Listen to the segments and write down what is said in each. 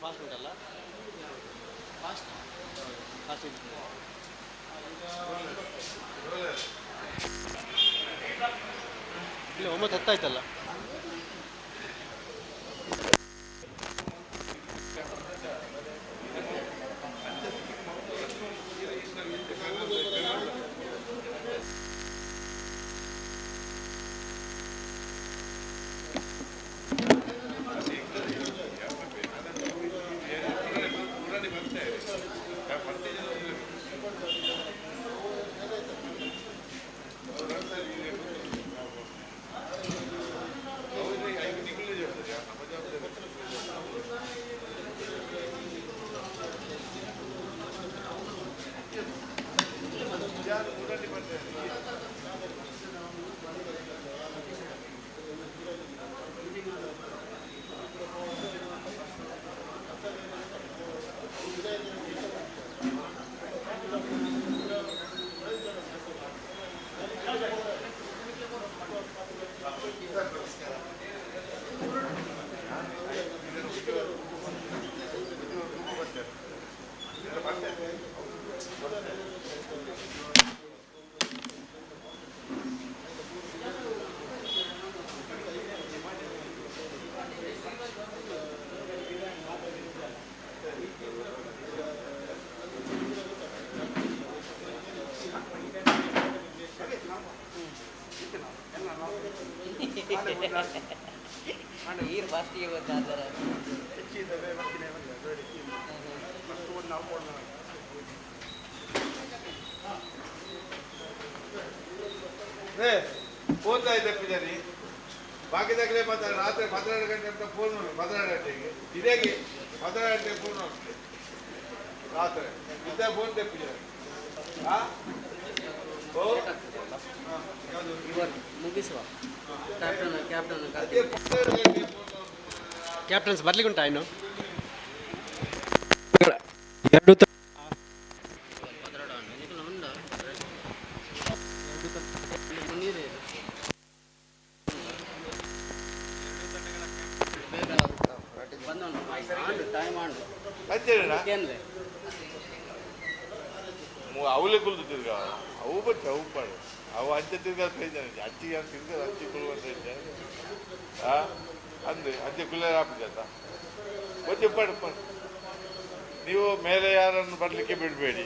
Fast ಉಂಟಲ್ಲ fast fast ಇಲ್ಲ 9:10 ಆಯ್ತಲ್ಲ. ನೀರು ಫಾಸ್ಟಿಗೆ ಗೊತ್ತಾದರೆ ಫೋನ್ ತಪ್ಪಿದ್ದಾನೆ ಬಾಕಿದಾಗಲೇ ರಾತ್ರಿ 12 ಗಂಟೆ ಅಂತ ಫೋನ್ 12 ಗಂಟೆಗೆ ಇದೇಗೆ 12 ಗಂಟೆಗೆ ಫೋನ್ ಹೋಗ್ತದೆ ರಾತ್ರಿ ಇದ್ದ ಫೋನ್ ತಪ್ಪಿದ್ದಾರೆ. ಮುಗಿಸುವ ಕ್ಯಾಪ್ಟನ್ಸ್ ಬರ್ಲಿಕ್ಕೆ ಉಂಟಾ ಇನ್ನು ಎರಡು ಅವಲೇ ಕುಲ್ದು ತಿರ್ಗ ಅವು ಬಚ್ಚ ಅವು ಪಾಡು ಅವು ಅಂಚೆ ತಿರ್ಗ ಅಚ್ಚಿಗೆ ತಿರ್ಗ ಅಚ್ಚಿ ಕುಲ್ವಂತ ಅಂದ್ರೆ ಅಂಚೆ ಕುಲ್ಲರ್ ಹಾಕಿದ್ದ ಬಚ್ಚೆ ಪಾಡು ನೀವು ಮೇಲೆ ಯಾರನ್ನು ಬರಲಿಕ್ಕೆ ಬಿಡಬೇಡಿ,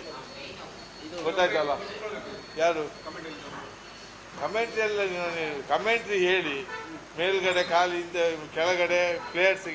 ಗೊತ್ತಾಯ್ತಲ್ಲ? ಯಾರು ಕಮೆಂಟ್ರಿ ಎಲ್ಲ ಕಮೆಂಟ್ರಿ ಹೇಳಿ ಮೇಲ್ಗಡೆ ಕಾಲಿಂದ ಕೆಳಗಡೆ ಪ್ಲೇಯರ್ಸ್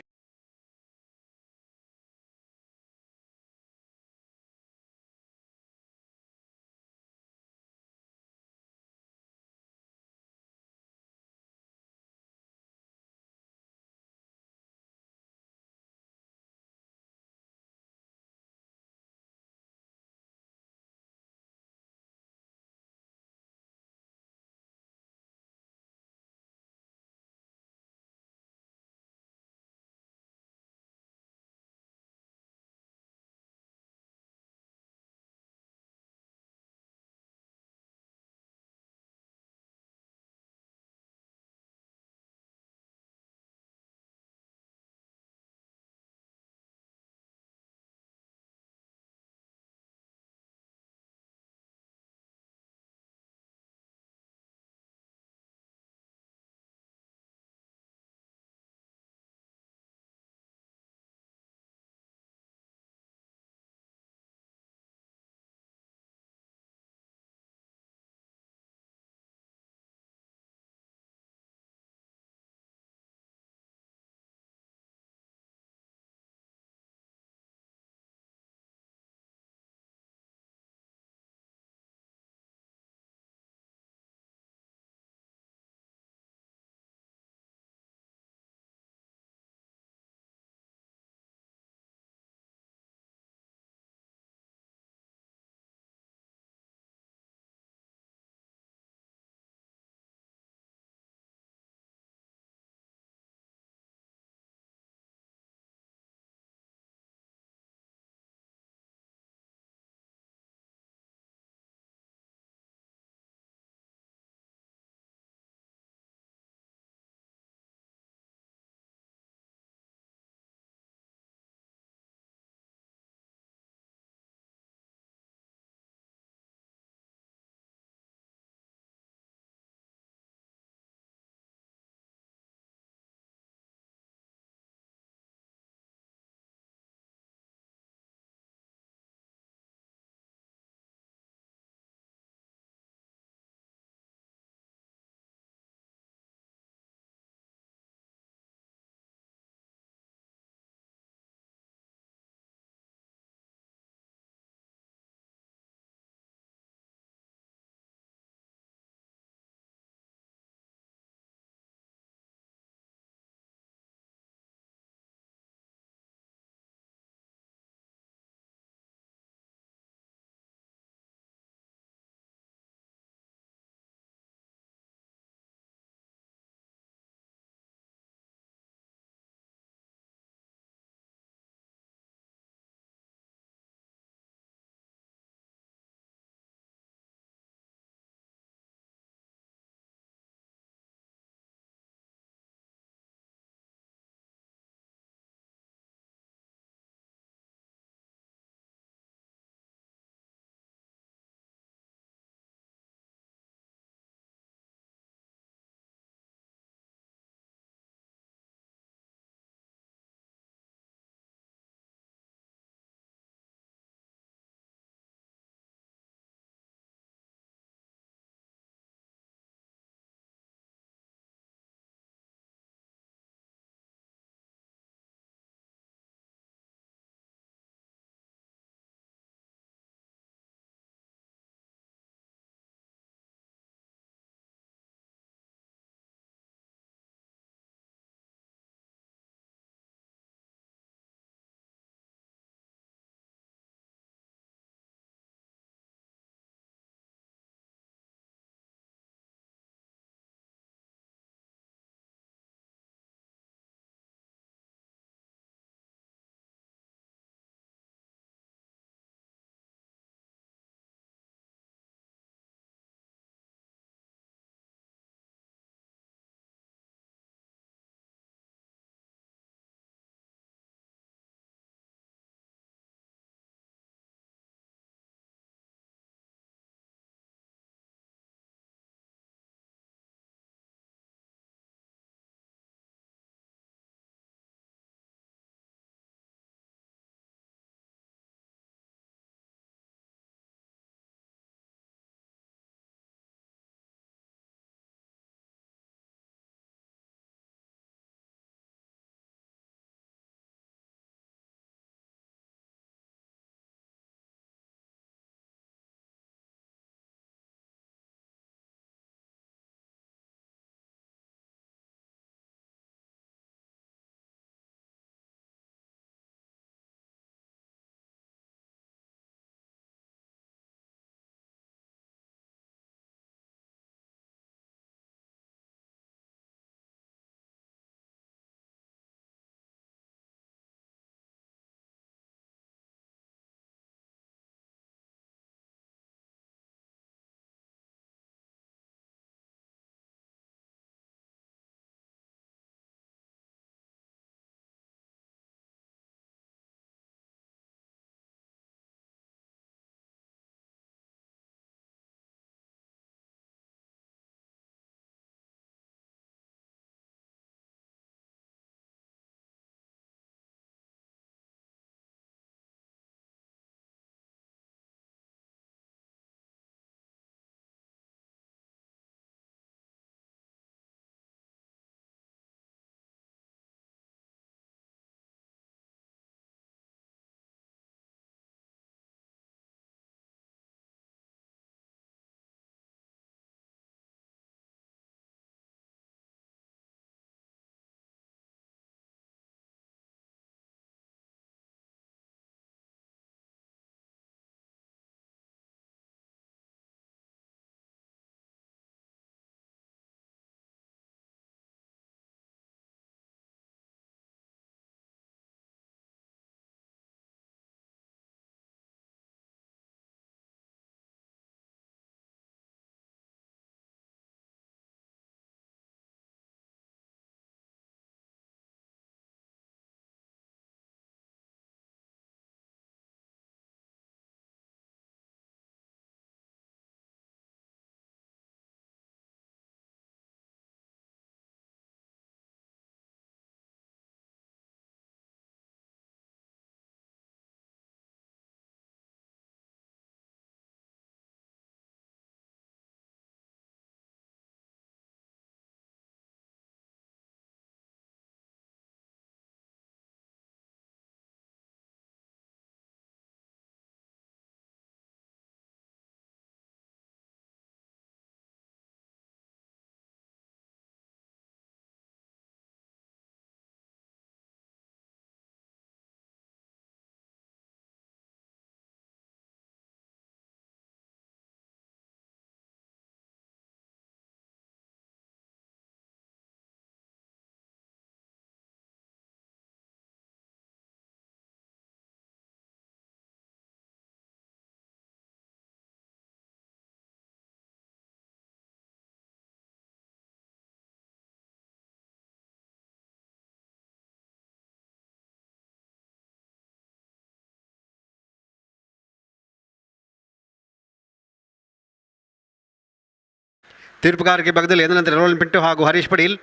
ತೀರ್ಪುಗಾರಿಕೆ ಭಾಗದಲ್ಲಿ ಏನಂದರೆ ರೋಲ್ ಪಿಂಟು ಹಾಗೂ ಹರೀಶ್ ಪಡೀಲ್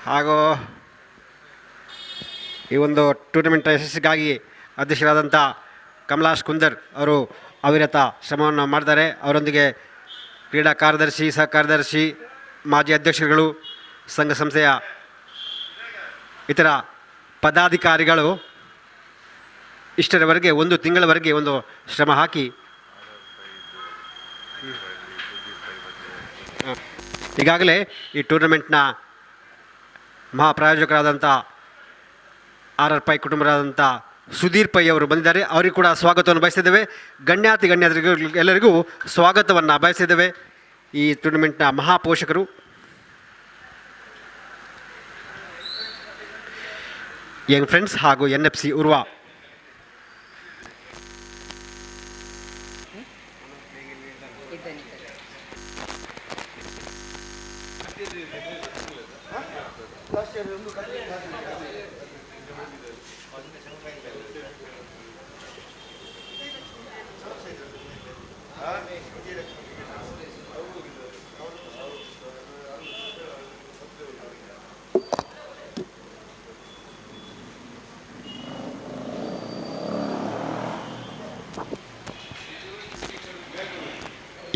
ಹಾಗೂ ಈ ಒಂದು ಟೂರ್ನಮೆಂಟ್ ಯಶಸ್ಸಿಗಾಗಿ ಅಧ್ಯಕ್ಷರಾದಂಥ ಕಮಲಾಶ್ ಕುಂದರ್ ಅವರು ಅವಿರತ ಶ್ರಮವನ್ನು ಮಾಡಿದ್ದಾರೆ. ಅವರೊಂದಿಗೆ ಕ್ರೀಡಾ ಕಾರ್ಯದರ್ಶಿ, ಸಹ ಕಾರ್ಯದರ್ಶಿ, ಮಾಜಿ ಅಧ್ಯಕ್ಷರುಗಳು, ಸಂಘ ಸಂಸ್ಥೆಯ ಇತರ ಪದಾಧಿಕಾರಿಗಳು ಇಷ್ಟರವರೆಗೆ ಒಂದು ತಿಂಗಳವರೆಗೆ ಒಂದು ಶ್ರಮ ಹಾಕಿ ಈಗಾಗಲೇ ಈ ಟೂರ್ನಮೆಂಟ್ನ ಮಹಾಪ್ರಾಯೋಜಕರಾದಂಥ RR ಪೈ ಕುಟುಂಬರಾದಂಥ ಸುಧೀರ್ ಪೈ ಅವರು ಬಂದಿದ್ದಾರೆ. ಅವರಿಗೂ ಕೂಡ ಸ್ವಾಗತವನ್ನು ಬಯಸಿದ್ದೇವೆ. ಗಣ್ಯರಿಗೂ ಎಲ್ಲರಿಗೂ ಸ್ವಾಗತವನ್ನು ಬಯಸಿದ್ದೇವೆ. ಈ ಟೂರ್ನಮೆಂಟ್ನ ಮಹಾಪೋಷಕರು ಯಂಗ್ ಫ್ರೆಂಡ್ಸ್ ಹಾಗೂ NFC ಉರ್ವಾ.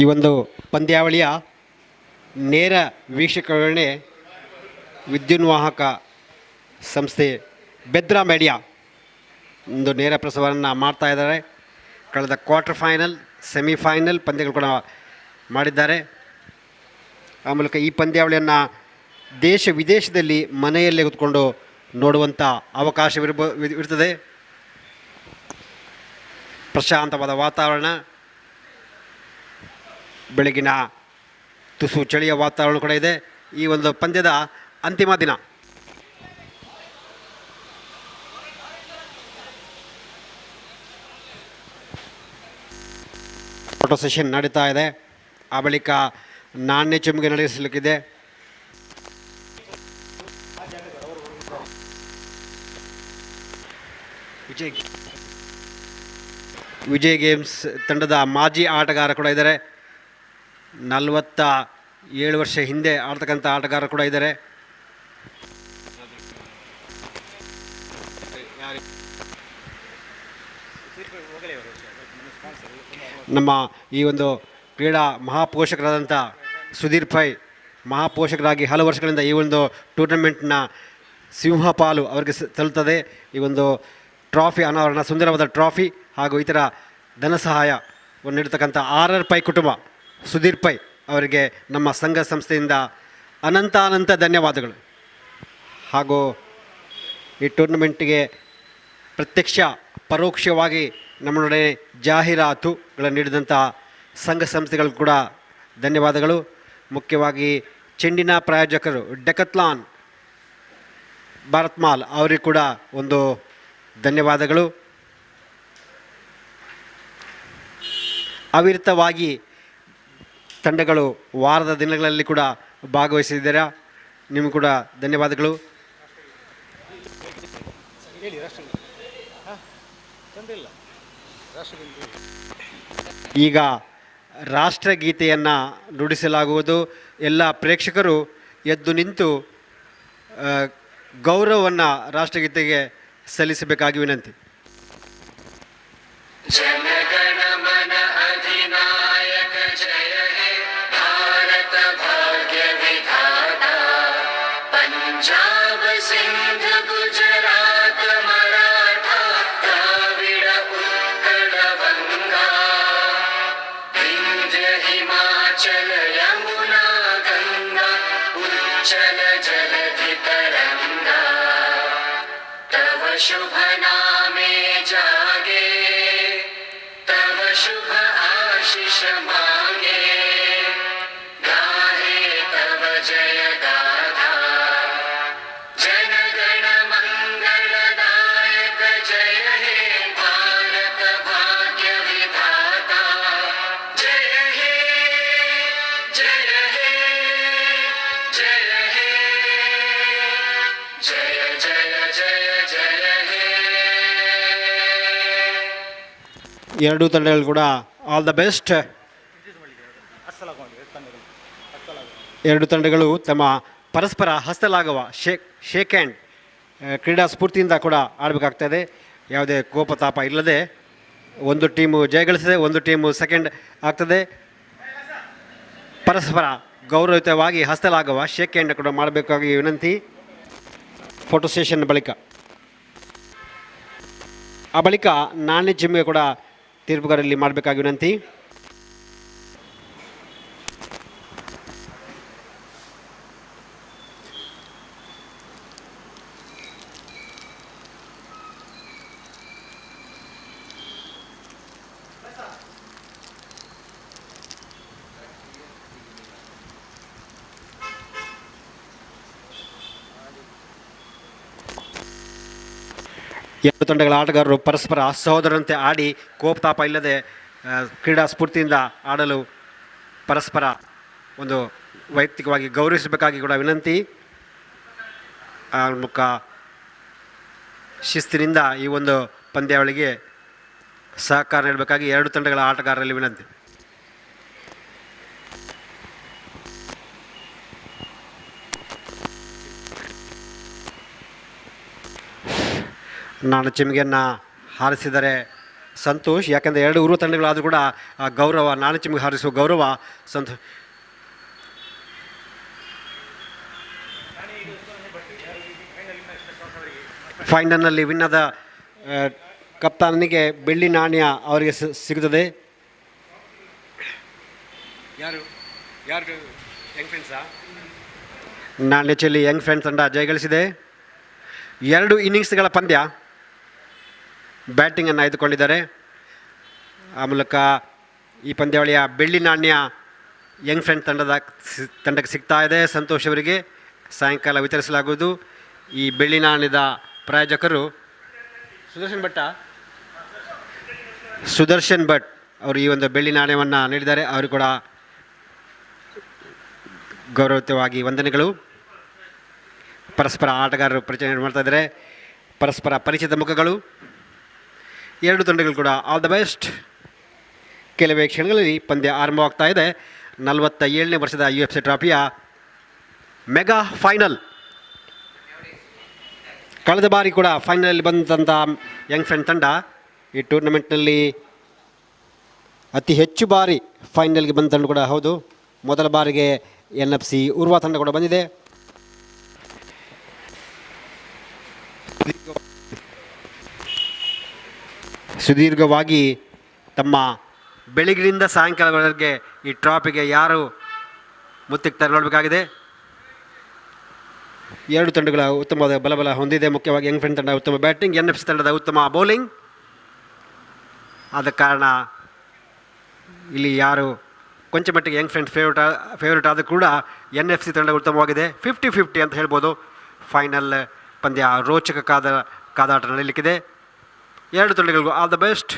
ಈ ಒಂದು ಪಂದ್ಯಾವಳಿಯ ನೇರ ವೀಕ್ಷಕರಣೆ ವಿದ್ಯುನ್ವಾಹಕ ಸಂಸ್ಥೆ ಬೆದ್ರಾ ಮೀಡಿಯಾ ಒಂದು ನೇರ ಪ್ರಸಾರವನ್ನು ಮಾಡ್ತಾ ಇದ್ದಾರೆ. ಕಳೆದ ಕ್ವಾರ್ಟರ್ ಫೈನಲ್, ಸೆಮಿಫೈನಲ್ ಪಂದ್ಯಗಳು ಕೂಡ ಮಾಡಿದ್ದಾರೆ. ಆ ಮೂಲಕ ಈ ಪಂದ್ಯಾವಳಿಯನ್ನು ದೇಶ ವಿದೇಶದಲ್ಲಿ ಮನೆಯಲ್ಲೇ ಕೂತ್ಕೊಂಡು ನೋಡುವಂಥ ಅವಕಾಶವಿರ್ತದೆ. ಪ್ರಶಾಂತವಾದ ವಾತಾವರಣ, ಬೆಳಗಿನ ತುಸು ಚಳಿಯ ವಾತಾವರಣ ಕೂಡ ಇದೆ. ಈ ಒಂದು ಪಂದ್ಯದ ಅಂತಿಮ ದಿನ. ಫೋಟೋ ಸೆಷನ್ ನಡೀತಾ ಇದೆ. ಆ ಬಳಿಕ ನಾಣ್ಯ ಚುಂಬಗೆ ನಡೆಸಲಿಕ್ಕಿದೆ. ವಿಜಯ್ ಗೇಮ್ಸ್ ತಂಡದ ಮಾಜಿ ಆಟಗಾರ ಕೂಡ ಇದ್ದಾರೆ. 47 ವರ್ಷ ಹಿಂದೆ ಆಡ್ತಕ್ಕಂಥ ಆಟಗಾರ ಕೂಡ ಇದ್ದಾರೆ. ನಮ್ಮ ಈ ಒಂದು ಕ್ರೀಡಾ ಮಹಾಪೋಷಕರಾದಂಥ ಸುಧೀರ್ ಪೈ ಮಹಾಪೋಷಕರಾಗಿ ಹಲವು ವರ್ಷಗಳಿಂದ ಈ ಒಂದು ಟೂರ್ನಮೆಂಟ್ನ ಸಿಂಹಪಾಲು ಅವರಿಗೆ ಸಲ್ಲುತ್ತದೆ. ಈ ಒಂದು ಟ್ರಾಫಿ ಅನಾವರಣ, ಸುಂದರವಾದ ಟ್ರಾಫಿ ಹಾಗೂ ಇತರ ಧನ ಸಹಾಯವನ್ನು ನೀಡತಕ್ಕಂಥ RR ಪೈ ಕುಟುಂಬ, ಸುಧೀರ್ ಪೈ ಅವರಿಗೆ ನಮ್ಮ ಸಂಘ ಸಂಸ್ಥೆಯಿಂದ ಅನಂತ ಧನ್ಯವಾದಗಳು. ಹಾಗೂ ಈ ಟೂರ್ನಮೆಂಟಿಗೆ ಪ್ರತ್ಯಕ್ಷ ಪರೋಕ್ಷವಾಗಿ ನಮ್ಮೊಡನೆ ಜಾಹೀರಾತುಗಳನ್ನು ನೀಡಿದಂಥ ಸಂಘ ಸಂಸ್ಥೆಗಳು ಕೂಡ ಧನ್ಯವಾದಗಳು. ಮುಖ್ಯವಾಗಿ ಚೆಂಡಿನ ಪ್ರಾಯೋಜಕರು ಡೆಕತ್ಲಾನ್ ಭಾರತ್ ಮಾಲ್ ಅವರಿಗೆ ಕೂಡ ಒಂದು ಧನ್ಯವಾದಗಳು. ಅವಿರತವಾಗಿ ತಂಡಗಳು ವಾರದ ದಿನಗಳಲ್ಲಿ ಕೂಡ ಭಾಗವಹಿಸಿದ್ದೀರಾ, ನಿಮಗೂ ಕೂಡ ಧನ್ಯವಾದಗಳು. ಈಗ ರಾಷ್ಟ್ರಗೀತೆಯನ್ನು ನುಡಿಸಲಾಗುವುದು. ಎಲ್ಲ ಪ್ರೇಕ್ಷಕರು ಎದ್ದು ನಿಂತು ಗೌರವವನ್ನು ರಾಷ್ಟ್ರಗೀತೆಗೆ ಸಲ್ಲಿಸಬೇಕಾಗಿ ವಿನಂತಿ. शुभ नामे जागे, तव शुभ आशीष मांगे, गाहे तव जय गाथा, जन गण मंगलदायक जय हे भारत भाग्य विधाता, जय हे जय हे जय हे जय जय जय जय. ಎರಡೂ ತಂಡಗಳು ಕೂಡ ಆಲ್ ದ ಬೆಸ್ಟ್. ಎರಡು ತಂಡಗಳು ತಮ್ಮ ಪರಸ್ಪರ ಹಸ್ತಲಾಗುವ ಶೇಕ್ ಹ್ಯಾಂಡ್ ಕ್ರೀಡಾ ಸ್ಫೂರ್ತಿಯಿಂದ ಕೂಡ ಆಡಬೇಕಾಗ್ತದೆ. ಯಾವುದೇ ಕೋಪತಾಪ ಇಲ್ಲದೆ ಒಂದು ಟೀಮು ಜಯಗಳಿಸಿದೆ, ಒಂದು ಟೀಮು ಸೆಕೆಂಡ್ ಆಗ್ತದೆ. ಪರಸ್ಪರ ಗೌರವಯುತವಾಗಿ ಹಸ್ತಲಾಗುವ ಶೇಕ್ ಹ್ಯಾಂಡ್ ಕೂಡ ಮಾಡಬೇಕಾಗಿ ವಿನಂತಿ. ಫೋಟೋ ಸೆಷನ್ ಬಳಿಕ ಆ ಬಳಿಕ ನಾಣ್ಯ ಚಿಮ್ಮಿಗೆ ಕೂಡ ತೀರ್ಪುಗಾರಲ್ಲಿ ಮಾಡಬೇಕಾಗಿ ವಿನಂತಿ. ಎರಡು ತಂಡಗಳ ಆಟಗಾರರು ಪರಸ್ಪರ ಸಹೋದರಂತೆ ಆಡಿ ಕೋಪತಾಪ ಇಲ್ಲದೆ ಕ್ರೀಡಾ ಸ್ಫೂರ್ತಿಯಿಂದ ಆಡಲು ಪರಸ್ಪರ ಒಂದು ವೈಯಕ್ತಿಕವಾಗಿ ಗೌರವಿಸಬೇಕಾಗಿ ಕೂಡ ವಿನಂತಿ. ಆ ಮುಖ ಶಿಸ್ತಿನಿಂದ ಈ ಒಂದು ಪಂದ್ಯಾವಳಿಗೆ ಸಹಕಾರ ನೀಡಬೇಕಾಗಿ ಎರಡು ತಂಡಗಳ ಆಟಗಾರರಲ್ಲಿ ವಿನಂತಿ. ನಾನು ಚಿಮ್ಮಿಗೆಯನ್ನು ಹಾರಿಸಿದರೆ ಸಂತೋಷ್, ಯಾಕೆಂದರೆ ಎರಡು ಉರ್ವ ತಂಡಗಳಾದರೂ ಕೂಡ ಆ ಗೌರವ, ನಾನು ಚಿಮ್ಮಿಗೆ ಹಾರಿಸುವ ಗೌರವ ಸಂತೋಷ್. ಫೈನಲ್ನಲ್ಲಿ ವಿನ್ನದ ಕಪ್ತಾನನಿಗೆ ಬೆಳ್ಳಿ ನಾಣ್ಯ ಅವರಿಗೆ ಸಿಗುತ್ತದೆ. ಯಾರು ಯಾರು ಯಂಗ್ ಫ್ರೆಂಡ್ಸಾ? ನಾಣ್ಯ ಚೆಲ್ಲಿ ಯಂಗ್ ಫ್ರೆಂಡ್ಸ್ ತಂಡ ಜಯಗಳಿಸಿದೆ. ಎರಡು ಇನ್ನಿಂಗ್ಸ್ಗಳ ಪಂದ್ಯ ಬ್ಯಾಟಿಂಗನ್ನು ಆಯ್ದುಕೊಂಡಿದ್ದಾರೆ. ಆ ಮೂಲಕ ಈ ಪಂದ್ಯಾವಳಿಯ ಬೆಳ್ಳಿ ನಾಣ್ಯ ಯಂಗ್ ಫ್ರೆಂಡ್ ತಂಡಕ್ಕೆ ಸಿಗ್ತಾ ಇದೆ. ಸಂತೋಷ್ ಅವರಿಗೆ ಸಾಯಂಕಾಲ ವಿತರಿಸಲಾಗುವುದು. ಈ ಬೆಳ್ಳಿ ನಾಣ್ಯದ ಪ್ರಾಯೋಜಕರು ಸುದರ್ಶನ್ ಭಟ್ ಅವರು ಈ ಒಂದು ಬೆಳ್ಳಿ ನಾಣ್ಯವನ್ನು ನೀಡಿದ್ದಾರೆ. ಅವರು ಕೂಡ ಗೌರವಯುತವಾಗಿ ವಂದನೆಗಳು. ಪರಸ್ಪರ ಆಟಗಾರರು ಪರಿಚಯ ಮಾಡ್ತಾ ಇದ್ದಾರೆ. ಪರಸ್ಪರ ಪರಿಚಿತ ಮುಖಗಳು. ಎರಡು ತಂಡಗಳು ಕೂಡ ಆಲ್ ದ ಬೆಸ್ಟ್. ಕೆಲವೇ ಕ್ಷಣಗಳಲ್ಲಿ ಪಂದ್ಯ ಆರಂಭವಾಗ್ತಾ ಇದೆ. 47ನೇ ವರ್ಷದ UFC ಟ್ರಾಫಿಯ ಮೆಗಾ ಫೈನಲ್. ಕಳೆದ ಬಾರಿ ಕೂಡ ಫೈನಲಲ್ಲಿ ಬಂದಂಥ ಯಂಗ್ ಫ್ರೆಂಡ್ ತಂಡ ಈ ಟೂರ್ನಮೆಂಟ್ನಲ್ಲಿ ಅತಿ ಹೆಚ್ಚು ಬಾರಿ ಫೈನಲ್ಗೆ ಬಂದ ತಂಡ ಕೂಡ ಹೌದು. ಮೊದಲ ಬಾರಿಗೆ NFC ಉರ್ವಾ ತಂಡ ಕೂಡ ಬಂದಿದೆ. ಸುದೀರ್ಘವಾಗಿ ತಮ್ಮ ಬೆಳಗಿನಿಂದ ಸಾಯಂಕಾಲವರೆಗೆ ಈ ಟ್ರಾಫಿಗೆ ಯಾರು ಮುತ್ತಿಕ್ತಾರೆ ನೋಡಬೇಕಾಗಿದೆ. ಎರಡು ತಂಡಗಳ ಉತ್ತಮವಾದ ಬಲಬಲ ಹೊಂದಿದೆ. ಮುಖ್ಯವಾಗಿ ಯಂಗ್ ಫ್ರೆಂಡ್ ತಂಡ ಉತ್ತಮ ಬ್ಯಾಟಿಂಗ್, NFC ತಂಡದ ಉತ್ತಮ ಬೌಲಿಂಗ್. ಆದ ಕಾರಣ ಇಲ್ಲಿ ಯಾರು ಕೊಂಚ ಮಟ್ಟಿಗೆ ಯಂಗ್ ಫ್ರೆಂಡ್ ಫೇವ್ರೇಟ್ ಆದರೂ ಕೂಡ NFC ತಂಡ ಉತ್ತಮವಾಗಿದೆ. 50-50 ಅಂತ ಹೇಳ್ಬೋದು. ಫೈನಲ್ ಪಂದ್ಯ ರೋಚಕ ಕಾದಾಟ ನಡೆಯಲಿಕ್ಕಿದೆ. ಎರಡು ತಂಡಗಳಿಗೂ ಆಲ್ ದ ಬೆಸ್ಟ್.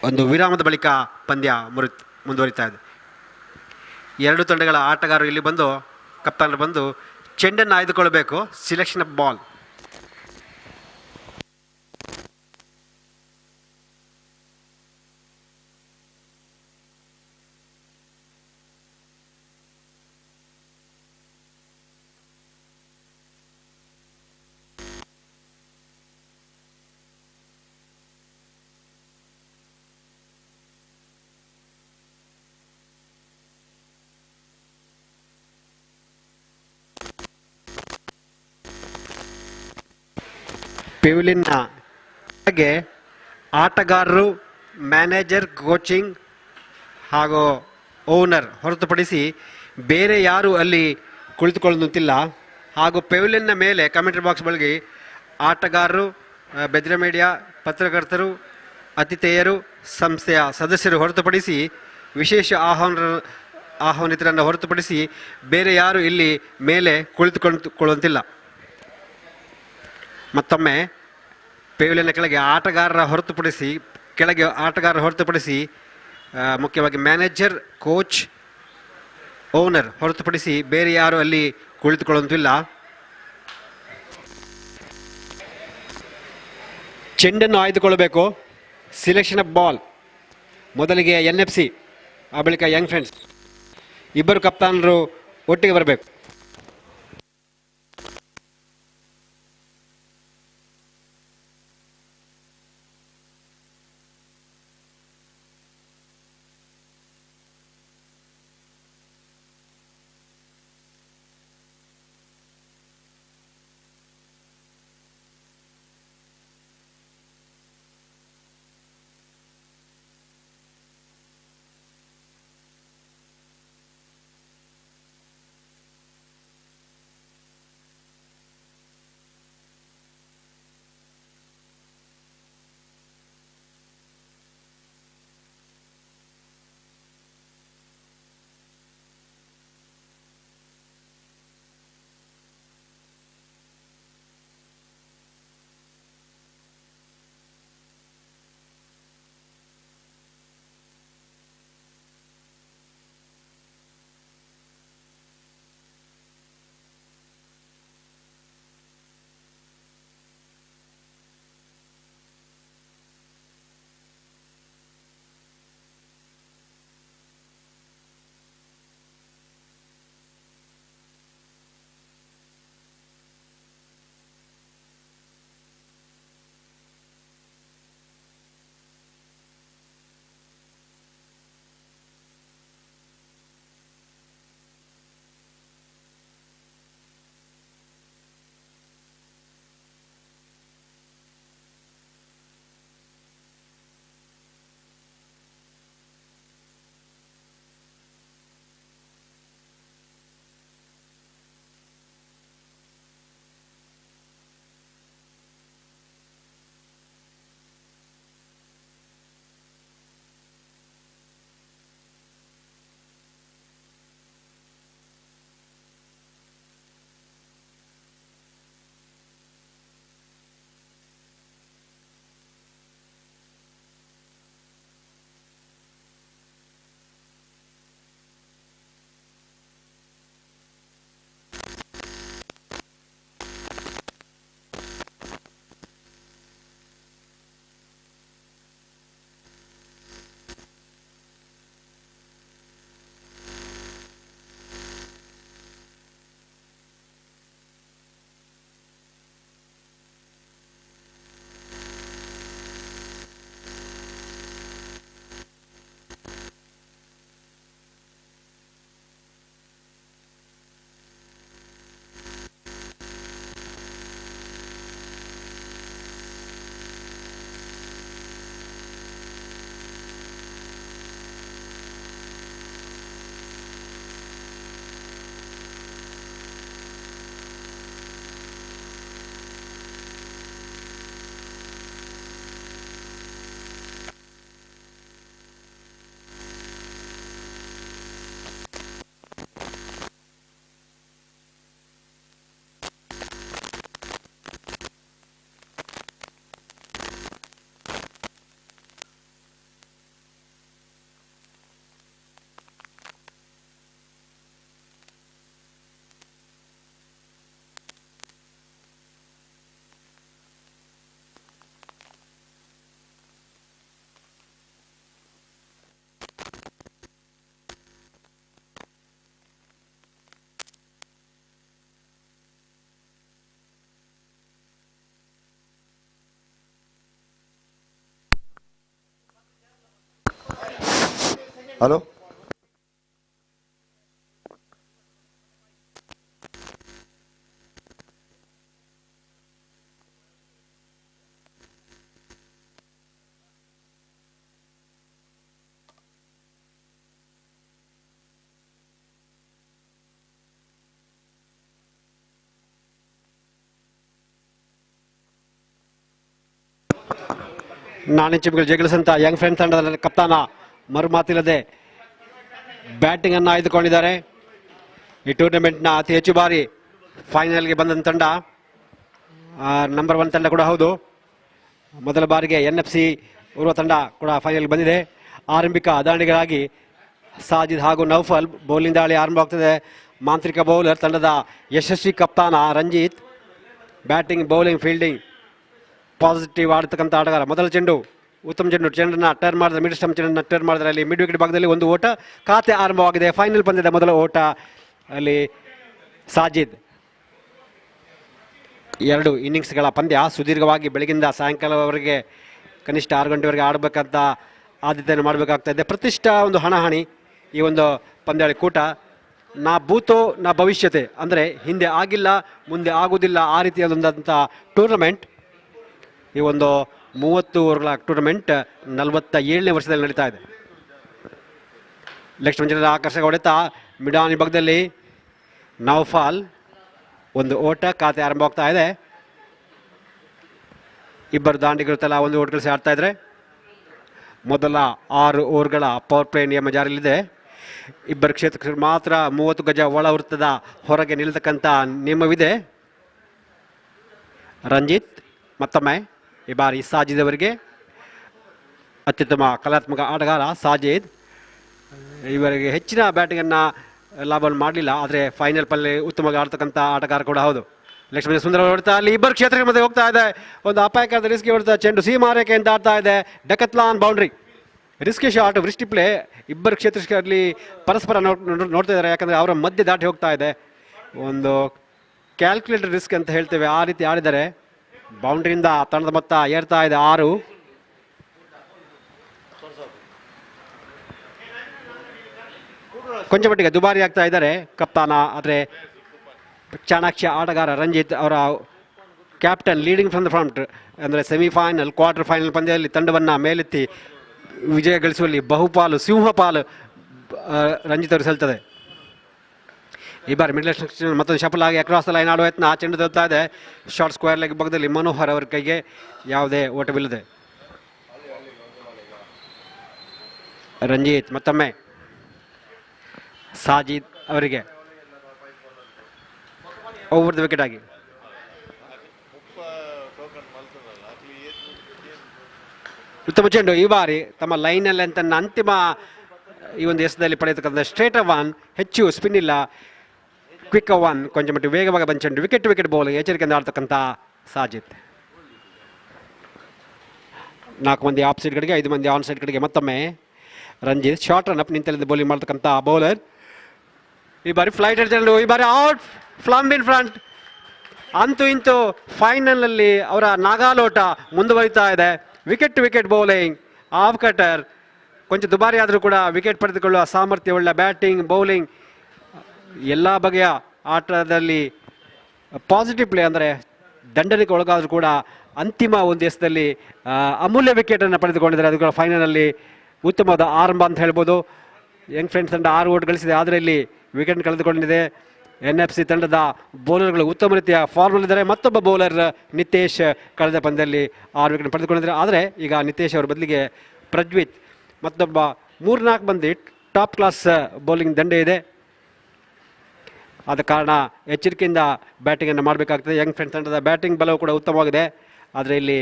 ಒಂದು ವಿರಾಮದ ಬಳಿಕ ಪಂದ್ಯ ಮುಂದುವರಿತಾ ಇದೆ. ಎರಡು ತಂಡಗಳ ಆಟಗಾರರು ಇಲ್ಲಿ ಬಂದು, ಕಪ್ತಾನರು ಬಂದು ಚೆಂಡನ್ನು ಆಯ್ದುಕೊಳ್ಳಬೇಕು. Selection of ball. ಪೆವಿಲಿಯನ್ನ ಹಾಗೆ ಆಟಗಾರರು, ಮ್ಯಾನೇಜರ್, ಕೋಚಿಂಗ್ ಹಾಗೂ ಓನರ್ ಹೊರತುಪಡಿಸಿ ಬೇರೆ ಯಾರೂ ಅಲ್ಲಿ ಕುಳಿತುಕೊಳ್ಳುವಂತಿಲ್ಲ. ಹಾಗೂ ಪೆವಿಲಿಯನ್ನ ಮೇಲೆ ಕಮೆಂಟ್ರಿ ಬಾಕ್ಸ್ ಬಳಿಗೆ ಆಟಗಾರರು, ಬೆದ್ರ ಮೀಡಿಯಾ, ಪತ್ರಕರ್ತರು, ಅತಿಥೇಯರು, ಸಂಸ್ಥೆಯ ಸದಸ್ಯರು ಹೊರತುಪಡಿಸಿ, ವಿಶೇಷ ಆಹ್ವಾನಿತರನ್ನು ಹೊರತುಪಡಿಸಿ ಬೇರೆ ಯಾರು ಇಲ್ಲಿ ಮೇಲೆ ಕುಳಿತುಕೊಳ್ಳುವಂತಿಲ್ಲ. ಮತ್ತೊಮ್ಮೆ ಪೆವಿಲಿಯನ್ನ ಕೆಳಗೆ ಆಟಗಾರರ ಹೊರತುಪಡಿಸಿ ಮುಖ್ಯವಾಗಿ ಮ್ಯಾನೇಜರ್, ಕೋಚ್, ಓನರ್ ಹೊರತುಪಡಿಸಿ ಬೇರೆ ಯಾರು ಅಲ್ಲಿ ಕುಳಿತುಕೊಳ್ಳುವಂತಿಲ್ಲ. ಚೆಂಡನ್ನು ಆಯ್ದುಕೊಳ್ಳಬೇಕು. Selection of ball. ಮೊದಲಿಗೆ NFC ಆ ಬಳಿಕ ಯಂಗ್ ಫ್ರೆಂಡ್ಸ್ ಇಬ್ಬರು ಕಪ್ತಾನರು ಒಟ್ಟಿಗೆ ಬರಬೇಕು. ಹಲೋ, ನಾಣೆ ಚಿಪ್ಪುಗಳು ಜಗಳಿಸಂತ ಯಂಗ್ ಫ್ರೆಂಡ್ಸ್ ತಂಡದ ಕಪ್ತಾನ ಮರುಮಾತಿಲ್ಲದೆ ಬ್ಯಾಟಿಂಗ್ ಅನ್ನು ಆಯ್ದುಕೊಂಡಿದ್ದಾರೆ. ಈ ಟೂರ್ನಮೆಂಟ್ನ ಅತಿ ಹೆಚ್ಚು ಬಾರಿ ಫೈನಲ್ಗೆ ಬಂದಂಥ ತಂಡ ನಂಬರ್ 1 ತಂಡ ಕೂಡ ಹೌದು. ಮೊದಲ ಬಾರಿಗೆ NFC ಉರ್ವ ತಂಡ ಕೂಡ ಫೈನಲ್ ಬಂದಿದೆ. ಆರಂಭಿಕ ದಾಂಡಿಗರಾಗಿ ಸಾಜಿದ್ ಹಾಗೂ ನೌಫಲ್ ಬೌಲಿಂಗ್ ದಾಳಿ ಆರಂಭವಾಗ್ತದೆ. ಮಾಂತ್ರಿಕ ಬೌಲರ್ ತಂಡದ ಯಶಸ್ವಿ ಕಪ್ತಾನ Ranjit, batting bowling fielding positive ಆಡ್ತಕ್ಕಂಥ ಆಟಗಾರ. ಮೊದಲ ಚೆಂಡು ಉತ್ತಮ ಚೆಂಡನ್ನು ಟರ್ನ್ ಮಾಡಿದ್ರೆ, ಮಿಡ್ ಸ್ಟಂಪ್ ಚೆಂಡನ್ನು ಟರ್ನ್ ಮಾಡಿದ್ರೆ ಅಲ್ಲಿ ಮಿಡ್ ವಿಕೆಟ್ ಭಾಗದಲ್ಲಿ ಒಂದು ಓಟ ಖಾತೆ ಆರಂಭವಾಗಿದೆ. ಫೈನಲ್ ಪಂದ್ಯದ ಮೊದಲ ಓಟ ಅಲ್ಲಿ ಸಾಜಿದ್. 2 ಇನ್ನಿಂಗ್ಸ್ಗಳ ಪಂದ್ಯ ಸುದೀರ್ಘವಾಗಿ ಬೆಳಗಿಂದ ಸಾಯಂಕಾಲವರೆಗೆ ಕನಿಷ್ಠ 6 ಗಂಟೆವರೆಗೆ ಆಡಬೇಕಂತ ಆದ್ಯತೆಯನ್ನು ಮಾಡಬೇಕಾಗ್ತಾ ಇದೆ. ಪ್ರತಿಷ್ಠಾ ಒಂದು ಹಣಾಹಣಿ ಈ ಒಂದು ಪಂದ್ಯಾವಳಿ ಕೂಟ. ನಾ ಭೂತೋ ನಾ ಭವಿಷ್ಯತೆ ಅಂದರೆ ಹಿಂದೆ ಆಗಿಲ್ಲ ಮುಂದೆ ಆಗುವುದಿಲ್ಲ ಆ ರೀತಿಯಾದಂಥ ಟೂರ್ನಮೆಂಟ್. ಈ ಒಂದು 30 ಓವರ್ಗಳ ಟೂರ್ನಮೆಂಟ್ 47ನೇ ವರ್ಷದಲ್ಲಿ ನಡೀತಾ ಇದೆ. ನೆಕ್ಸ್ಟ್ ಮಂಜಿನ ಆಕರ್ಷಕ ಹೊಡೆತ ಮಿಡಾನ್ ವಿಭಾಗದಲ್ಲಿ ನೌಫಾಲ್ ಒಂದು ಓಟ ಖಾತೆ ಆರಂಭವಾಗ್ತಾ ಇದೆ. ಇಬ್ಬರು ದಾಂಡಿಗರು ತಲಾ ಒಂದು ಓಟ್ ಗಳಿಸಿ ಆಡ್ತಾ ಇದ್ದಾರೆ. ಮೊದಲ 6 ಓವರ್ಗಳ ಪವರ್ ಪ್ಲೇ ನಿಯಮ ಜಾರಿಯಲ್ಲಿದೆ. ಇಬ್ಬರು ಕ್ಷೇತ್ರಕ್ಕೆ ಮಾತ್ರ 30 ಗಜ ಒಳ ವೃತ್ತದ ಹೊರಗೆ ನಿಲ್ಲತಕ್ಕಂಥ ನಿಯಮವಿದೆ. ರಂಜಿತ್ ಮತ್ತೊಮ್ಮೆ ಈ ಬಾರಿ ಸಾಜಿದ್ ಅವರಿಗೆ ಅತ್ಯುತ್ತಮ ಕಲಾತ್ಮಕ ಆಟಗಾರ ಸಾಜಿದ್. ಇವರಿಗೆ ಹೆಚ್ಚಿನ ಬ್ಯಾಟಿಂಗನ್ನು ಲಾಭವನ್ನು ಮಾಡಲಿಲ್ಲ, ಆದರೆ ಫೈನಲ್ ಪಲ್ಲಿ ಉತ್ತಮವಾಗಿ ಆಡ್ತಕ್ಕಂಥ ಆಟಗಾರ ಕೂಡ ಹೌದು. ಲಕ್ಷ್ಮಣ ಸುಂದರ ಹೊಡ್ತಾ ಅಲ್ಲಿ ಇಬ್ಬರು ಕ್ಷೇತ್ರಕ್ಕೆ ಮಧ್ಯೆ ಹೋಗ್ತಾ ಇದೆ. ಒಂದು ಅಪಾಯಕಾರದ ರಿಸ್ಕಿ ಹೊಡ್ತಾ ಚೆಂಡು ಸೀಮಾರೇಖೆ ಅಂತ ಆಡ್ತಾ ಇದೆ. ಡೆಕತ್ಲಾನ್ ಬೌಂಡ್ರಿ, ರಿಸ್ಕಿ ಶಾಟ್, ವೃಷ್ಟಿ ಪ್ಲೇ. ಇಬ್ಬರು ಕ್ಷೇತ್ರದಲ್ಲಿ ಪರಸ್ಪರ ನೋಡ್ತಾ ಇದ್ದಾರೆ, ಯಾಕಂದರೆ ಅವರ ಮಧ್ಯೆ ದಾಟಿ ಹೋಗ್ತಾ ಇದೆ. ಒಂದು ಕ್ಯಾಲ್ಕುಲೇಟರ್ ರಿಸ್ಕ್ ಅಂತ ಹೇಳ್ತೇವೆ, ಆ ರೀತಿ ಆಡಿದರೆ ಬೌಂಡ್ರಿಯಿಂದ ತಂಡದ ಮೊತ್ತ ಏರ್ತಾ ಇದೆ 6. ಕೊಂಚ ಮಟ್ಟಿಗೆ ದುಬಾರಿ ಆಗ್ತಾ ಇದ್ದಾರೆ ಕಪ್ತಾನ, ಆದರೆ ಚಾಣಾಕ್ಷ ಆಟಗಾರ ರಂಜಿತ್ ಅವರ captain leading from the front, ಅಂದರೆ ಸೆಮಿಫೈನಲ್ ಕ್ವಾರ್ಟರ್ ಫೈನಲ್ ಪಂದ್ಯದಲ್ಲಿ ತಂಡವನ್ನು ಮೇಲೆತ್ತಿ ವಿಜಯ ಗಳಿಸುವಲ್ಲಿ ಬಹುಪಾಲು ಸಿಂಹಪಾಲು ರಂಜಿತ್ ಅವರು ಸಲ್ತದೆ. ಈ ಬಾರಿ ಮಿಡ್ಲ್ ಮತ್ತೊಂದು ಶಫಲ್ ಆಗಿ ಅಕ್ರಾಸ್ ದ ಲೈನ್ ಆಡುವ ಯತ್ನ, ಚೆಂಡು ತಲುಪ್ತಾ ಇದೆ ಶಾರ್ಟ್ ಸ್ಕ್ವೇರ್ ಲೆಗ್ ಭಾಗದಲ್ಲಿ ಮನೋಹರ್ ಅವರ ಕೈಗೆ, ಯಾವುದೇ ಓಟವಿಲ್ಲದೆ. ರಂಜಿತ್ ಮತ್ತೊಮ್ಮೆ ಸಾಜಿದ್ ಅವರಿಗೆ ಓವರ್ ದ ವಿಕೆಟ್ ಆಗಿ ಉತ್ತಮ ಚೆಂಡು. ಈ ಬಾರಿ ತಮ್ಮ ಲೈನಲ್ಲಿ ಅಂತ ಅಂತಿಮ ಈ ಒಂದು ಎಸೆದಲ್ಲಿ ಪಡೆಯತಕ್ಕಂಥ ಸ್ಟ್ರೇಟ್ ಒನ್, ಹೆಚ್ಚು ಸ್ಪಿನ್ ಇಲ್ಲ, ಕ್ವಿಕ್ ಒನ್, ಕೊಂಚ ಮಟ್ಟಿಗೆ ವೇಗವಾಗಿ ಬಂದ ಚೆಂಡು, ವಿಕೆಟ್ ಬೌಲಿಂಗ್ ಎಚ್ಚರಿಕೆಯಿಂದ ಆಡ್ತಕ್ಕಂಥ ಸಾಜಿದ್. 4 ಮಂದಿ ಆಫ್ ಸೈಡ್ ಕಡೆಗೆ 5 ಮಂದಿ ಆನ್ ಸೈಡ್ ಕಡೆಗೆ ಮತ್ತೊಮ್ಮೆ ರಂಜಿತ್ ಶಾರ್ಟ್ ರನ್ ಅಪ್ ನಿಂತಲ್ಲಿಂದ ಬೌಲಿಂಗ್ ಮಾಡ್ತಕ್ಕಂಥ ಬೌಲರ್. ಈ ಬಾರಿ ಫ್ಲೈಟ್ ಚೆಂಡು, ಈ ಬಾರಿ ಔಟ್, ಫ್ಲಮ್ ಇನ್ ಫ್ರಂಟ್. ಅಂತೂ ಇಂತೂ ಫೈನಲ್ನಲ್ಲಿ ಅವರ ನಾಗಾಲೋಟ ಮುಂದುವರಿತಾ ಇದೆ. ವಿಕೆಟ್ ಬೌಲಿಂಗ್, ಆಫ್ ಕಟರ್, ಕೊಂಚ ದುಬಾರಿ ಆದರೂ ಕೂಡ ವಿಕೆಟ್ ಪಡೆದುಕೊಳ್ಳುವ ಸಾಮರ್ಥ್ಯ, ಒಳ್ಳೆ ಬ್ಯಾಟಿಂಗ್ ಬೌಲಿಂಗ್ ಎಲ್ಲ ಬಗೆಯ ಆಟದಲ್ಲಿ ಪಾಸಿಟಿವ್ ಪ್ಲೇ, ಅಂದರೆ ದಂಡನೆಗೆ ಒಳಗಾದರೂ ಕೂಡ ಅಂತಿಮ ಒಂದು ಎಸೆದಲ್ಲಿ ಅಮೂಲ್ಯ ವಿಕೆಟನ್ನು ಪಡೆದುಕೊಂಡಿದ್ದಾರೆ. ಅದು ಕೂಡ ಫೈನಲಲ್ಲಿ ಉತ್ತಮವಾದ ಆರಂಭ ಅಂತ ಹೇಳ್ಬೋದು. ಯಂಗ್ ಫ್ರೆಂಡ್ಸ್ ತಂಡ 6 ಓಟ್ ಗಳಿಸಿದೆ, ಆದರೆ ಇಲ್ಲಿ ವಿಕೆಟ್ ಕಳೆದುಕೊಂಡಿದೆ. NFC ತಂಡದ ಬೌಲರ್ಗಳು ಉತ್ತಮ ರೀತಿಯ ಫಾರ್ಮಲ್ಲಿದ್ದಾರೆ. ಮತ್ತೊಬ್ಬ ಬೌಲರ್ ನಿತೇಶ್ ಕಳೆದ ಪಂದ್ಯದಲ್ಲಿ 6 ವಿಕೆಟ್ ಪಡೆದುಕೊಂಡಿದ್ದಾರೆ, ಆದರೆ ಈಗ ನಿತೇಶ್ ಅವರ ಬದಲಿಗೆ ಪ್ರಜ್ವಿತ್, ಮತ್ತೊಬ್ಬ 3-4 ಮಂದಿ ಟಾಪ್ ಕ್ಲಾಸ್ ಬೌಲಿಂಗ್ ದಂಡೆ ಇದೆ. ಆದ ಕಾರಣ ಎಚ್ಚರಿಕೆಯಿಂದ ಬ್ಯಾಟಿಂಗನ್ನು ಮಾಡಬೇಕಾಗ್ತದೆ. ಯಂಗ್ ಫ್ರೆಂಡ್ಸ್ ತಂಡದ ಬ್ಯಾಟಿಂಗ್ ಬಲವು ಕೂಡ ಉತ್ತಮವಾಗಿದೆ, ಆದರೆ ಇಲ್ಲಿ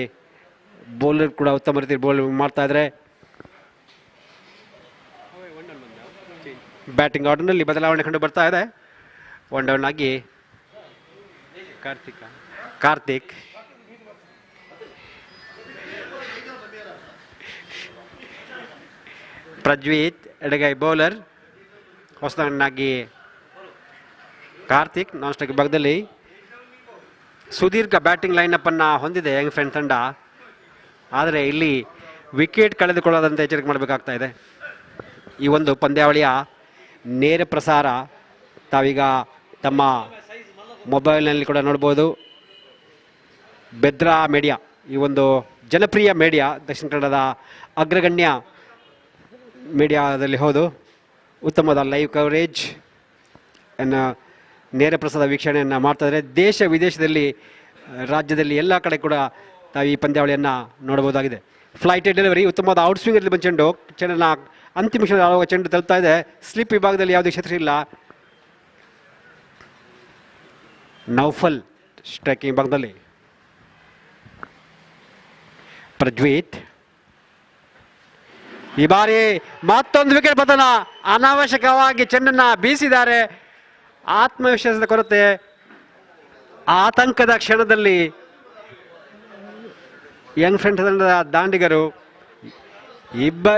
ಬೌಲರ್ ಕೂಡ ಉತ್ತಮ ರೀತಿ ಬೌಲಿಂಗ್ ಮಾಡ್ತಾ ಇದ್ದಾರೆ. ಬ್ಯಾಟಿಂಗ್ ಆರ್ಡರ್ನಲ್ಲಿ ಬದಲಾವಣೆ ಕಂಡು ಬರ್ತಾ ಇದೆ. 1 ಡೌನ್ ಆಗಿ ಕಾರ್ತಿಕ್ ಪ್ರಜ್ವೀತ್ ಎಡಗೈ ಬೌಲರ್, ಹೊಸದಾಗಿ ಕಾರ್ತಿಕ್ ನಾನ್ ಸ್ಟ್ರೈಕ್ ಭಾಗದಲ್ಲಿ. ಸುದೀರ್ಘ ಬ್ಯಾಟಿಂಗ್ ಲೈನಪ್ ಅನ್ನು ಹೊಂದಿದೆ ಯಂಗ್ ಫ್ರೆಂಡ್ ತಂಡ, ಆದರೆ ಇಲ್ಲಿ ವಿಕೆಟ್ ಕಳೆದುಕೊಳ್ಳೋದಂತೆ ಎಚ್ಚರಿಕೆ ಮಾಡಬೇಕಾಗ್ತಾ ಇದೆ. ಈ ಒಂದು ಪಂದ್ಯಾವಳಿಯ ನೇರ ಪ್ರಸಾರ ತಾವೀಗ ತಮ್ಮ ಮೊಬೈಲ್ನಲ್ಲಿ ಕೂಡ ನೋಡ್ಬೋದು. ಬೆದ್ರಾ ಮೀಡಿಯಾ, ಈ ಒಂದು ಜನಪ್ರಿಯ ಮೀಡಿಯಾ, ದಕ್ಷಿಣ ಕನ್ನಡದ ಅಗ್ರಗಣ್ಯ ಮೀಡಿಯಾದಲ್ಲಿ ಹೌದು, ಉತ್ತಮವಾದ ಲೈವ್ ಕವರೇಜ್ ಅನ್ನು ನೇರ ಪ್ರಸಾದ ವೀಕ್ಷಣೆಯನ್ನು ಮಾಡ್ತಾಯಿದ್ದಾರೆ. ದೇಶ ವಿದೇಶದಲ್ಲಿ ರಾಜ್ಯದಲ್ಲಿ ಎಲ್ಲ ಕಡೆ ಕೂಡ ತಾವು ಈ ಪಂದ್ಯಾವಳಿಯನ್ನು ನೋಡಬಹುದಾಗಿದೆ. ಫ್ಲೈಟ್ ಡೆಲಿವರಿ, ಉತ್ತಮವಾದ ಔಟ್ ಸ್ವಿಂಗಲ್ಲಿ ಬಂದ ಚೆಂಡನ್ನು ಅಂತಿಮ ಕ್ಷಣ ಆಡುವ ಚೆಂಡು ತಲುಪ್ತಾ ಇದೆ. ಸ್ಲಿಪ್ ವಿಭಾಗದಲ್ಲಿ ಯಾವುದೇ ಕ್ಷೇತ್ರ ಇಲ್ಲ. ನೌಫಲ್ ಸ್ಟ್ರೈಕಿಂಗ್ ಭಾಗದಲ್ಲಿ ಪ್ರಜ್ವೀತ್, ಈ ಬಾರಿ ಮತ್ತೊಂದು ವಿಕೆಟ್ ಪತನ, ಅನಾವಶ್ಯಕವಾಗಿ ಚೆಂಡನ್ನು ಬೀಸಿದ್ದಾರೆ. ಆತ್ಮವಿಶ್ವಾಸದ ಕೊರತೆ, ಆತಂಕದ ಕ್ಷಣದಲ್ಲಿ ಯಂಗ್ ಫ್ರೆಂಡ್ಸ್ ತಂಡದ ದಾಂಡಿಗರು ಇಬ್ಬ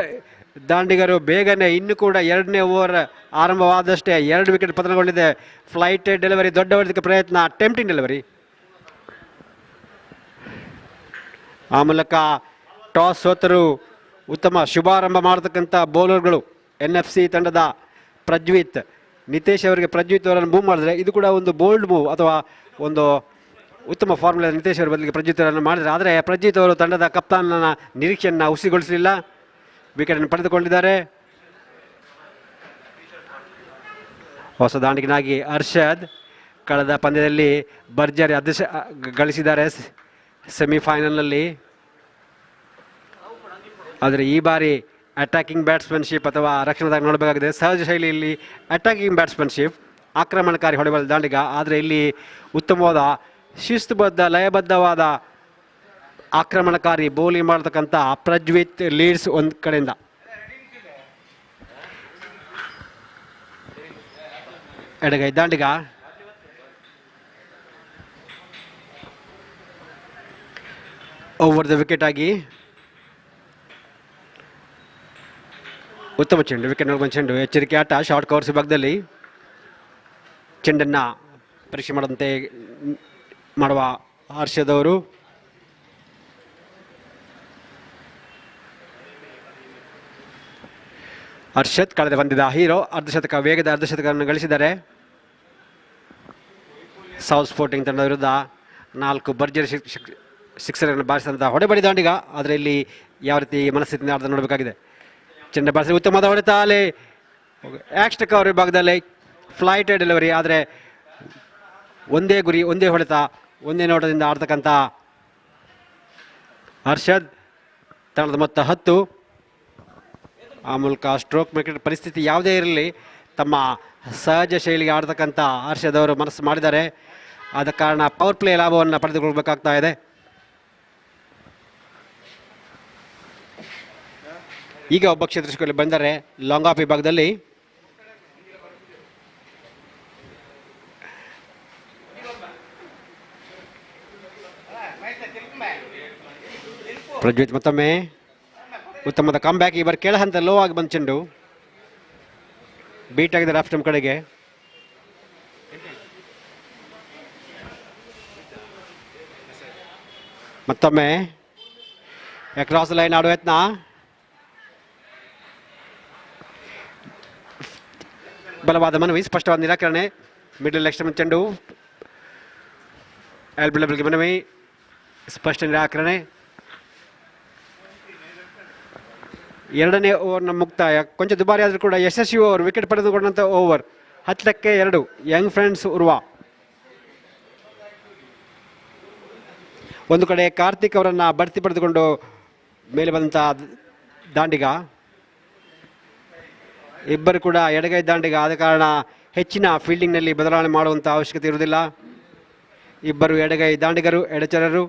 ದಾಂಡಿಗರು ಬೇಗನೆ ಇನ್ನು ಕೂಡ ಎರಡನೇ ಓವರ್ ಆರಂಭವಾದಷ್ಟೇ 2 ವಿಕೆಟ್ ಪತನಗೊಂಡಿದೆ. ಫ್ಲೈಟ್ ಡೆಲಿವರಿ, ದೊಡ್ಡ ಹೊಡೆದಕ್ಕೆ ಪ್ರಯತ್ನ, ಟೆಂಪ್ಟಿಂಗ್ ಡೆಲಿವರಿ. ಆ ಮೂಲಕ ಟಾಸ್ ಸೋತರು ಉತ್ತಮ ಶುಭಾರಂಭ ಮಾಡತಕ್ಕಂಥ ಬೌಲರ್ಗಳು NFC ತಂಡದ ಪ್ರಜ್ವಿತ್, ನಿತೇಶ್ ಅವರಿಗೆ ಪ್ರಜ್ವಿತ್ ಅವರನ್ನು ಮೂವ್ ಮಾಡಿದ್ರೆ ಇದು ಕೂಡ ಒಂದು ಬೋಲ್ಡ್ ಮೂವ್ ಅಥವಾ ಒಂದು ಉತ್ತಮ ಫಾರ್ಮುಲಾ. ನಿತೇಶ್ ಅವರ ಬದಲಿಗೆ ಪ್ರಜ್ವಿತ್ ಅವರನ್ನು ಮಾಡಿದರೆ, ಆದರೆ ಪ್ರಜ್ವಿತ್ ಅವರು ತಂಡದ ಕಪ್ತಾನನ ನಿರೀಕ್ಷೆಯನ್ನು ಹುಸಿಗೊಳಿಸಲಿಲ್ಲ, ವಿಕೆಟನ್ನು ಪಡೆದುಕೊಂಡಿದ್ದಾರೆ. ಹೊಸ ದಾಂಡಿಗನಾಗಿ ಅರ್ಷದ್ ಕಳೆದ ಪಂದ್ಯದಲ್ಲಿ ಭರ್ಜರಿ ಗಳಿಸಿದ್ದಾರೆ ಸೆಮಿಫೈನಲ್ನಲ್ಲಿ. ಆದರೆ ಈ ಬಾರಿ ಅಟ್ಯಾಕಿಂಗ್ ಬ್ಯಾಟ್ಸ್ಮನ್ಶಿಪ್ ಅಥವಾ ರಕ್ಷಣೆದಾಗ ನೋಡಬೇಕಾಗಿದೆ. ಸಹಜ ಶೈಲಿಯಲ್ಲಿ ಅಟ್ಯಾಕಿಂಗ್ ಬ್ಯಾಟ್ಸ್ಮನ್ಶಿಪ್, ಆಕ್ರಮಣಕಾರಿ ಹೊಡೆಬಲ್ಲ ದಾಂಡಿಗ, ಆದರೆ ಇಲ್ಲಿ ಉತ್ತಮವಾದ ಶಿಸ್ತುಬದ್ಧ ಲಯಬದ್ಧವಾದ ಆಕ್ರಮಣಕಾರಿ ಬೌಲಿಂಗ್ ಮಾಡತಕ್ಕಂಥ ಪ್ರಜ್ವಿತ್ ಲೀಡ್ಸ್ ಒಂದು ಕಡೆಯಿಂದ. ಎಡಗೈ ದಾಂಡಿಗ ಓವರ್ ದ ವಿಕೆಟ್ ಆಗಿ ಉತ್ತಮ ಚೆಂಡು, ವಿಕೆಟ್ ನೋಡ್ಕೊಂಡು ಚೆಂಡು, ಎಚ್ಚರಿಕೆ ಆಟ. ಶಾರ್ಟ್ ಕವರ್ಸ್ ವಿಭಾಗದಲ್ಲಿ ಚೆಂಡನ್ನು ಪರೀಕ್ಷೆ ಮಾಡದಂತೆ ಮಾಡುವ ಹರ್ಷದವರು. ಹರ್ಷದ್ ಕಳೆದ ಪಂದ್ಯದ ಹೀರೋ, ಅರ್ಧಶತಕ, ವೇಗದ ಅರ್ಧಶತಕವನ್ನು ಗಳಿಸಿದ್ದಾರೆ. ಸೌತ್ ಸ್ಪೋರ್ಟಿಂಗ್ ತಂಡದ ವಿರುದ್ಧ 4 ಭರ್ಜರಿ ಸಿಕ್ಸರನ್ನು ಬಾರಿಸಿದಂಥ ಹೊಡೆಬಡಿ ದಾಂಡಿಗ. ಆದರೆ ಇಲ್ಲಿ ಯಾವ ರೀತಿ ಮನಸ್ಥಿತಿಯಿಂದ ಆಡ್ದ ನೋಡಬೇಕಾಗಿದೆ. ಚೆಂಡ ಬಾರಿಸಿ ಉತ್ತಮವಾದ ಹೊಡೆತ, ಅಲ್ಲಿ ಆಕ್ಸ್ಟ ಕವರ್ ವಿಭಾಗದಲ್ಲಿ ಫ್ಲೈಟ್ ಡೆಲಿವರಿ, ಆದರೆ ಒಂದೇ ಗುರಿ, ಒಂದೇ ಹೊಡೆತ, ಒಂದೇ ನೋಟದಿಂದ ಆಡ್ತಕ್ಕಂಥ ಹರ್ಷದ್. ತಂಡದ ಮೊತ್ತ 10. ಆ ಮೂಲಕ ಸ್ಟ್ರೋಕ್ ವಿಕೆಟ್ ಪರಿಸ್ಥಿತಿ ಯಾವುದೇ ಇರಲಿ ತಮ್ಮ ಸಹಜ ಶೈಲಿಗೆ ಆಡ್ತಕ್ಕಂಥ ಹರ್ಷದ್ ಅವರು ಮನಸ್ಸು ಮಾಡಿದ್ದಾರೆ. ಆದ ಕಾರಣ ಪವರ್ ಪ್ಲೇ ಲಾಭವನ್ನು ಪಡೆದುಕೊಳ್ಬೇಕಾಗ್ತಾ ಇದೆ. ಈಗ ಒಬ್ಬ ಕ್ಷೇತ್ರದಲ್ಲಿ ಬಂದರೆ ಲಾಂಗ್ ಆಫ್ ವಿಭಾಗದಲ್ಲಿ ಪ್ರಜ್ವಿತ್ ಮತ್ತೊಮ್ಮೆ ಉತ್ತಮದ ಕಮ್ಬ್ಯಾಕ್. ಈ ಬಾರಿ ಕೆಳ ಹಂತ ಲೋ ಆಗಿ ಬಂದ ಚೆಂಡು ಬೀಟ್ ಆಗಿದ್ದಾರೆ ಆಫ್ ಸ್ಟಂಪ್ ಕಡೆಗೆ. ಮತ್ತೊಮ್ಮೆ ಕ್ರಾಸ್ ಲೈನ್ ಆಡುವ ಯತ್ನ, ಬಲವಾದ ಮನವಿ, ಸ್ಪಷ್ಟವಾದ ನಿರಾಕರಣೆ. ಮಿಡಲ್ ಎಕ್ಸ್ಟ್ರೀಮ್ ಚೆಂಡು, ಎಲ್ಬಿಳಬಲ್ಗೆ ಮನವಿ, ಸ್ಪಷ್ಟ ನಿರಾಕರಣೆ. ಎರಡನೇ ಓವರ್ನ ಮುಕ್ತಾಯ. ಕೊಂಚ ದುಬಾರಿ ಆದರೂ ಕೂಡ ಯಶಸ್ವಿ ಓವರ್, ವಿಕೆಟ್ ಪಡೆದುಕೊಂಡಂಥ ಓವರ್. 10ಕ್ಕೆ 2 ಯಂಗ್ ಫ್ರೆಂಡ್ಸ್ ಉರ್ವಾ. ಒಂದು ಕಡೆ ಕಾರ್ತಿಕ್ ಅವರನ್ನು ಬಡ್ತಿ ಪಡೆದುಕೊಂಡು ಮೇಲೆ ಬಂದಂಥ ದಾಂಡಿಗ, ಇಬ್ಬರು ಕೂಡ ಎಡಗೈ ದಾಂಡಿಗ. ಆದ ಕಾರಣ ಹೆಚ್ಚಿನ ಫೀಲ್ಡಿಂಗ್ನಲ್ಲಿ ಬದಲಾವಣೆ ಮಾಡುವಂಥ ಅವಶ್ಯಕತೆ ಇರುವುದಿಲ್ಲ. ಇಬ್ಬರು ಎಡಗೈ ದಾಂಡಿಗರು, ಎಡಚರರು.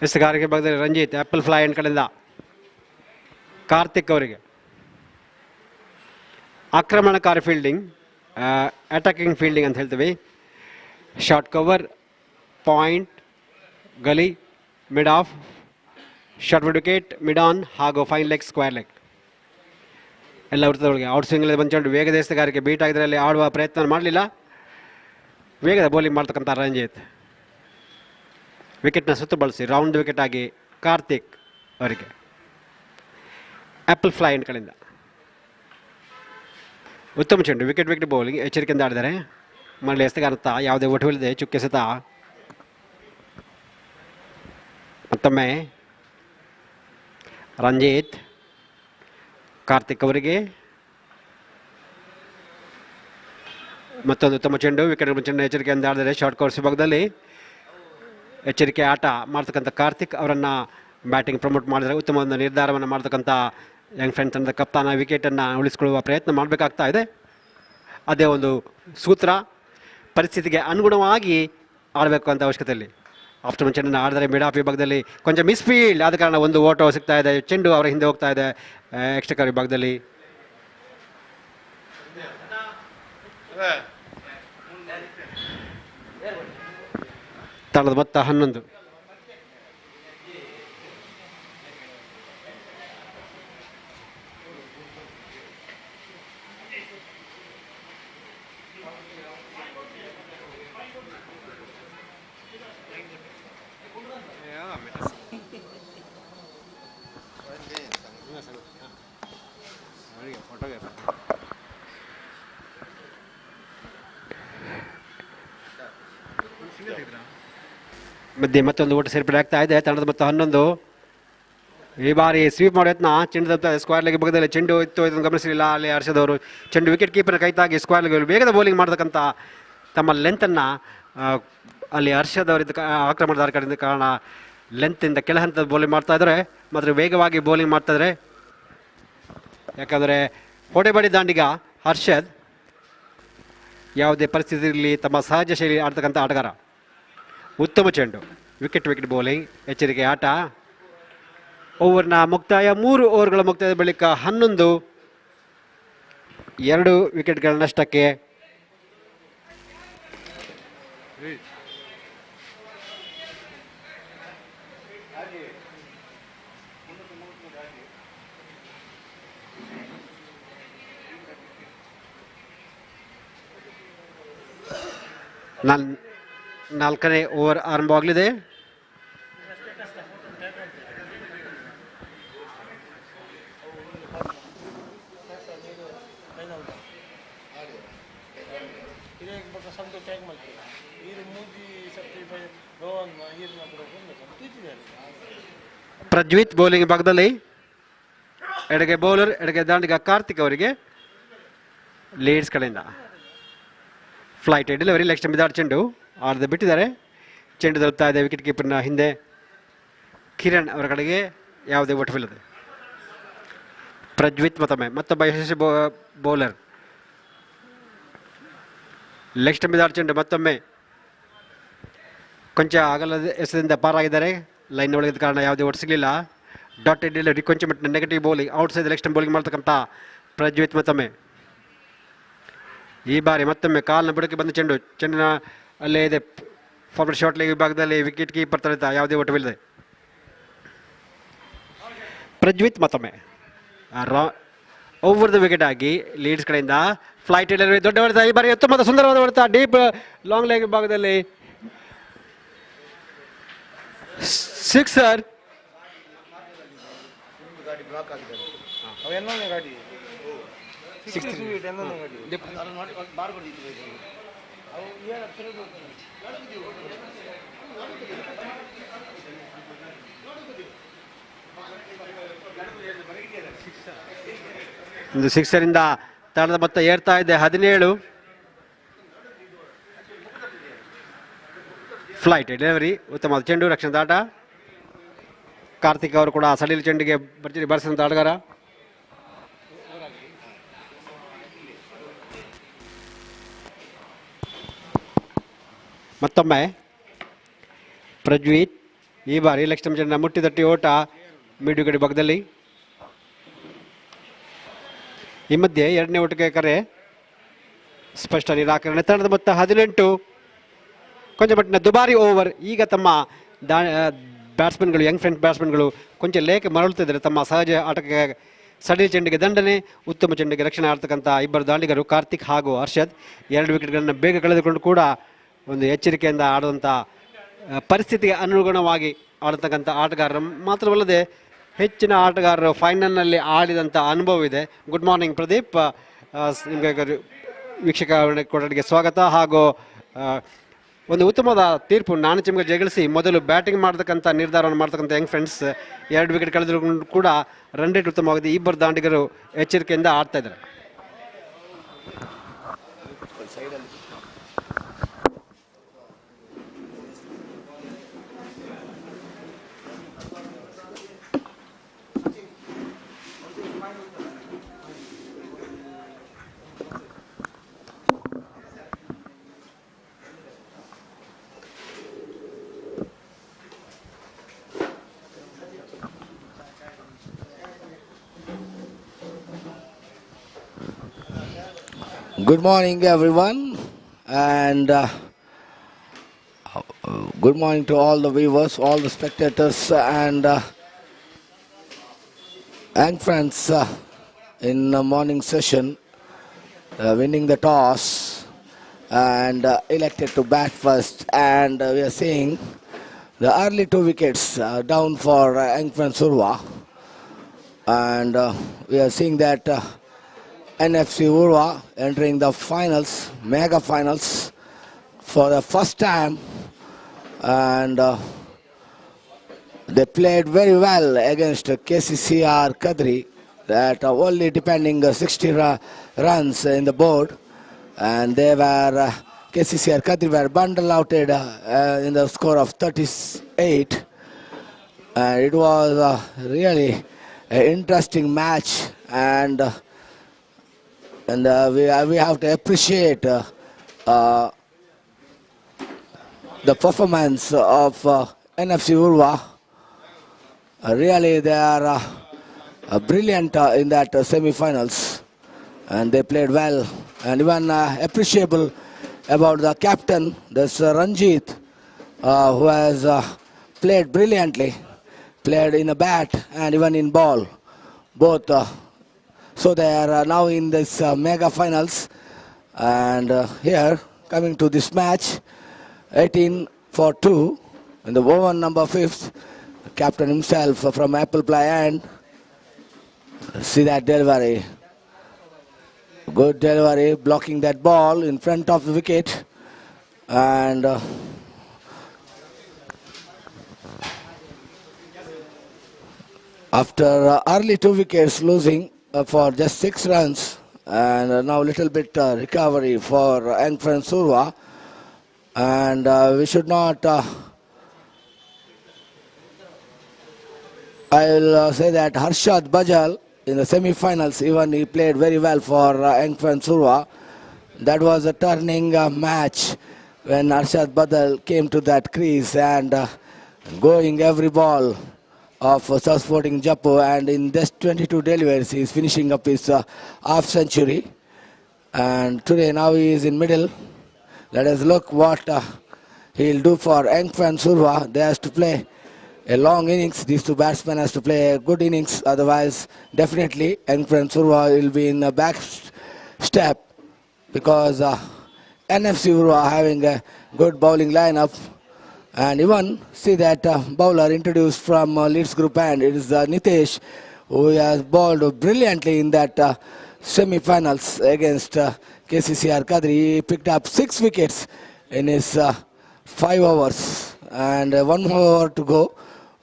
ಎಸಗಾರಿಕೆ ಭಾಗದಲ್ಲಿ ರಂಜಿತ್, ಆ್ಯಪಲ್ ಫ್ಲೈ ಎಂಡ್ ಕಡೆಯಿಂದ ಕಾರ್ತಿಕ್ ಅವರಿಗೆ. ಆಕ್ರಮಣಕಾರಿ ಫೀಲ್ಡಿಂಗ್, ಅಟ್ಯಾಕಿಂಗ್ ಫೀಲ್ಡಿಂಗ್ ಅಂತ ಹೇಳ್ತೀವಿ. Short cover, point, gully, mid off, short mid wicket, mid on ಹಾಗೂ ಫೈನ್ ಲೆಗ್, ಸ್ಕ್ವೇರ್ ಲೆಗ್ ಎಲ್ಲ ವೃತ್ತದೊಳಗೆ. ಔಟ್ ಸ್ವಿಂಗಲ್ಲಿ ಬಂಚಂಡು ವೇಗದ ಎಸಗಾರಿಕೆ, ಬೀಟ್ ಆಗಿದ್ರಲ್ಲಿ ಆಡುವ ಪ್ರಯತ್ನ ಮಾಡಲಿಲ್ಲ. ವೇಗದ ಬೌಲಿಂಗ್ ಮಾಡ್ತಕ್ಕಂಥ ರಂಜಿತ್ ವಿಕೆಟ್ನ ಸುತ್ತು ಬಳಸಿ ರೌಂಡ್ ವಿಕೆಟ್ ಆಗಿ ಕಾರ್ತಿಕ್ ಅವರಿಗೆ. ಆ್ಯಪಲ್ ಫ್ಲೈ ಎಂಡ್ ಕಡೆಯಿಂದ ಉತ್ತಮ ಚೆಂಡು, ವಿಕೆಟ್ ಬೌಲಿಂಗ್, ಎಚ್ಚರಿಕೆಯಿಂದ ಆಡಿದ್ದಾರೆ. ಮರಳಿ ಎಸಗಾರಂತ ಯಾವುದೇ ಒಟವಿಲ್ಲದೆ ಚುಕ್ಕೆಸೆತ. ಮತ್ತೊಮ್ಮೆ ರಂಜಿತ್ ಕಾರ್ತಿಕ್ ಅವರಿಗೆ ಮತ್ತೊಂದು ಉತ್ತಮ ಚೆಂಡು, ವಿಕೆಟ್ ಚೆಂಡು, ಎಚ್ಚರಿಕೆಯಿಂದ ಆಡಿದರೆ. ಶಾರ್ಟ್ ಕವರ್ಸ್ ವಿಭಾಗದಲ್ಲಿ ಎಚ್ಚರಿಕೆ ಆಟ ಮಾಡ್ತಕ್ಕಂಥ ಕಾರ್ತಿಕ್ ಅವರನ್ನು ಬ್ಯಾಟಿಂಗ್ ಪ್ರಮೋಟ್ ಮಾಡಿದರೆ ಉತ್ತಮ ಒಂದು ನಿರ್ಧಾರವನ್ನು ಮಾಡ್ತಕ್ಕಂಥ ಯಂಗ್ ಫ್ರೆಂಡ್ ತಂಡದ ಕಪ್ತಾನ ವಿಕೆಟನ್ನು ಉಳಿಸಿಕೊಳ್ಳುವ ಪ್ರಯತ್ನ ಮಾಡಬೇಕಾಗ್ತಾ ಇದೆ. ಅದೇ ಒಂದು ಸೂತ್ರ, ಪರಿಸ್ಥಿತಿಗೆ ಅನುಗುಣವಾಗಿ ಆಡಬೇಕು ಅಂತ ಅವಶ್ಯಕತೆಯಲ್ಲಿ. ಆಫ್ಟರ್ ಚೆಂಡನ್ನು ಆಡಿದರೆ ಮಿಡ್ ಆಫ್ ವಿಭಾಗದಲ್ಲಿ ಕೊಂಚ ಮಿಸ್ಫೀಲ್ಡ್ ಆದ ಕಾರಣ ಒಂದು ಓಟ ಸಿಗ್ತಾ ಇದೆ. ಚೆಂಡು ಅವರ ಹಿಂದೆ ಹೋಗ್ತಾ ಇದೆ ಎಕ್ಸ್ಟ್ರಾ ಕವರ್ ವಿಭಾಗದಲ್ಲಿ. ತಂಡದ ಮೊತ್ತ 11. ಮಧ್ಯೆ ಮತ್ತೊಂದು ಓಟ ಸೇರ್ಪಡೆ ಆಗ್ತಾ ಇದೆ. ತಂಡದ ಮೊತ್ತ 11. ಈ ಬಾರಿ ಸ್ವೀಪ್ ಮಾಡೋ ಯತ್ನ, ಚೆಂಡು ತಲುಪ್ತಾ ಇದೆ ಸ್ಕ್ವೇರ್ ಲೆಗ್ ಭಾಗದಲ್ಲಿ. ಚೆಂಡು ಇತ್ತು, ಇದನ್ನು ಗಮನಿಸಲಿಲ್ಲ ಅಲ್ಲಿ ಹರ್ಷದವರು. ಚೆಂಡು ವಿಕೆಟ್ ಕೀಪರ್ನ ಕೈತಾಗಿ ಸ್ಕ್ವೇರ್ ಲೆಗ್ ವೇಗದ ಬೌಲಿಂಗ್ ಮಾಡತಕ್ಕಂಥ ತಮ್ಮ ಲೆಂತನ್ನು ಅಲ್ಲಿ ಹರ್ಷದವರಿದ್ದ ಆಕ್ರಮಣದಾರ ಕಡೆಯಿಂದ ಕಾರಣ ಲೆಂತಿಂದ ಕೆಳ ಹಂತದ ಬೌಲಿಂಗ್ ಮಾಡ್ತಾ ಇದ್ದಾರೆ. ಮಾತ್ರ ವೇಗವಾಗಿ ಬೌಲಿಂಗ್ ಮಾಡ್ತಾಯಿದ್ದಾರೆ. ಯಾಕಂದರೆ ಹೊಡೆಬಡಿ ದಾಂಡಿಗ ಹರ್ಷದ್ ಯಾವುದೇ ಪರಿಸ್ಥಿತಿಯಲ್ಲಿ ತಮ್ಮ ಸಹಜ ಶೈಲಿ ಆಡ್ತಕ್ಕಂಥ ಆಟಗಾರ. ಉತ್ತಮ ಚೆಂಡು, ವಿಕೆಟ್ ಬೌಲಿಂಗ್, ಎಚ್ಚರಿಕೆ ಆಟ. ಓವರ್ನ ಮುಕ್ತಾಯ, 3 ಓವರ್ಗಳ ಮುಕ್ತಾಯದ ಬಳಿಕ 11, 2 ವಿಕೆಟ್ಗಳ ನಷ್ಟಕ್ಕೆ. ನಾಲ್ಕನೇ ಓವರ್ ಆರಂಭವಾಗಲಿದೆ. ಪ್ರಜ್ವಿತ್ ಬೌಲಿಂಗ್ ಭಾಗದಲ್ಲಿ ಎಡಗೆ ಬೌಲರ್, ಎಡಗೆ ದಾಂಡಿಗ ಕಾರ್ತಿಕ್ ಅವರಿಗೆ ಲೀಡ್ಸ್ ಕಡೆಯಿಂದ ಫ್ಲೈಟ್ ಡೆಲಿವರಿ. ಲೆಗ್ ಸ್ಟಂಪ್ ಮಿದಾಡ್ ಚೆಂಡು ಆಡದೆ ಬಿಟ್ಟಿದ್ದಾರೆ. ಚೆಂಡು ತಲುಪ್ತಾ ಇದೆ ವಿಕೆಟ್ ಕೀಪರ್ನ ಹಿಂದೆ. ಕಿರಣ್ ಅವರ ಕಡೆಗೆ ಯಾವುದೇ ಓಟವಿಲ್ಲದೆ. ಪ್ರಜ್ವಿತ್ ಮತ್ತೊಬ್ಬ ಯಶಸ್ವಿ ಬೌಲರ್. ಲೆಗ್ ಸ್ಟಂಪ್ ಮಿದಾಡ್ ಚೆಂಡು ಮತ್ತೊಮ್ಮೆ ಕೊಂಚ ಅಗಲದ ಎಸೆದಿಂದ ಪಾರಾಗಿದ್ದಾರೆ. ಲೈನ್ ಒಳಗಿದ ಕಾರಣ ಯಾವುದೇ ಓಟ್ ಸಿಗಲಿಲ್ಲ. ಡಾಟೆಡ್ ಡೆಲಿವರಿ, ಕೊಂಚ ಮಟ್ಟಿನ negative bowling, outside leg stump bowling ಮಾಡ್ತಕ್ಕಂಥ ಪ್ರಜ್ವಿತ್ ಮತ್ತೊಮ್ಮೆ. ಈ ಬಾರಿ ಮತ್ತೊಮ್ಮೆ ಕಾಲ್ನ ಬುಡಕ್ಕೆ ಬಂದ ಚೆಂಡಿನ ಅಲ್ಲೇ ಇದೆ ಫಾರ್ವರ್ಡ್ ಶಾರ್ಟ್ ಲೆಗ್ ವಿಭಾಗದಲ್ಲಿ ವಿಕೆಟ್ ಕೀಪರ್ ತಡೆದ ಯಾವುದೇ ಓಟವಿಲ್ಲದೆ. ಪ್ರಜ್ವಿತ್ ಮತ್ತೊಮ್ಮೆ ಓವರ್ ದ ವಿಕೆಟ್ ಆಗಿ ಲೀಡ್ಸ್ ಕಡೆಯಿಂದ ಫ್ಲೈಟ್ ಡೆಲಿವರಿ, ದೊಡ್ಡ ಹೊಡೆತ. ಈ ಬಾರಿ ತುಂಬ ಸುಂದರವಾದ ಹೊಡೆತ, ಡೀಪ್ ಲಾಂಗ್ ಲೆಗ್ ವಿಭಾಗದಲ್ಲಿ ಸಿಕ್ಸರ್. ಒಂದು ಸಿಕ್ಸರಿಂದ ತಂಡದ ಮೊತ್ತ ಏರ್ತಾ ಇದೆ 17. ಫ್ಲೈಟ್ ಡೆಲಿವರಿ, ಉತ್ತಮವಾದ ಚೆಂಡು, ರಕ್ಷಣಾ ಆಟ. ಕಾರ್ತಿಕ್ ಅವರು ಕೂಡ ಸಡಿಲ ಚೆಂಡಿಗೆ ಭರ್ಜರಿ ಬಾರಿಸಿದಂಥ ಆಟಗಾರ. ಮತ್ತೊಮ್ಮೆ ಪ್ರಜ್ವೀತ್, ಈ ಬಾರಿ ಲೆಗ್ ಸ್ಟಂಪ್ ಚೆಂಡನ್ನ ಮುಟ್ಟಿ ತಟ್ಟಿ ಓಟ ಮಿಡ್ ವಿಕೆಟ್ ಭಾಗದಲ್ಲಿ. ಈ ಮಧ್ಯೆ ಎರಡನೇ ಓಟಕ್ಕೆ ಕರೆ, ಸ್ಪಷ್ಟ ನಿರಾಕರಣೆ. ತಂಡದ ಮೊತ್ತ 18. ಕೊಂಚ ಮಟ್ಟಿನ ದುಬಾರಿ ಓವರ್. ಈಗ ತಮ್ಮ ಬ್ಯಾಟ್ಸ್ಮನ್ಗಳು, ಯಂಗ್ ಫ್ರೆಂಡ್ ಬ್ಯಾಟ್ಸ್ಮನ್ಗಳು ಕೊಂಚ ಲೇಖ ಮರಳುತ್ತಿದ್ದಾರೆ. ತಮ್ಮ ಸಹಜ ಆಟಕ್ಕೆ ಸಡಿಲ ಚೆಂಡಿಗೆ ದಂಡನೆ, ಉತ್ತಮ ಚೆಂಡಿಗೆ ರಕ್ಷಣೆ ಆಡ್ತಕ್ಕಂಥ ಇಬ್ಬರು ದಾಂಡಿಗರು ಕಾರ್ತಿಕ್ ಹಾಗೂ ಹರ್ಷದ್ 2 ವಿಕೆಟ್ಗಳನ್ನು ಬೇಗ ಕಳೆದುಕೊಂಡು ಕೂಡ ಒಂದು ಎಚ್ಚರಿಕೆಯಿಂದ ಆಡುವಂಥ ಪರಿಸ್ಥಿತಿಗೆ ಅನುಗುಣವಾಗಿ ಆಡತಕ್ಕಂಥ ಆಟಗಾರರು ಮಾತ್ರವಲ್ಲದೆ ಹೆಚ್ಚಿನ ಆಟಗಾರರು ಫೈನಲ್ನಲ್ಲಿ ಆಡಿದಂಥ ಅನುಭವ ಇದೆ. ಗುಡ್ ಮಾರ್ನಿಂಗ್ ಪ್ರದೀಪ್, ನಿಮಗೆ ವೀಕ್ಷಕ ಕೊಠಡಿಗೆ ಸ್ವಾಗತ. ಹಾಗೂ ಒಂದು ಉತ್ತಮವಾದ ತೀರ್ಪು, ನಾನು ಚಿಮ್ಗೆ ಜಗಳಿಸಿ ಮೊದಲು ಬ್ಯಾಟಿಂಗ್ ಮಾಡ್ತಕ್ಕಂಥ ನಿರ್ಧಾರವನ್ನು ಮಾಡ್ತಕ್ಕಂಥ ಯಂಗ್ ಫ್ರೆಂಡ್ಸ್ 2 ವಿಕೆಟ್ ಕಳೆದುಕೊಂಡು ಕೂಡ ರನ್ ರೇಟ್ ಉತ್ತಮವಾಗಿದೆ. ಇಬ್ಬರು ದಾಂಡಿಗರು ಎಚ್ಚರಿಕೆಯಿಂದ ಆಡ್ತಾ ಇದ್ದಾರೆ. Good morning, everyone, and good morning to all the viewers, all the spectators, and friends in the morning session, winning the toss and elected to bat first. And we are seeing the early 2 wickets down for friends Urwa, and we are seeing that NFC Urwa entering the finals, mega finals, for the first time, and they played very well against KCCR Kadri, that only depending 60 runs in the board, and they were KCCR Kadri were bundle outed in the score of 38. It was really an interesting match, and we have to appreciate the performance of NFC Urwa. Really, they are brilliant in that semi-finals, and they played well. And even appreciable about the captain, this Ranjit, who has played brilliantly, played in a bat and even in ball, both. So they are now in this mega finals, and here coming to this match, 18 for 2 in the over number 5th. Captain himself from Apple Pie end. See that delivery. Good delivery, blocking that ball in front of the wicket. And after early 2 wickets losing for just 6 runs, and now a little bit recovery for friends Urwa. And we should not, I will say that Harshad Bajal in the semi-finals, even he played very well for friends Urwa. That was a turning match when Harshad Bajal came to that crease and going every ball of South Sporting Jaipur, and in just 22 deliveries he is finishing up his half century. And today now he is in middle. Let us look what he will do for friends Urwa. They has to play a long innings. These two batsmen has to play a good innings. Otherwise, definitely friends Urwa will be in a back step, because NFC Urwa having a good bowling lineup. And even see that bowler introduced from Leeds Group, and it is Nitesh, who has bowled brilliantly in that semi-finals against KCCR Kadri. He picked up 6 wickets in his 5 overs, and 1 more over to go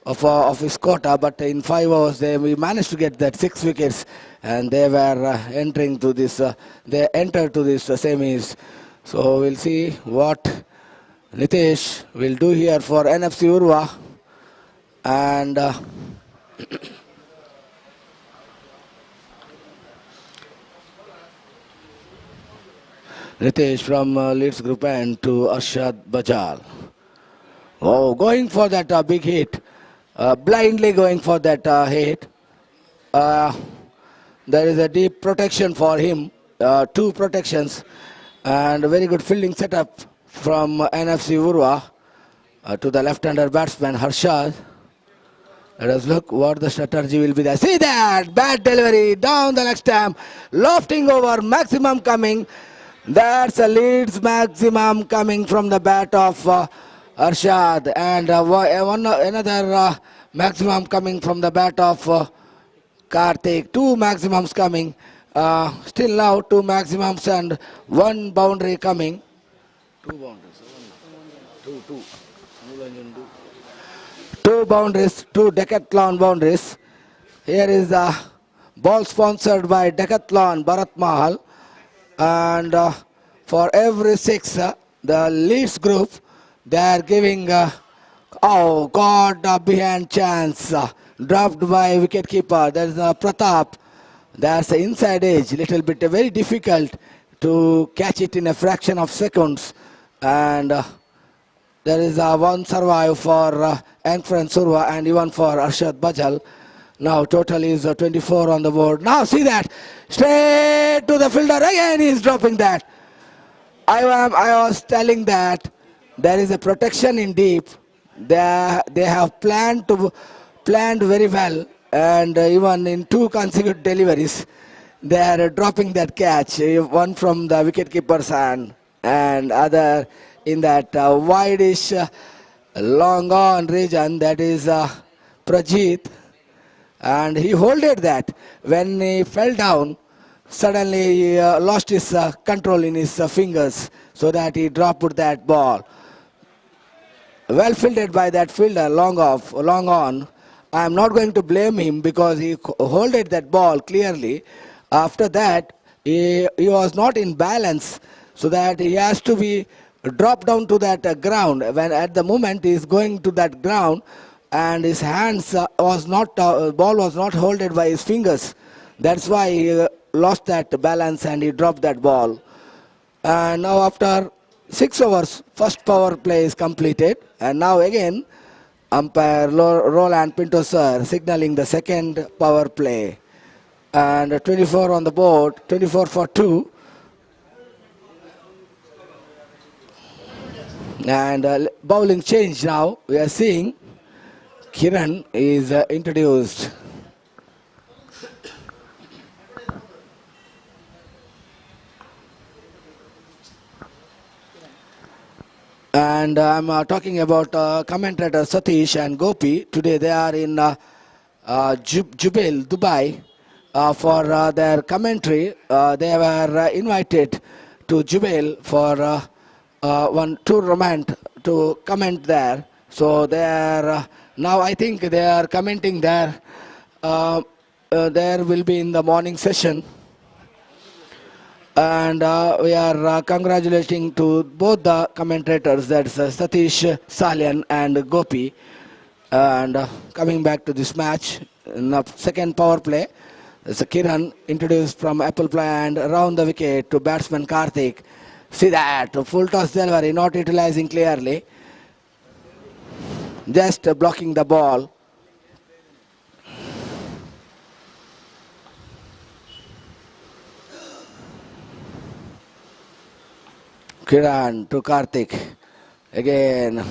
of his quota. But in 5 overs, we managed to get that 6 wickets, and they were entering to this. They entered to this semis. So we'll see what Nitesh will do here for NFC Urwa, and Nitesh from Leeds Group and to Arshad Bajal. Oh, going for that big hit, blindly going for that hit. There is a deep protection for him, 2 protections, and a very good fielding setup from NFC Urwa to the left-hander batsman Harshad. Let us look what the strategy will be there. See that bad delivery down the leg stamp, lofting over, maximum coming. That's a Leeds maximum coming from the bat of Arshad, and another maximum coming from the bat of Karthik. 2 maximums coming. Still now 2 maximums and 1 boundary coming. 2 boundaries. 2 boundaries, 2 Decathlon boundaries. Here is the ball sponsored by Decathlon Bharat Mahal. And for every 6, the Leeds group, they are giving, oh God, behind chance, dropped by wicketkeeper. There is Pratap. There's the inside edge, little bit very difficult to catch it in a fraction of seconds. And there is 1 survive for friends Urwa and even for Arshad Bajal. Now total is 24 on the board. Now see that. Straight to the fielder. Again he is dropping that. I was telling that there is a protection in deep. They have planned very well, and even in two consecutive deliveries, they are dropping that catch. One from the wicketkeeper's hand, and other in that wideish long on region. That is Prajit, and he holded that. When he fell down, suddenly he lost his control in his fingers, so that he dropped that ball. Well fielded by that fielder, long on. I am not going to blame him because he holded that ball clearly. After that, he was not in balance, so that he has to be dropped down to that ground. When at the moment he is going to that ground, and his hands ball was not holded by his fingers. That's why he lost that balance and he dropped that ball. And now after 6 overs, first power play is completed, and now again umpire Roland Pinto sir signaling the second power play, and 24 on the board, 24 for 2, and bowling change. Now we are seeing Kiran is introduced. And I'm talking about commentator Satish and Gopi. Today they are in Jubail, Dubai, for their commentary. They were invited to Jubail for one tournament to comment there. So they are now, I think they are commenting there. There will be in the morning session. And we are congratulating to both the commentators, that's Satish Salyan and Gopi. And coming back to this match, in the second power play, it's Kiran introduced from apple play and around the wicket to batsman Karthik. See that, full toss delivery, not utilizing clearly, just blocking the ball. Kiran to Karthik. Again,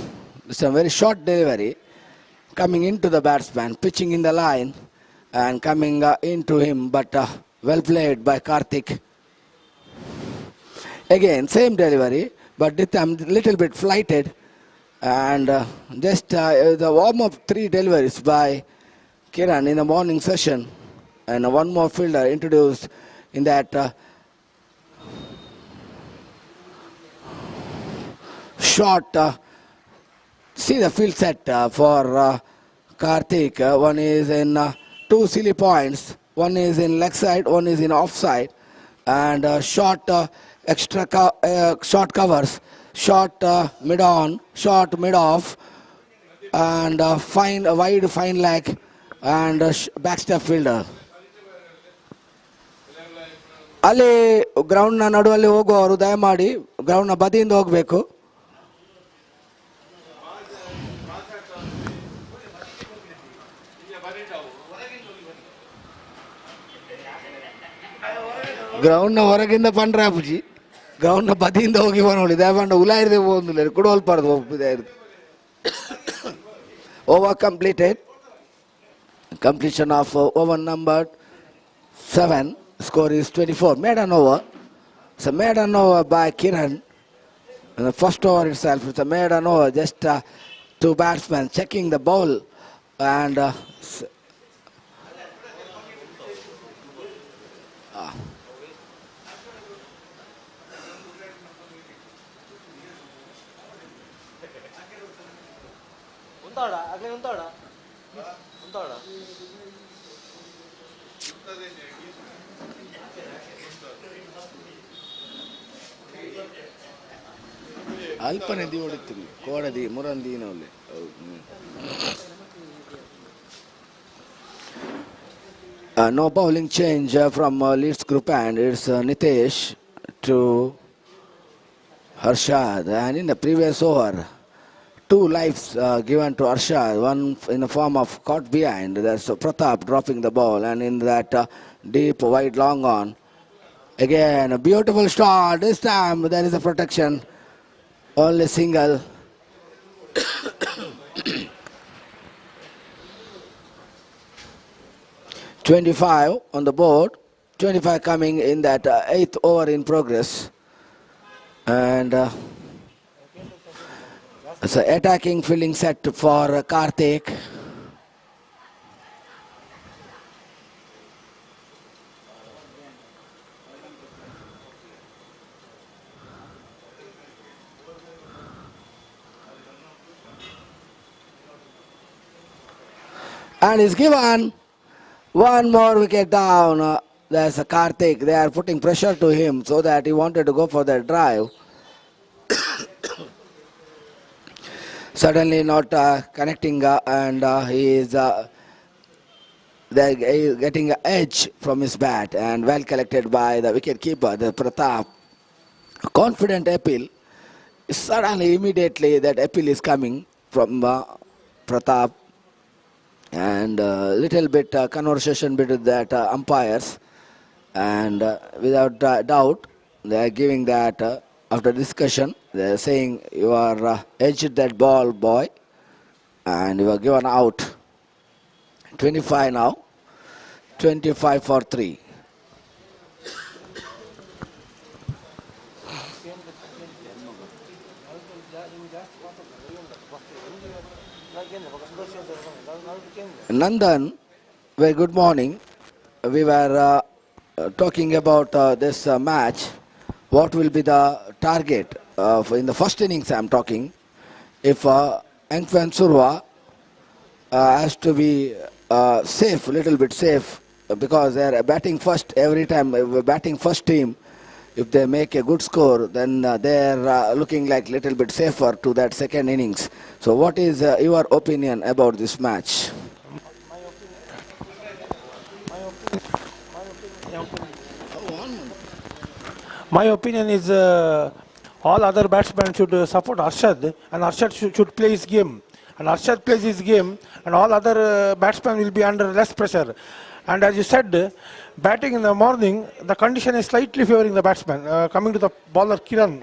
it's a very short delivery. Coming into the batsman, pitching in the line and coming into him, but well played by Karthik. Again, same delivery, but this time little bit flighted. And just the warm-up 3 deliveries by Kiran in the morning session. And one more fielder introduced in that short. See the field set for Karthik. One is in 2 silly points. One is in leg side, one is in offside. And short short covers, short mid on, short mid off, and wide fine leg, and backstep fielder. ಅಲ್ಲಿ ಗ್ರೌಂಡ್ನ ನಡುವಲ್ಲಿ ಹೋಗುವವರು ದಯಮಾಡಿ ಗ್ರೌಂಡ್ನ ಬದಿಯಿಂದ ಹೋಗಬೇಕು. ಗ್ರೌಂಡ್ನ ಹೊರಗಿಂದ ಪಂಡ್ರೆ ಅಪ್ಪುಜಿ ಗ್ರೌಂಡ್ನ ಬದಿಯಿಂದ ಹೋಗಿ ನೋಡಿ ದಯಮಾಡಿ ಉಲಾ ಇರದೆ ಹೋಗಿಲ್ಲ ಕೂಡ ಹೋಲ್ಪಾರ್ದು ಹೋಗ್ಬಿದೆ. Over completed. Completion of over number 7. Score is 24. Made an over. It's a made an over by Kiran. And the first over itself, it's a made an over. Just 2 batsmen checking the ball. And ಅಲ್ಪನೆ ದಿ ಹೊಡಿತೀವಿ ಕೋಡದಿ ಮುರಂದಿನಲ್ಲಿ. No bowling change from Leeds group, and it's Nitesh to Harshad. And in the previous over, two lives given to Arshad, one in the form of caught behind. There's Pratap dropping the ball, and in that deep wide long on. Again, a beautiful shot. This time there is a protection. Only single. (25) on the board. 25 coming in that eighth over in progress. And it's an attacking fielding set for Karthik. And he's given one more wicket down. There's a Karthik. They are putting pressure to him so that he wanted to go for that drive. Suddenly not connecting and he is getting an edge from his bat, and well collected by the wicket keeper, the Pratap. Confident appeal. Suddenly, immediately that appeal is coming from Pratap, and little bit conversation between that umpires, and without doubt they are giving that after discussion. They are saying you are edged that ball, boy, and you are given out. 25 now, 25 for 3. Nandan, very good morning. We were talking about this match. What will be the target in the first innings? I'm talking. If Urwa has to be safe, a little bit safe, because they are batting first every time. Batting first team, if they make a good score, then they are looking like little bit safer to that second innings. So, what is your opinion about this match? My opinion is all other batsmen should support Arshad, and Arshad should play his game. And Arshad plays his game, and all other batsmen will be under less pressure. And as you said, batting in the morning, the condition is slightly favoring the batsman. Coming to the bowler Kiran,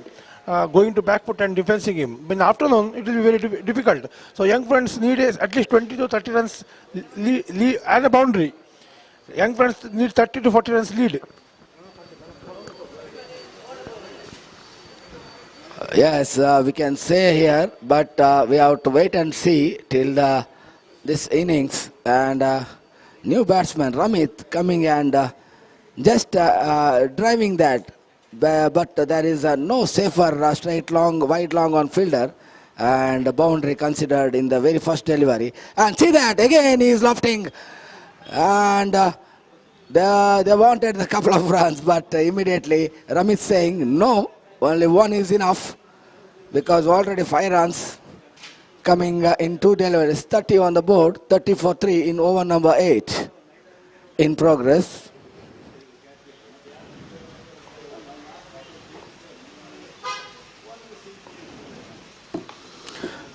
going to back foot and defensing him. In the afternoon, it will be very difficult. So young friends need at least 20 to 30 runs lead and a boundary. Young friends need 30 to 40 runs lead. Yes, we can say here, but we have to wait and see till this innings. And new batsman Ramit coming and just driving that, but there is no safer straight long, wide long on fielder, and a boundary considered in the very first delivery. And see that again he is lofting, and they wanted a couple of runs, but immediately Ramit saying no. Only one is enough, because already 5 runs coming in 2 deliveries. 30 on the board, 30 for 3 in over number 8 in progress.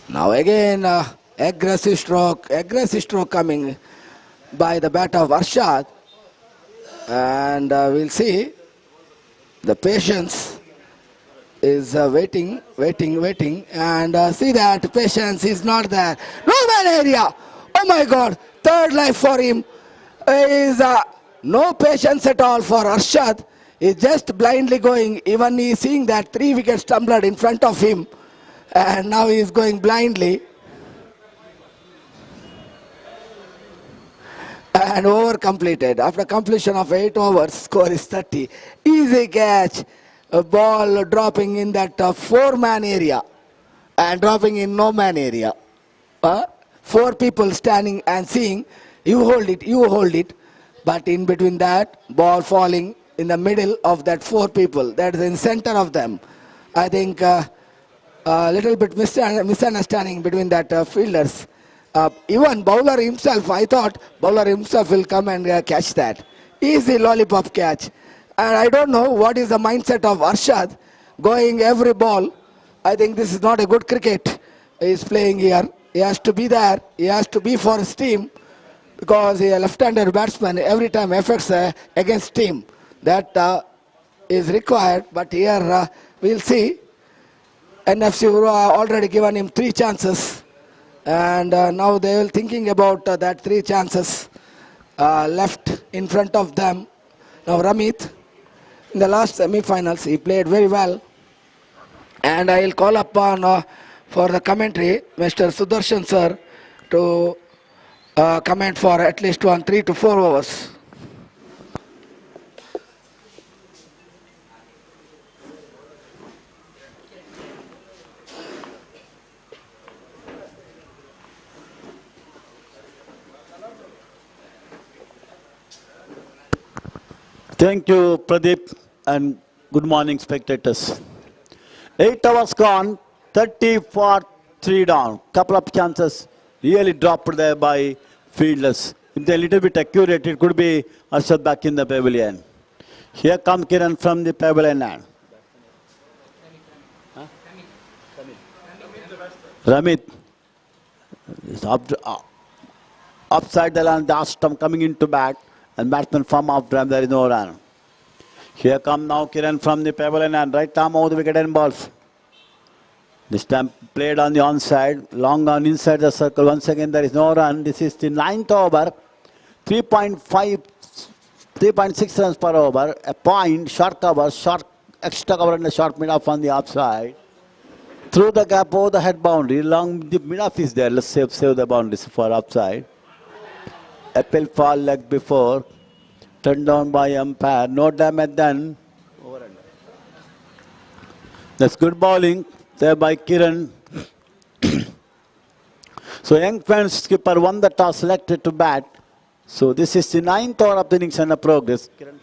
Now again aggressive stroke coming by the bat of Arshad, and we'll see the patience is waiting, and see that patience is not there. No man area. Oh my God, third life for him. Is no patience at all for Arshad. He's just blindly going. Even he is seeing that 3 wickets tumbled in front of him, and now he is going blindly. And over completed. After completion of 8 overs, score is 30. Easy catch. A ball dropping in that 4-man area and dropping in no-man area. 4 people standing and seeing, you hold it. But in between that, ball falling in the middle of that 4 people. That is in center of them. I think a little bit misunderstanding between that fielders. Even bowler himself, I thought bowler himself will come and catch that. Easy lollipop catch. And I don't know what is the mindset of Arshad going every ball. I think this is not a good cricket. is playing here. He has to be there. He has to be for his team because he is a left-handed batsman. Every time affects against team. That is required. But here we'll see. NFC Urwa already given him 3 chances. And now they will thinking about that 3 chances left in front of them. Now Ramit, in the last semi-finals, he played very well. And I will call upon for the commentary, Mr. Sudarshan sir, to comment for at least 3 to 4 overs. Thank you, Pradeep, and good morning, spectators. 8 hours gone, 30 for 3 down. Couple of chances really dropped there by fielders. If they're a little bit accurate, it could be Arshad back in the pavilion. Here comes Kiran from the pavilion now. Ramit. Upside the line, the stump coming into bat. And batsman from off drive, there is no run. Here come now Kiran from the pavilion and right arm over the wicket and balls. This time played on the onside, long on inside the circle. Once again there is no run. This is the 9th over. 3.6 runs per over. A point, short cover, short extra cover and a short mid-off on the offside. Through the gap over the head boundary. Long the mid-off is there. Let's save the boundaries for offside. Apple fall leg before, turned down by umpire, no damage done. That's good bowling there by Kiran. So young fans skipper won the toss, selected to bat. So this is the 9th over of the innings under progress. Kiran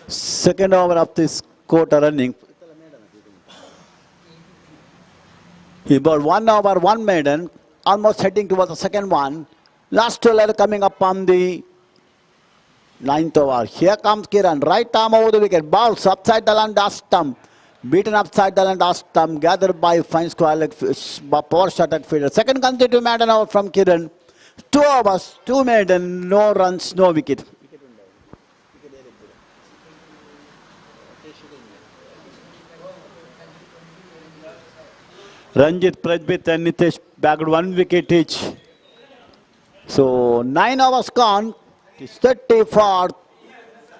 second over of this quarter running. He bowled 1 over, 1 maiden, almost heading towards the second one. Last 12 coming up on the 9th over. Here comes Kiran. Right arm over the wicket. Balls upside the land, stump. Beaten upside the land, stump. Gathered by fine square leg, power shot at fielder. Second consecutive maiden over from Kiran. 2 overs, 2 maiden, no runs, no wicket. Ranjit, Prajbit and Nitesh bagged 1 wicket each. So 9 hours gone, it's 30 for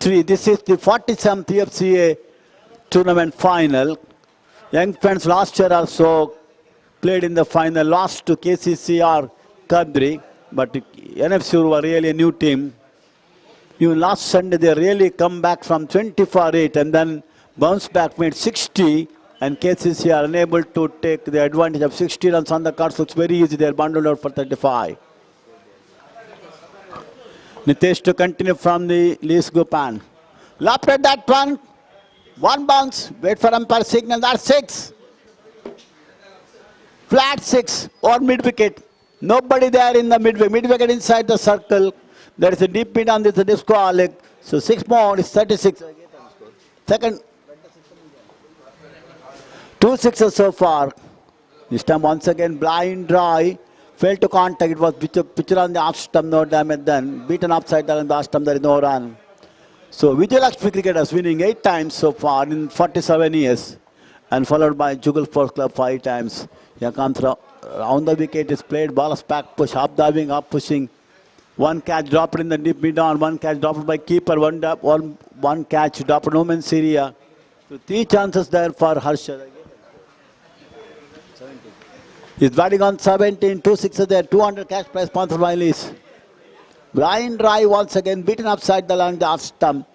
3. This is the 47th PFCA tournament final. Young friends last year also played in the final, lost to KCCR Kadri, but NFC were really a new team. Even last Sunday they really come back from 20 for 8 and then bounced back, made 60, and KCCR unable to take the advantage of 60 runs on the cards. Looks very easy, they are bundled out for 35. Nitesh to continue from the Lees Gopan. Lopped at that one. 1 bounce. Wait for umpire signal. That's 6. Flat 6 or mid wicket. Nobody there in the mid wicket. Mid wicket inside the circle. There is a deep mid on this disco leg. So 6 more is 36. Second. 2 sixes so far. This time once again blind dry. Failed to contact, it was pitcher on the off stump, no damage done. Beaten upside down on the off stump, there is no run. So Vijay Lakshmi cricketers winning 8 times so far in 47 years. And followed by Jugal Sports Club 5 times. Here comes round the wicket, is played, ball back push, up diving, up pushing. 1 catch dropped in the deep mid on, 1 catch dropped by keeper, one catch dropped no man's area. So 3 chances there for Harsha. He's batting on 17, 2 sixes there, 200 cash prize sponsored by Lees. Blind drive once again, beaten upside the line, the off stump.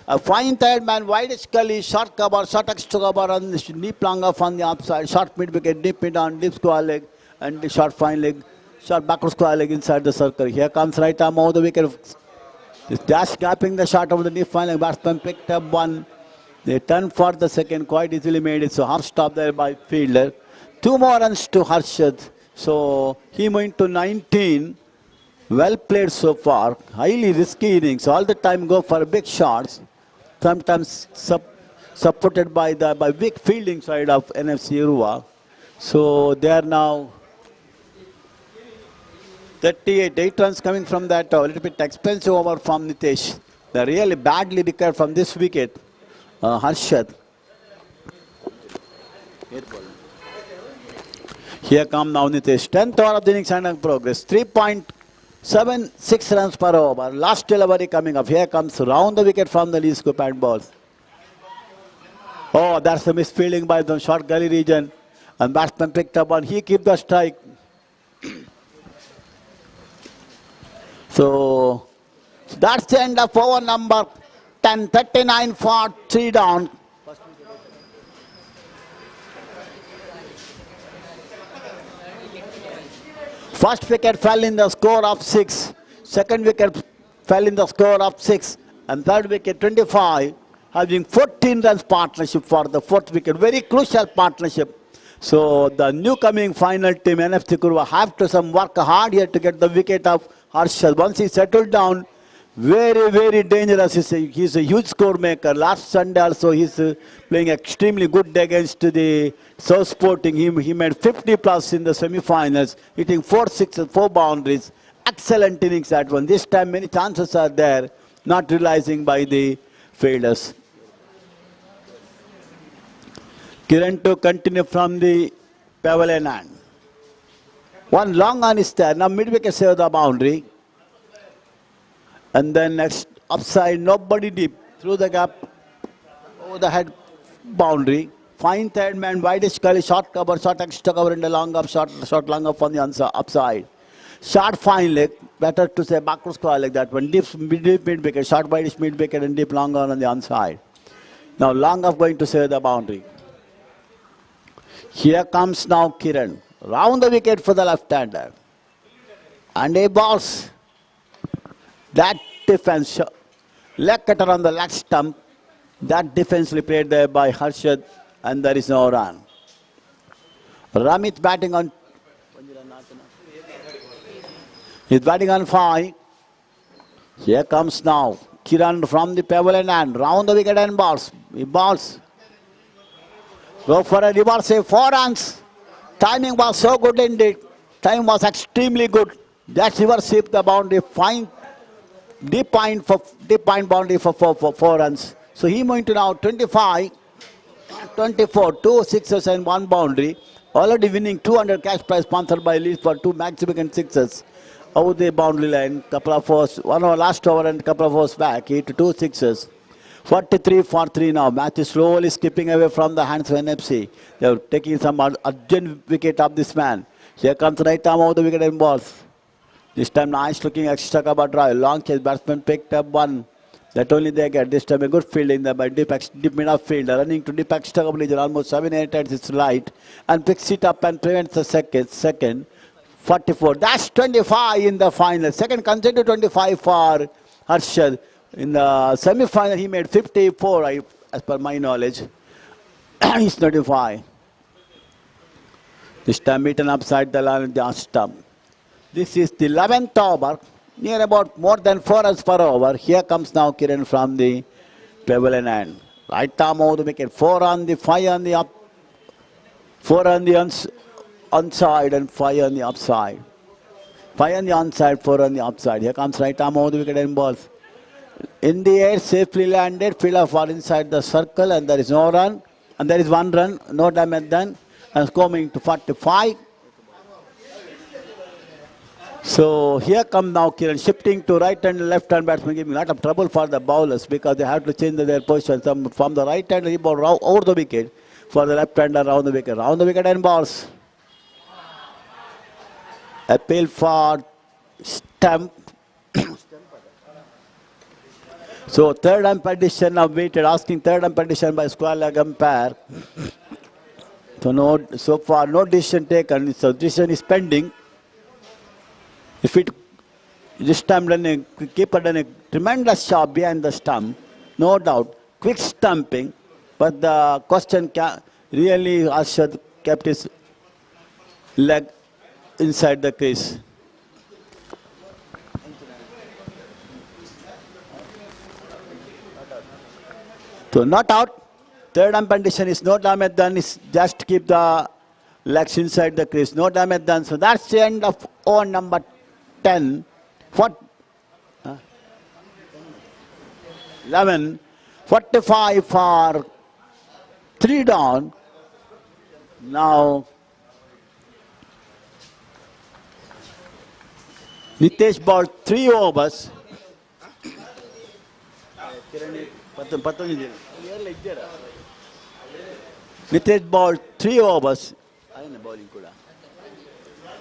A fine third man, wide scully, short cover, short extra cover on the deep long off on the upside, short mid wicket, deep mid on, deep square leg, and the short fine leg, short backward square leg inside the circle. Here comes right arm over the wicket. This dash gapping the shot over the deep fine leg, batsman picked up 1. They turn for the second, quite easily made it, so half stop there by fielder. 2 more runs to Harshad. So he went to 19. Well played so far. Highly risky innings. All the time go for big shots. Sometimes supported by weak fielding side of NFC Urwa. So they are now 38, 8 runs coming from that a little bit expensive over from Nitesh. They really badly declared from this wicket. Harshad. Here come now Nitesh. 10th over of the innings and in progress. 3.76 runs per over. Last delivery coming up. Here comes round the wicket from the lee scoop and balls. Oh, that's a misfielding by the short gully region. And batsman picked up one. He kept the strike. So that's the end of over number 10. 39 for 3 down. First wicket fell in the score of 6. Second wicket fell in the score of 6. And third wicket 25. Having 14 runs partnership for the fourth wicket. Very crucial partnership. So the new coming final team NFC Urwa have to some work hard here to get the wicket of Harshad. Once he settled down, very, very dangerous. He's a huge score maker. Last Sunday also he's playing extremely good against the South Sporting. He made 50 plus in the semi-finals, hitting 4 sixes, 4 boundaries. Excellent innings that one. This time many chances are there, not realizing by the fielders. Kiran to continue from the pavilion end. One long on is there. Now mid-wicket save the boundary. And then next upside, nobody deep. Through the gap, over the head boundary. Fine third man, widest gully, short cover, short extra cover in the long up, short long up on the upside. Short fine leg, better to say backward square like that one. Deep mid-wicket, short widest mid-wicket and deep long on the onside. Now long up going to save the boundary. Here comes now Kiran. Round the wicket for the left-hander. And a boss. That defense, leg cutter on the leg stump. That defensively played there by Harshad. And there is no run. Ramit batting on. He's batting on 5. Here comes now Kiran from the pavilion and round the wicket and balls. He balls. Go for a reverse save, 4 runs. Timing was so good indeed. Time was extremely good. That reverse save the boundary, fine deep point boundary for 4 runs. So he moving to now 25, 24, 2 sixes and 1 boundary. Already winning 200 cash prize sponsored by Leeds for 2 magnificent sixes. Over the boundary line, couple of overs, 1 over last over and couple of overs back, 8 to 2 sixes. 43 for 3 now. Match is slowly skipping away from the hands of NFC. They are taking some urgent wicket of this man. Here comes right arm over the wicket and balls. This time nice looking extra cover drive. Long chase, batsman picked up 1. That only they get. This time a good fielding there by deep mid-off fielder. Running to deep extra cover region. Almost 7-8 at its right. And picks it up and prevents the second. 44. That's 25 in the final. Second consecutive 25 for Harshad. In the semi-final, he made 54, as per my knowledge. He's 25. This time beaten upside the line in the stump. This is the 11th over, near about more than 4 runs per over. Here comes now Kiran from the pavilion end. Right arm over the wicket, 4 on the 5 on the up, 4 on the onside and 5 on the upside. 5 on the onside, 4 on the upside. Here comes right arm over the wicket and balls. In the air, safely landed, fielder far inside the circle and there is no run. And there is 1 run, no damage done. And coming to 45. So here come now Kiran, shifting to right and left hand batsman, giving a lot of trouble for the bowlers because they have to change their position. From the right hand rebound over the wicket, for the left hander round the wicket. Round the wicket and balls. Appeal for stump. So third umpire decision now waited, asking third umpire decision by square leg umpire. So far no decision taken. So decision is pending. If it this time done keeper done a tremendous job behind the stump, no doubt. Quick stumping, but the question really Arshad kept his leg inside the crease. So not out. Third umpire decision is no damage done. Is just keep the legs inside the crease. No damage done. So that's the end of over number 10. 11. 45 for 3 down. Now Nitesh bowled 3 overs. Nitesh bowled 3 overs.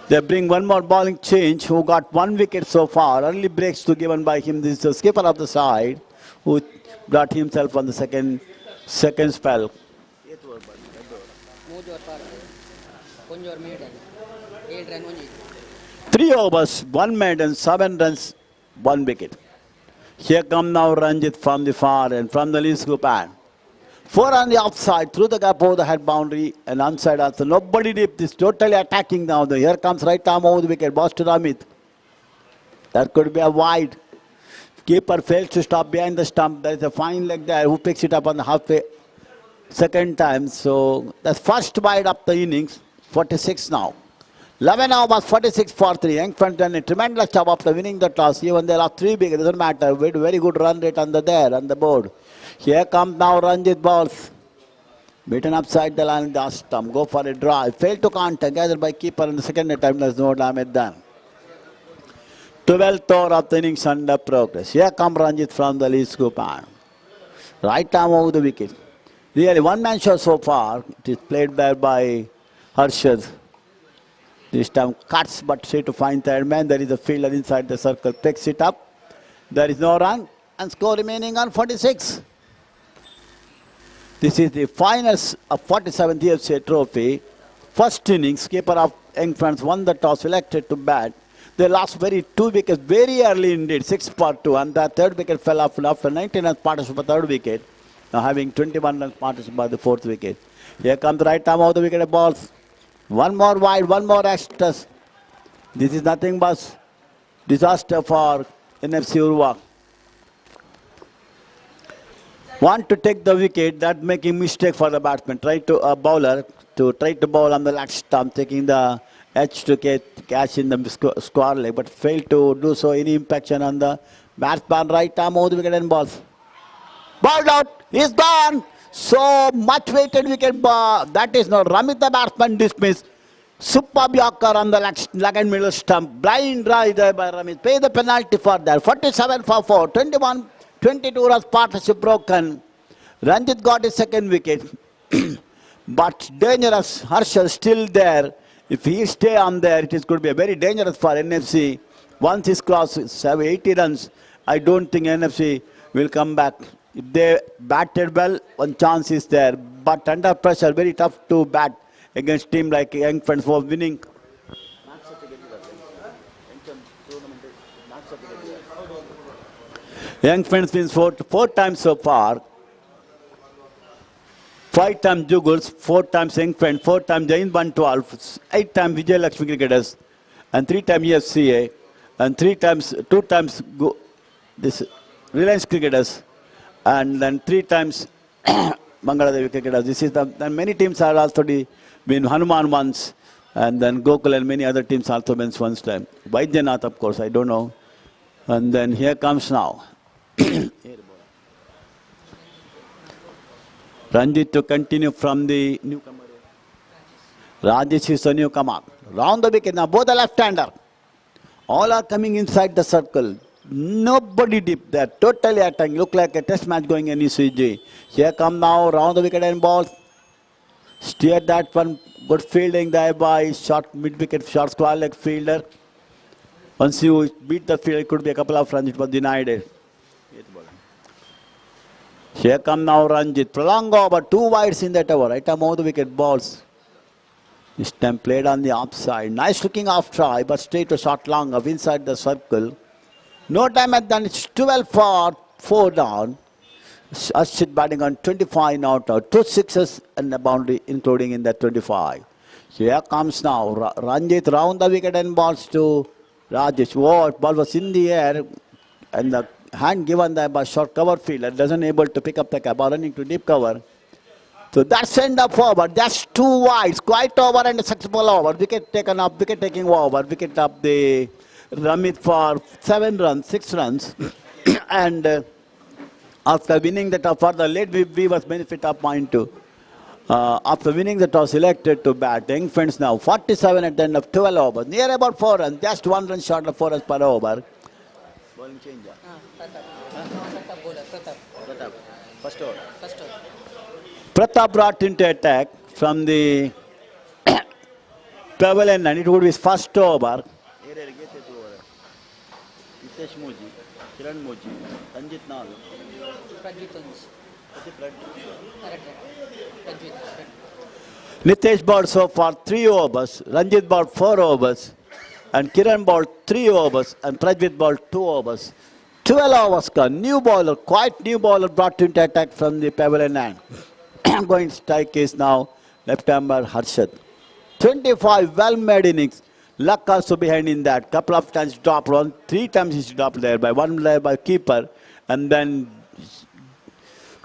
They bring one more bowling change, who got 1 wicket so far. Early breaks to given by him. This is the skipper of the side, who brought himself on the second spell. Konjor maiden. 8 run only. 3 overs, 1 maiden, 7 runs, 1 wicket. Here come now Ranjit from the far end, from the lead scoop end. 4 on the offside, through the gap over the head boundary, and onside also. Nobody deep, this totally attacking now. Here comes right arm over the wicket, Boston Amit. That could be a wide. Keeper fails to stop behind the stump. There is a fine leg there, who picks it up on the halfway second time. So that's first wide up the innings, 46 now. 11 overs, 46 for 3. Youngford done a tremendous job after winning the toss. Even there are 3 big, it doesn't matter. Very good run rate on the board. Here comes now Ranjit balls. Beaten upside the line in the stump. Go for a drive. Failed to contact. Gathered by keeper in the second attempt. There's no damage done. 12th over of the innings under progress. Here comes Ranjit from the lead scoop arm. Right arm over the wicket. Really, one man show so far. It is played there by Harshad. This time cuts, but straight to find third man. There is a fielder inside the circle. Picks it up. There is no run. And score remaining on 46. This is the finals of 47th EFC trophy. First innings, keeper of Young Friends won the toss, selected to bat. They lost 2 wickets very early indeed, 6 for 2. And the third wicket fell off after 19 runs partnership for third wicket. Now having 21 runs partnership by the fourth wicket. Here comes the right arm of the wicket balls. One more wide, one more extras. This is nothing but disaster for NFC Urwa. Want to take the wicket, that making mistake for the batsman. Try to a bowler to try to bowl on the leg stump, taking the edge to catch in the square leg, but failed to do so. Any impaction on the batsman, right arm over the wicket and balls. Balled out, he's gone. So much weighted wicket, that is not Ramit the batsman dismissed. Superb Yorker on the leg and middle stump. Blind drive there by Ramit. Pay the penalty for that. 47 for 4. 22 runs partnership broken. Ranjit got his second wicket. But dangerous. Harshal still there. If he stay on there, it is going to be a very dangerous for NFC. Once he's crossed 80 runs, I don't think NFC will come back. If they batted well, one chance is there. But under pressure, very tough to bat against team like Young Friends for winning. Young Friends wins four times so far. 5 times Juguls, 4 times Young Friends, 4 times Jain 112, 8 times Vijay Lakshmi Cricketers, and 3 times EFCA, and 2 times this Reliance Cricketers, and then 3 times Mangalore Cricketers. This is then many teams are also been Hanuman once, and then Gokul and many other teams also wins once time. Vaidyanath, of course, I don't know. And then here comes now. Ranjit to continue from the newcomer. Rajesh is the newcomer. Round the wicket now, both the left-hander. All are coming inside the circle. Nobody deep there. Totally attacking. Look like a test match going in ECG. Here come now, round the wicket and balls. Steer that one. Good fielding there by short mid-wicket, short square leg fielder. Once you beat the field, it could be a couple of runs. It was denied it. Here come now Ranjit. Prolong over, 2 wides in that over. Right arm over the wicket balls. This time played on the offside. Nice looking off try, but straight to short long of inside the circle. No time at that. It's 12 for 4 down. Ashit batting on 25 not out. 2 sixes and a boundary, including in that 25. Here comes now Ranjit round the wicket and balls to Rajesh. Oh, ball was in the air and the hand given there by short cover fielder, doesn't able to pick up the ball, running to deep cover. So that's send up forward. That's 2 wides. Quite over and a successful over. Wicket taken up, wicket taking over. Wicket up the Ramit for 7 runs, 6 runs. And after winning the toss, for the late Weavers benefit of point 2. After winning the toss, selected to bat. Young friends now 47 at the end of 12 overs. Near about 4 runs. Just 1 run short of 4 runs per over. Bowling changer. Pratap bowler, Pratap. First over. First over. Pratap brought into attack from the pavilion and it would be his first over. Prajit Unj. Prajit. Nitesh bowled so far 3 overs, Ranjit bowled 4 overs, and Kiran bowled 3 overs, and Prajit bowled 2 overs. 12 overs gone. New bowler, quite new bowler brought into attack from the pavilion end. Going to strike is now left-hander Harshad. 25 well-made innings. Luck also behind in that. Couple of times dropped, 3 times he's dropped there by 1 there by keeper, and then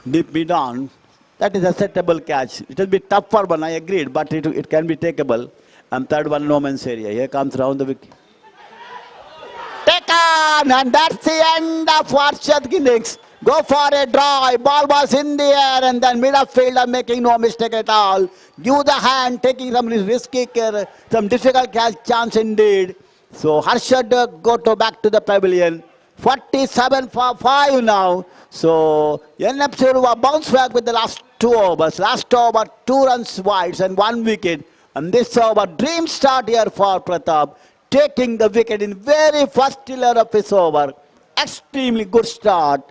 deep mid on. That is a settable catch. It will be tough for one, I agreed, but it can be takeable. And third one, no man's area. Here comes round the wicket. Taken! And that's the end of Harshad innings. Go for a drive. Ball was in the air, and then mid of fielder making no mistake at all. Give the hand, taking some risky, some difficult catch chance indeed. So Harshad go to back to the pavilion. 47 for 5 now. So NFC Urwa bounce back with the last 2 overs. Last over 2 runs wide and 1 wicket. And this over dream start here for Pratap. Taking the wicket in very first tiller of his over. Extremely good start.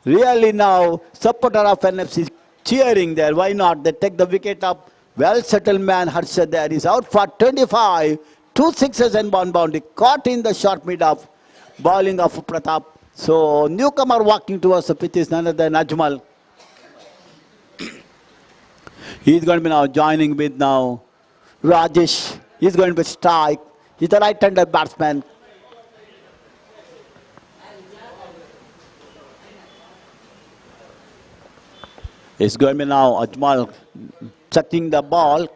Really now supporter of NFC is cheering there. Why not? They take the wicket up. Well settled man Harshad there. He's out for 25. 2 sixes and 1 boundary. Caught in the short mid of bowling of Pratap. So newcomer walking towards the pitch is none other than Ajmal. He's going to be now joining with now Rajesh. He's going to strike. He's the right-hander batsman. It's going to be now Ajmal checking the ball,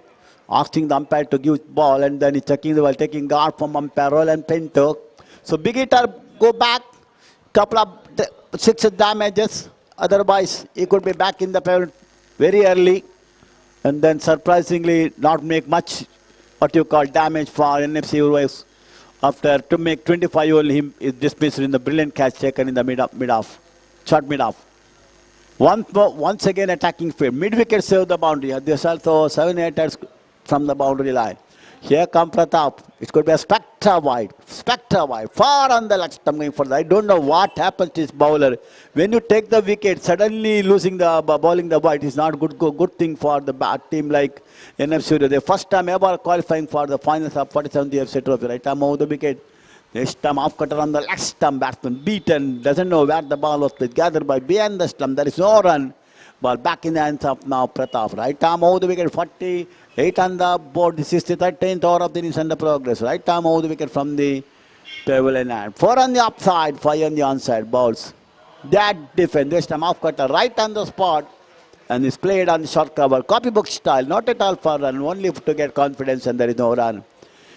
asking the umpire to give ball, and then he's checking the ball, taking guard from umpire Roland Pinto. So big hitter go back. Couple of 6 damages. Otherwise, he could be back in the pavilion very early. And then surprisingly not make much what you call damage for NFC Urwa. After to make 25 only, him is dismissed in the brilliant catch taken in the mid-off. Short mid-off. Once again attacking field. Mid-wicket save the boundary. There's also 7 hitters from the boundary line. Here comes Pratap. It could be a spectre wide. Far on the leg stump going for that. I don't know what happens to this bowler. When you take the wicket, suddenly losing the bowling the wide is not good thing for the team like NFC Urwa. The first time ever qualifying for the finals of 47th FC Trophy. Right arm over the wicket. This time off cutter on the leg stump. Batsman beaten. Doesn't know where the ball was played. Gathered by behind the stump. There is no run. Ball back in the hands of now Pratap. Right arm over the wicket. 48 on the board. This is the 13th over of the innings under progress. Right arm over the wicket from the pavilion end. 4 on the upside, 5 on the onside balls. That defense. This time off cutter right on the spot. And is played on the short cover. Copybook style. Not at all for run. Only to get confidence and there is no run.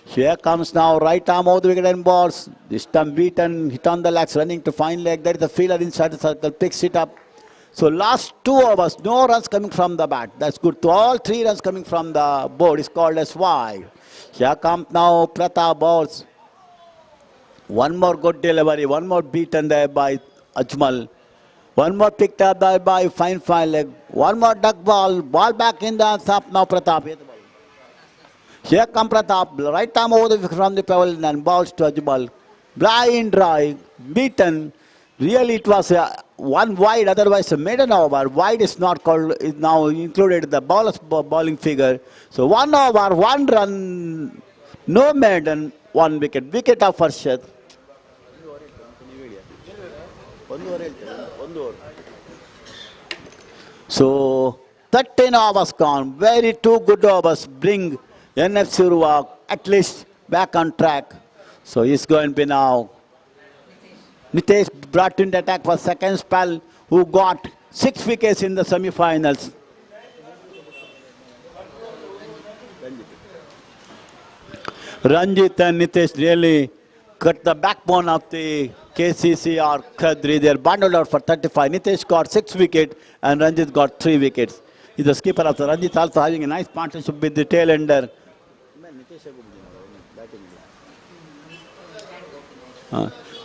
Here comes now right arm over the wicket and balls. This time beaten. Hit on the legs. Running to fine leg. There is a fielder inside the circle. Picks it up. So last 2 overs, no runs coming from the bat. That's good. To all 3 runs coming from the board is called as wide. Here comes now Pratap balls. One more good delivery. One more beaten there by Ajmal. One more picked up there by fine leg. One more duck ball. Ball back in the hands of now Pratap. Here comes Pratap. Right arm over the from the pavilion and balls to Ajmal. Blind drive. Beaten. Really it was one wide, otherwise a maiden over. Wide is not called, is now included in the bowling figure. So 1 over, 1 run, no maiden, 1 wicket. Wicket of Harshad. So 13 overs gone. Very 2 good overs bring NFC Urwa at least back on track. So he's going to be now Nitesh brought in the attack for second spell, who got 6 wickets in the semi-finals. Ranjit and Nitesh really cut the backbone of the KCC or Khadri. They are bundled out for 35. Nitesh got 6 wickets and Ranjit got 3 wickets. He's the skipper of the Ranjit, also having a nice partnership with the tail ender.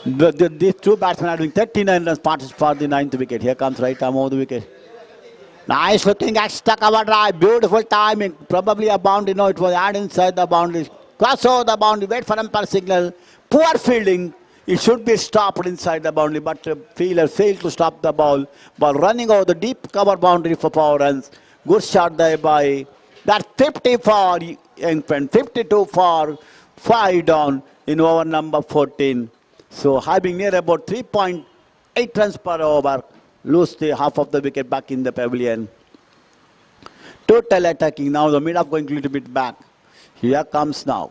These two batsmen are doing 39 runs partnership for the 9th wicket. Here comes right arm over the wicket. Nice looking at stuck over drive. Beautiful timing. Probably a boundary. No, it was out inside the boundary. Cross over the boundary. Wait for umpire signal. Poor fielding. It should be stopped inside the boundary, but the fielder failed to stop the ball. Ball running over the deep cover boundary for 4 runs. Good shot there by that 50 for young friend. 52 for 5 down in over number 14. So having near about 3.8 runs per over. Lose the half of the wicket back in the pavilion. Total attacking now. The mid-off going a little bit back. Here comes now.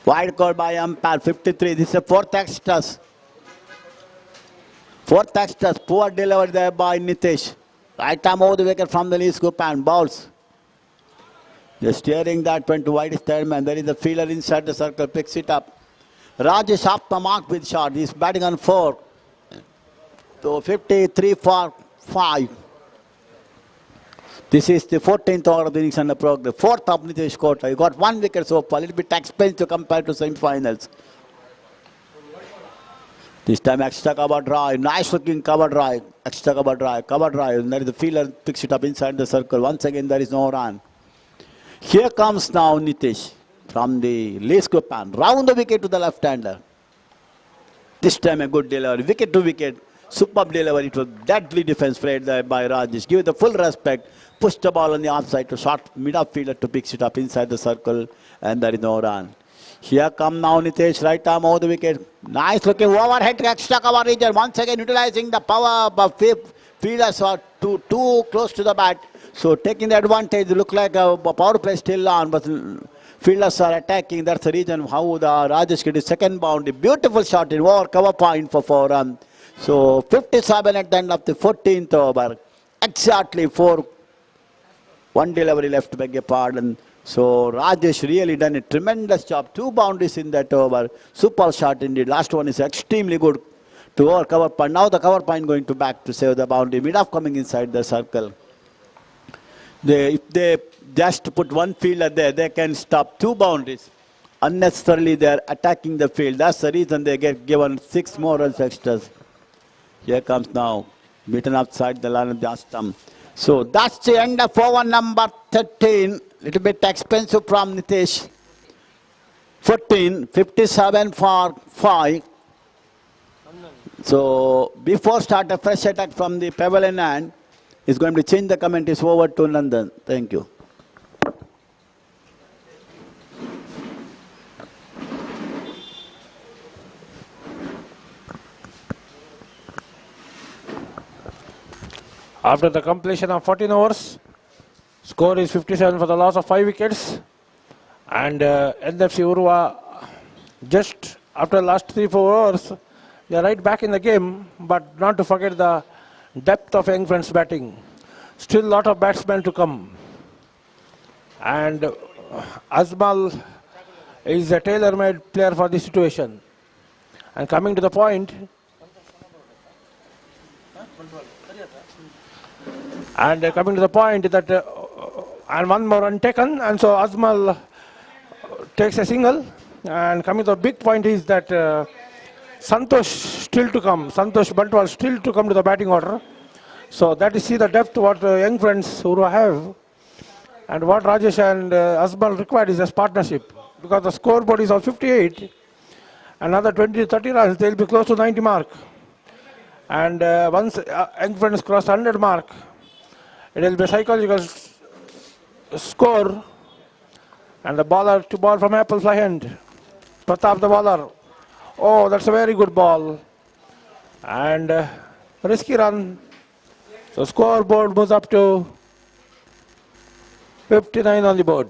Wide call by umpire 53. This is a 4th extras. 4th extras. Poor delivery there by Nitesh. Right arm over the wicket from the lead scoop and balls. They're steering that went to wide third man. There is a fielder inside the circle. Picks it up. Rajesh off the mark with shot. He's batting on 4. So 53 for 5. This is the 14th over of the innings under progress. 4th of Nitesh Kota. He got 1 wicket so far. A little bit expensive compared to semi-finals. This time extra cover drive. Nice looking cover drive. Extra cover drive. Cover drive. And there is the fielder picks it up inside the circle. Once again there is no run. Here comes now Nitesh from the lee scoop and round the wicket to the left-hander. This time a good delivery. Wicket to wicket. Superb delivery. It was deadly defense played there by Rajesh. Give it the full respect. Push the ball on the offside to short mid-off fielder to pick it up inside the circle. And there is no run. Here come now Nitesh. Right arm over the wicket. Nice looking overhead extra cover region. Once again utilizing the power of fielders are too close to the bat. So taking the advantage. Look like a power play still on. But fielders are attacking. That's the reason how the Rajesh get his second boundary. Beautiful shot in over cover point for 4 runs. So 57 at the end of the 14th over. Exactly 4. 1 delivery left, beg your pardon. So Rajesh really done a tremendous job. 2 boundaries in that over. Super shot indeed. Last one is extremely good to over cover point. Now the cover point going to back to save the boundary. Mid-off coming inside the circle. If they just put 1 fielder there, they can stop 2 boundaries. Unnecessarily they are attacking the field. That's the reason they get given 6 more runs extras. Here comes now. Beaten outside the line of the stump. So that's the end of over number 13. Little bit expensive from Nitesh. 14, 57 for 5. So before start a fresh attack from the pavilion end, is going to change the commentaries over to London. Thank you. After the completion of 14 overs, score is 57 for the loss of 5 wickets. And NFC Urwa, just after the last 3-4 overs, they are right back in the game. But not to forget the depth of young friends batting. Still a lot of batsmen to come. And Azmal is a tailor-made player for this situation. And coming to the point, that and 1 more untaken, and so Azmal takes a single. And coming to the big point is that Santosh still to come. Santosh Bantwal still to come to the batting order. So that is see the depth what young friends Urwa have, and what Rajesh and Azmal required is a partnership, because the scoreboard is on 58. Another 20-30 runs, they will be close to 90 mark. And once young friends cross 100 mark, it will be a psychological score. And the bowler to ball from apple fly end. Pratap the bowler. Oh, that's a very good ball. And risky run. So scoreboard moves up to 59 on the board.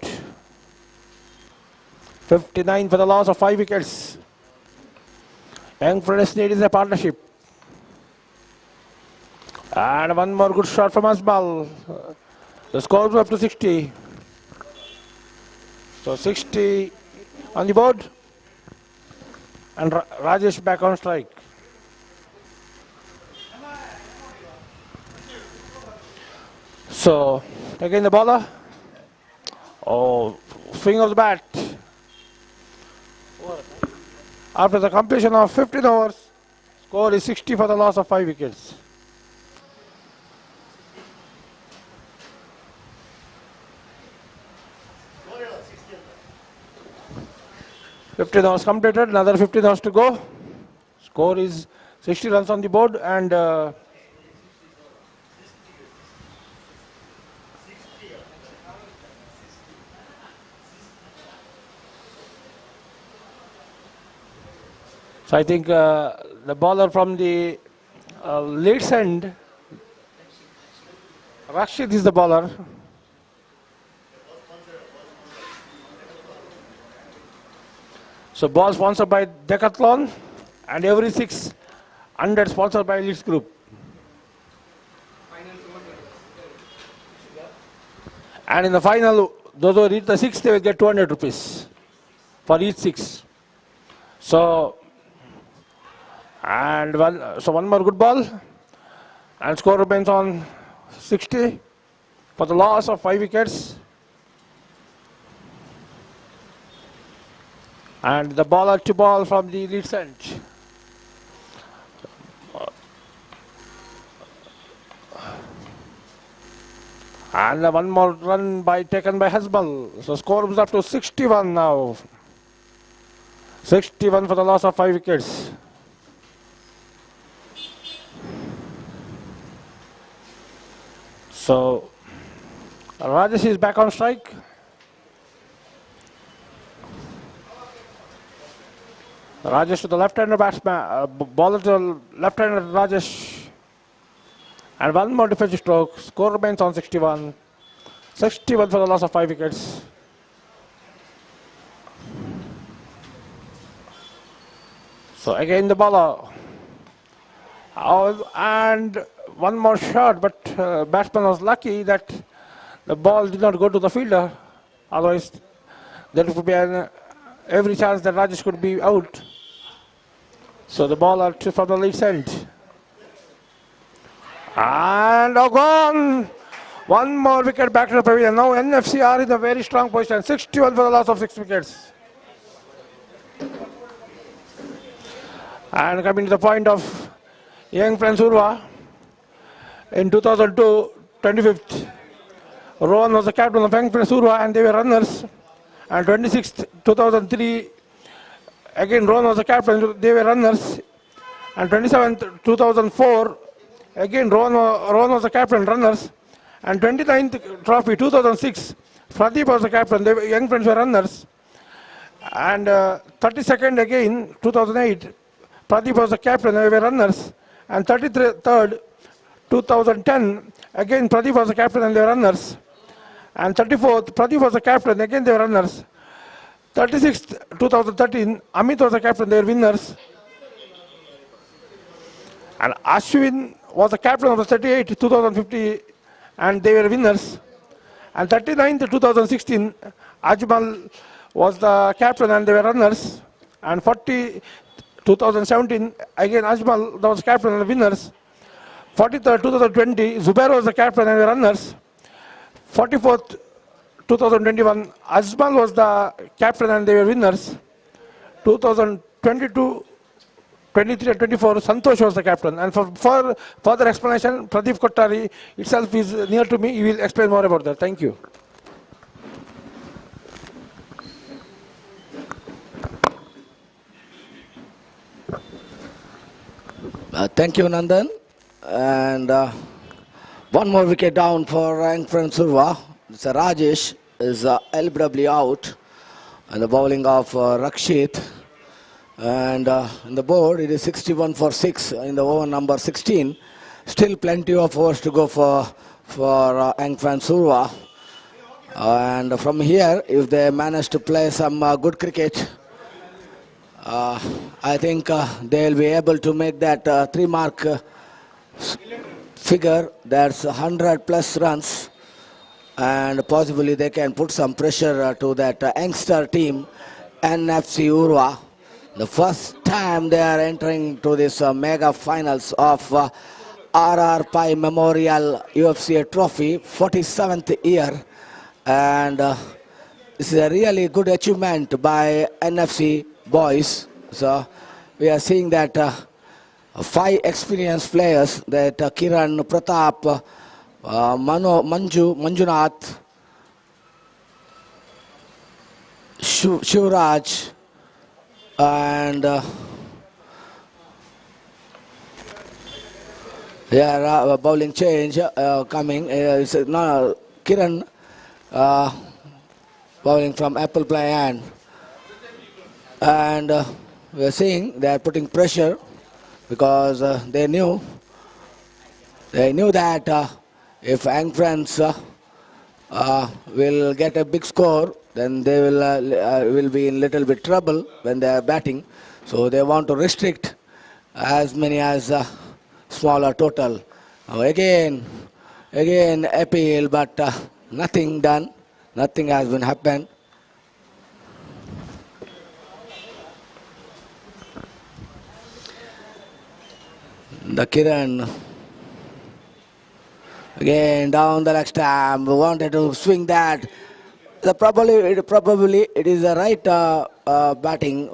59 for the loss of 5 wickets. Young friends need is a partnership. And 1 more good shot from Azmal. The score is up to 60. So 60 on the board. And Rajesh back on strike. So again the bowler. Oh, swing of the bat. After the completion of 15 overs, score is 60 for the loss of 5 wickets. Fifteen hours completed, another 15 hours to go. Score is 60 runs on the board, and so I think the bowler from the Leeds end, Rashid is the bowler. So ball sponsored by Decathlon, and every 600 sponsored by Leeds Group. And in the final, those who reach the 6, they will get 200 rupees for each 6. So, and one more good ball, and score remains on 60 for the loss of 5 wickets. And the ball to ball from the Leeds end. And one more run taken by Hasbal. So score is up to 61 now. 61 for the loss of 5 wickets. So Rajesh is back on strike. Rajesh to the left-hander batsman, bowler to the left-hander Rajesh. And one more defensive stroke. Score remains on 61. 61 for the loss of 5 wickets. So again the bowler. And one more shot, but batsman was lucky that the ball did not go to the fielder. Otherwise, there would be every chance that Rajesh could be out. So the ball from the Leeds end. And gone. One more wicket back to the pavilion. Now NFC are in a very strong position. 61 for the loss of 6 wickets. And coming to the point of young friends Urwa. In 2002, 25th, Rohan was the captain of young friends Urwa, and they were runners. And 26th, 2003, again Rohan was the captain, they were runners. And 27th, 2004, again Rohan was the captain, runners. And 29th trophy, 2006, Pradeep was the captain, they were, young friends were runners. And 32nd again, 2008, Pradeep was the captain, they were runners. And 33rd, 2010, again Pradeep was the captain and they were runners. And 34th, Pradeep was the captain, again they were runners. 36th, 2013, Amit was the captain, they were winners. And Ashwin was the captain of the 38th, 2050, and they were winners. And 39th, 2016, Ajmal was the captain and they were runners. And 40, 2017, again Ajmal was the captain and the winners. 43rd, 2020, Zubair was the captain and the runners. 44th, 2021, Ajmal was the captain and they were winners. 2022, 23 and 24, Santosh was the captain. And for further explanation, Pradeep Kottari itself is near to me. He will explain more about that. Thank you. Thank you, Nandan. And one more wicket down for young friends Urwa. It's Rajesh is LBW out. And the bowling of Rakshit. And in the board, it is 61 for 6 in the over number 16. Still plenty of overs to go for young friends Urwa. And from here, if they manage to play some good cricket, I think they'll be able to make that 3-mark figure. That's 100 plus runs. and possibly they can put some pressure to that youngster team, NFC Urwa. The first time they are entering to this mega finals of RR Pi Memorial UFC Trophy, 47th year, and this is a really good achievement by NFC boys. So we are seeing that 5 experienced players, that Kiran, Pratap, Manjunath, Shivraj, and bowling change coming. It's Kiran bowling from Apple Play and we are seeing they are putting pressure because they knew that if Ang Friends will get a big score, then they will be in little bit trouble when they are batting. So they want to restrict as many as smaller total. Now again appeal, but nothing done. Nothing has been happened. The Kiran again down the leg stamp, wanted to swing that. Probably it is the right batting,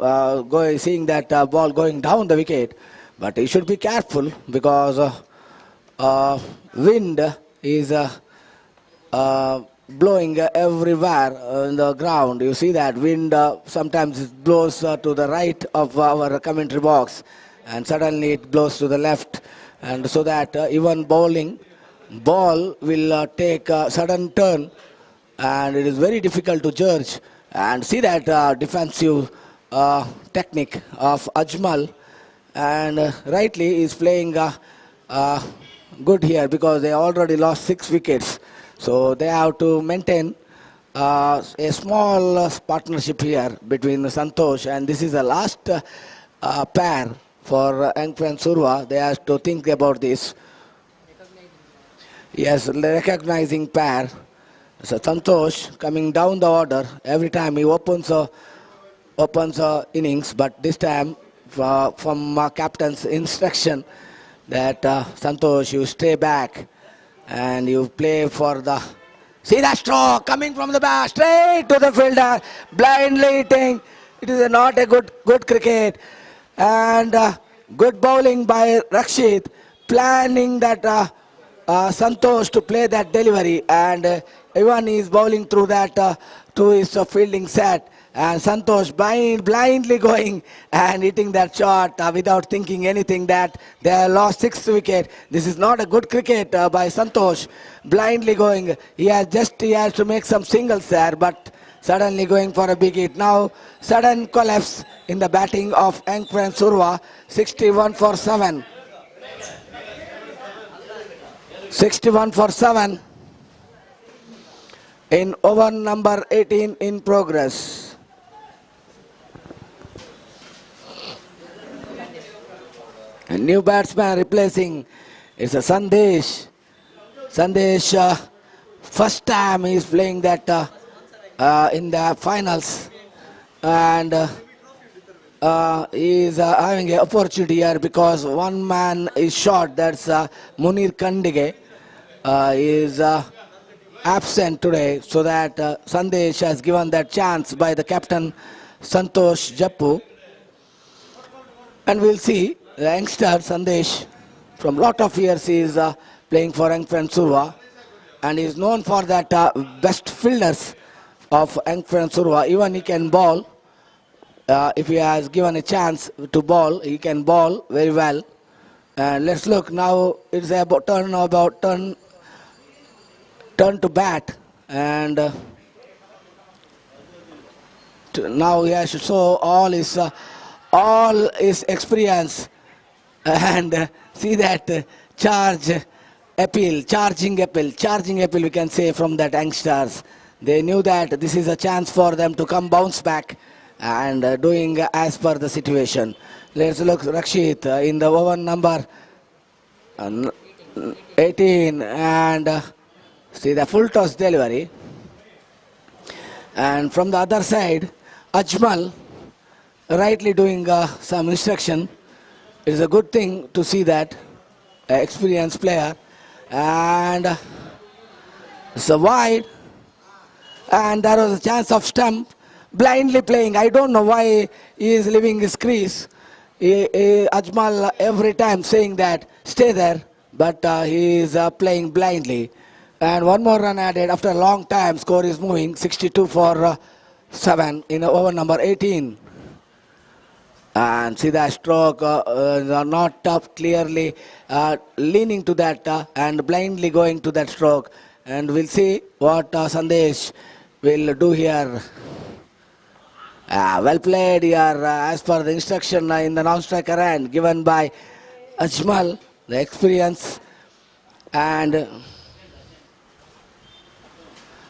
seeing that ball going down the wicket. But he should be careful because wind is blowing everywhere in the ground. You see that wind sometimes it blows to the right of our commentary box, and suddenly it blows to the left, and so that even ball will take a sudden turn, and it is very difficult to judge. And see that defensive technique of Ajmal, and rightly is playing good here because they already lost 6 wickets. So they have to maintain a small partnership here between Santosh, and this is the last pair for Young Friends Urwa. They have to think about this. Yes, recognizing pair. So Santosh coming down the order every time he opens innings, but this time from captain's instruction that Santosh, you stay back and you play for the... See that stroke coming from the bat straight to the fielder, blindly hitting. It is not a good cricket, and good bowling by Rakshit, planning that Santosh to play that delivery, and everyone is bowling through that to his fielding set, and Santosh blindly going and hitting that shot without thinking anything, that they have lost 6th wicket. This is not a good cricket by Santosh, blindly going. He has to make some singles there, but suddenly going for a big hit. Now sudden collapse in the batting of Young Friends Urwa, 61 for 7. 61 for 7 in over number 18 in progress. A new batsman replacing, it's a Sandesh. Sandesh, first time he is playing that in the finals, and he is having an opportunity here because one man is short, that's Munir Kandige. Is absent today, so that Sandesh has given that chance by the captain Santosh Jappu. And we'll see the youngster Sandesh, from lot of years he is playing for Young Friends Urwa, and he is known for that best fielders of Young Friends Urwa. Even he can bowl. If he has given a chance to bowl, he can bowl very well. And let's look now. It's about turn to bat, and now he has to show all his experience, and see that charging appeal we can say from that youngsters. They knew that this is a chance for them to come bounce back and doing as per the situation. Let's look Rakshit in the over number 18, and See the full toss delivery. And from the other side, Ajmal rightly doing some instruction. It is a good thing to see that experienced player. And it's a wide. And there was a chance of stump. Blindly playing. I don't know why he is leaving his crease. Ajmal every time saying that stay there, but he is playing blindly. And one more run added after a long time. Score is moving 62 for 7 in over number 18. And see that stroke not up clearly leaning to that and blindly going to that stroke. And we'll see what Sandesh will do here. Well played here as per the instruction in the non-striker hand given by Ajmal, the experience. And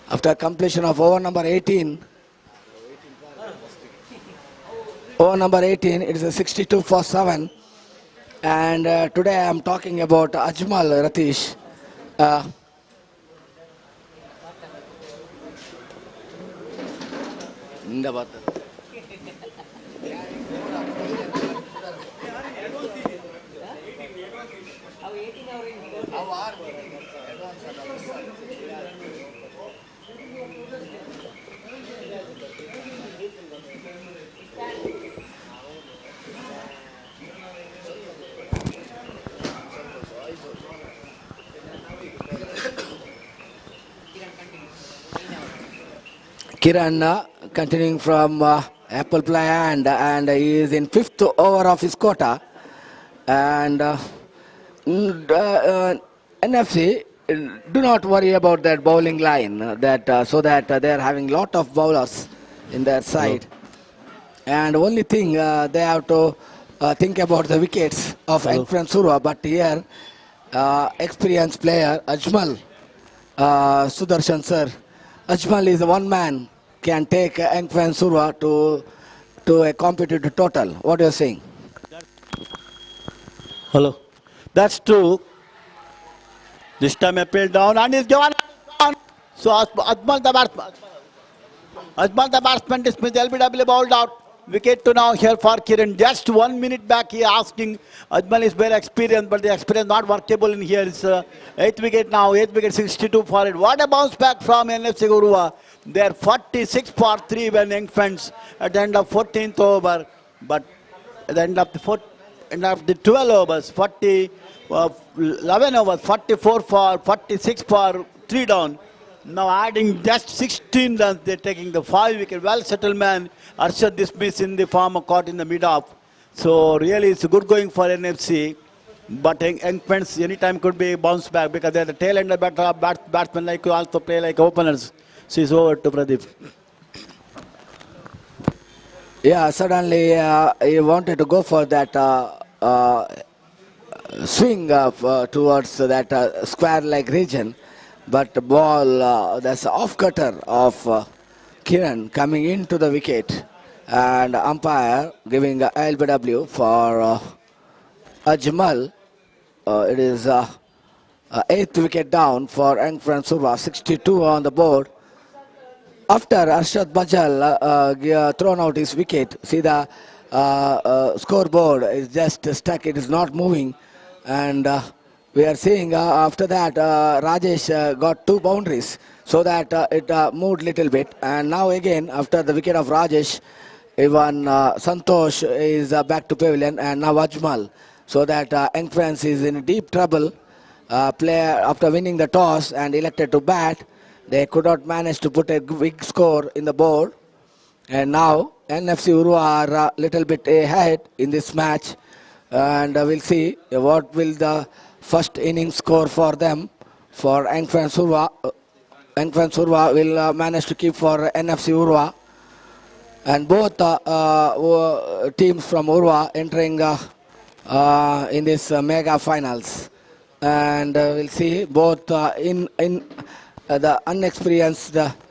after completion of over number 18, it is a 62 for 7. And today I am talking about Ajmal Ratish. Kiran continuing from apple play hand, and he is in 5th over of his quota. And NFC, do not worry about that bowling line, so that they are having lot of bowlers in their side. And only thing they have to think about the wickets of Enkran Surwa. But here, experienced player Ajmal Sudarshan sir. Ajmal is one man can take Enkran Surwa to a competitive total. What are you saying? Hello. That's true. This time appeal down and is given down. So Ajmal the batsman dismissed, LBW bowled out. Wicket to now here for Kiran. Just 1 minute back he asking. Ajmal is very experienced, but the experience not workable in here. It's 8th wicket now, 8th wicket 62 for it. What a bounce back from NFC Urwa. They're 46 for 3 when Engfans at the end of 14th over. But at the end of the 12 overs, 11 overs, 44 for 46 for 3 down. Now adding just 16 runs, they're taking the 5 wicket. Well settled man. Arshad dismissed in the form of caught in the mid-off. So really it's good going for NFC. But Engfans anytime could be bounce back because they're the tail end of batsmen like you also play like openers. So it's over to Pradeep. Yeah, suddenly he wanted to go for that swing towards that square-like region. But the ball, that's off-cutter of Kiran coming into the wicket. And umpire giving a LBW for Ajmal. It is 8th wicket down for Enkran Surwa, 62 on the board. After Arshad Bajal thrown out his wicket, see the scoreboard is just stuck, it is not moving. And we are seeing after that Rajesh got 2 boundaries, so that it moved little bit. And now again after the wicket of Rajesh, even Santosh is back to pavilion, and now Ajmal. So that Enkran is in deep trouble. Player after winning the toss and elected to bat, they could not manage to put a big score in the board. And now NFC Urwa are a little bit ahead in this match. And we'll see what will the first inning score for them. For Enkran Surwa. Enkran Surwa will manage to keep for NFC Urwa. And both teams from Urwa entering in this mega finals. And we'll see both in the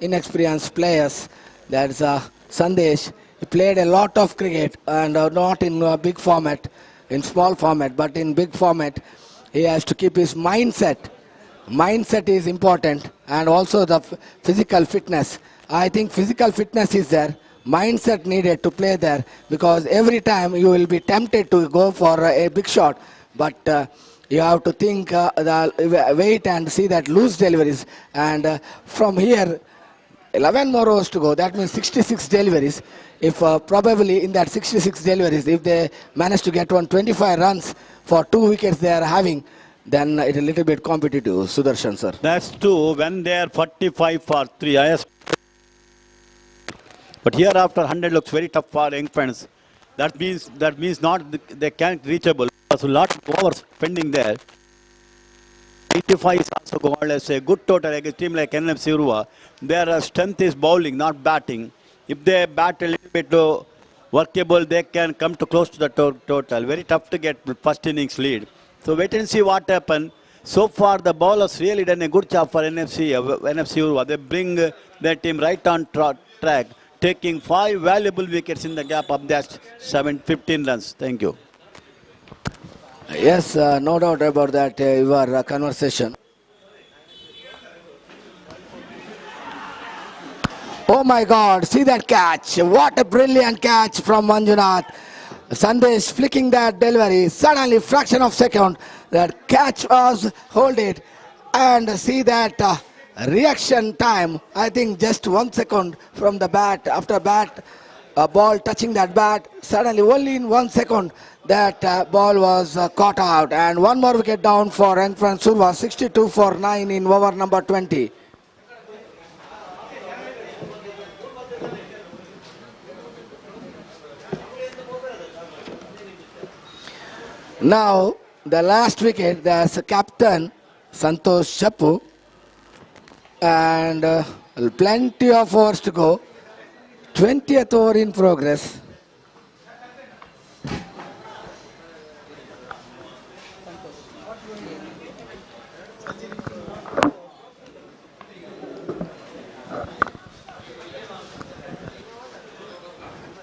inexperienced players. That's Sandesh. He played a lot of cricket and not in a big format, in small format, but in big format. He has to keep his mindset mindset is important, and also the physical fitness. I think physical fitness is there, mindset needed to play there, because every time you will be tempted to go for a big shot, but you have to think the wait and see that loose deliveries, and from here 11 more overs to go. That means 66 deliveries. If probably in that 66 deliveries, if they manage to get 125 runs for 2 wickets they are having, then it's a little bit competitive, Sudarshan sir. That's true. When they are 45 for 3, but here after 100 looks very tough for young friends. That means not they can't reachable. There's a lot of overs pending there. 85 is also more or less a good total against a team like NFC Urwa. Their strength is bowling, not batting. If they bat a little bit workable, they can come to close to the total. Very tough to get first innings lead. So wait and see what happens. So far, the bowlers really done a good job for NFC Urwa. They bring their team right on track, taking 5 valuable wickets in the gap of that 15 runs. Thank you. Yes, no doubt about that, your conversation. Oh my God, see that catch. What a brilliant catch from Manjunath. Sandesh flicking that delivery. Suddenly, fraction of second, that catch was hold it. And see that reaction time. I think just 1 second from the bat, after bat, ball touching that bat. Suddenly, only in 1 second, that ball was caught out. And one more wicket down for Engfran Surwa, 62 for 9 in over number 20. Now, the last wicket, there's a captain, Santosh Chappu, and plenty of overs to go. 20th over in progress.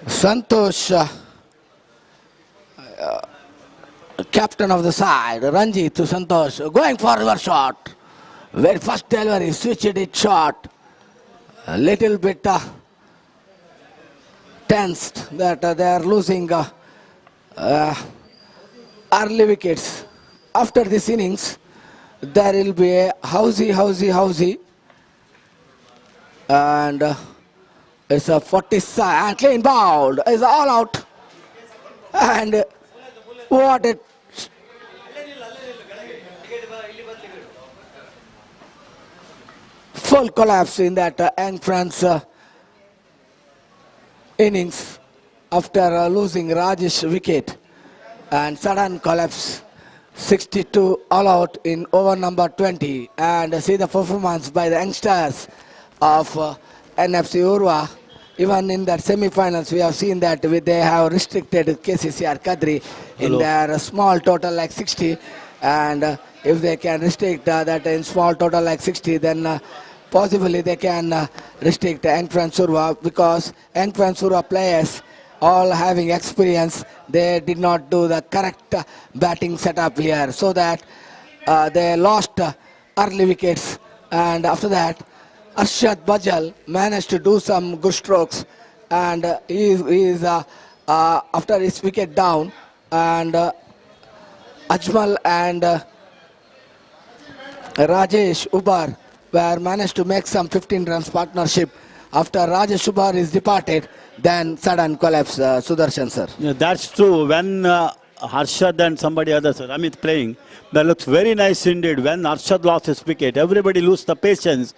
Santosh, captain of the side, Ranjit to Santosh, going for reverse shot. Very first delivery, switched it short. A little bit tensed that they are losing early wickets. After this innings, there will be a housey. And it's a 47, and clean bowled, is all out. And what a full collapse in that Engfran's innings after losing Rajesh wicket, and sudden collapse, 62 all out in over number 20. And see the performance by the youngsters of NFC Urwa. Even in that semi-finals, we have seen that they have restricted KCCR Kadri in their small total like 60. And if they can restrict that in small total like 60, then possibly they can restrict Engfran Surwa, because Engfran Surwa players all having experience, they did not do the correct batting setup here, so that they lost early wickets. And after that, Arshad Bajal managed to do some good strokes, and he is after his wicket down, and Ajmal and Rajesh Ubar were managed to make some 15 runs partnership. After Rajesh Ubar is departed, then sudden collapse, Sudarshan sir. Yeah, that's true. When Harshad and somebody others, Amit playing, that looks very nice indeed. When Harshad lost his wicket, everybody lose the patience.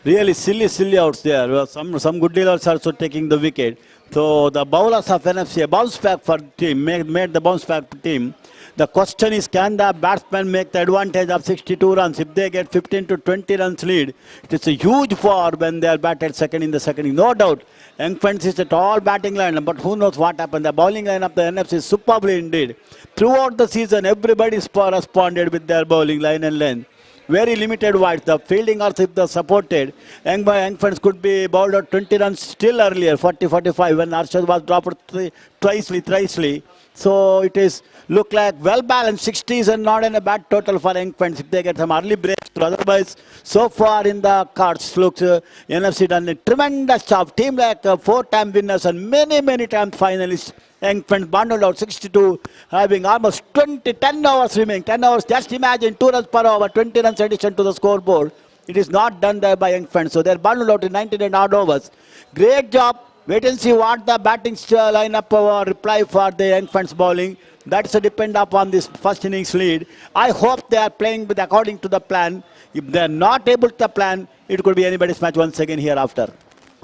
Really silly outs there. Some good dealers also taking the wicket. So the bowlers of NFC, a bounce back for team, made the bounce back team. The question is, can the batsmen make the advantage of 62 runs? If they get 15 to 20 runs lead, it is a huge for when they are batted second in the second inning. No doubt, Engfans is a tall batting line, but who knows what happened. The bowling line of the NFC is superbly indeed. Throughout the season, everybody responded with their bowling line and length. Very limited wides. The fielding also, if they supported, Engfans could be bowled out 20 runs still earlier, 40-45, when Arshad was dropped thrice. So it is look like well balanced 60s and not in a bad total for Young Friends if they get some early breakthrough. Otherwise, so far in the cards looks NFC done a tremendous job. Team like 4-time winners and many times finalists. Young Friends bundled out 62, having almost 10 hours remaining. 10 hours. Just imagine 2 runs per hour, 20 runs addition to the scoreboard. It is not done there by Young Friends. So they're bundled out in 99 odd overs. Great job. Wait and see what the batting lineup reply for the Young Friends bowling. That's a depend upon this first innings lead. I hope they are playing with according to the plan. If they are not able to plan, it could be anybody's match once again hereafter.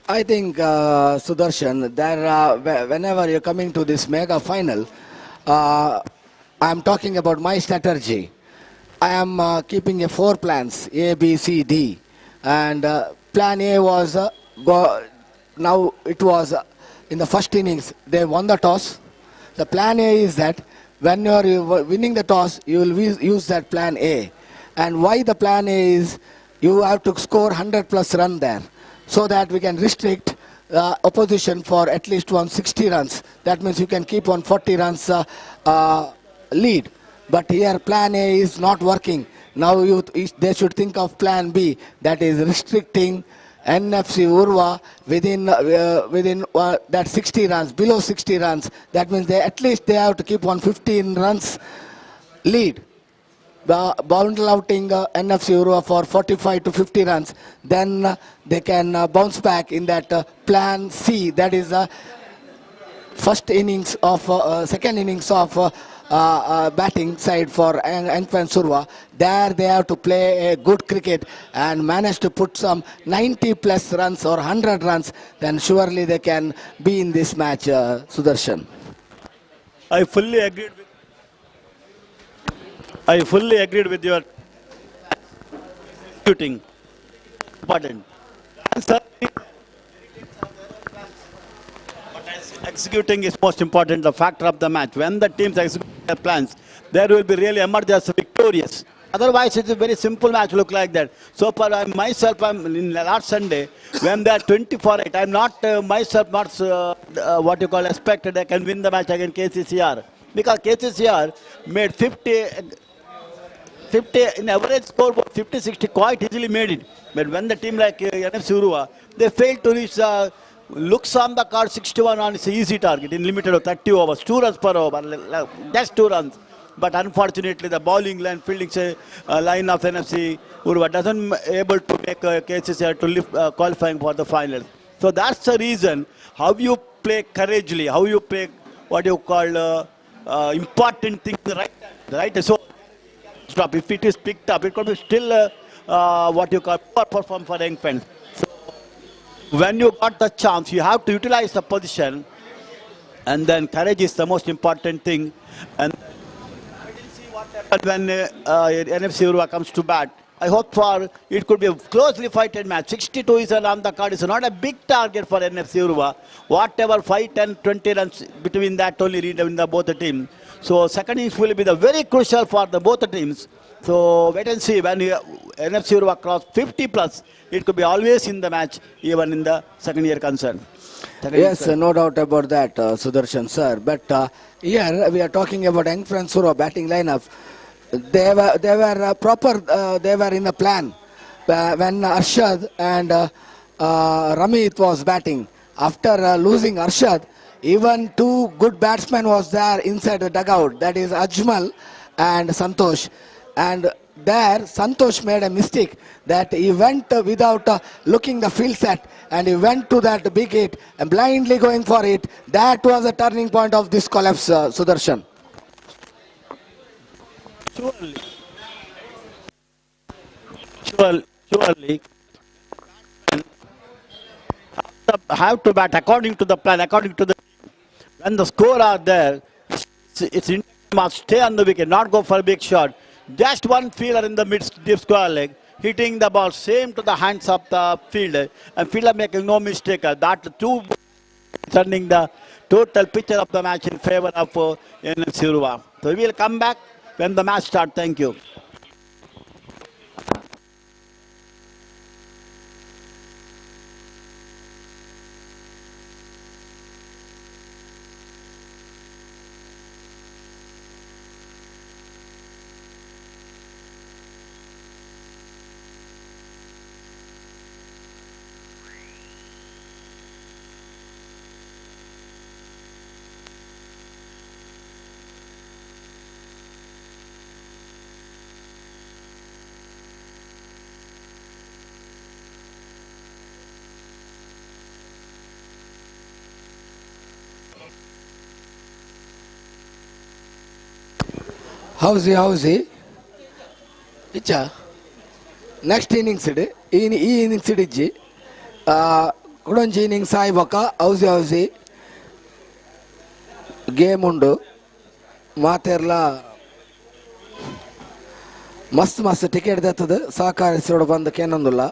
I think, Sudarshan, whenever you're coming to this mega final, I'm talking about my strategy. I am keeping 4 plans, A, B, C, D. And plan A was, now it was in the first innings, they won the toss. The plan A is that when you're winning the toss, you will use that plan A. And why the plan A is, you have to score 100 plus run there, so that we can restrict opposition for at least 160 runs. That means you can keep on 40 runs lead. But here plan A is not working. Now they should think of plan B, that is restricting NFC Urwa within that 60 runs, below 60 runs. That means at least they have to keep on 15 runs lead. Bundle outing NFC Urwa for 45 to 50 runs. Then they can bounce back in that plan C, that is first innings of second innings of batting side for Enkwan Surwa. There they have to play a good cricket and manage to put some 90 plus runs or 100 runs. Then surely they can be in this match, Sudarshan. I fully agreed with your executing. Important. Executing is most important, the factor of the match. When the teams execute their plans, there will be really emerge as victorious. Otherwise, it's a very simple match look like that. So far, I'm in last Sunday, when they are 20-8, I'm not myself not what you call expected I can win the match against KCCR. Because KCCR made 50 in average score, 50-60 quite easily made it. But when the team like NFC Urwa, they failed to reach looks on the card 61 on its easy target in limited of 30 overs, 2 runs per over, just 2 runs. But unfortunately, the bowling line, fielding line of NFC Urwa doesn't able to make KCCR to lift qualifying for the finals. So that's the reason how you play courageously, how you play what you call important things the right. So stop. If it is picked up, it could be still what you call poor perform for Young Friends. So when you got the chance, you have to utilize the position, and then courage is the most important thing. And we will see what happens when NFC Urwa comes to bat. I hope for it could be a closely fighted match. 62 is on the card. It's not a big target for NFC Urwa. Whatever 5, 10, 20 runs between that only read in the both the teams. So second innings will be the very crucial for the both the teams. So wait and see when NFC Urwa cross 50 plus, it could be always in the match, even in the second year concern. Yes, no doubt about that, Sudarshan sir. But here we are talking about Young Friends Surwa batting lineup. They were proper. They were in the plan when Arshad and Ramit was batting. After losing Arshad, even 2 good batsmen was there inside the dugout. That is Ajmal and Santosh. And there Santosh made a mistake that he went without looking the field set, and he went to that big hit and blindly going for it. That was a turning point of this collapse, Sudarshan. Surely. Have to bat according to the plan, according to the when the score are there, it's must stay on the wicket, not go for a big shot. Just one fielder in the mid deep square leg, hitting the ball same to the hands of the fielder, and fielder making no mistake. That 2 turning the total picture of the match in favor of NFC Urwa. So we will come back when the match starts. Thank you. ಹೌಸಿ ಇಚ್ಚ next innings ಇಡು ಈ innings ಇಡಿಜ್ಜಿ ಕುಡೊಂಜಿ innings ಆಯ್ಬೊಕ್ಕ ಹೌಸಿ game ಉಂಡು ಮಾತೆರ್ಲ ಮಸ್ತ್ ticket ದತ್ತದ ಸಹಕಾರಿಸೋಡು ಬಂದು ಕೇನೊಂದುಲ್ಲ.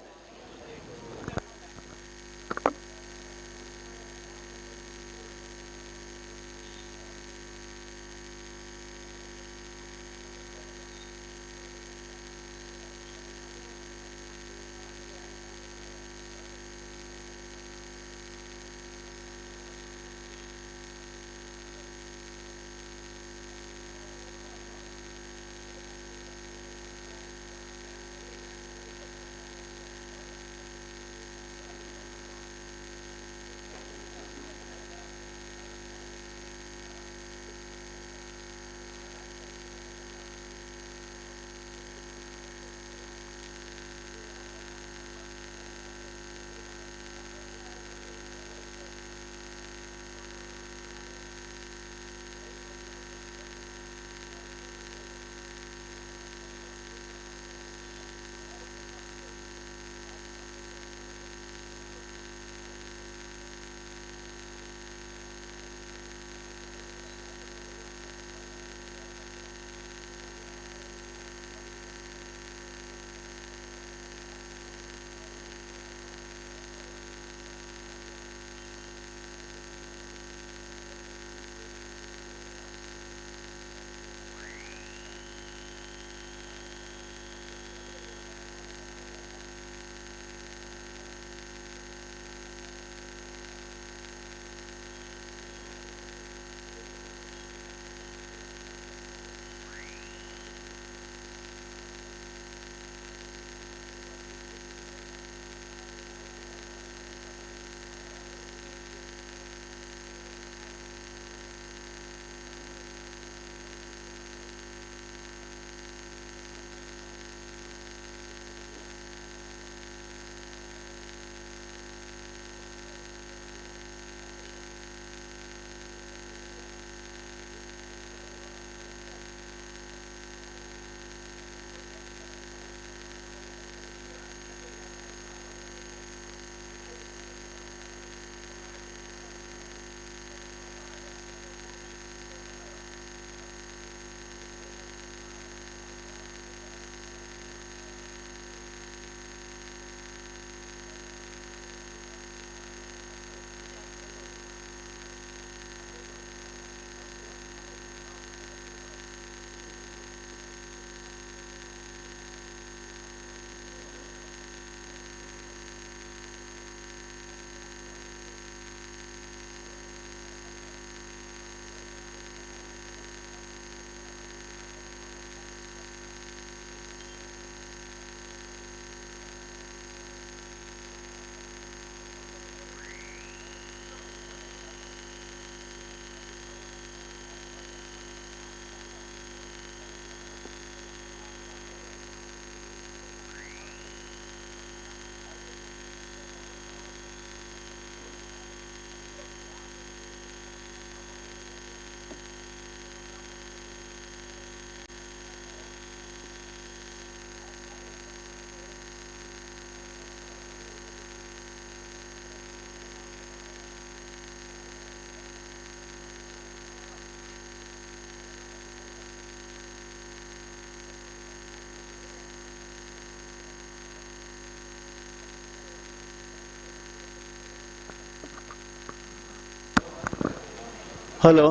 Hello.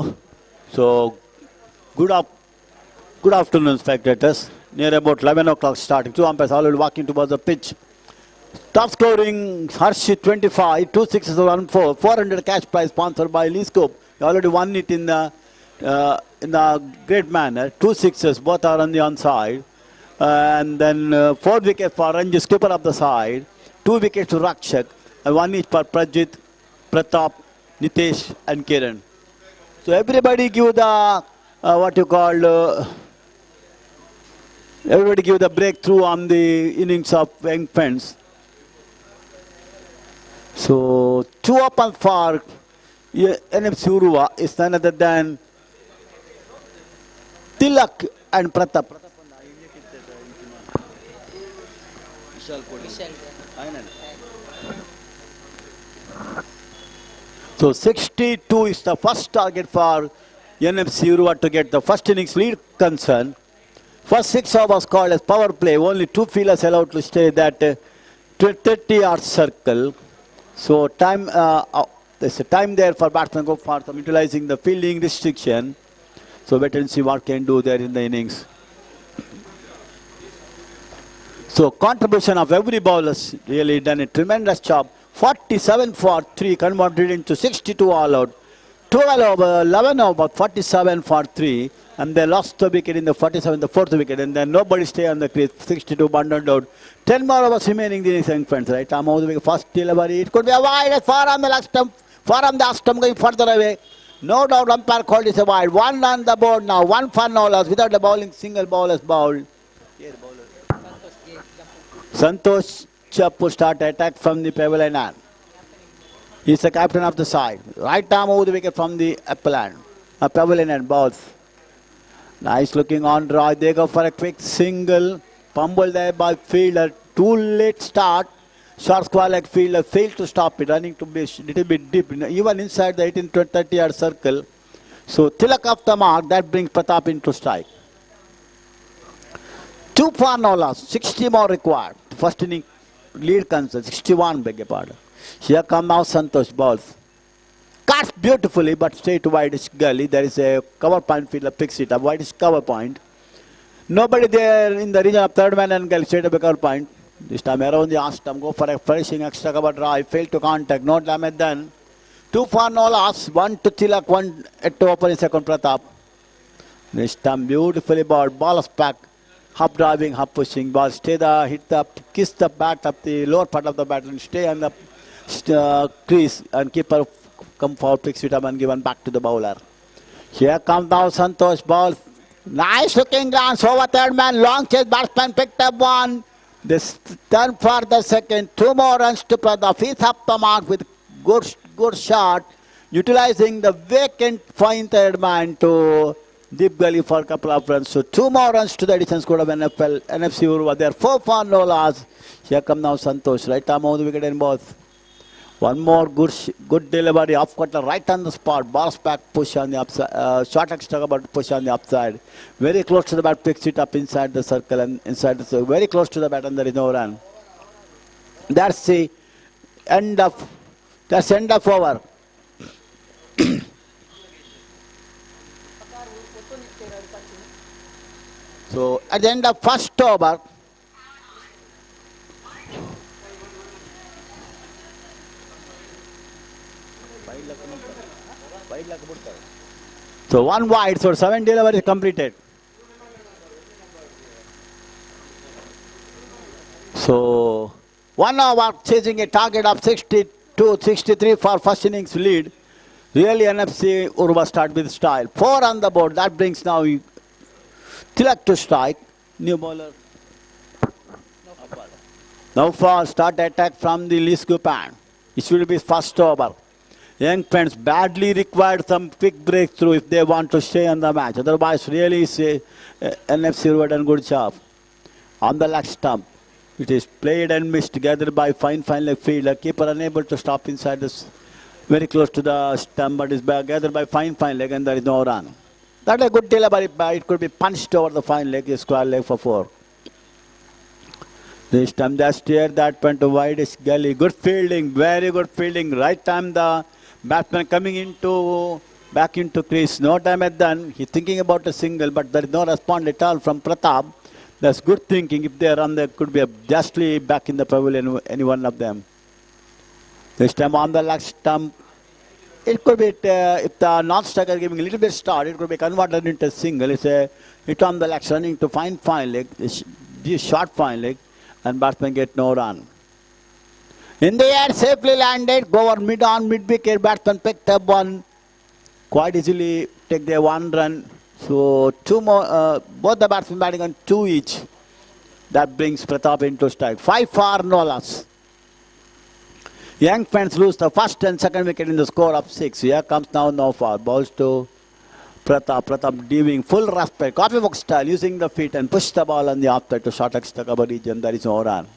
So, good afternoon, spectators. Near about 11 o'clock starting. Two umpires already walking towards the pitch. Top scoring, Harshit 25, 2 6s, 1 4, 400 cash prize sponsored by Leescope. He already won it in the great manner. 2 6s, both are on the onside. And then 4 wickets for Ranji, skipper of the side. 2 wickets to Rakshak. And 1 each for Prajit, Pratap, Nitesh and Kiran. So everybody give the, everybody give the breakthrough on the innings of young friends. So 2 up and for NFC Urwa is none other than Tilak and Pratap. Michelle. So 62 is the first target for NFC Urwa to get the first innings lead concern. First 6 overs called as power play. Only 2 fielders allowed to stay that 30-yard circle. So there's a time there for batsmen go for some utilizing the fielding restriction. So wait and see what can do there in the innings. So contribution of every bowler has really done a tremendous job. 47 for 3 converted into 62 all out. 12 over 11 over 47 for 3. And they lost the wicket in the 47, the fourth wicket. And then nobody stay on the crease. 62 bundled out. 10 more overs remaining in the friends, right? Arm of the wicket, first delivery. It could be a wide, far on the last stump. Far on the last stump going further away. No doubt umpire called it a wide. 1 on the board now. 1 for no loss. Without the bowling, single ball is bowled. Santosh Chappu start attack from the pavilion end. He's the captain of the side. Right arm over the wicket from the pavilion end balls. Nice looking on draw. They go for a quick single. Pummeled there by fielder. Too late start. Short square leg fielder failed to stop it. Running to be a little bit deep. Even inside the 18 to 30 yard circle. So Tilak off the mark. That brings Pratap into strike. 2 for no loss. 60 more required. First inning lead concern. 61 beg your pardon. Here come now Santosh balls. Cuts beautifully but straight wideish gully. There is a cover point fielder picks it up. Wideish cover point. Nobody there in the region of third man and gully straight up a cover point. This time around the arm stump. Go for a finishing extra cover drive. Failed to contact. No damage done. 2 for no loss. 1 to Tilak. 1 to open in second Pratap. This time beautifully balled. Ball of back. Hop driving, hop pushing, ball stay the, hit the, kiss the bat up the lower part of the bat and stay on the crease and keeper come forward, picks it up and given back to the bowler. Here comes now Santosh ball. Nice looking glance over third man, long chase, batsman picked up 1. This turn for the second, 2 more runs to Pratap. He's up the mark with good shot, utilizing the vacant fine third man to deep gully for a couple of runs. So 2 more runs to the addition squad of NFC Urwa. There 4 for no loss. Here come now Santosh. Right arm over the wicket in both. 1 more good delivery. Off cutter right on the spot. Ball back push on the upside. Short extra about to push on the upside. Very close to the bat. Picks it up inside the circle and inside the circle. Very close to the bat and there is no run. That's the end of over. So at the end of first over, so 1 wide, so 7 deliveries completed. So 1 over chasing a target of 62-63 for first innings lead. Really NFC Urwa start with style. 4 on the board, that brings now Tilak to strike. New bowler. Now for start attack from the Lee Scupan. It will be first over. Young friends badly required some quick breakthrough if they want to stay on the match. Otherwise, really NFC Urwa done good job. On the leg stump. It is played and missed, gathered by fine leg fielder. Keeper unable to stop inside this. Very close to the stump, but is gathered by fine leg and there is no run. That's a good delivery, but it could be punched over the fine leg, square leg for 4. This time they steered that went to wideish gully. Good fielding, very good fielding. Right time the batsman coming back into crease. No damage done. He's thinking about a single, but there is no response at all from Pratap. That's good thinking. If they run, there could be justly back in the pavilion, any one of them. This time on the leg stump. It could be, if the non-striker giving a little bit start, it could be converted into a single. It's a hit on the legs running to fine leg, short fine leg, and batsman get no run. In the air, safely landed, go over mid wicket, batsman picked up 1. Quite easily take their 1 run. So 2 more, both the batsmen batting on 2 each. That brings Pratap into strike. 5 for no loss. Young fans lose the first and second wicket in the score of 6. Here comes now no foul. Balls to Pratap giving full respect, copybook style, using the feet and push the ball on the outside to short extra cover region. There is no run.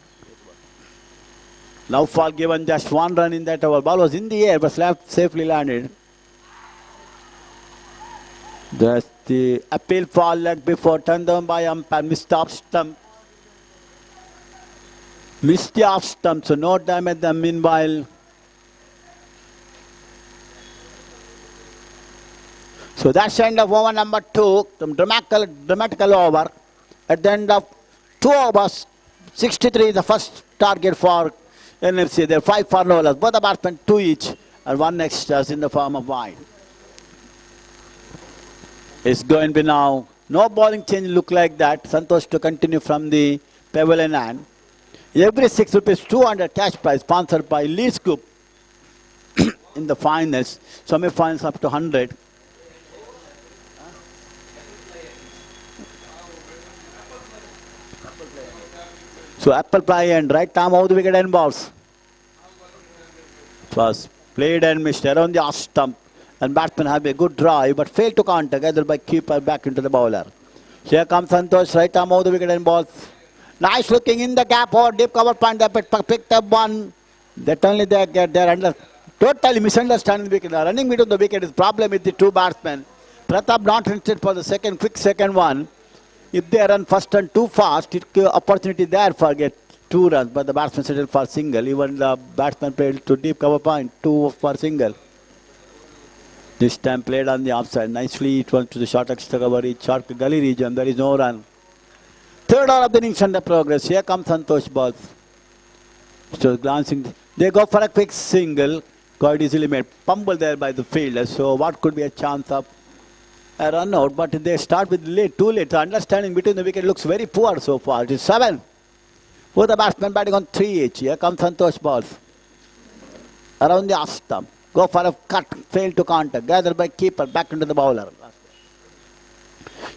Now fall given just 1 run in that over. Ball was in the air but safely landed. That's the appeal for leg before turned down by umpire. Missed off stump. Missed the off stump, so no damage them meanwhile. So that's the end of over number 2. Some dramatical over. At the end of 2 overs, 63 is the first target for NFC. There are 5 for no loss. Both the batsmen 2 each and 1 extras in the form of wide. It's going to be now no bowling change look like that. Santosh to continue from the pavilion end. Every 6 rupees 200 cash prize sponsored by Lee Scoop in the finals. Semi-finals up to 100. So apple pie and right arm out the wicket and balls. Was played and missed around the off stump. And batsman have a good drive but failed to contact, gathered by keeper back into the bowler. Here comes Santosh, right arm out the wicket and balls. Nice looking in the gap over deep cover point. They picked up one. That only they're under totally misunderstanding the wicket. Running between the wicket is problem with the 2 batsmen. Pratap not interested for the quick second one. If they run first and too fast, it opportunity there for get 2 runs. But the batsman settled for single. Even the batsman played to deep cover point, 2 for single. This time played on the offside. Nicely it went to the short extra coverage, short gully region. There is no run. 3rd over of the innings under progress. Here comes Santosh balls. So glancing, they go for a quick single. Quite easily made. Pummeled there by the fielder. So what could be a chance of a run out? But they start with too late. The understanding between the wicket looks very poor so far. It is 7. Both the batsmen batting on 3 each. Here comes Santosh balls. Around the off stump. Go for a cut, fail to contact, gathered by keeper, back into the bowler.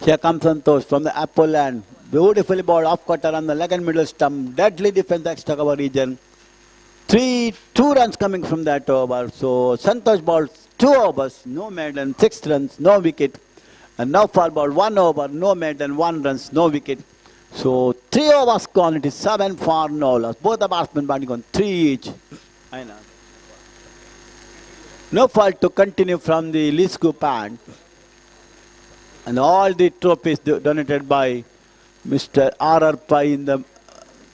Here comes Santosh from the apple land. Beautifully bowled off cutter on the leg and middle stump. Deadly defense extra cover region. 2 runs coming from that over. So Santosh bowled 2 overs, no maiden, 6 runs, no wicket. And now fall ball 1 over, no maiden, 1 runs, no wicket. So 3 overs gone, it is 7 for no loss. Both the batsmen batting on 3 each. I know. No fault to continue from the Lee Scoop hand. And all the trophies donated by Mr. R.R. Pai in the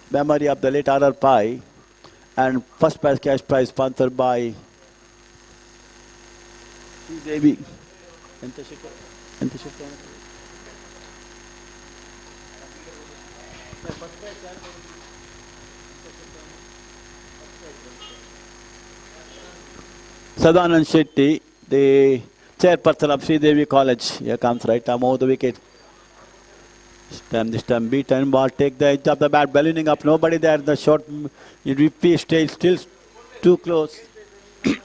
memory of the late R.R. Pai. And first prize cash prize sponsored by Devi. Sadanand Shetty, the chairperson of Sri Devi College. Here comes right arm over the wicket. This time beat and ball. Take the edge of the bat, ballooning up. Nobody there. The short repeat stage still too close.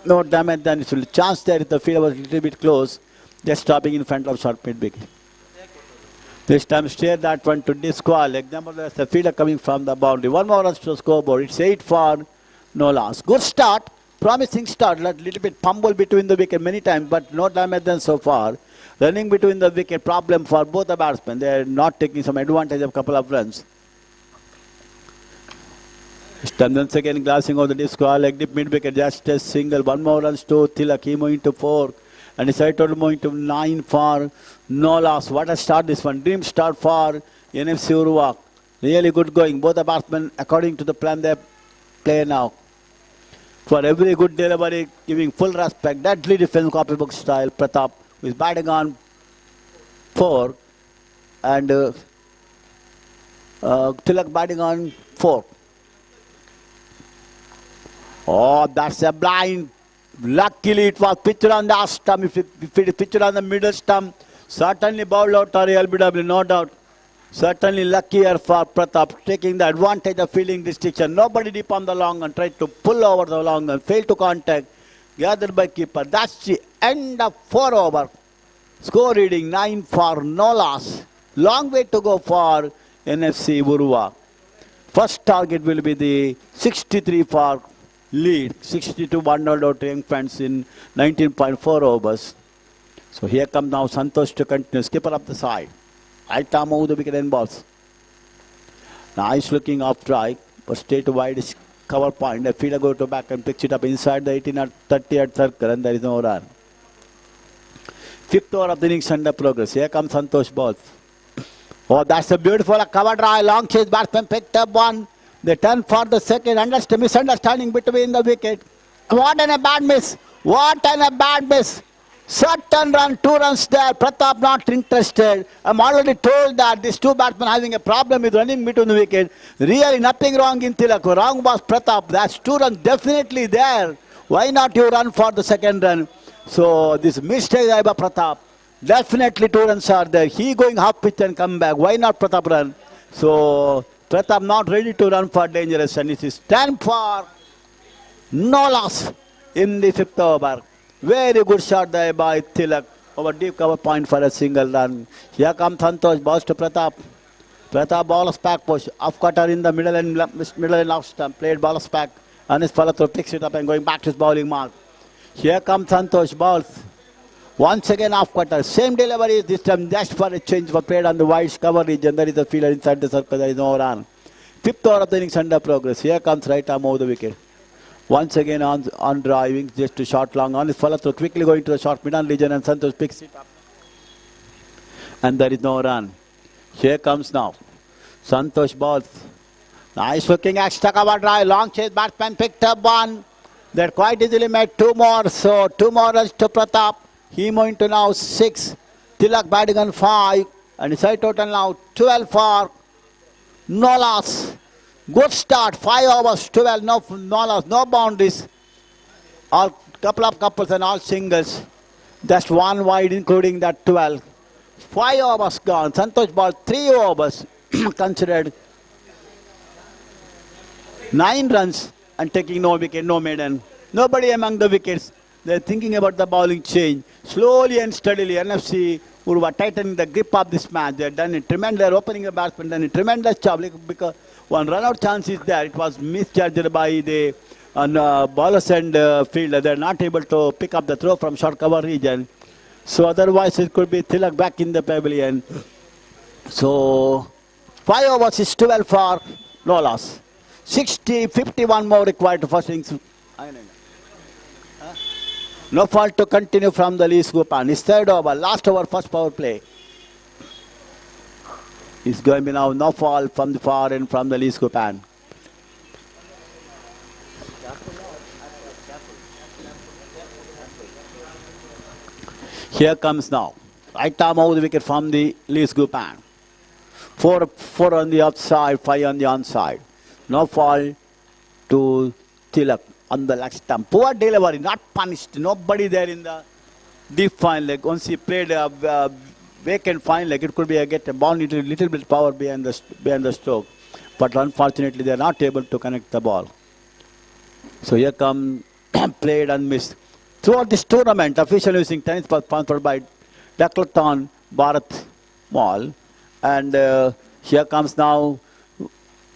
No damage. Then it's a chance there. The field was a little bit close. Just stopping in front of short mid wicket. This time steer that one to disqual. Example, there's the fielder coming from the boundary. 1 more runs to scoreboard. It's 8 for no loss. Good start. Promising start, a little bit fumble between the wicket many times, but no damage done so far. Running between the wicket, problem for both the batsmen. They are not taking some advantage of a couple of runs. Once again glancing over the disco, leg dip mid wicket, just a single. 1 more runs to Tilak, he moving to 4. And his total moving to 9 for no loss. What a start this one. Dream start for NFC Urwa. Really good going. Both the batsmen, according to the plan, they play now. For every good delivery, giving full respect. Deadly defense, copybook style. Pratap is batting on 4. And Tilak batting on 4. Oh, that's a blind. Luckily, it was pitched on the stump. If it is pitched on the middle stump, certainly bowled out or LBW, no doubt. Certainly luckier for Pratap, taking the advantage of fielding distinction. Nobody deep on the long and tried to pull over the long and failed to contact. Gathered by keeper. That's the end of 4 over. Score reading 9 for no loss. Long way to go for NFC Urwa. First target will be the 63 for lead. 62 1 out young fans in 19.4 overs. So here comes now Santosh to continue. Skipper up the side. Right arm over the wicket and balls. Nice looking off strike, but straight wide is cover point. The fielder go to back and picks it up inside the 18 or 30 at circle, and there is no run. Fifth over of the innings under progress. Here comes Santosh balls. Oh, that's a beautiful cover drive. Long chase, batsman picked up one. They turn for the second. Misunderstanding between the wicket. What a bad miss. What a bad miss. Certain run, 2 runs there. Pratap not interested. I'm already told that these two batsmen having a problem with running between the wicket. Really nothing wrong in Tilak. Wrong was Pratap. That's 2 runs definitely there. Why not you run for the second run? So this mistake by Pratap. Definitely 2 runs are there. He going half pitch and come back. Why not Pratap run? So Pratap not ready to run for dangerous, and it is 10 for no loss in the 5th over. Very good shot there by Tilak over deep cover point for a single run. Here comes Santosh, balls to Pratap. Pratap balls back push. Off cutter in the middle and off stump. Played balls back. And his follow through picks it up and going back to his bowling mark. Here comes Santosh, balls. Once again off cutter. Same delivery this time just for a change for played on the wide cover region. There is a fielder inside the circle. There is no run. 5th over of the innings under progress. Here comes right arm over the wicket. Once again on driving, just to short long on his follow through, quickly going to the short mid-on region, and Santosh picks it up. And there is no run. Here comes now Santosh balls. Nice looking extra cover drive, long chase, batsman picked up one. That quite easily made 2 more, so 2 more runs to Pratap. He moving to now 6. Tilak batting on 5, and his side total now 12 for no loss. Good start, 5 overs, 12, no loss, no boundaries. All couple of couples and all singles. Just 1 wide, including that 12. 5 overs gone. Santosh ball 3 overs, considered 9 runs and taking no wicket, no maiden. Nobody among the wickets. They're thinking about the bowling change. Slowly and steadily, NFC Urwa tightening the grip of this match. They've done a tremendous, they're opening the batsman, done a tremendous job because one run-out chance is there. It was misjudged by the bowlers and fielder. They're not able to pick up the throw from short cover region. So otherwise it could be Tilak back in the pavilion. So 5 overs is 12 for no loss. 51 more required to first innings. No fault to continue from the Lee Scopan. His 3rd over, last over, first power play. It's going to be now no fall from the far end from the Lee Scopan. Here comes now. Right arm over the wicket from the Lee Scopan. 4 on the outside, 5 on the onside. No fall to Tilak on the leg stump. Poor delivery, not punished. Nobody there in the deep fine leg. Once he played a vacant fine leg, it could be get a ball little bit power behind the stroke. But unfortunately, they are not able to connect the ball. So here come played and missed. Throughout this tournament, official using tennis was sponsored by Decathlon Bharat Mall. And here comes now.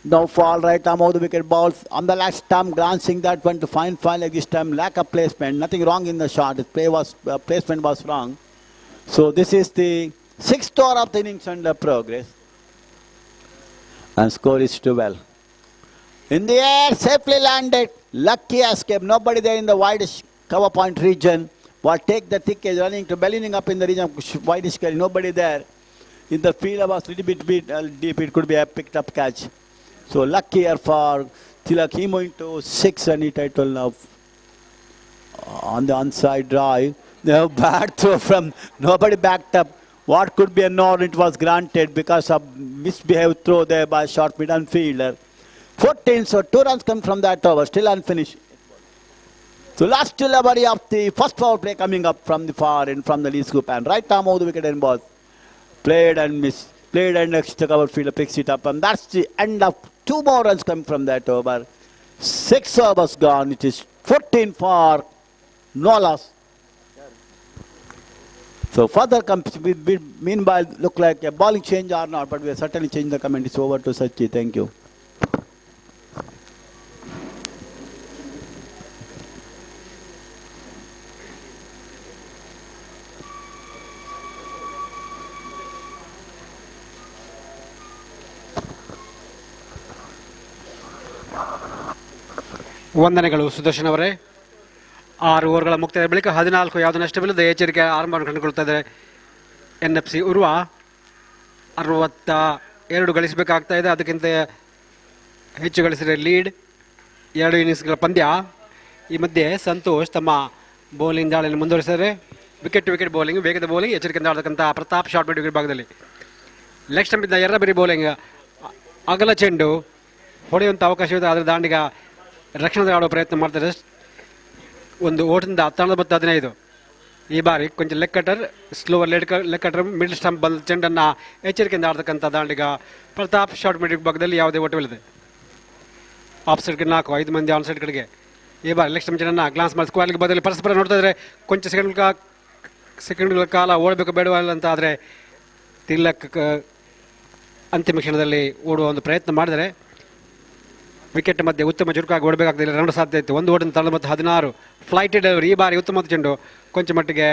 No fall, right arm over the wicket, balls on the last stump, glancing that one to fine like this time, lack of placement, nothing wrong in the shot, his placement was wrong. So this is the 6th over of the innings under progress. And score is 12. In the air, safely landed, lucky escape, nobody there in the widest cover point region. Will take the thick edge, ballooning up in the region of widest carry, nobody there. In the field was a little bit deep, it could be a picked up catch. So lucky here for Tilak. He moving to 6 and he title now on the onside drive. They have bad throw from nobody backed up. What could be a no, it was granted because of misbehaved throw there by short mid-on fielder. 14, so 2 runs come from that over, still unfinished. So last delivery of the first power play coming up from the far end from the Lee Scoop, and right arm over the wicket and ball. Played and missed. Played and extra cover fielder picks it up, and that's the end of 2 more runs coming from that over. 6 overs gone. It is 14 for no loss. So further comes, meanwhile, look like a bowling change or not, but we have certainly changed the comment. It's over to Sachi. Thank you. ವಂದನೆಗಳು ಸುದರ್ಶನ್ ಅವರೇ. 6 ಓವರ್ಗಳ ಮುಕ್ತಾಯದ ಬಳಿಕ 14 ಯಾವುದೇ ನಷ್ಟವಿಲ್ಲದೆ ಎಚ್ಚರಿಕೆ ಆರಂಭವನ್ನು ಕಂಡುಕೊಳ್ತಾ ಇದ್ದಾರೆ NFC Urwa. 62 ಗಳಿಸಬೇಕಾಗ್ತಾ ಇದೆ, ಅದಕ್ಕಿಂತ ಹೆಚ್ಚು ಗಳಿಸಿದರೆ ಲೀಡ್. 2 ಇನ್ನಿಂಗ್ಸ್ಗಳ ಪಂದ್ಯ. ಈ ಮಧ್ಯೆ ಸಂತೋಷ್ ತಮ್ಮ ಬೌಲಿಂಗ್ ದಾಳಿಯನ್ನು ಮುಂದುವರಿಸಿದರೆ ವಿಕೆಟ್ ಟು ವಿಕೆಟ್ ಬೌಲಿಂಗ್, ವೇಗದ ಬೌಲಿಂಗ್, ಎಚ್ಚರಿಕೆಯಿಂದ ಆಡತಕ್ಕಂಥ ಪ್ರತಾಪ್ ಶಾರ್ಟ್ ಮಿಡ್ ವಿಕೆಟ್ ಭಾಗದಲ್ಲಿ. ಲೆಗ್ ಸ್ಟಂಪಿಂದ ಎರ್ರಬೆರಿ ಬೌಲಿಂಗ್, ಅಗಲ ಚೆಂಡು ಹೊಡೆಯುವಂಥ ಅವಕಾಶವಿದೆ, ಅದರ ದಾಂಡಿಗ ರಕ್ಷಣೆ ಆಡುವ ಪ್ರಯತ್ನ ಮಾಡ್ತಾರೆ. ಒಂದು ಓಟದಿಂದ 19-15. ಈ ಬಾರಿ ಕೊಂಚ leg cutter, slower leg cutter, middle stump ಬಂದ ಚೆಂಡನ್ನು ಎಚ್ಚರಿಕೆಯಿಂದ ಆಡತಕ್ಕಂಥ ದಾಂಡಿಗ ಪ್ರತಾಪ್ ಶಾರ್ಟ್ ಮಿಡ್ ಭಾಗದಲ್ಲಿ ಯಾವುದೇ ಓಟವಿಲ್ಲದೆ. ಆಫ್ ಸೈಡ್ಗೆ 4, 5 ಮಂದಿ ಆನ್ ಸೈಡ್ ಕಡೆಗೆ. ಈ ಬಾರಿ ಲೆಗ್ ಸ್ಟಂಪ್ ಚೆಂಡನ್ನು ಗ್ಲಾನ್ಸ್ ಮಾಡಿ ಸ್ಕ್ವಾಲಿಗೆ ಬದಲಿ ಪರಸ್ಪರ ನೋಡ್ತಾ ಇದ್ದಾರೆ. ಕೊಂಚ ಸೆಕೆಂಡ್ಗಳ ಕಾಲ ಓಡಬೇಕು ಬೇಡವಲ್ಲ ಅಂತ, ಆದರೆ ತಿಲಕ್ ಅಂತಿಮ ಕ್ಷಣದಲ್ಲಿ ಓಡುವ ಒಂದು ಪ್ರಯತ್ನ ಮಾಡಿದರೆ ವಿಕೆಟ್ ಮಧ್ಯೆ ಉತ್ತಮ ಚುರುಕಾಗಿ ಓಡಬೇಕಾಗ್ತದೆ. ರನ್ ಸಾಧ್ಯ ಇತ್ತು. 1 ಓಟದಿಂದ 16. Flight delivery. ಈ ಬಾರಿ ಉತ್ತಮವಾದ ಚೆಂಡು, ಕೊಂಚ ಮಟ್ಟಿಗೆ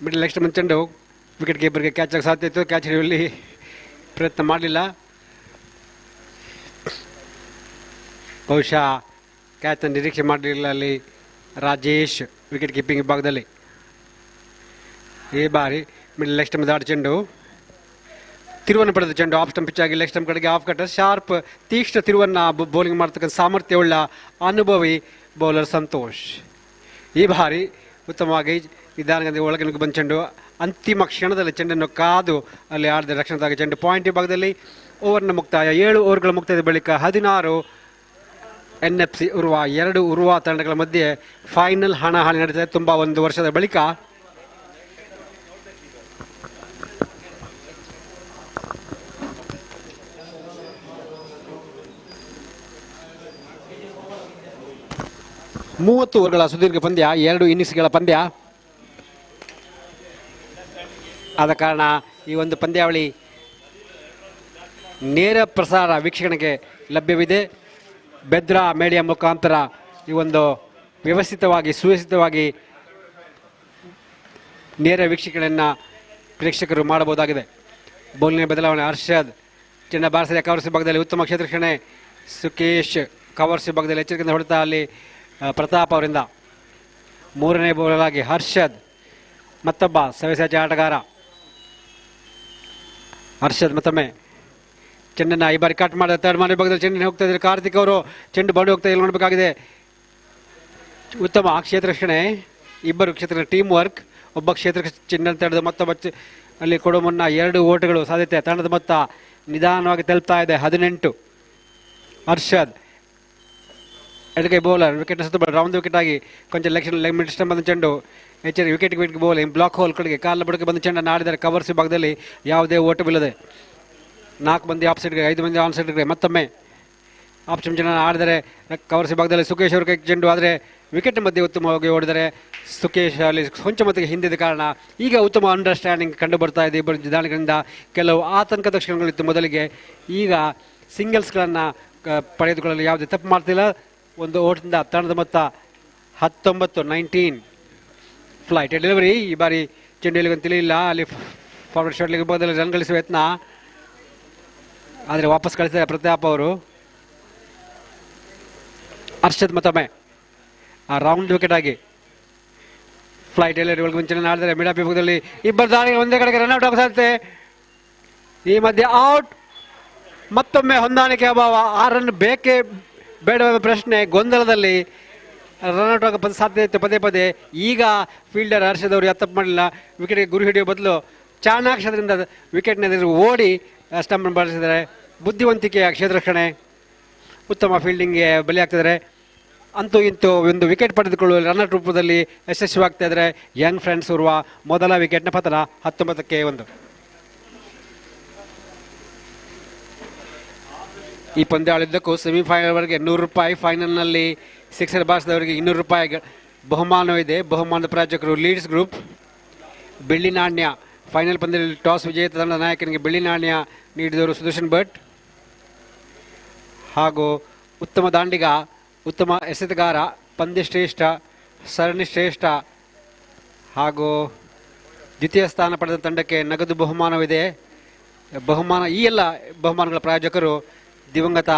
ಮಿಡಲ್ ಲೆಗ್ ಸ್ಟಂಪ್ ಚೆಂಡು ವಿಕೆಟ್ ಕೀಪರ್ಗೆ ಕ್ಯಾಚ್ ಆಗಿ ಸಾಧ್ಯ ಇತ್ತು. ಕ್ಯಾಚ್ ಹಿಡಿಯುವಲ್ಲಿ ಪ್ರಯತ್ನ ಮಾಡಲಿಲ್ಲ. ಬಹುಶಃ ಕ್ಯಾಚ್ನ ನಿರೀಕ್ಷೆ ಮಾಡಲಿಲ್ಲ ಅಲ್ಲಿ ರಾಜೇಶ್ ವಿಕೆಟ್ ಕೀಪಿಂಗ್ ವಿಭಾಗದಲ್ಲಿ. ಈ ಬಾರಿ ಮಿಡಲ್ ಲೆಗ್ ಸ್ಟಂಪ್ ದಾಡಿ ಚೆಂಡು, ತಿರುವನ್ನು ಪಡೆದ ಚೆಂಡು ಆಫ್ ಸ್ಟಂಪ್ ಪಿಚ್ ಆಗಿ ಲೆಗ್ ಸ್ಟಂಪ್ ಕಡೆಗೆ ಆಫ್ ಕಟರ್, ಶಾರ್ಪ್ ತೀಕ್ಷ್ಣ ತಿರುವನ್ನು ಬೌಲಿಂಗ್ ಮಾಡ್ತಕ್ಕಂಥ ಸಾಮರ್ಥ್ಯವುಳ್ಳ ಅನುಭವಿ ಬೌಲರ್ ಸಂತೋಷ್. ಈ ಬಾರಿ ಉತ್ತಮವಾಗಿ ನಿಧಾನಗತಿ ಒಳಗೆ ನುಗ್ಗಿ ಬಂದ ಚೆಂಡು, ಅಂತಿಮ ಕ್ಷಣದಲ್ಲಿ ಚೆಂಡನ್ನು ಕಾದು ಅಲ್ಲಿ ಆಡಿದ ರಕ್ಷಣೆದಾಗಿ ಚೆಂಡು. ಪಾಯಿಂಟ್ ವಿಭಾಗದಲ್ಲಿ ಓವರ್ನ ಮುಕ್ತಾಯ. 7 ಓವರ್ಗಳ ಮುಕ್ತಾಯದ ಬಳಿಕ 16 NFC ಉರ್ವ. 2 ಉರ್ವ ತಂಡಗಳ ಮಧ್ಯೆ ಫೈನಲ್ ಹಣಾಹಣಿ ನಡೀತದೆ ತುಂಬ 1 ವರ್ಷದ ಬಳಿಕ. ಮೂವತ್ತು ಓವರ್ಗಳ ಸುದೀರ್ಘ ಪಂದ್ಯ, 2 ಇನ್ನಿಂಗ್ಸ್ಗಳ ಪಂದ್ಯ. ಆದ ಕಾರಣ ಈ ಒಂದು ಪಂದ್ಯಾವಳಿ ನೇರ ಪ್ರಸಾರ ವೀಕ್ಷಣೆಗೆ ಲಭ್ಯವಿದೆ. ಬೆದ್ರಾ ಮೀಡಿಯಾ ಮುಖಾಂತರ ಈ ಒಂದು ವ್ಯವಸ್ಥಿತವಾಗಿ ಸುವ್ಯವಸ್ಥಿತವಾಗಿ ನೇರ ವೀಕ್ಷಣೆಯನ್ನು ಪ್ರೇಕ್ಷಕರು ಮಾಡಬಹುದಾಗಿದೆ. ಬೌಲಿಂಗ್ ಬದಲಾವಣೆ. ಹರ್ಷದ್ ಚೆಂಡ ಬಾರಿಸಿದ ಕವರ್ಸ್ ಭಾಗದಲ್ಲಿ ಉತ್ತಮ ಕ್ಷೇತ್ರಕ್ಷಣೆ. ಸುಕೇಶ್ ಕವರ್ಸ್ ಭಾಗದಲ್ಲಿ ಎಚ್ಚರಿಕೆಯಿಂದ ಹೊಡೆತ ಅಲ್ಲಿ ಪ್ರತಾಪ್ ಅವರಿಂದ. 3ನೇ ಬೌಲರ್ ಆಗಿ ಹರ್ಷದ್, ಮತ್ತೊಬ್ಬ ಸವ್ಯಸಾಚಿ ಆಟಗಾರ ಹರ್ಷದ್. ಮತ್ತೊಮ್ಮೆ ಚೆಂಡನ್ನು ಈ ಬಾರಿ ಕಟ್ ಮಾಡಿದ ಥರ್ಡ್ ಮನೆ ಭಾಗದಲ್ಲಿ ಚೆಂಡನ್ನು ಹೋಗ್ತಾ ಇದ್ದಾರೆ ಕಾರ್ತಿಕ್ ಅವರು. ಚೆಂಡು ಬಂಡು ಹೋಗ್ತಾ ಇಲ್ಲಿ ನೋಡಬೇಕಾಗಿದೆ. ಉತ್ತಮ ಕ್ಷೇತ್ರರಕ್ಷಣೆ, ಇಬ್ಬರು ಕ್ಷೇತ್ರ ಟೀಮ್ ವರ್ಕ್. ಒಬ್ಬ ಕ್ಷೇತ್ರ ಚೆಂಡನ್ನು ತಡೆದು ಮತ್ತೊಬ್ಬ ಅಲ್ಲಿ ಕೊಡೋ ಮುನ್ನ 2 ಓಟಗಳು ಸಾಧ್ಯತೆ. ತಂಡದ ಮೊತ್ತ ನಿಧಾನವಾಗಿ ತಲುಪ್ತಾ ಇದೆ 18. ಹರ್ಷದ್ ಎಡಗೈ ಬೌಲರ್, ವಿಕೆಟ್ ಸುತ್ತ ರೌಂಡ್ ವಿಕೆಟ್ ಆಗಿ ಕೊಂಚ ಲೆಗ್ ಮಿಡ್ ಸ್ಟಂಪ್ ಬಂದ ಚೆಂಡು, ಎಚ್ಚರಿಕೆ ವಿಕೆಟ್ ಬೌಲಿಂಗ್, ಬ್ಲಾಕ್ ಹೋಲ್ ಕಡೆಗೆ ಕಾಲ ಬುಡಕ್ಕೆ ಬಂದ ಚೆಂಡನ್ನು ಆಡಿದರೆ ಕವರ್ಸ್ ವಿಭಾಗದಲ್ಲಿ ಯಾವುದೇ ಓಟವಿಲ್ಲದೆ. 4 ಮಂದಿ ಆಫ್ ಸೈಡ್ಗೆ, 5 ಮಂದಿ ಆನ್ ಸೈಡ್ಗೆ. ಮತ್ತೊಮ್ಮೆ ಆಪ್ಷನ್ ಚೆಂಡನ್ನು ಆಡಿದರೆ ಕವರ್ಸ್ ವಿಭಾಗದಲ್ಲಿ ಸುಕೇಶ್ ಅವ್ರ ಕೈ ಚೆಂಡು, ಆದರೆ ವಿಕೆಟ್ ಮಧ್ಯೆ ಉತ್ತಮವಾಗಿ ಓಡಿದರೆ ಸುಕೇಶ್ ಅಲ್ಲಿ ಕೊಂಚ ಮಟ್ಟಿಗೆ ಹಿಂದಿದ ಕಾರಣ ಈಗ ಉತ್ತಮ ಅಂಡರ್ಸ್ಟ್ಯಾಂಡಿಂಗ್ ಕಂಡು ಬರ್ತಾ ಇದೆ ಇಬ್ಬರು ದಾಳಿಗಳಿಂದ. ಕೆಲವು ಆತಂಕದ ಕ್ಷಣಗಳಿತ್ತು ಮೊದಲಿಗೆ, ಈಗ ಸಿಂಗಲ್ಸ್ಗಳನ್ನು ಪಡೆದುಕೊಳ್ಳಲು ಯಾವುದೇ ತಪ್ಪು ಮಾಡ್ತಿಲ್ಲ. 1 ಓಟದಿಂದ ತಂಡದ ಮೊತ್ತ 19. Flight delivery. ಈ ಬಾರಿ ಚೆಂಡು ಎಲ್ಲಿಗೊಂದು ತಿಳಿಯಿಲ್ಲ. ಅಲ್ಲಿ ಫಾರ್ವರ್ಡ್ ಶಾಟ್ ವಿಭಾಗದಲ್ಲಿ ರನ್ ಗಳಿಸುವ ಯತ್ನ, ಆದರೆ ವಾಪಸ್ ಕಳಿಸಿದ್ದಾರೆ ಪ್ರತಾಪ್ ಅವರು. ಹರ್ಷದ್ ಮತ್ತೊಮ್ಮೆ ಆ ರೌಂಡ್ ವಿಕೆಟ್ ಆಗಿ ಫ್ಲೈಟ್ ಡೆಲಿವರಿ ಒಳಗೆ ಮುಂಚೆ ಆಡಿದರೆ ಮಿಡಲ್ ವಿಭಾಗದಲ್ಲಿ ಇಬ್ಬರು ದಾಳಿಗೆ ಒಂದೇ ಕಡೆಗೆ ರನ್ಔಟ್ ಆಗೋ ಸಾಧ್ಯತೆ. ಈ ಮಧ್ಯೆ ಔಟ್. ಮತ್ತೊಮ್ಮೆ ಹೊಂದಾಣಿಕೆ ಅಭಾವ. 6 ರನ್ ಬೇಕೇ ಬೇಡ ಪ್ರಶ್ನೆ ಗೊಂದಲದಲ್ಲಿ ರನ್ಔಟ್ ಆಗೋ ಸಾಧ್ಯತೆ ಇತ್ತು ಪದೇ ಪದೇ. ಈಗ ಫೀಲ್ಡರ್ ಹರ್ಷದ್ ಅವರು ತಪ್ಪು ಮಾಡಲಿಲ್ಲ. ವಿಕೆಟ್ಗೆ ಗುರಿ ಹಿಡಿಯುವ ಬದಲು ಚಾಣಾಕ್ಷರದಿಂದ ವಿಕೆಟ್ನ ಓಡಿ ಸ್ಟಂಪ್ ಬಳಸಿದ್ದಾರೆ. ಬುದ್ಧಿವಂತಿಕೆಯ ಕ್ಷೇತ್ರರಕ್ಷಣೆ, ಉತ್ತಮ ಫೀಲ್ಡಿಂಗ್ಗೆ ಬಲಿಯಾಗ್ತಿದ್ದಾರೆ. ಅಂತೂ ಇಂತೂ ಒಂದು ವಿಕೆಟ್ ಪಡೆದುಕೊಳ್ಳುವ ರನ್ನರ್ ರೂಪದಲ್ಲಿ ಯಶಸ್ವಿಯಾಗ್ತಾ ಇದ್ದಾರೆ ಯಂಗ್ ಫ್ರೆಂಡ್ಸ್ ಉರ್ವ. ಮೊದಲ ವಿಕೆಟ್ನ ಪತನ 19-1. ಈ ಪಂದ್ಯಾವಳಿದ್ದಕ್ಕೂ ಸೆಮಿಫೈನಲ್ವರೆಗೆ ₹100, ಫೈನಲ್ನಲ್ಲಿ ಸಿಕ್ಸರ್ ಬಾರಿಸಿದವರಿಗೆ ₹200 ಬಹುಮಾನವಿದೆ. ಬಹುಮಾನದ ಪ್ರಾಯೋಜಕರು ಲೀಡ್ಸ್ ಗ್ರೂಪ್. ಬೆಳ್ಳಿ ನಾಣ್ಯ. ಫೈನಲ್ ಪಂದ್ಯದಲ್ಲಿ ಟಾಸ್ ವಿಜೇತ ತಂಡದ ನಾಯಕನಿಗೆ ಬೆಳ್ಳಿ ನಾಣ್ಯ ನೀಡಿದವರು ಸುದರ್ಶನ್ ಭಟ್. ಹಾಗೂ ಉತ್ತಮ ದಾಂಡಿಗ, ಉತ್ತಮ ಎಸೆತಗಾರ, ಪಂದ್ಯ ಶ್ರೇಷ್ಠ, ಸರಣಿ ಶ್ರೇಷ್ಠ ಹಾಗೂ ದ್ವಿತೀಯ ಸ್ಥಾನ ಪಡೆದ ತಂಡಕ್ಕೆ ನಗದು ಬಹುಮಾನವಿದೆ. ಈ ಎಲ್ಲ ಬಹುಮಾನಗಳ ಪ್ರಾಯೋಜಕರು ದಿವಂಗತ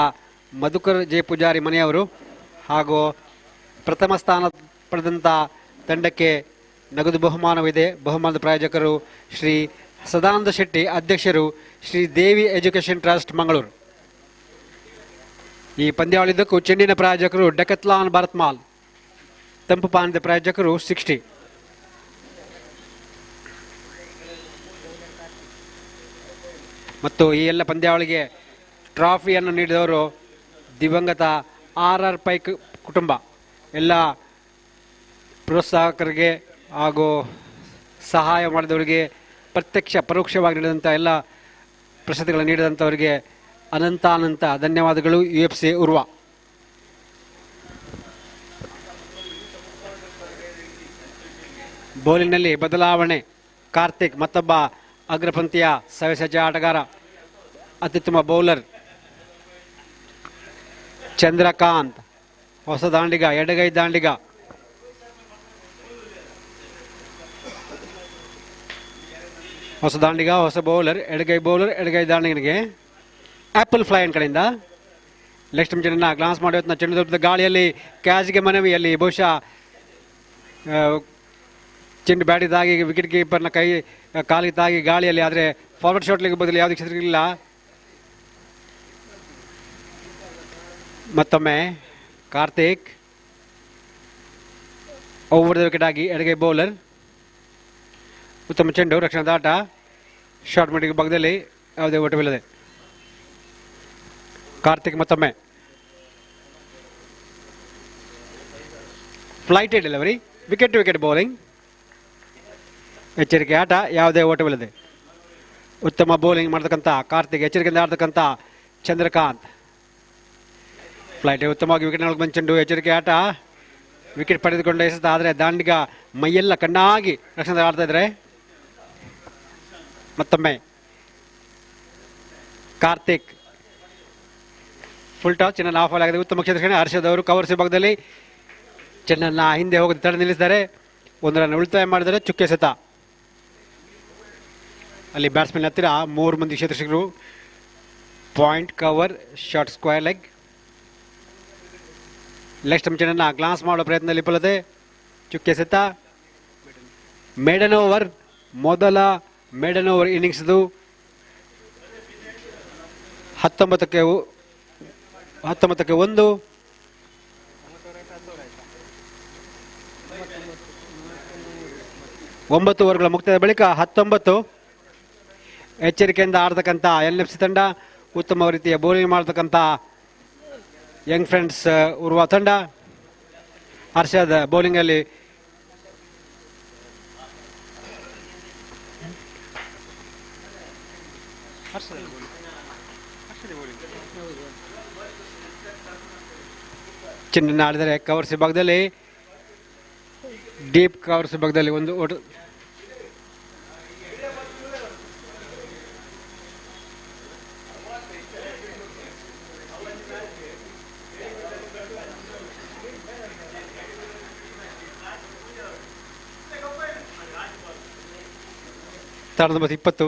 ಮಧುಕರ್ ಜೆ ಪೂಜಾರಿ ಮನೆಯವರು ಹಾಗೂ ಪ್ರಥಮ ಸ್ಥಾನ ಪಡೆದಂಥ ತಂಡಕ್ಕೆ ನಗದು ಬಹುಮಾನವಿದೆ. ಬಹುಮಾನದ ಪ್ರಾಯೋಜಕರು ಶ್ರೀ ಸದಾನಂದ ಶೆಟ್ಟಿ, ಅಧ್ಯಕ್ಷರು ಶ್ರೀ ದೇವಿ ಎಜುಕೇಷನ್ ಟ್ರಸ್ಟ್ ಮಂಗಳೂರು. ಈ ಪಂದ್ಯಾವಳಿದಕ್ಕೂ ಚೆಂಡಿನ ಪ್ರಾಯೋಜಕರು ಡೆಕತ್ಲಾನ್ ಭಾರತ್ ಮಾಲ್, ತಂಪು ಪಾನದ ಪ್ರಾಯೋಜಕರು 60. ಮತ್ತು ಈ ಎಲ್ಲ ಪಂದ್ಯಾವಳಿಗೆ ಟ್ರಾಫಿಯನ್ನು ನೀಡಿದವರು ದಿವಂಗತ RR ಪೈ ಕುಟುಂಬ. ಎಲ್ಲ ಪ್ರೋತ್ಸಾಹಕರಿಗೆ ಹಾಗೂ ಸಹಾಯ ಮಾಡಿದವರಿಗೆ, ಪ್ರತ್ಯಕ್ಷ ಪರೋಕ್ಷವಾಗಿ ನೀಡಿದಂಥ ಎಲ್ಲ ಪ್ರಶಸ್ತಿಗಳನ್ನು ನೀಡಿದಂಥವರಿಗೆ ಅನಂತ ಧನ್ಯವಾದಗಳು. UFC ಉರ್ವ. ಬೌಲಿಂಗ್ನಲ್ಲಿ ಬದಲಾವಣೆ. ಕಾರ್ತಿಕ್ ಮತ್ತೊಬ್ಬ ಅಗ್ರಪಂಥೀಯ ಸವ್ಯಸಜ್ಜ ಆಟಗಾರ, ಅತ್ಯುತ್ತಮ ಬೌಲರ್. ಚಂದ್ರಕಾಂತ್ ಹೊಸ ದಾಂಡಿಗ, ಎಡಗೈ ದಾಂಡಿಗ. ಹೊಸ ದಾಂಡಿಗ, ಹೊಸ ಬೌಲರ್, ಎಡಗೈ ದಾಂಡಿಗನಿಗೆ ಆಪಲ್ ಫ್ಲೈ ಅಂಡ್ ಕಡೆಯಿಂದ ನೆಕ್ಸ್ಟ್ ಚೆಂಡನ್ನು ಗ್ಲಾನ್ಸ್ ಮಾಡಿ ಚೆಂಡು ದೊಡ್ಡ ಗಾಳಿಯಲ್ಲಿ ಕ್ಯಾಚ್ಗೆ ಮನವಿಯಲ್ಲಿ ಬಹುಶಃ ಚೆಂಡು ಬ್ಯಾಟಿಗೆ ತಾಗಿ ವಿಕೆಟ್ ಕೀಪರ್ನ ಕಾಲಿಗೆ ತಾಗಿ ಗಾಳಿಯಲ್ಲಿ, ಆದರೆ ಫಾರ್ವರ್ಡ್ ಶಾಟ್ಲಿಗೆ ಬದಲು ಯಾವುದೇ ಕ್ಷೇತ್ರಗಳಿಲ್ಲ. ಮತ್ತೊಮ್ಮೆ ಕಾರ್ತಿಕ್ ಓವರ್ ದ ವಿಕೆಟ್ ಆಗಿ ಎಡಗೈ ಬೌಲರ್. ಉತ್ತಮ ಚೆಂಡು, ರಕ್ಷಣಾ ದಾಟ, ಶಾರ್ಟ್ ಮಿಡಿಗೆ ಭಾಗದಲ್ಲಿ ಯಾವುದೇ ಓಟವಿಲ್ಲದೆ. ಕಾರ್ತಿಕ್ ಮತ್ತೊಮ್ಮೆ flighted delivery, wicket to wicket bowling. ಎಚ್ಚರಿಕೆ ಆಟ, ಯಾವುದೇ ಓಟವಿಲ್ಲದೆ. ಉತ್ತಮ ಬೌಲಿಂಗ್ ಮಾಡತಕ್ಕಂಥ ಕಾರ್ತಿಕ್, ಎಚ್ಚರಿಕೆಯಿಂದ ಆಡ್ತಕ್ಕಂಥ ಚಂದ್ರಕಾಂತ್. ಫ್ಲೈಟ್ ಉತ್ತಮವಾಗಿ ವಿಕೆಟ್ ನಾಲ್ಕು ಬಂದ ಚೆಂಡು, ಎಚ್ಚರಿಕೆ ಆಟ, ವಿಕೆಟ್ ಪಡೆದುಕೊಂಡು ಎಸೆತ. ಆದರೆ ದಾಂಡಿಗ ಮೈಯೆಲ್ಲ ಕಣ್ಣಾಗಿ ರಕ್ಷಣೆ ಆಡ್ತಾ ಇದ್ದಾರೆ. ಮತ್ತೊಮ್ಮೆ ಕಾರ್ತಿಕ್ ಫುಲ್ ಟಾಸ್, ಚೆನ್ನನ್ನು ಆಫ್ ಆಗಿದೆ. ಉತ್ತಮ ಕ್ಷೇತ್ರ ಹರ್ಷದ್ ಅವರು ಕವರ್ಸ್ ಭಾಗದಲ್ಲಿ ಚೆನ್ನನ್ನು ಹಿಂದೆ ಹೋಗಿ ತಡೆ ನಿಲ್ಲಿಸಿದ್ದಾರೆ. 1 ರನ್ ಉಳಿತಾಯ ಮಾಡಿದರೆ ಚುಕ್ಕೆ ಎಸೆತ. ಅಲ್ಲಿ ಬ್ಯಾಟ್ಸ್ಮನ್ ಹತ್ತಿರ 3 ಮಂದಿ ಕ್ಷೇತ್ರಶಿಗರು. Point cover, short square leg. Leg stump ಚೆಂಡನ್ನು ಗ್ಲಾನ್ಸ್ ಮಾಡೋ ಪ್ರಯತ್ನದಲ್ಲಿ ವಿಫಲತೆ, ಚುಕ್ಕೆ ಎಸೆತ. ಮೇಡನ್ ಓವರ್, ಮೊದಲ ಮೇಡನ್ ಓವರ್ ಇನ್ನಿಂಗ್ಸ್ದು. 19ಕ್ಕೆ 1. 9 ಓವರ್ಗಳ ಮುಕ್ತಾಯದ ಬಳಿಕ 19. ಎಚ್ಚರಿಕೆಯಿಂದ ಆಡ್ತಕ್ಕಂಥ LFC ತಂಡ, ಉತ್ತಮ ರೀತಿಯ ಬೌಲಿಂಗ್ ಮಾಡತಕ್ಕಂಥ ಯಂಗ್ ಫ್ರೆಂಡ್ಸ್ ಉರ್ವ ತಂಡ. ಹರ್ಷದ್ ಬೌಲಿಂಗಲ್ಲಿ ಚೆಂಡನ್ನು ಆಡಿದರೆ ಕವರ್ಸ್ ಭಾಗದಲ್ಲಿ, ಡೀಪ್ ಕವರ್ಸ್ ಭಾಗದಲ್ಲಿ ಒಂದು ಓಟ. ತಂಡದ ನಂಬರ್ 20.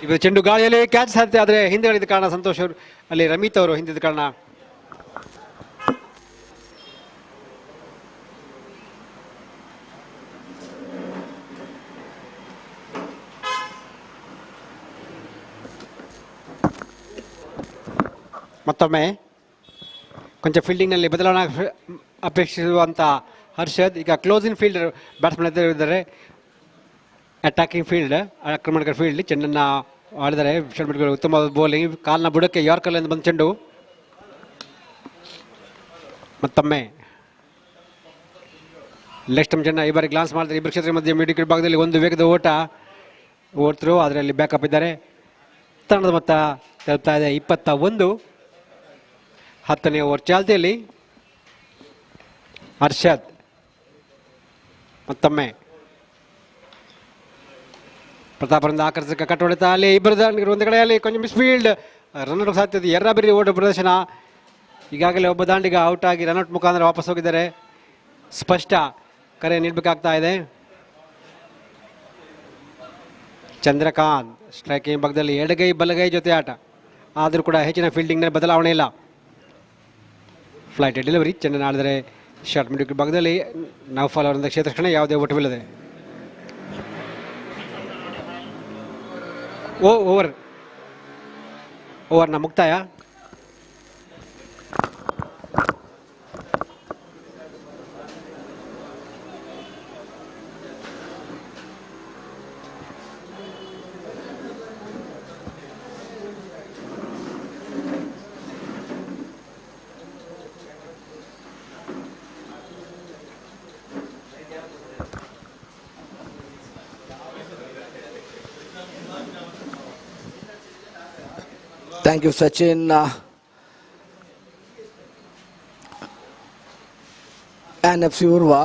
ಇದು ಚೆಂಡು ಗಾಳಿಯಲ್ಲಿ ಕ್ಯಾಚ್ ಸಾಧ್ಯ, ಆದರೆ ಹಿಂದೆಗಳಿದ್ದ ಕಾರಣ ಸಂತೋಷ್ ಅವರು, ಅಲ್ಲಿ ರಮಿತ್ ಅವರು ಹಿಂದಿದ್ದ ಕಾರಣ ಮತ್ತೊಮ್ಮೆ ಕೊಂಚ ಫೀಲ್ಡಿಂಗ್ನಲ್ಲಿ ಬದಲಾವಣೆ ಅಪೇಕ್ಷಿಸುವಂಥ ಹರ್ಷದ್ ಈಗ ಕ್ಲೋಸಿಂಗ್ ಫೀಲ್ಡರ್ ಬ್ಯಾಟ್ಸ್ಮನ್ ಇದ್ದಾರೆ. ಅಟ್ಯಾಕಿಂಗ್ ಫೀಲ್ಡ್, ಆಕ್ರಮಣಕರ ಫೀಲ್ಡ್ ಚೆಂಡನ್ನು ಆಡಿದರೆ ಶರ್ಮಿಟ್ಗಳು ಉತ್ತಮವಾದ ಬೌಲಿಂಗ್. ಕಾಲ್ನ ಬುಡಕ್ಕೆ ಯಾರ್ಕರ್ಲಿಂದ ಬಂದ ಚೆಂಡು. ಮತ್ತೊಮ್ಮೆ ಲೆಗ್ ಸ್ಟಂಪ್ ಚೆಂಡ ಈ ಬಾರಿ ಗ್ಲಾನ್ಸ್ ಮಾಡಿದರೆ ಇಬ್ಬರು ಕ್ಷೇತ್ರ ಮಧ್ಯೆ ಮಿಡ್ ವಿಕೆಟ್ ಭಾಗದಲ್ಲಿ ಒಂದು ವೇಗದ ಓಡ್ತರು, ಅದರಲ್ಲಿ ಬ್ಯಾಕಪ್ ಇದ್ದಾರೆ. ತಂಡದ ಮೊತ್ತ ತಲುಪ್ತಾ ಇದೆ 21. 10ನೇ ಓವರ್ ಚಾಲ್ತಿಯಲ್ಲಿ ಹರ್ಷದ್ ಮತ್ತೊಮ್ಮೆ ಪ್ರತಾಪರಿಂದ ಆಕರ್ಷಕ ಕಟ್ ಹೊಡೆತ, ಅಲ್ಲಿ ಇಬ್ಬರು ಒಂದು ಕಡೆಯಲ್ಲಿ ಕೊಂಚ ಮಿಸ್ಫೀಲ್ಡ್, ರನ್ಔಟ್ ಸಾಧ್ಯತೆ, ಎರ್ರಾಬಿರಿ ಓಟ ಪ್ರದರ್ಶನ. ಈಗಾಗಲೇ ಒಬ್ಬ ದಾಂಡಿಗ ಔಟ್ ಆಗಿ ರನ್ಔಟ್ ಮುಖಾಂತರ ವಾಪಸ್ ಹೋಗಿದ್ದಾರೆ. ಸ್ಪಷ್ಟ ಕರೆ ನೀಡಬೇಕಾಗ್ತಾ ಇದೆ. ಚಂದ್ರಕಾಂತ್ ಸ್ಟ್ರೈಕಿಂಗ್ ಭಾಗದಲ್ಲಿ ಎಡಗೈ ಬಲಗೈ ಜೊತೆ ಆಟ, ಆದರೂ ಕೂಡ ಹೆಚ್ಚಿನ ಫೀಲ್ಡಿಂಗ್ನ ಬದಲಾವಣೆ ಇಲ್ಲ. ಫ್ಲೈಟ್ ಡೆಲಿವರಿ ಚೆಂಡನ್ನು ಆಡಿದರೆ ಶಾರ್ಟ್ ಮಿಡ್ ವಿಕೆಟ್ ಭಾಗದಲ್ಲಿ ನೌಫಾಲ್ ಅವರಿಂದ ಕ್ಷೇತ್ರಕ್ಷಣೆ ಯಾವುದೇ ಓಟವಿಲ್ಲದೆ. ಓವರ್ನ ಮುಕ್ತಾಯ. Thank you, Sachin. NFC Urwa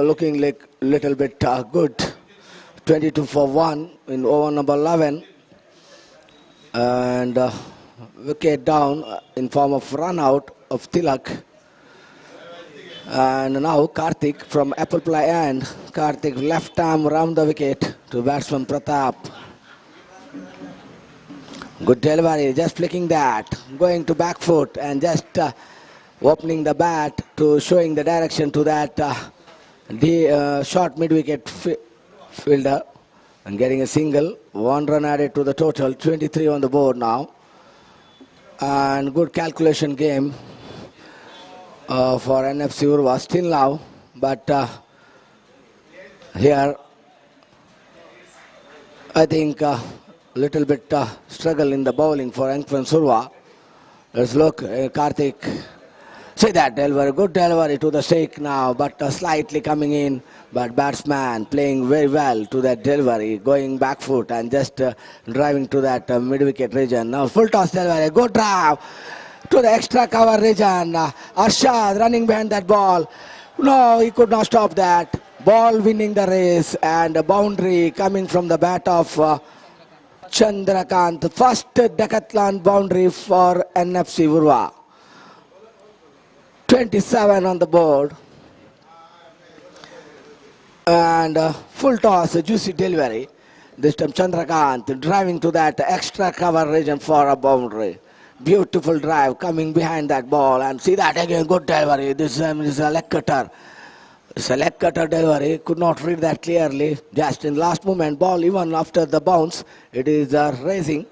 looking like little bit good. 22 for 1 in over number 11. And wicket down in form of run out of Tilak. And now Karthik from Apple Ply end. Karthik left arm round the wicket to batsman Pratap. Good delivery, just flicking that, going to back foot and just opening the bat to showing the direction to that short mid-wicket fielder and getting a single. 1 run added to the total, 23 on the board now. And good calculation game for NFC Urwa still now, but here I think little bit struggle in the bowling for Enkwan Surwa. Let's look, Karthik. See that delivery, good delivery to the stake now, but slightly coming in. But batsman playing very well to that delivery, going back foot and just driving to that mid-wicket region. Now full toss delivery, good drive to the extra cover region. Arshad running behind that ball. No, he could not stop that. Ball winning the race and a boundary coming from the bat of Chandrakant, first decathlon boundary for NFC Urwa. 27 on the board. And full toss, a juicy delivery. This time Chandrakant driving to that extra cover region for a boundary. Beautiful drive coming behind that ball. And see that again, good delivery. This is a leg cutter. It's a leg cutter delivery, could not read that clearly. Just in last moment, ball even after the bounce, it is racing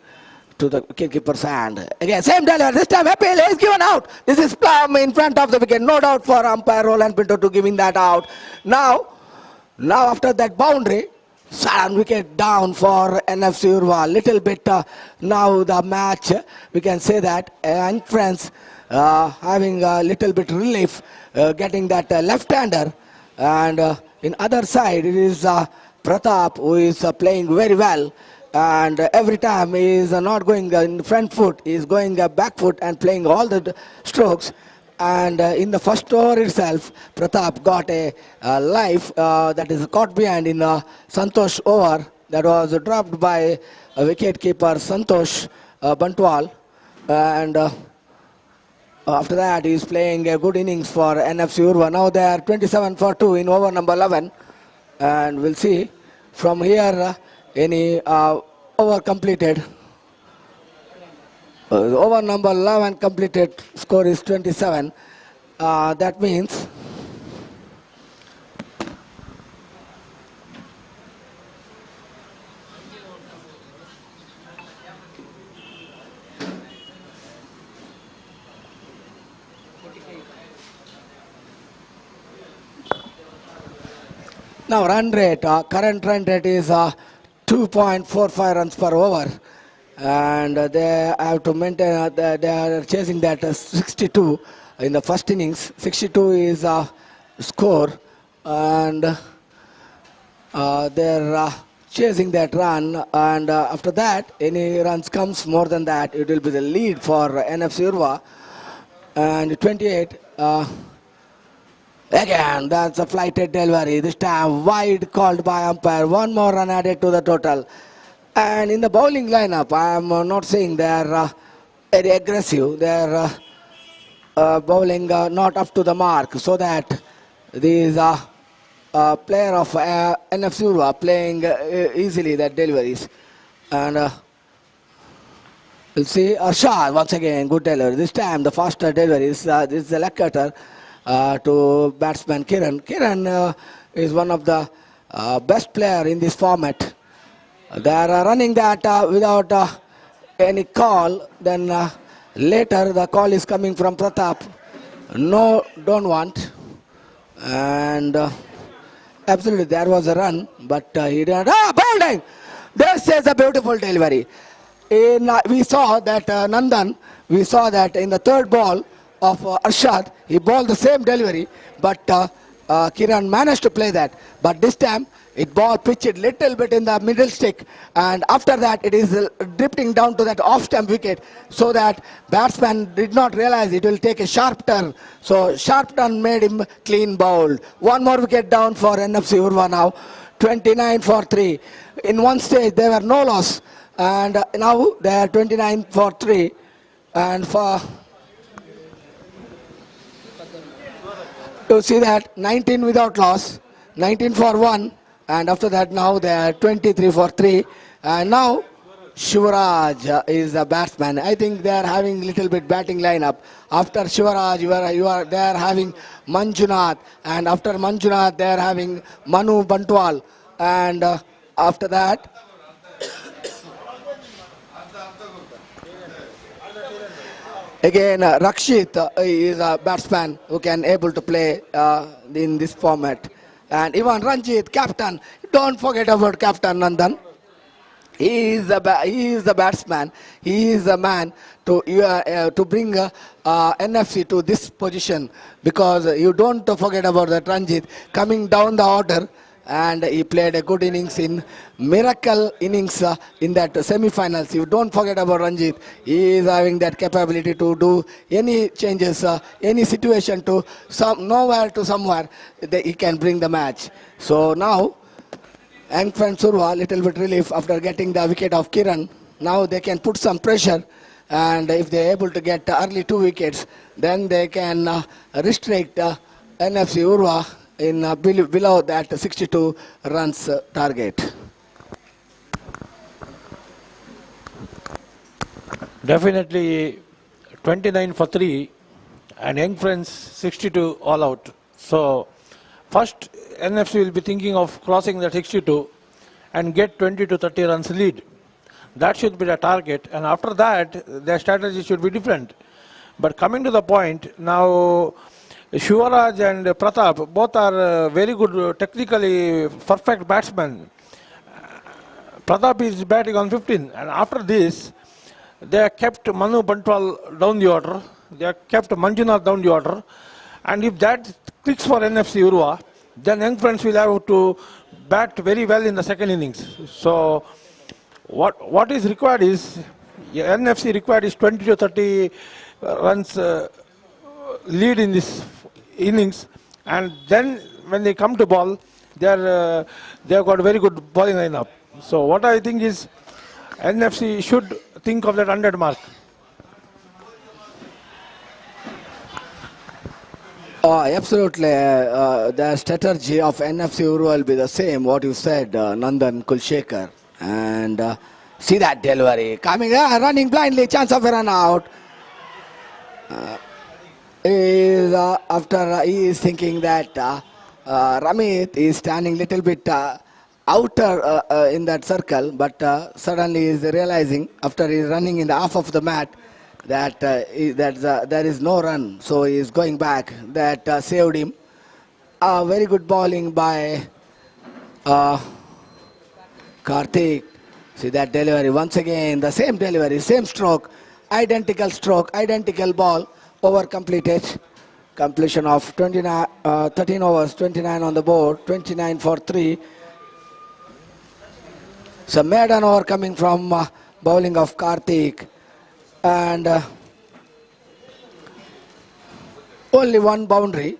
to the wicketkeeper's hand. Again, same delivery, this time appeal is given out. This is Plum in front of the wicket, no doubt for umpire Roland Pinto to giving that out. Now after that boundary, sudden wicket down for NFC Urwa. Little bit now the match, we can say that, and friends having a little bit relief, getting that left-hander. And in other side, it is Pratap who is playing very well. And every time he is not going in front foot, he is going back foot and playing all the strokes. And in the first over itself, Pratap got a life that is caught behind in Santosh over that was dropped by wicket-keeper Santosh Bantwal. And after that, he is playing a good innings for NFC Urwa. Now they are 27 for 2 in over number 11. And we'll see from here any over completed. Over number 11 completed, score is 27. That means now run rate, current run rate is 2.45 runs per over. And they have to maintain, they are chasing that 62 in the first innings. 62 is score. And they're chasing that run. And after that, any runs comes more than that, it will be the lead for NFC Urwa. And 28. Again, that's a flighted delivery. This time wide called by umpire. One more run added to the total. And in the bowling lineup, I am not saying they are very aggressive. They are bowling not up to the mark, so that these player of NFC Urwa playing easily that deliveries. And we'll see Arshad once again, good delivery. This time the faster delivery is this is the leg cutter to batsman Kiran. Kiran is one of the best player in this format. They are running that without any call. Then later the call is coming from Pratap. No, don't want. And absolutely there was a run, but he didn't. Bowling! This is a beautiful delivery. We saw that Nandan, we saw that in the third ball of Arshad, he bowled the same delivery, but Kiran managed to play that. But this time, it ball pitched little bit in the middle stick, and after that, it is drifting down to that off-stump wicket, so that batsman did not realize it will take a sharp turn. So sharp turn made him clean bowled. One more wicket down for NFC Urwa now, 29 for 3. In one stage, there were no loss. And now they are 29 for 3, and for you see that 19 without loss, 19 for 1, and after that now they are 23 for 3, and now Shivaraj is a batsman. I think they are having little bit batting lineup. After Shivaraj, they are having Manjunath, and after Manjunath they are having Manu Bantwal, and after that. Again, Rakshit is a batsman who can able to play in this format. And even Ranjit, captain, don't forget about Captain Nandan. He is the batsman. He is the man to bring NFC to this position, because you don't forget about that Ranjit coming down the order. And he played a good innings in miracle innings in that semi-finals. You don't forget about Ranjit. He is having that capability to do any changes, any situation to nowhere to somewhere. He can bring the match. So now, Angfan Surwa, little bit relief after getting the wicket of Kiran. Now they can put some pressure, and if they are able to get early 2 wickets, then they can restrict NFC Urwa in below that 62 runs target. Definitely 29 for 3 and Young Friends 62 all out. So first NFC will be thinking of crossing the 62 and get 20 to 30 runs lead. That should be the target, and after that their strategy should be different. But coming to the point, now Shivaraj and Pratap both are very good, technically perfect batsmen. Pratap is batting on 15, and after this, they have kept Manu Bantwal down the order, they have kept Manjunath down the order, and if that clicks for NFC Urwa, then Young Friends will have to bat very well in the second innings. So, what is required is, NFC required is 20 to 30 runs lead in this innings, and then when they come to ball, they have got a very good bowling lineup. So what I think is NFC should think of that 100 mark. Absolutely. The strategy of NFC Urwa will be the same, what you said, Nandan Kulshekar. And see that delivery coming, running blindly, chance of a run out. After he is thinking that Ramit is standing little bit outer in that circle, but suddenly he is realizing after he is running in the half of the mat that there is no run, so he is going back. That saved him. Very good bowling by Karthik. See that delivery once again, the same delivery, same stroke, identical ball. Over completed. Completion of 13 overs, 29 on the board, 29 for 3. So maiden over coming from bowling of Karthik, and only one boundary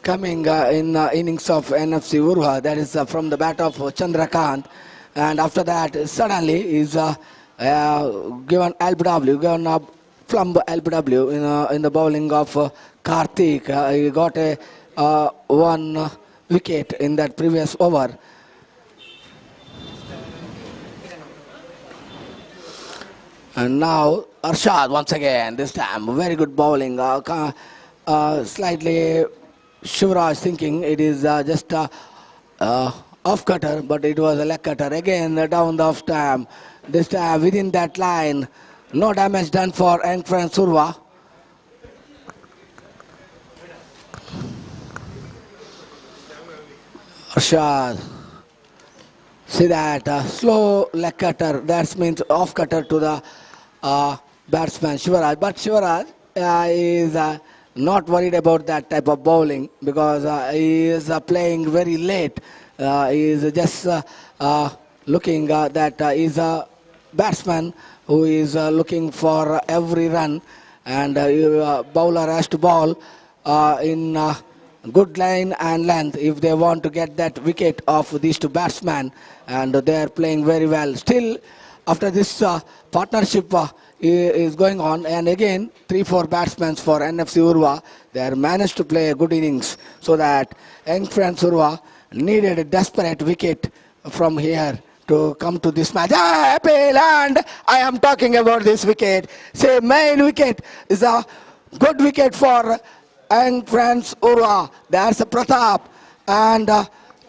coming in innings of NFC Urwa, that is from the bat of Chandrakant, and after that suddenly is given LBW, given Flumb LBW in the bowling of Karthik. He got a 1 wicket in that previous over. And now Arshad once again, this time very good bowling. Slightly Shivraj thinking it is just off cutter, but it was a leg cutter. Again down the off stamp. This time within that line. No damage done for Engfran Urwa. Arshad. See that slow leg cutter, that means off cutter to the batsman Shivaraj. But Shivaraj is not worried about that type of bowling because he is playing very late. He is just looking that he is a batsman who is looking for every run, and bowler has to bowl in good line and length if they want to get that wicket of these two batsmen, and they are playing very well. Still, after this partnership is going on, and again 3-4 batsmen for NFC Urwa, they have managed to play a good innings, so that Engfran Urwa needed a desperate wicket from here to come to this match. And I am talking about this wicket. Say main wicket is a good wicket for Engfran Urwa. There's a Pratap, and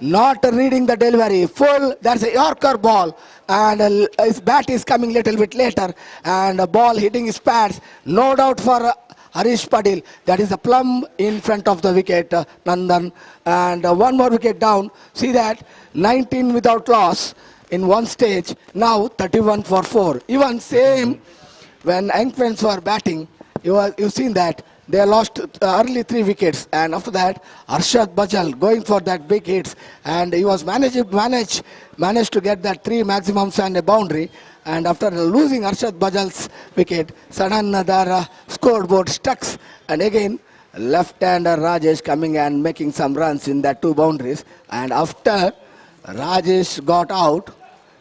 not reading the delivery. Full, that's a Yorker ball, and his bat is coming little bit later, and a ball hitting his pads. No doubt for Harish Padil. That is a plumb in front of the wicket, Nandan. And one more wicket down. See that, 19 without loss in one stage. Now 31 for 4. Even same when Engfans were batting, you've seen that. They lost early 3 wickets, and after that Arshad Bajal going for that big hits, and he was managed to get that 3 maximums and a boundary. And after losing Arshad Bajal's wicket, sudden their scoreboard stuck, and again left-hander Rajesh coming and making some runs in that 2 boundaries. And after Rajesh got out,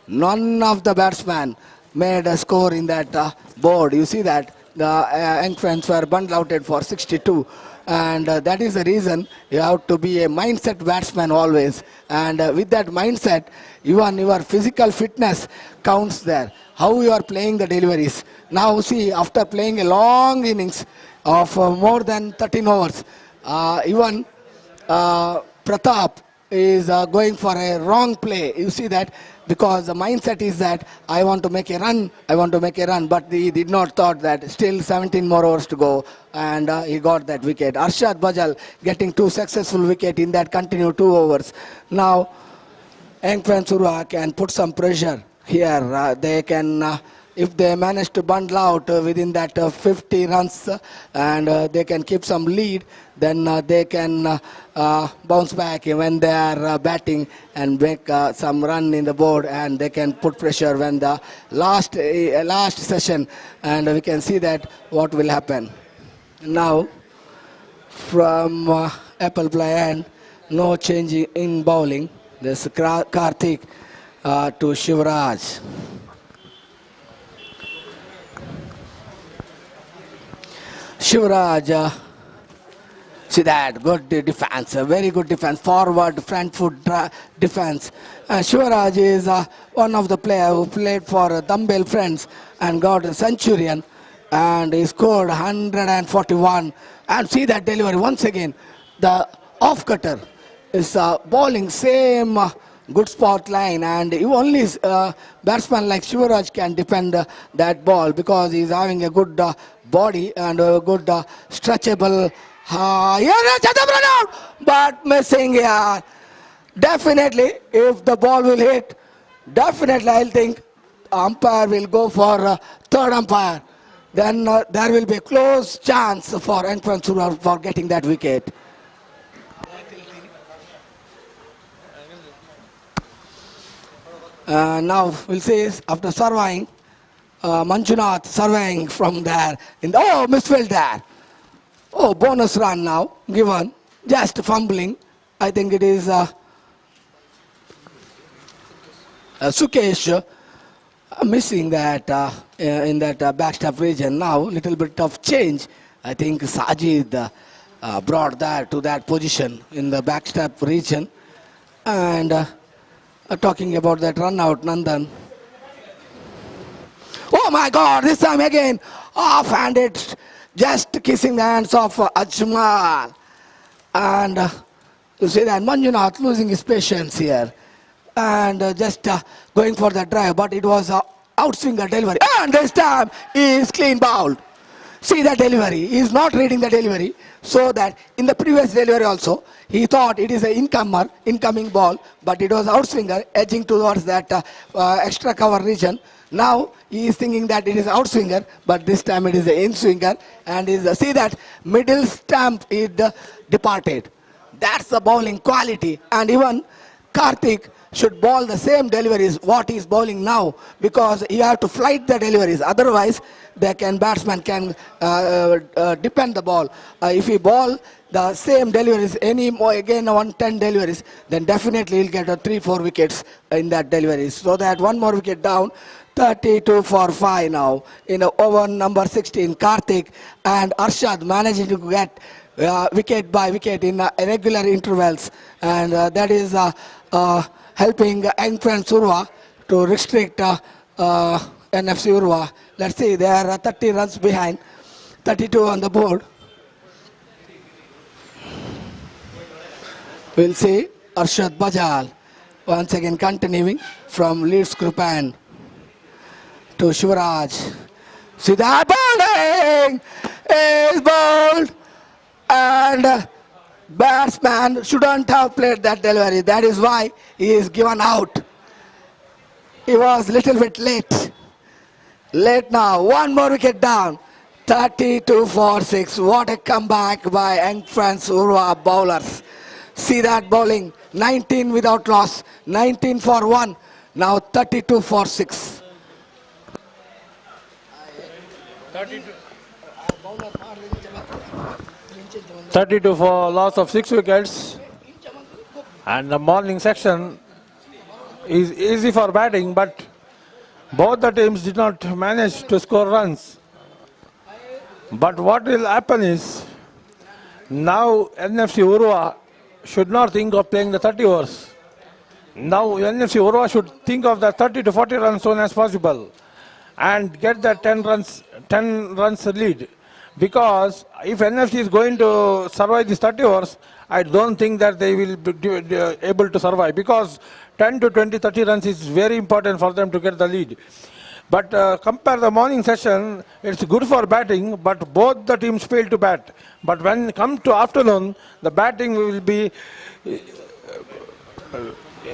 none of the batsmen made a score in that board. You see that the Engfans were bundled outed for 62, and that is the reason you have to be a mindset batsman always, and with that mindset even your physical fitness counts there, how you are playing the deliveries. Now see, after playing a long innings of more than 13 overs, even Pratap is going for a wrong play. You see that, because the mindset is that I want to make a run, but he did not thought that still 17 more overs to go, and he got that wicket. Arshad Bajal getting 2 successful wicket in that continued 2 overs. Now Engfran Urwa can put some pressure here. They can, if they manage to bundle out within that 50 runs, and they can keep some lead, then they can bounce back when they are batting and make some run in the board, and they can put pressure when the last session, and we can see that what will happen. Now from Apple play end, no change in bowling. There's Karthik to Shivraj. Shivraj, see that, good defense, very good defense, forward, front foot defense. Shivraj is one of the players who played for Dumbbell Friends and got a centurion, and he scored 141. And see that delivery once again, the off cutter is bowling same good spot line, and only batsman like Shivraj can defend that ball, because he is having a good body and a good stretchable. Run out, but missing here. Definitely, if the ball will hit, definitely I'll think umpire will go for third umpire. Then there will be a close chance for Engfran Urwa for getting that wicket. Now we'll see, after surveying, Manjunath surveying from there. Misfield there. Oh, bonus run now given. Just fumbling. I think it is Sukesh missing that in that backstop region. Now little bit of change. I think Sajid brought that to that position in the backstop region. And talking about that run out, Nandan. Oh my God, this time again, off-handed, just kissing the hands of Ajmal. And you see that Manjunath losing his patience here. And just going for the drive, but it was outswinger delivery. And this time he is clean bowled. See the delivery. He is not reading the delivery. So that in the previous delivery also, he thought it is an incoming ball, but it was outswinger edging towards that extra cover region. Now he is thinking that it is outswinger, but this time it is an in-swinger. And see that middle stamp is departed. That's the bowling quality. And even Karthik should bowl the same deliveries what he is bowling now, because you have to flight the deliveries. Otherwise, batsman can depend the ball. If he bowl the same deliveries any more, again 110 deliveries, then definitely he'll get a 3-4 wickets in that deliveries. So that one more wicket down. 32 for 5 now in over number 16. Karthik and Arshad managing to get wicket by wicket in irregular intervals, and that is helping young friends Urwa to restrict NFC Urwa. Let's see, they are 30 runs behind, 32 on the board. We'll see Arshad Bajal once again continuing from Leeds Group N to Shivraj. See that bowling is bowled, and batsman shouldn't have played that delivery. That is why he is given out. He was little bit late. Late now. One more wicket down. 32 for 6. What a comeback by young friends Urwa bowlers. See that bowling. 19 without loss. 19 for 1. Now 32 for 6. 32 for loss of 6 wickets. And the morning section is easy for batting, but both the teams did not manage to score runs. But what will happen is, now NFC Urwa should not think of playing the 30 overs. Now NFC Urwa should think of the 30 to 40 runs soon as possible and get that 10 runs lead. Because if NFC is going to survive these 30 overs, I don't think that they will be able to survive, because 10 to 20, 30 runs is very important for them to get the lead. But compare the morning session, it's good for batting, but both the teams fail to bat. But when it comes to afternoon, the batting will be, in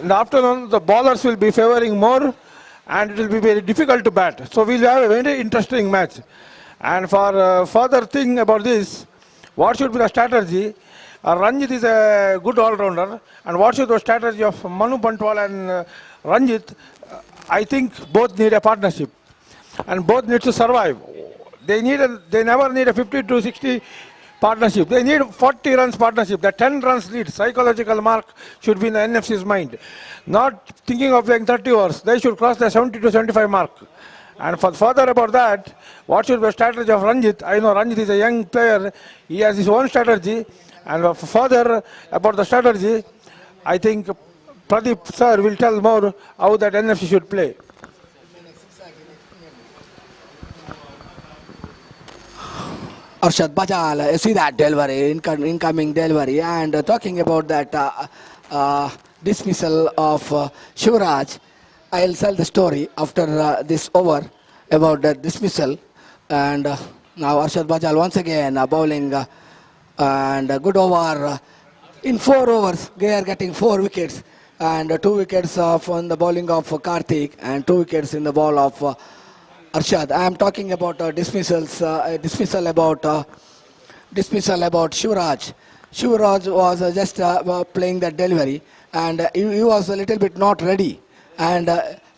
the afternoon, the bowlers will be favoring more, and it will be very difficult to bat. So we'll have a very interesting match. And for further thing about this, what should be the strategy? Ranjit is a good all-rounder, and what should the strategy of Manu Bantwal and Ranjit? I think both need a partnership, and both need to survive. They never need a 50 to 60 partnership. They need 40 runs partnership. The 10 runs lead, psychological mark should be in the NFC's mind. Not thinking of playing 30 overs. They should cross the 70 to 75 mark. And for further about that, what should be the strategy of Ranjit? I know Ranjit is a young player. He has his own strategy. And further about the strategy, I think Pradeep sir will tell more how that NFC should play. Arshad Bajal, you see that delivery, incoming delivery, and talking about that dismissal of Shivraj. I'll tell the story after this over about the dismissal. And now Arshad Bajal once again bowling and a good over. In 4 overs, they are getting 4 wickets, and 2 wickets on the bowling of Karthik and 2 wickets in the ball of Arshad. I am talking about dismissal about Shivraj. Shivraj was just playing that delivery, and he was a little bit not ready. And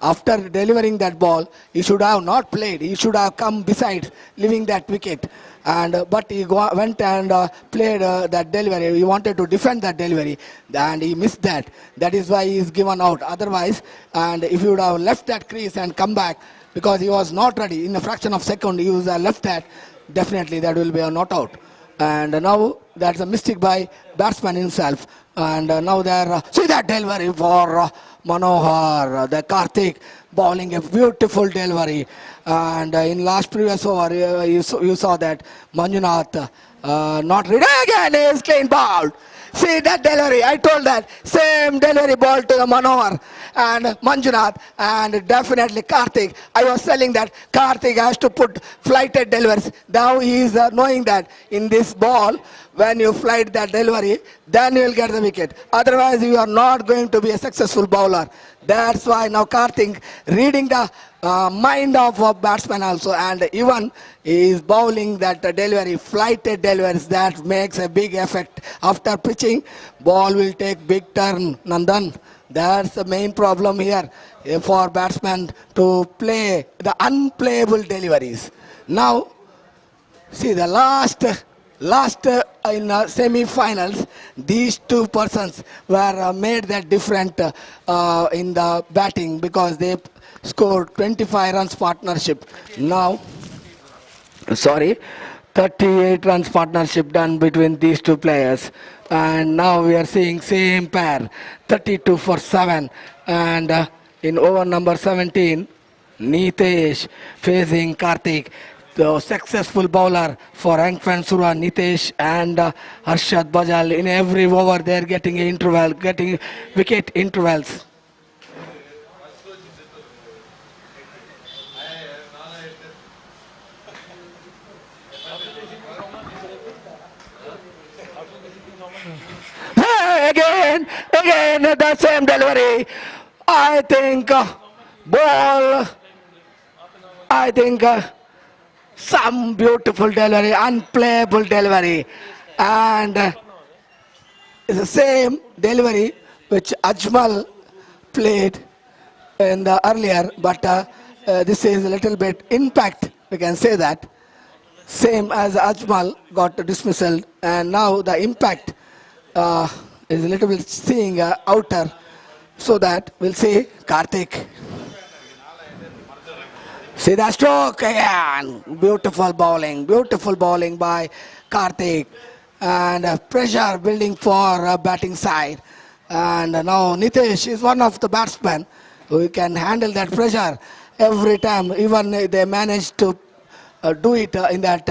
after delivering that ball, he should have not played. He should have come beside, leaving that wicket. But he went and played that delivery. He wanted to defend that delivery, and he missed that. That is why he is given out. Otherwise, and if he would have left that crease and come back, because he was not ready, in a fraction of a second he was left that, definitely that will be a not out. And now that's a mistake by batsman himself. And now there, see that delivery for Manohar, the Karthik bowling a beautiful delivery. And in last previous over, you saw that Manjunath not ready again is clean ball. See that delivery, I told that same delivery ball to the Manohar and Manjunath and definitely Karthik. I was telling that Karthik has to put flighted deliveries. Now he is knowing that in this ball, when you flight that delivery, then you will get the wicket. Otherwise, you are not going to be a successful bowler. That's why now Karthik reading the mind of a batsman also, and even he is bowling that delivery, flighted deliveries, that makes a big effect. After pitching, ball will take big turn, Nandan. That's the main problem here for batsmen to play the unplayable deliveries. Now, see the last in semi-finals, these two persons were made that different in the batting because they scored 25 runs partnership. Now, 38 runs partnership done between these two players. And now we are seeing same pair, 32 for 7. And in over number 17, Nitesh facing Karthik. The successful bowler for Angfan Surwa, Nitesh and Harshad Bajal. In every over they are getting an interval, getting wicket intervals. Hey, again the same delivery. I think some beautiful delivery, unplayable delivery, and it's the same delivery which Ajmal played in the earlier, but this is a little bit impact, we can say that. Same as Ajmal got dismissal, and now the impact is a little bit seeing outer, so that we'll see Karthik. See that stroke again. Beautiful bowling by Karthik. And pressure building for batting side. And now Nitesh is one of the batsmen who can handle that pressure every time. Even they managed to do it in that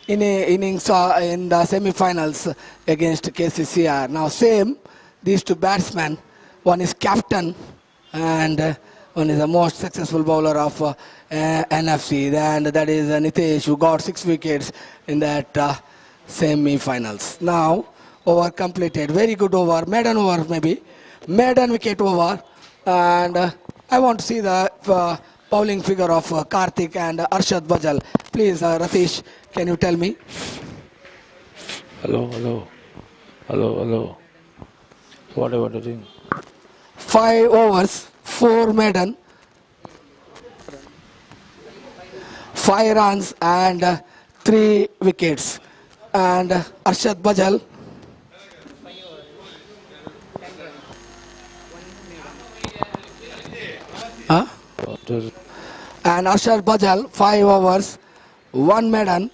innings in the semi-finals against KCCR. Now same, these two batsmen. One is captain and one is the most successful bowler of NFC, and that is Nitesh, who got 6 wickets in that semi-finals. Now, over completed, very good over, maiden over maybe, maiden wicket over, and I want to see the bowling figure of Karthik and Arshad Bajal. Please, Ratish, can you tell me? Hello. What are you doing? 5 overs, 4 maiden, 5 runs and 3 wickets. And Arshad Bajal, and Arshad Bajal, 5 overs, 1 maiden,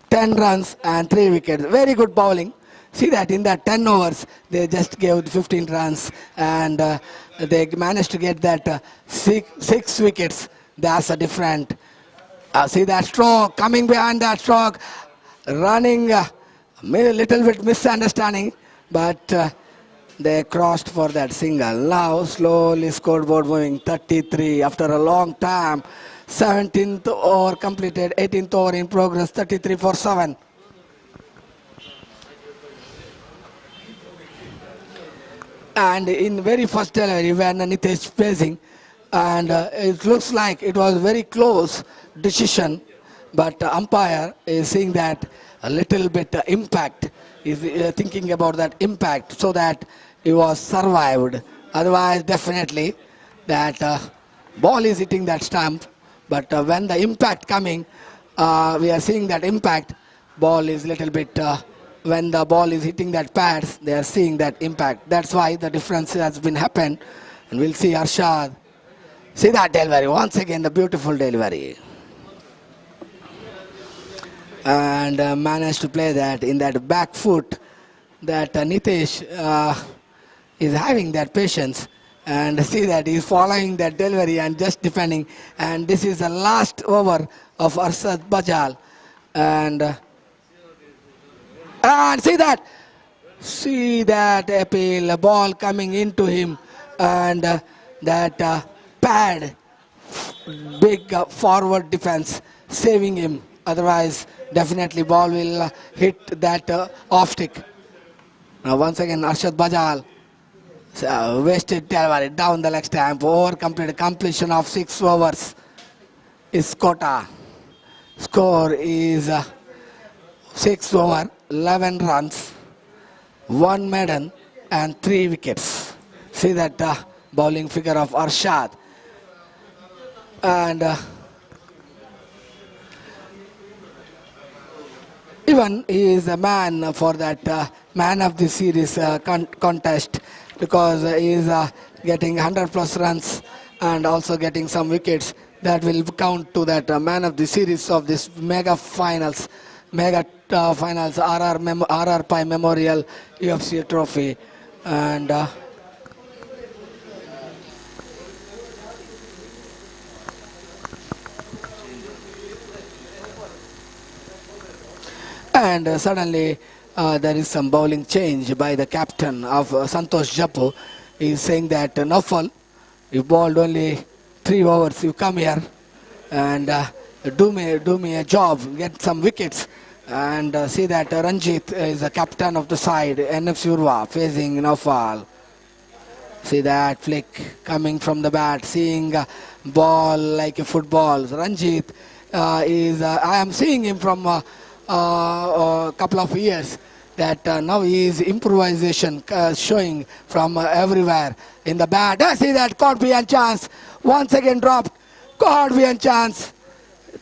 10 runs and 3 wickets. Very good bowling. See that in that 10 overs, they just gave 15 runs and they managed to get that 6 wickets. That's a different. See that stroke, coming behind that stroke, running a little bit misunderstanding, but they crossed for that single. Now slowly scoreboard moving, 33 after a long time. 17th over completed, 18th over in progress, 33 for 7. And in very first delivery when Nitesh facing, and it looks like it was very close decision, but umpire is seeing that a little bit impact, is thinking about that impact, so that it was survived. Otherwise definitely that ball is hitting that stump, but when the impact coming, we are seeing that impact, ball is little bit when the ball is hitting that pads, they are seeing that impact. That's why the difference has been happened. And we'll see Arshad. See that delivery, once again the beautiful delivery. and managed to play that in that back foot. That Nitesh is having that patience, and see that he's following that delivery and just defending. And this is the last over of Arshad Bajal, and see that appeal ball coming into him, and that pad big forward defense saving him. Otherwise, definitely ball will hit that off stick. Now once again, Arshad Bajal wasted delivery down the leg stamp. Completion of 6 overs is quota. Score is 6 over 11 runs, 1 maiden and 3 wickets. See that bowling figure of Arshad. And even he is a man for that man of the series contest, because he is getting 100 plus runs and also getting some wickets. That will count to that man of the series of this mega finals, RR Pi Memorial UFC trophy. And suddenly there is some bowling change by the captain of Santosh Jappu. He is saying that Naufal, you bowled only 3 overs, you come here and do me a job, get some wickets. And see that Ranjit is the captain of the side, NFC Urwa facing Naufal. See that flick coming from the bat, seeing ball like a football. Ranjit is, I am seeing him from a couple of years, that now he is improvisation showing from everywhere in the bat. See that caught behind chance, once again dropped, caught behind chance.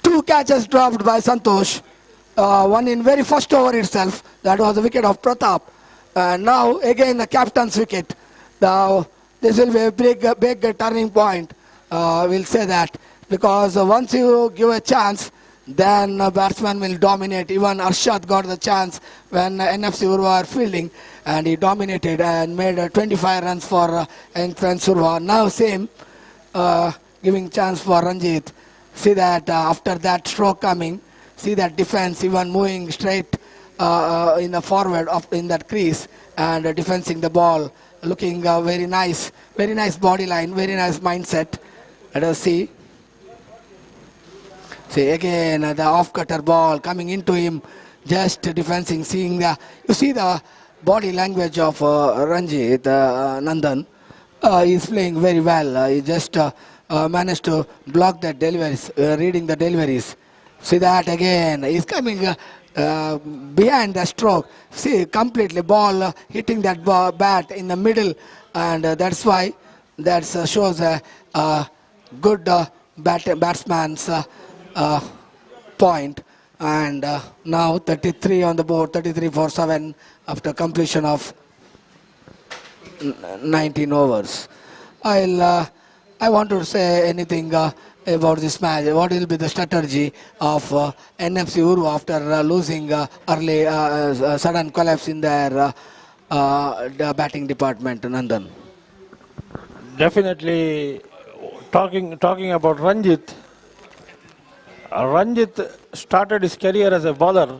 2 catches dropped by Santosh, one in very first over itself. That was the wicket of Pratap. Now again the captain's wicket. Now this will be a big turning point, we'll say that, because once you give a chance, then batsman will dominate. Even Arshad got the chance when NFC Urwa are fielding, and he dominated and made 25 runs for NFC Urwa. Now same, giving chance for Ranjit. See that after that stroke coming, see that defense even moving straight in the forward in that crease and defending the ball, looking very nice body line, very nice mindset. Let us see. See again the off cutter ball coming into him, just defending, seeing you see the body language of Ranjit Nandan. He is playing very well. He just managed to block the deliveries, reading the deliveries. See that again, he's coming behind the stroke. See, completely ball hitting that bat in the middle, and that's why that shows a good batsman's point. And now 33 on the board, 33 for 7 after completion of 19 overs. I want to say anything about this match. What will be the strategy of NFC Urwa after losing early sudden collapse in their the batting department, Nandan? Definitely, talking about Ranjit. Ranjit started his career as a bowler,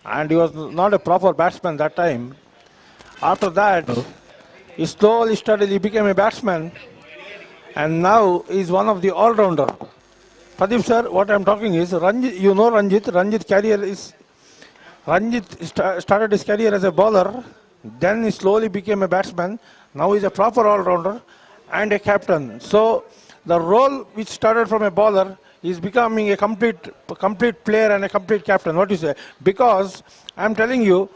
and he was not a proper batsman that time. After that, he slowly, steadily became a batsman, and now he is one of the all-rounder. Pradeep sir, what I am talking is, Ranjit, you know Ranjit. Ranjit started his career as a bowler, then he slowly became a batsman. Now he is a proper all-rounder and a captain. So the role which started from a bowler is becoming a complete player and a complete captain. What do you say? Because I am telling you,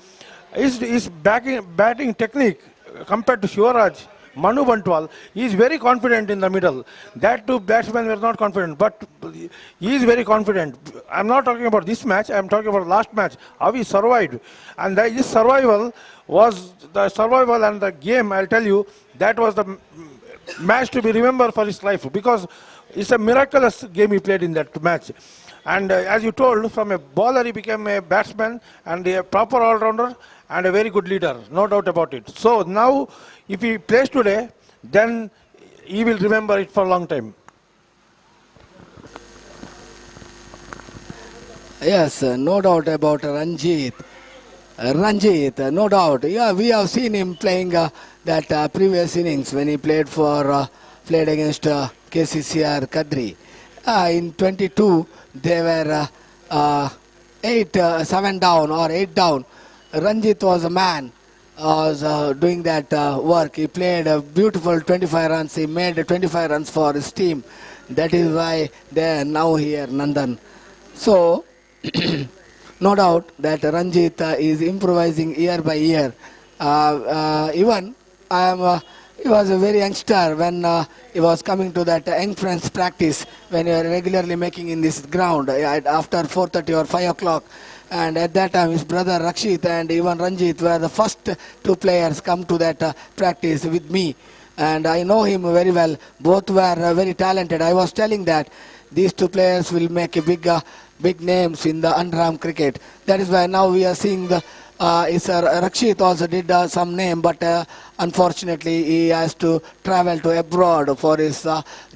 his batting technique compared to Shivaraj, Manu Bantwal, he is very confident in the middle. That two batsmen were not confident, but he is very confident. I am not talking about this match, I am talking about last match, how he survived. And his survival was the survival and the game, I'll tell you, that was the match to be remembered for his life, because it's a miraculous game he played in that match. And as you told, from a bowler he became a batsman and a proper all-rounder and a very good leader, no doubt about it. So now, if he plays today, then he will remember it for a long time. Yes, no doubt about Ranjit. No doubt. Yeah, we have seen him playing that previous innings when he played played against KCCR Kadri. In 22, they were 7 down or 8 down. Ranjit was a man, was doing that work. He played a beautiful 25 runs. He made 25 runs for his team. That is why they are now here, Nandan. So, no doubt that Ranjit is improvising year by year. Even he was a very youngster when he was coming to that young friends practice when you are regularly making in this ground after 4:30 or 5 o'clock. And at that time his brother Rakshit and even Ranjit were the first two players come to that practice with me. And I know him very well. Both were very talented. I was telling that these two players will make a big names in the underarm cricket. That is why now we are seeing Rakshit also did some name, but unfortunately he has to travel to abroad for his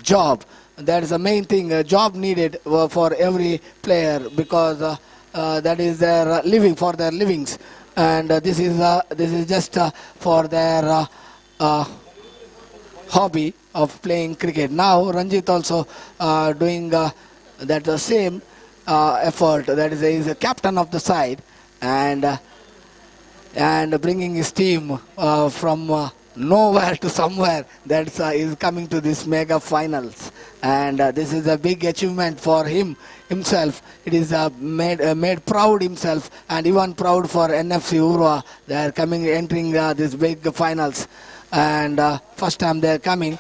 job. That is the main thing, a job needed for every player because that is their living, for their livings. And this is just for their hobby of playing cricket. Now Ranjit also doing that same effort. That is, he is a captain of the side and bringing his team from nowhere to somewhere. That is coming to this mega finals, and this is a big achievement for himself. It is made proud himself and even proud for NFC Urwa. They are entering this big finals, and first time they are coming,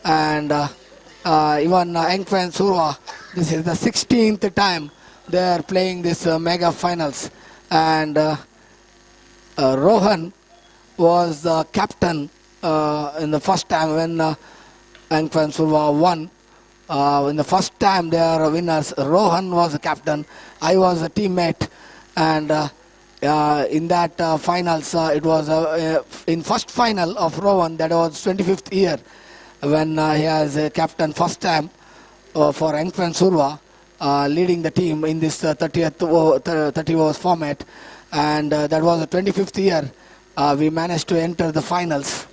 and even Engfen Surwa. This is the 16th time they are playing this mega finals, and Rohan was the captain in the first time when Engfen Surwa won. In the first time they are winners. Rohan was the captain. I was a teammate, and in that finals, it was in first final of Rohan. That was 25th year when he has a captain first time for Engfen Surwa, leading the team in this 30 overs format, and that was the 25th year we managed to enter the finals.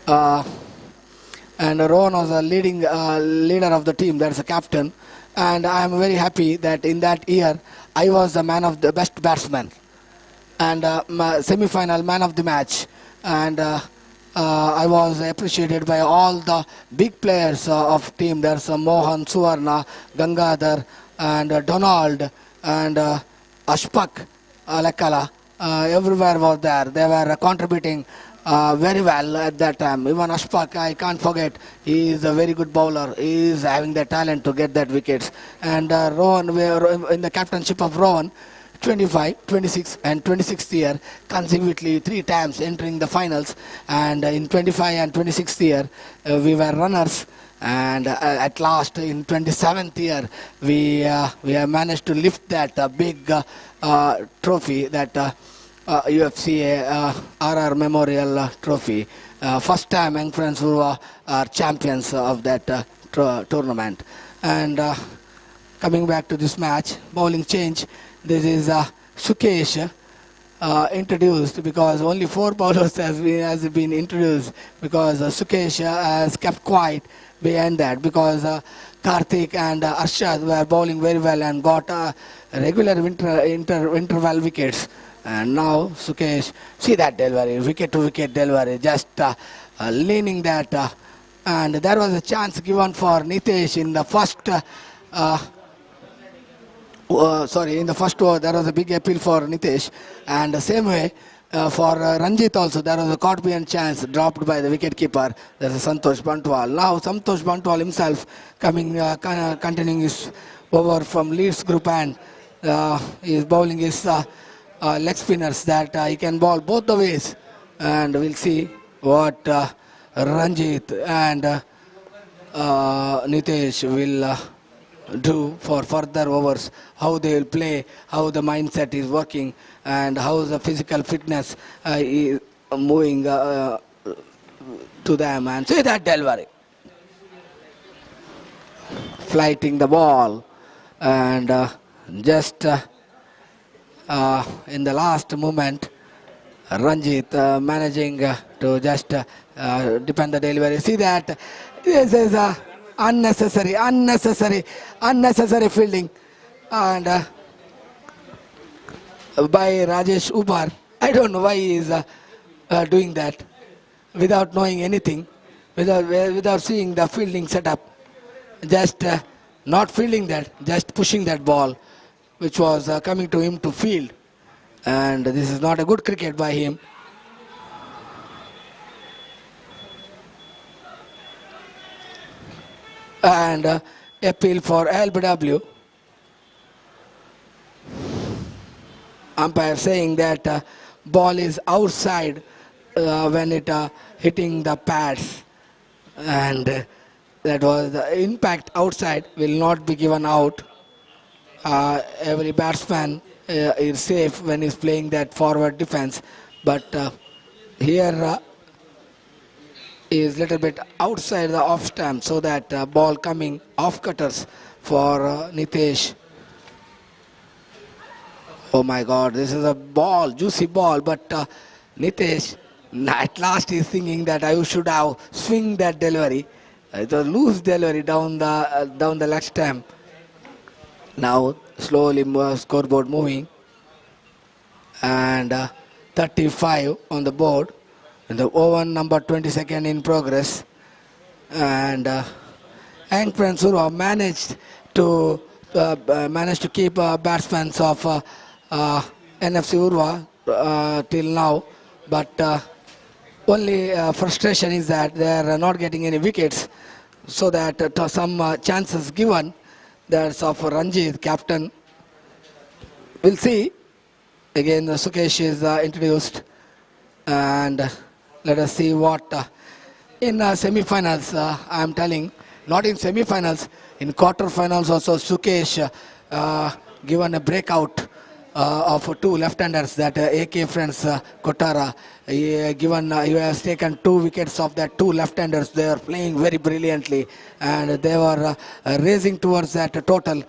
And Rohan was a leader of the team, that's a captain, and I am very happy that in that year I was the man of the best batsman and semi-final man of the match, and I was appreciated by all the big players of team. There's Mohan, Suvarna, Gangadhar, and Donald, and Ashpak, Lekala. Everywhere was there. They were contributing very well at that time. Even Ashpak, I can't forget, he is a very good bowler. He is having the talent to get that wickets. And Rohan, we are in the captainship of Rohan, 25, 26 and 26th year, consecutively 3 times entering the finals, and in 25 and 26th year we were runners, and at last in 27th year we have managed to lift that big trophy, that UFC RR Memorial Trophy. First time Young Friends Urwa are champions of that tournament. And coming back to this match, bowling change. This is Sukesh introduced, because only 4 bowlers has been introduced, because Sukesh has kept quiet behind that, because Karthik and Arshad were bowling very well and got regular interval wickets. And now Sukesh, see that delivery, wicket to wicket delivery, just leaning that, and there was a chance given for Nitesh in the first in the first over. There was a big appeal for Nitesh, and the same way for Ranjit also there was a caught behind chance dropped by the wicket keeper. There's a Santosh Bantwal. Now Santosh Bantwal himself coming continuing his over from Leeds group, and he is bowling his leg spinners that he can bowl both the ways, and we'll see what Ranjit and Nitesh will do for further overs, how they will play, how the mindset is working, and how the physical fitness is moving to them. And see that delivery. Flighting the ball, and just in the last moment, Ranjit managing to just defend the delivery. See that this is unnecessary fielding, and by Rajesh Ubar. I don't know why he is doing that without knowing anything, without seeing the fielding setup. Just not fielding that, just pushing that ball, which was coming to him to field. And this is not a good cricket by him. And appeal for LBW. Umpire saying that ball is outside when it hitting the pads, and that was the impact outside will not be given out. Every batsman is safe when he's playing that forward defense, but here is little bit outside the off stamp, so that ball coming off cutters for Nitesh. Oh my God, this is a ball, juicy ball, but Nitesh at last is thinking that I should have swing that delivery. It was loose delivery down the leg stamp. Now slowly scoreboard moving, and 35 on the board, and the over number 22nd in progress, and Ankran Surwa managed to keep batsmen of NFC Urwa till now, but only frustration is that they are not getting any wickets, so that some chances given. That's of Ranjit, captain. We'll see. Again, Sukesh is introduced, and let us see what in semi-finals. I am telling, not in semi-finals, in quarter-finals also. Sukesh given a breakout of two left-handers, that AK friends Kotara. He has taken 2 wickets of that 2 left-handers. They are playing very brilliantly, and they were racing towards that total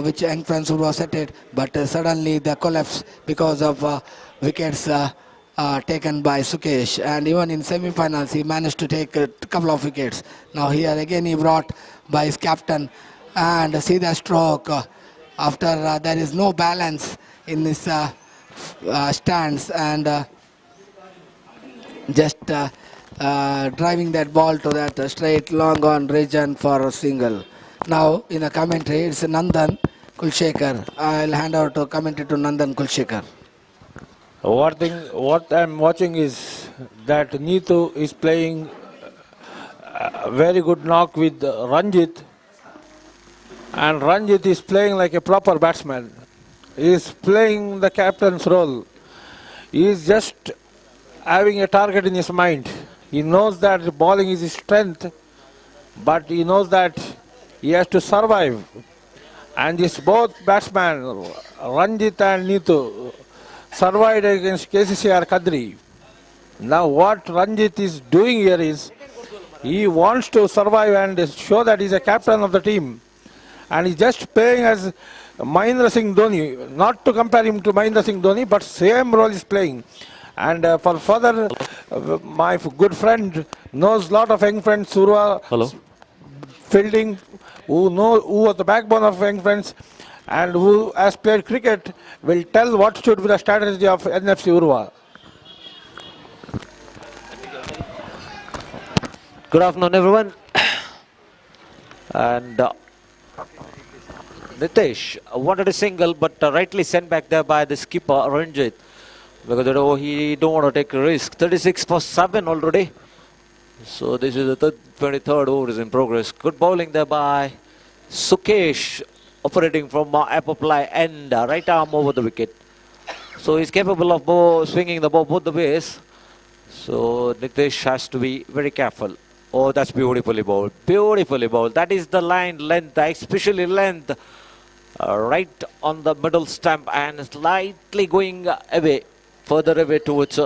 which Ankran Surwa set it, but suddenly the collapse because of wickets taken by Sukesh. And even in semi-finals he managed to take a couple of wickets. Now here again he brought by his captain, and see the stroke after there is no balance in this stance, and just driving that ball to that straight long on region for a single. Now in the commentary it's Nandan Kulshekar. I'll hand out to commentary to Nandan Kulshekar. What I'm watching is that Neetu is playing a very good knock with Ranjit, and Ranjit is playing like a proper batsman. He is playing the captain's role. He is just having a target in his mind. He knows that bowling is his strength, but he knows that he has to survive. And these both batsmen, Ranjit and Neetu, survived against KCCR Kadri. Now what Ranjit is doing here is, he wants to survive and show that he's a captain of the team. And he's just playing as Mahendra Singh Dhoni, not to compare him to Mahendra Singh Dhoni, but same role is playing. And for further, my good friend knows a lot of young friends, Urwa fielding, who was the backbone of young friends, and who has played cricket, will tell what should be the strategy of NFC Urwa. Good afternoon, everyone. And Nitesh wanted a single, but rightly sent back there by the skipper Ranjit, because he don't want to take a risk. 36 for 7 already. So this is the 23rd over is in progress. Good bowling there by Sukesh, operating from upper ply end, right arm over the wicket. So he's capable of swinging the ball both the ways. So Nitesh has to be very careful. Oh, that's beautifully bowled. Beautifully bowled. That is the line length, especially length, right on the middle stump and slightly going away, further away towards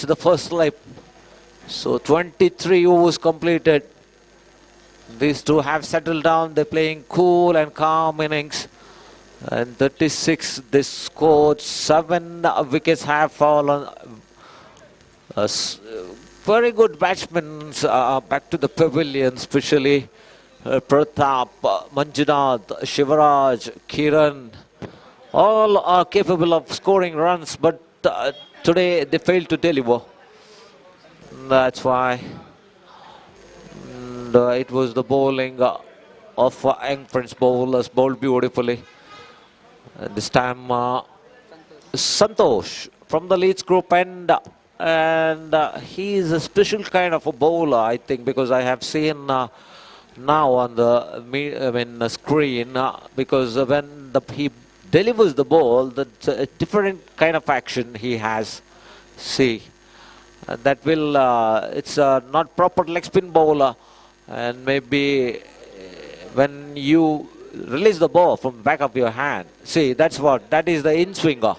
the first leg. So 23 overs completed. These two have settled down. They're playing cool and calm innings. And 36, they scored. 7 wickets have fallen. Very good batsmen back to the pavilion, especially Pratap, Manjunath, Shivaraj, Kiran. All are capable of scoring runs, but today they failed to deliver. That's why. And, it was the bowling of young French bowlers, bowled beautifully. And this time, Santosh from the Leeds group, and he is a special kind of a bowler, I think, because I have seen now on the screen, because when he delivers the ball, that's a different kind of action he has. See, that will, it's not proper leg spin bowler, and maybe when you release the ball from the back of your hand, see, that is the in-swinger.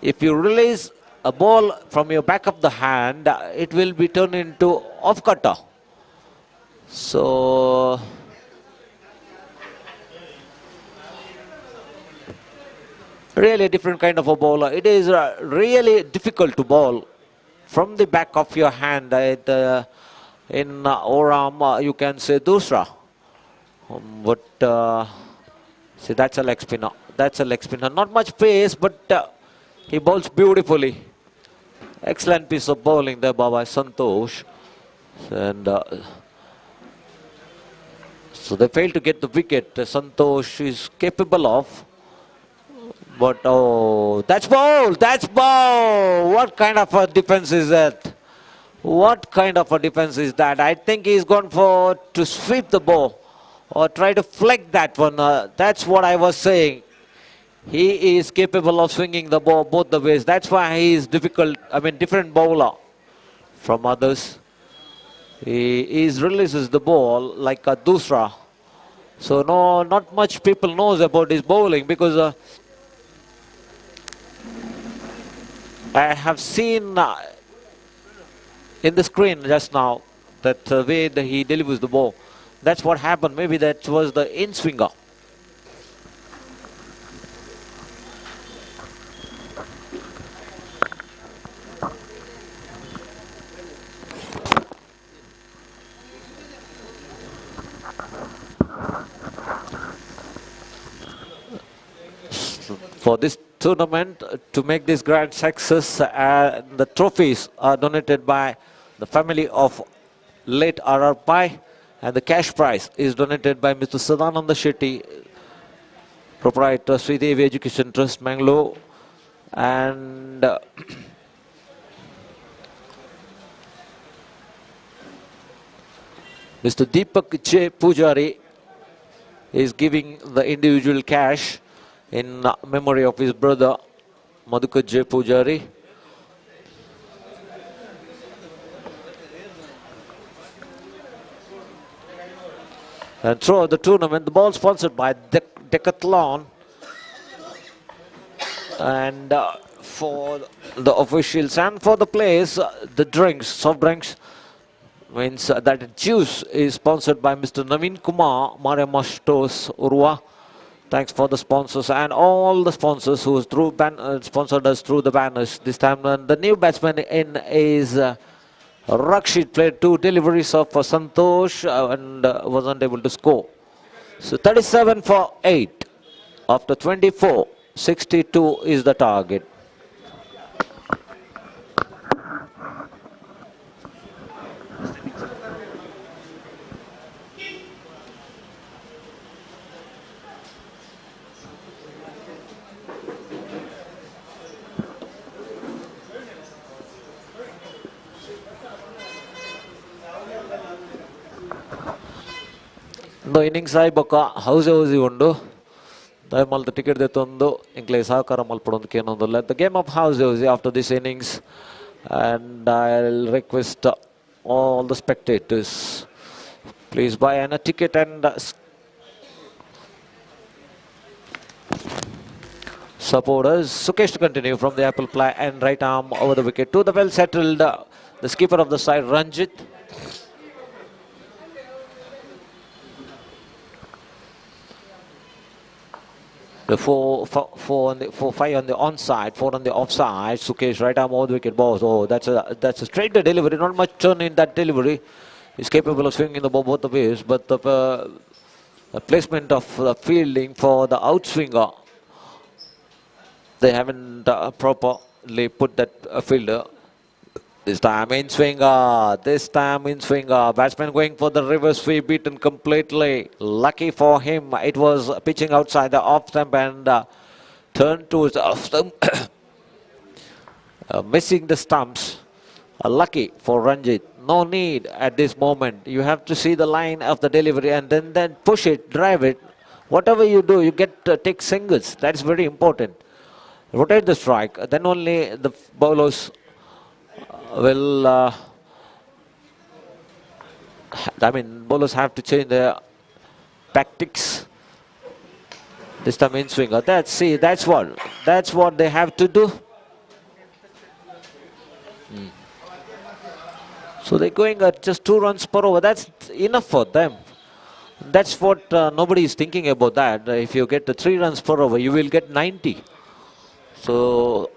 If you release a ball from your back of the hand, it will be turned into off-cutter. So, really a different kind of a bowler. It is really difficult to bowl from the back of your hand. In Oram, you can say Dusra. But see, that's a leg spinner. That's a leg spinner. Not much pace, but he bowls beautifully. Excellent piece of bowling there by Santosh. And so they failed to get the wicket. Santosh is capable of. But oh, that's ball! That's ball! What kind of a defense is that? What kind of a defense is that? I think he's gone to sweep the ball or try to flick that one. That's what I was saying. He is capable of swinging the ball both the ways. That's why he is different bowler from others. He releases the ball like a Dusra. So no, not much people knows about his bowling, because I have seen in the screen just now that way that he delivers the ball. That's what happened. Maybe that was the in-swinger. For this tournament, to make this grand success, the trophies are donated by the family of late R.R. Pai, and the cash prize is donated by Mr. Sadananda Shetty, proprietor Sridevi Education Trust, Mangalore, and Mr. Deepak J. Pujari is giving the individual cash in memory of his brother Madhukar J. Pujari. And throughout the tournament, the ball sponsored by Decathlon, and for the officials and for the players, the drinks, soft drinks, means that juice is sponsored by Mr. Naveen Kumar, Mariamma Stores, Urwa. Thanks for the sponsors and all the sponsors who sponsored us through the banners. This time, the new batsman in is Rakshit, played 2 deliveries of Santosh and wasn't able to score. So 37 for 8 after 24. 62 is the target. Innings ಆಯ್ಬಕ್ಕ housie ಉಂಡು ದಯಮಾಲ್ದ ticket ದೆತ್ತೊಂದು ಇಂಕ್ಲೆ ಸಹಕಾರ ಮಲ್ಪಡೊಂದು ಕೇನೊಂದುಲ್ಲ the game of house after this innings And I'll request all the spectators, please buy a ticket and supporters. Sukesh to continue from the apple ply and right arm over the wicket to the well settled, the skipper of the side, Ranjit. The 5 on the onside, 4 on the offside. Sukesh right arm over the wicket, boss. Oh, that's a straight delivery. Not much turn in that delivery. He's capable of swinging the ball both the ways, but the placement of the fielding for the outswinger, they haven't properly put that fielder. This time in swinger, batsman going for the reverse sweep, beaten completely. Lucky for him, it was pitching outside the off stump and turned towards the off stump. Missing the stumps. Lucky for Ranjit. No need at this moment. You have to see the line of the delivery and then push it, drive it. Whatever you do, you get take singles. That's very important. Rotate the strike. Then only the bowlers will. Bowlers have to change their tactics. This time in swinger. That's what they have to do. So they're going at just 2 runs per over. That's enough for them. That's what nobody is thinking about that. If you get the 3 runs per over, you will get 90. So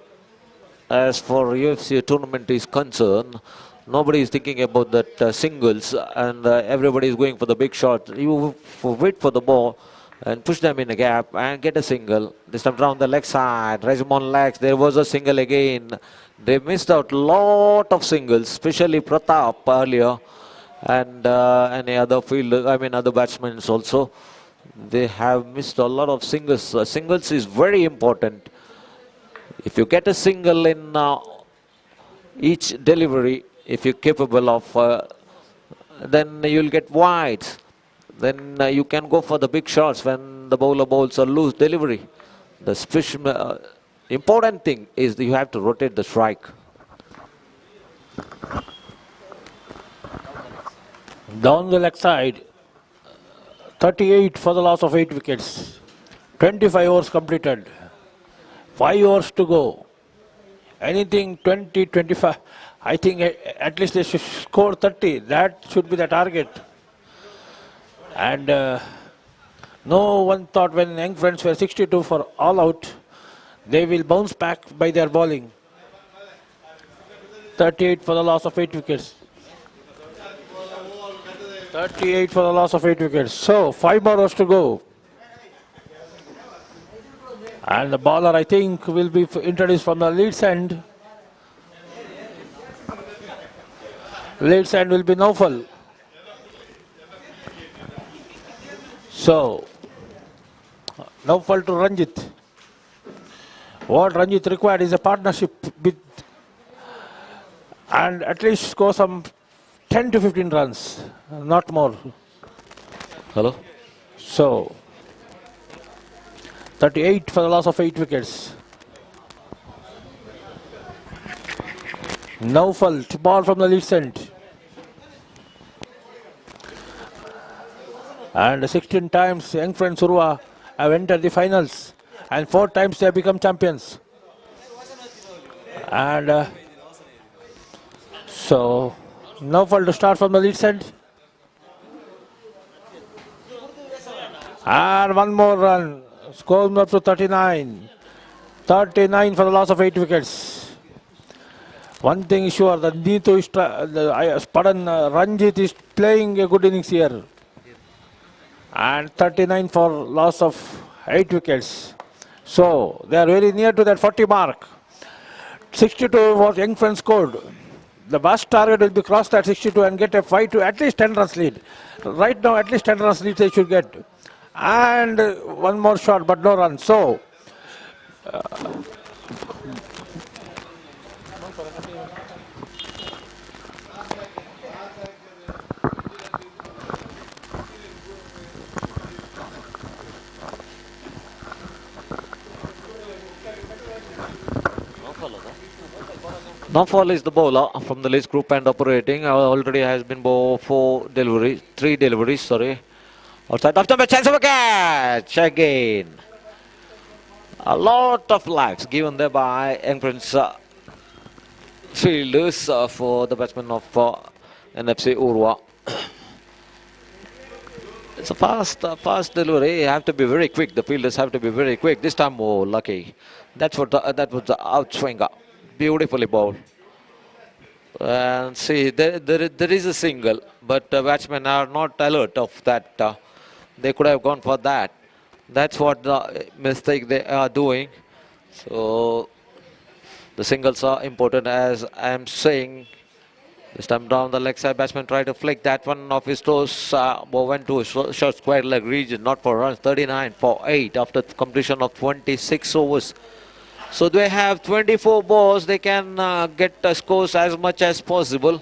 as for UFC tournament is concerned, nobody is thinking about that singles, and everybody is going for the big shot. You wait for the ball and push them in a gap and get a single. This time down the leg side, raise them on legs. There was a single again. They missed out lot of singles, especially Pratap earlier, and any other fielder, other batsmen also. They have missed a lot of singles. Singles is very important. If you get a single in each delivery, if you're capable of, then you'll get wides. Then you can go for the big shots when the bowler bowls a loose delivery. The special important thing is that you have to rotate the strike. Down the leg side, 38 for the loss of 8 wickets. 25 overs completed. 5 overs to go. Anything 20, 25. I think at least they should score 30. That should be the target. And no one thought when Young Friends were 62 for all out, they will bounce back by their bowling. 38 for the loss of 8 wickets. 38 for the loss of 8 wickets. So 5 more overs to go. And the bowler, I think, will be introduced from the leads end. Leads end will be Naufal. So, Naufal to Ranjit. What Ranjit required is a partnership with, and at least score some 10 to 15 runs, not more. Hello? So, 38 for the loss of 8 wickets. Naufal to ball from the lead end. And 16 times Young Friends Urwa have entered the finals, and 4 times they have become champions. And so Naufal to start from the lead end. And one more run. Scores up to 39. 39 for the loss of 8 wickets. One thing is sure, that Ranjit is playing a good innings here. And 39 for loss of 8 wickets. So they are very near to that 40 mark. 62 was Young Friends scored. The vast target will be crossed at 62 and get a 5 to at least 10 runs lead. Right now at least 10 runs lead they should get. And one more shot but no run. So Nafal is the bowler from the list group and operating. Already has been bowled 3 deliveries, sorry. Outside of the chance of a catch again. A lot of lives given there by entrance fielders for the batsmen of NFC Urwa. It's a fast delivery. You have to be very quick. The fielders have to be very quick. This time, oh, lucky. That was the outswinger. Beautifully bowled. And see, there is a single, but the batsmen are not alert of that. They could have gone for that. That's what the mistake they are doing. So the singles are important, as I am saying. This time down the leg side, batsman tried to flick that one off his toes. Went to a short square leg region, not for runs. 39 for 8 after completion of 26 overs. So they have 24 balls. They can get scores as much as possible.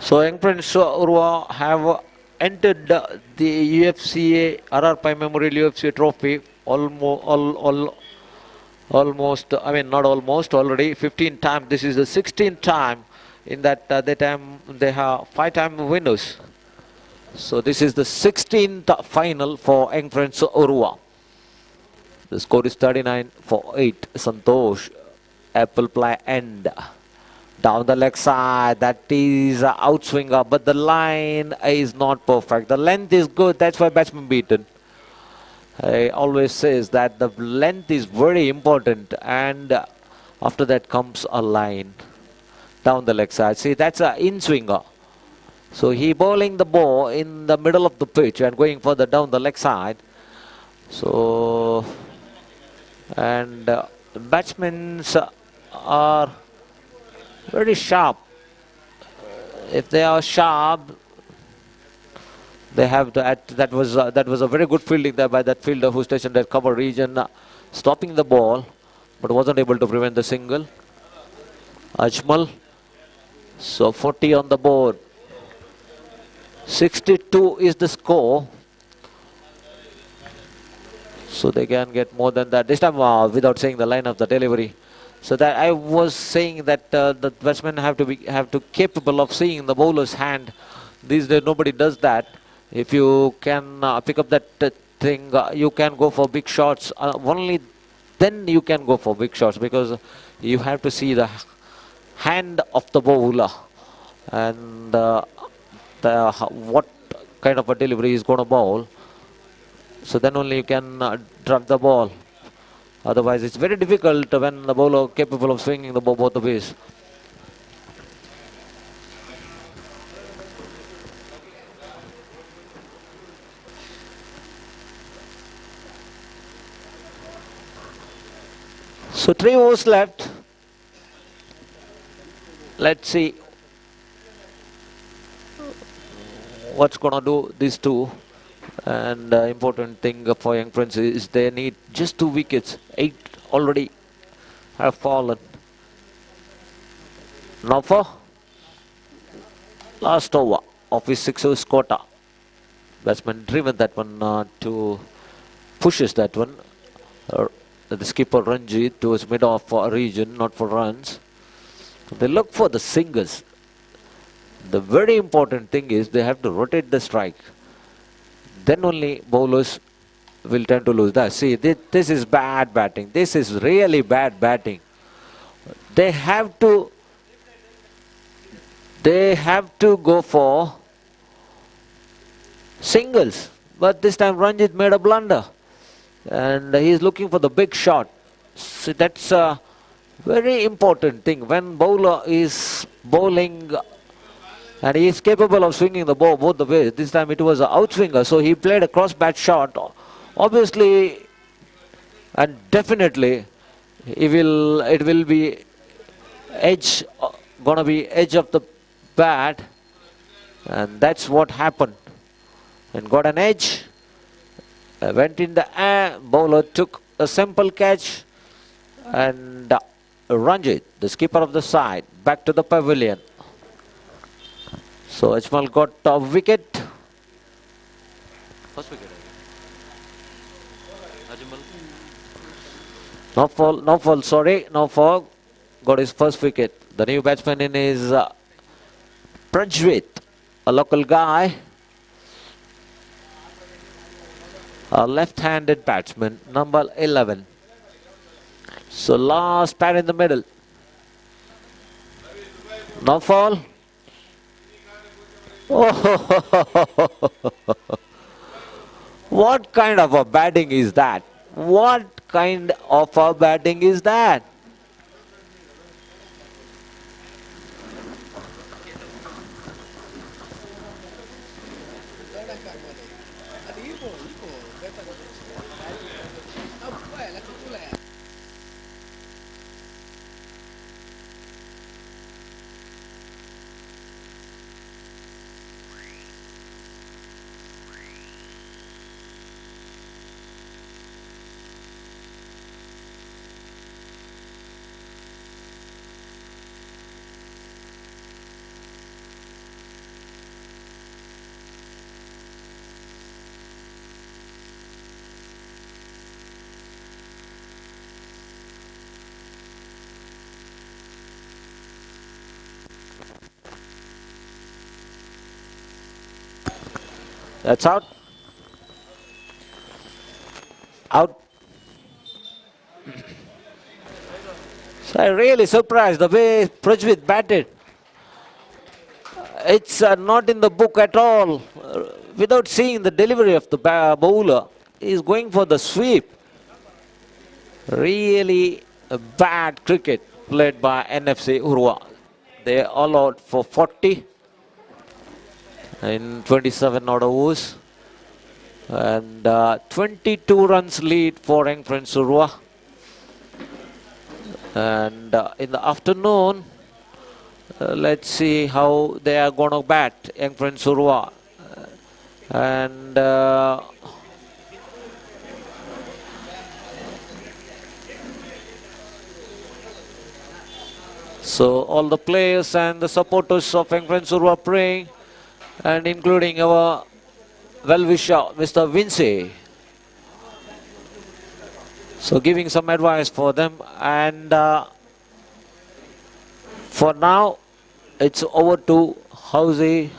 So young Prince Urwa have entered the UFCA RR Memorial UFC Trophy almost, I mean not almost, already 15 times. This is the 16th time. In that time they have 5-time winners. So this is the 16th final for young Prince Urwa. The score is 39 for 8. Santosh, apple pie end. Down the leg side, that is outswinger, but the line is not perfect. The length is good, that's why batsman beaten. I always says that the length is very important, and after that comes a line. Down the leg side, see that's an in-swinger. So he bowling the ball in the middle of the pitch and going further down the leg side. So, and batsmen are very sharp. If they are sharp, they have to. That was a very good fielding there by that fielder who stationed at cover region, stopping the ball, but wasn't able to prevent the single. Ajmal, so 40 on the board. 62 is the score. So they can get more than that. This time without saying the line of the delivery. So that I was saying that the batsmen have to capable of seeing the bowler's hand. These days nobody does that. If you can pick up that thing, you can go for big shots. Only then you can go for big shots, because you have to see the hand of the bowler and what kind of a delivery is going to bowl. So then only you can drop the ball. Otherwise, it's very difficult when the bowler capable of swinging the ball both the ways. So 3 overs left. Let's see what's gonna do these two. And important thing for young Prince is they need just 2 wickets. 8 already have fallen. Now for last over of his 6 overs quota. Batsman driven that one to pushes that one. The skipper Ranjit towards mid of region, not for runs. They look for the singles. The very important thing is they have to rotate the strike. Then only bowlers will tend to lose that. See, this is bad batting. This is really bad batting. They have to go for singles. But this time Ranjit made a blunder. And he is looking for the big shot. So that's a very important thing. When bowler is bowling and he is capable of swinging the ball both the ways. This time it was an outswinger, so he played a cross bat shot. Obviously, and definitely it will be edge, gonna be edge of the bat, and that's what happened. And got an edge, went in the air, bowler took a simple catch, and Ranjit, the skipper of the side, back to the pavilion. So Ajmal got a wicket. First wicket. Ajmal. No fall, sorry, no fall. Got his first wicket. The new batsman in is Prajwit, a local guy. A left-handed batsman, number 11. So last pat in the middle. No fall. Oh, what kind of a batting is that? What kind of a batting is that? That's out. Out. So I'm really surprised the way Prajwit batted. It's not in the book at all. Without seeing the delivery of the bowler, he's going for the sweep. Really a bad cricket played by NFC Urwa. They all out for 40 in 27 odd overs. And 22 runs lead for Young Friends Urwa. And in the afternoon, let's see how they are going to bat, Young Friends Urwa. And so all the players and the supporters of Young Friends Urwa praying, and including our well-wisher, Mr. Vinci. So giving some advice for them, and for now it's over to Housey.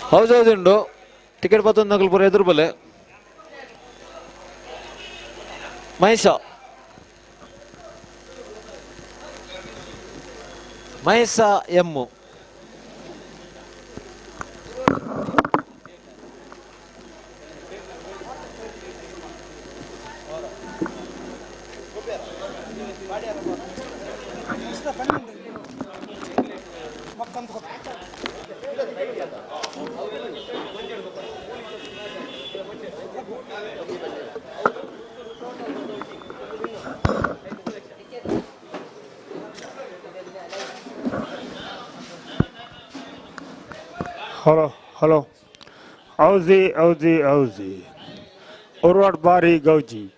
House ಉಂಡು ticket ಬತ್ತೊಂದು ನಗಲು ಪೂರ ಎದುರು ಬಲೆ ಮಹೇಶ ಎಮ್ಮು Hello, hello. Auzi. Urwa Bari Gauji.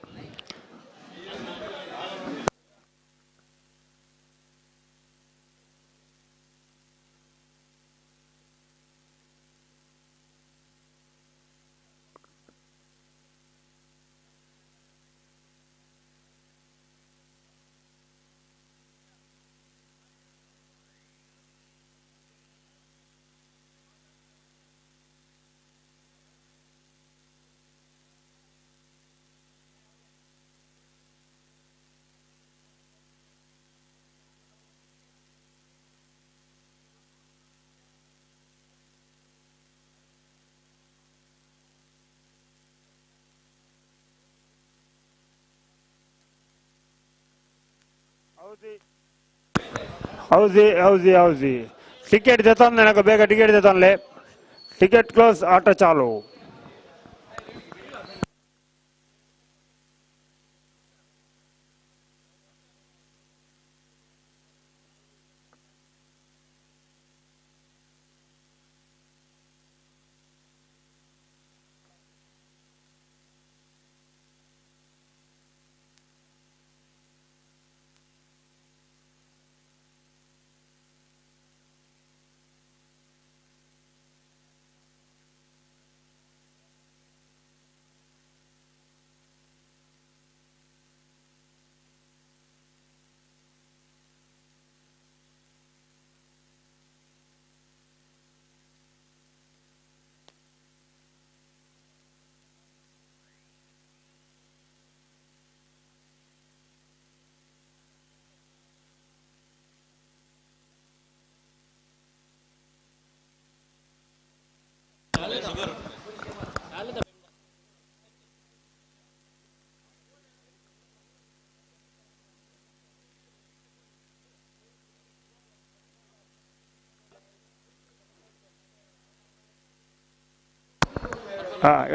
Auzi. Ticket detan nenako bega ticket detan le. Ticket close ಆಟ ಚಾಲು.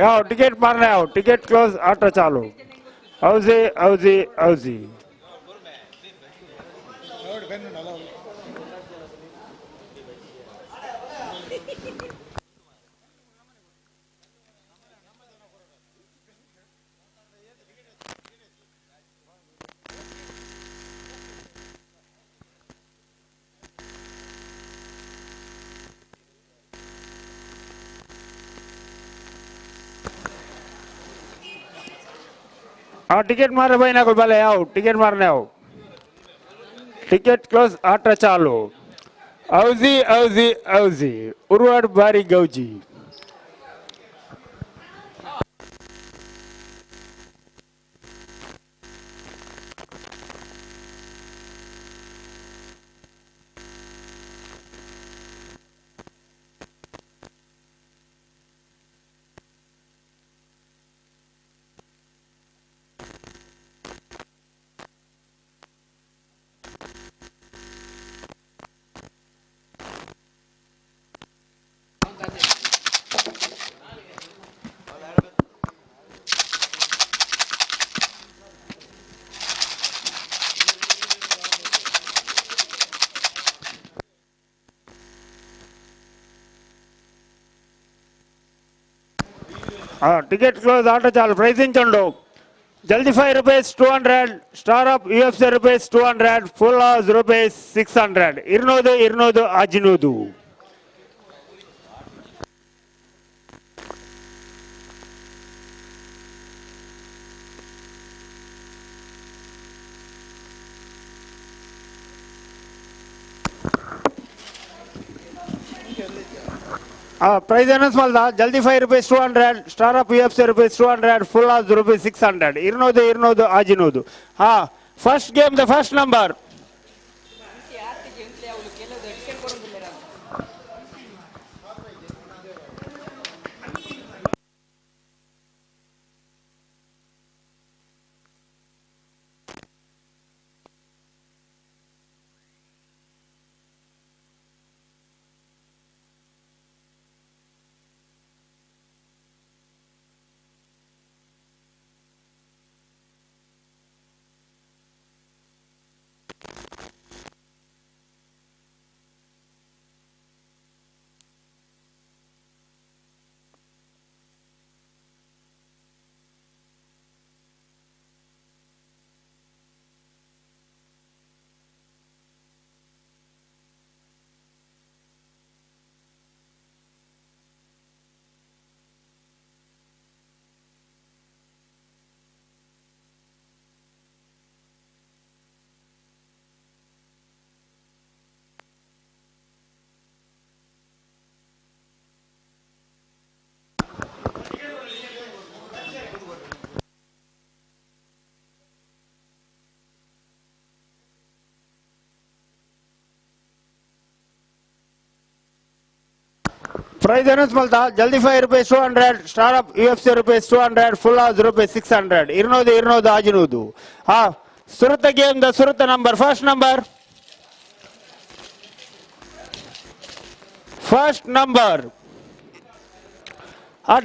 ಯಾವ ಟಿಕೆಟ್ ಮಾರನೆ ಯಾವ ಟಿಕೆಟ್ ಕ್ಲೋಸ್ ಆಟ ಚಾಲು. Auzi. टिकट मारे भाई ना कोई भले आओ टिकट मारने आओ. टिकट क्लोज आठ चालू. Auzi. Urwa Bari Gauji. Ticket close auto चालू प्रैसिंग चंडो जल्दी ₹5 200 star up UFC ₹200 full house ₹600 इरनोदु आजिनोदु price announcement malda jaldi ₹5 200 star of UFC ₹200 full house ₹600 irnodu ajinodu first game the first number Price announce malta. Jaldi 5 rupees 200. Star up UFC rupees 200. Full house rupees 600. Irnodu ajinudu. Surata game the Surata number. First number. First number.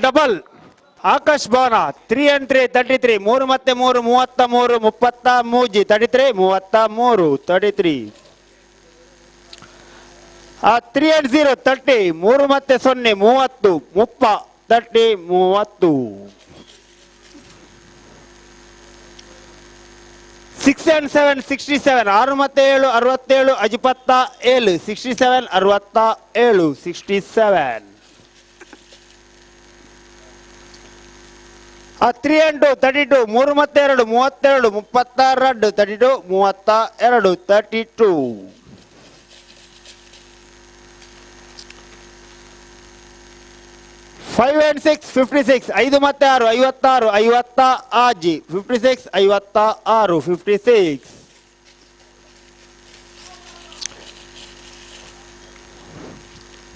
Double. Akash Bana 3 and 3 33 3 ಮತ್ತೆ 3 33 33 33 33 33 3 and 0 30 3 ಮತ್ತೆ 0 30 30 30 6 and 7 67 6 ಮತ್ತೆ 7 67 ಅಜಿಪತ್ತ 7 67 67 67 3 and 2 32 3 ಮತ್ತೆ 2 32 32 32 32 32 5 and 6 56 5 ಮತ್ತೆ 6 56 50 ಆಜಿ 56 56 56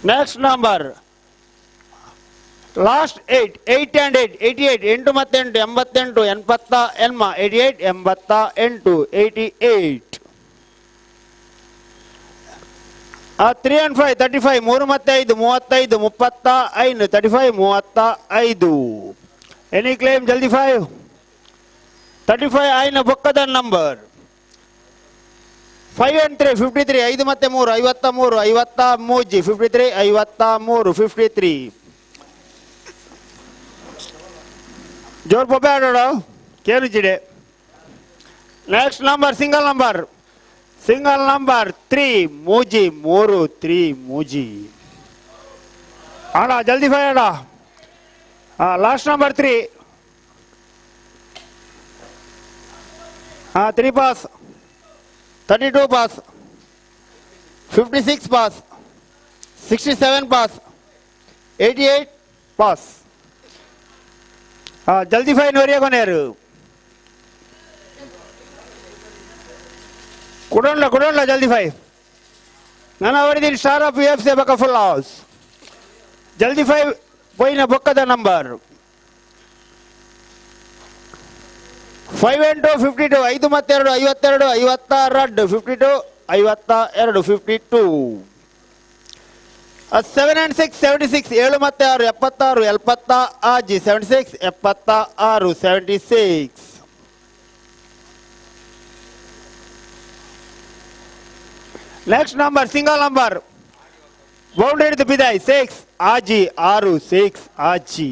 next number last 8 and 8 88 8 ಮತ್ತೆ 8 88 88 88 88 3 and 5 35 3 ಮತ್ತೆ 5 35 35 35 35 any claim ಜಲ್ದಿ 5 35 ಐನ ಬೊಕ್ಕದ ನಂಬರ್ 5 and 3 53 5 ಮತ್ತೆ 3 53 53 53 53 53 ಜೋರ್ ಪೊಬ್ಬೆ ಆಡೋಣ ಕೇಳಿಚಿಡೆ ನೆಕ್ಸ್ಟ್ ನಂಬರ್ ಸಿಂಗಲ್ ನಂಬರ್ 3 ಮೂಜಿ 3 ಮೂಜಿ ಅಣ್ಣ ಜಲ್ದಿ ಫೈ ಅಣ್ಣ last number 3 3 pass 32 pass 56 pass 67 pass 88 pass ಜಲ್ದಿ ಫೈ ನೋರಿಯ ಕೊನೆಯರು ಕೊಡೋಣ ಜಲ್ದಿ ಫೈ ನಾನು ಅವರಿದ್ದೀನಿ ಸ್ಟಾರ್ ಆಫ್ UFC ಬಕ ಫುಲ್ ಹೌಸ್ ಜಲ್ದಿ ಫೈ ಪೋಯಿನ ಬೊಕ್ಕದ ನಂಬರ್ 5 and 2 52 5 ಮತ್ತೆ 2 52 52 52 52 52 7 and 6 76 7 ಮತ್ತೆ 6 76 70 ಆಜಿ 76 76 76 next number single number boundary ಬಿದಾಯ್ 6 ಆಜಿ 6 6 ಆಜಿ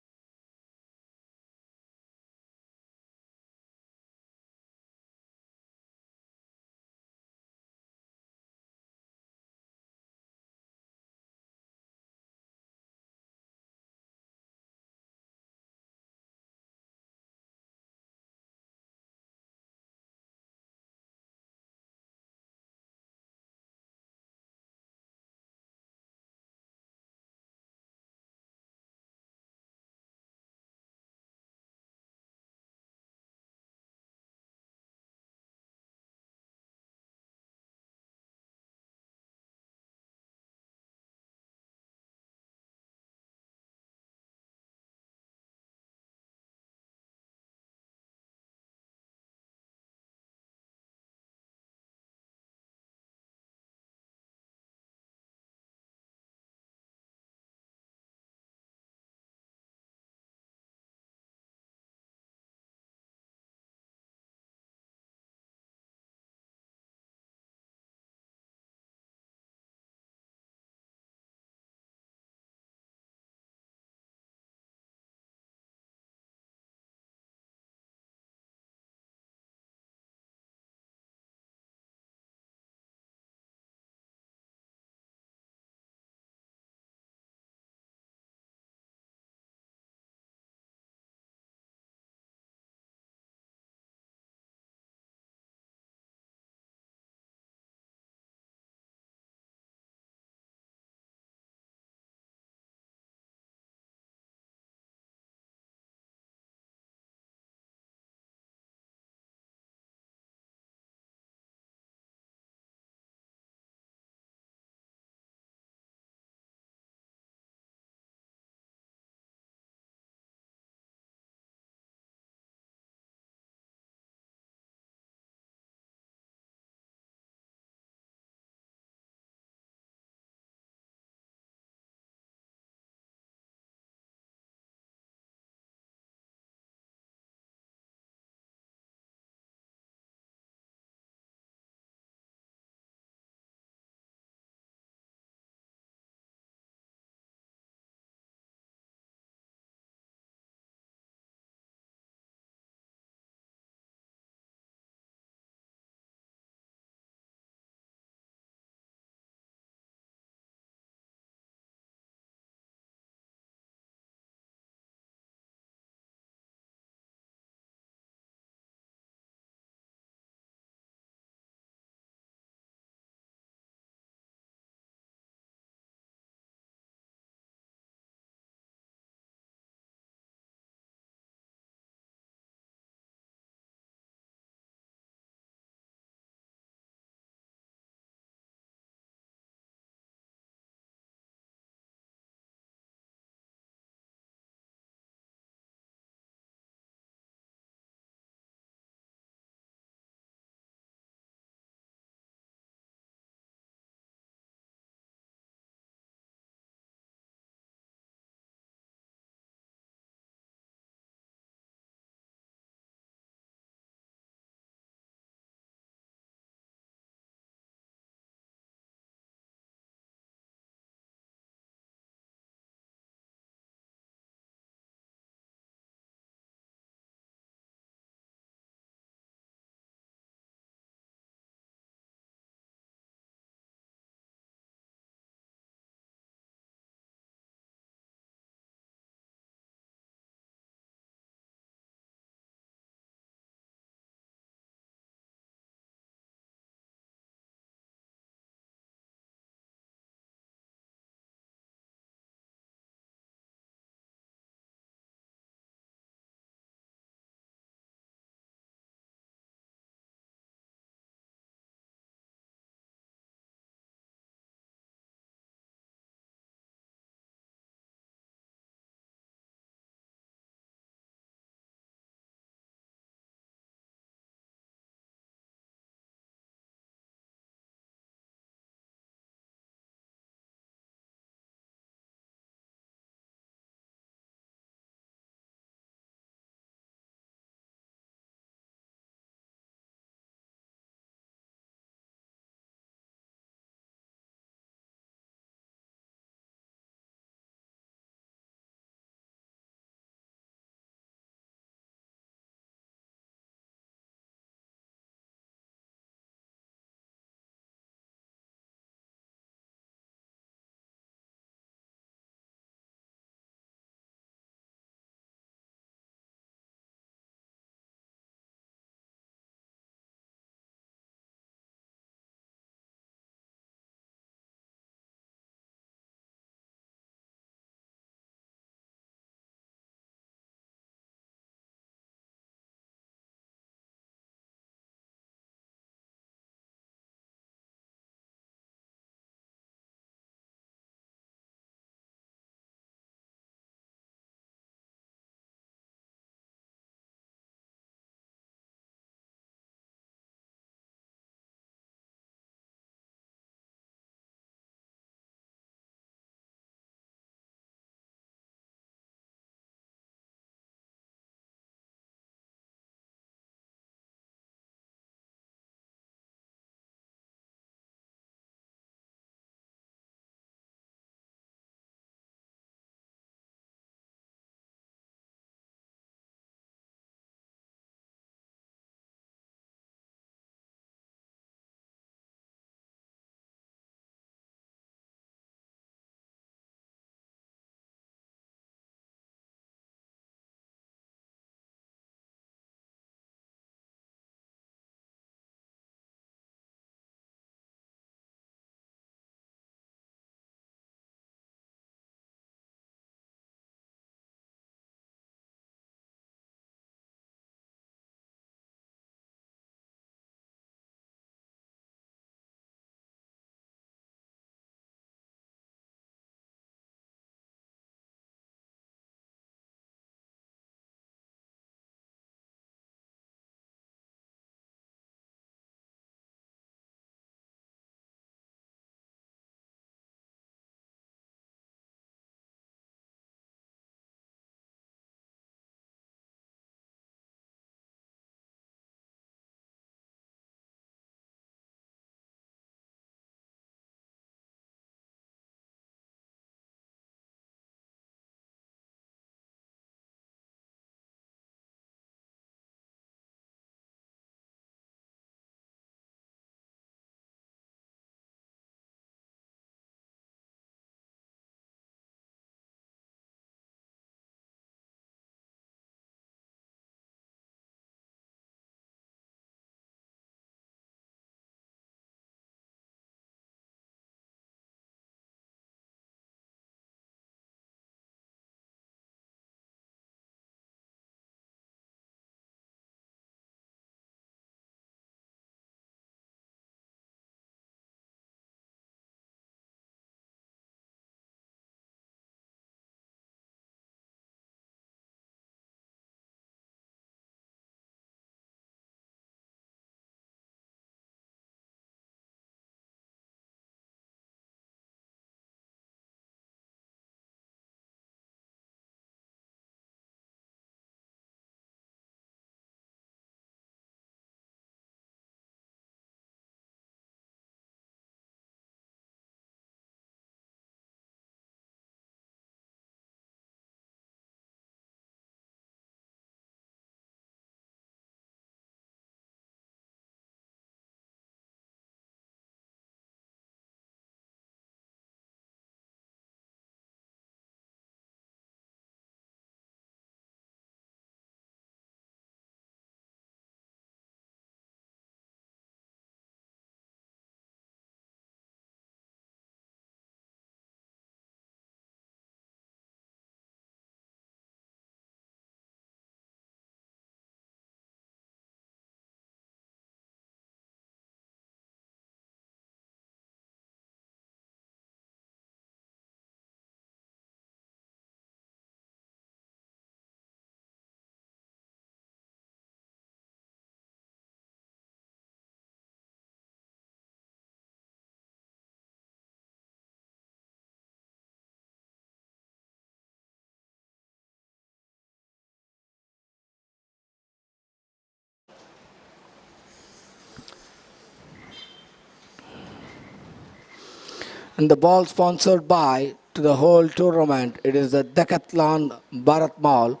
And the ball sponsored by to the whole tournament. It is the Decathlon Bharat Mall.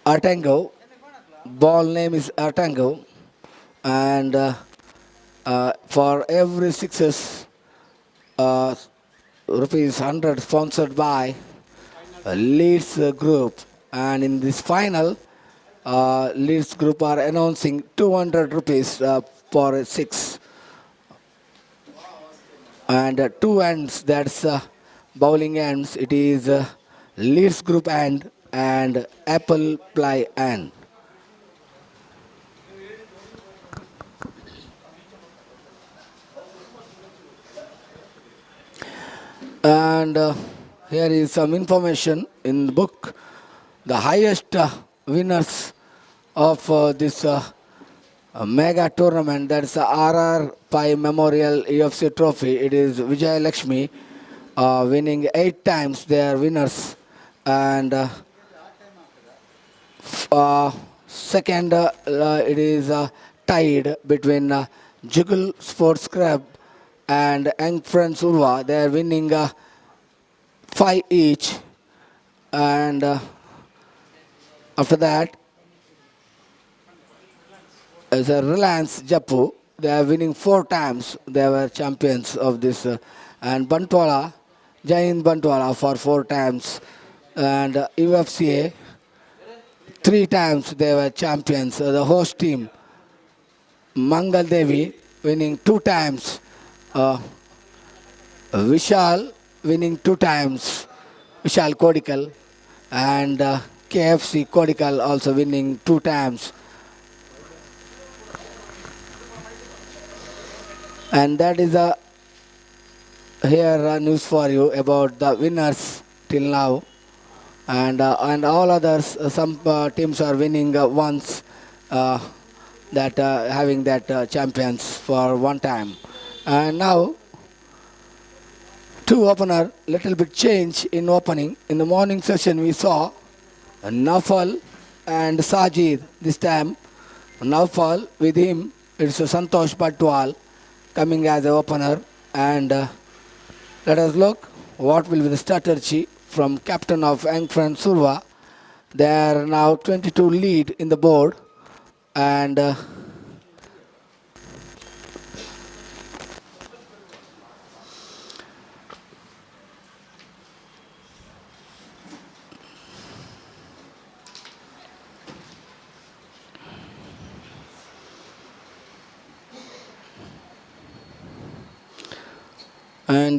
Artango. Ball name is Artango. And for every sixes, rupees 100 sponsored by Leeds Group. And in this final, Leeds Group are announcing 200 rupees for 6. And 2 ends, that's bowling ends. It is Leeds Group end and Apple Ply end. And here is some information in the book. The highest winners of this mega tournament, that's the RR Pai Memorial UFC Trophy. It is Vijay Lakshmi winning 8 times. They are winners. And second, it is tied between Jugal Sports Club and Young Friends Urwa. They are winning 5 each. And after that, as a Reliance Japu, they are winning 4 times. They were champions of this. And Bantwala, Jain Bantwala for 4 times. And UFCA, 3 times they were champions. The host team, Mangal Devi, winning 2 times. Vishal winning 2 times. Vishal Kodikal. And KFC Kodikal also winning 2 times. And that is here news for you about the winners till now. And all others, some teams are winning once, that having that champions for 1 time. And now, 2 opener, little bit change in opening. In the morning session we saw Nafal and Sajid. This time Nafal, with him it's Santosh Patwal coming as an opener. And let us look what will be the strategy from captain of Young Friends Urwa. They are now 22 lead in the board. And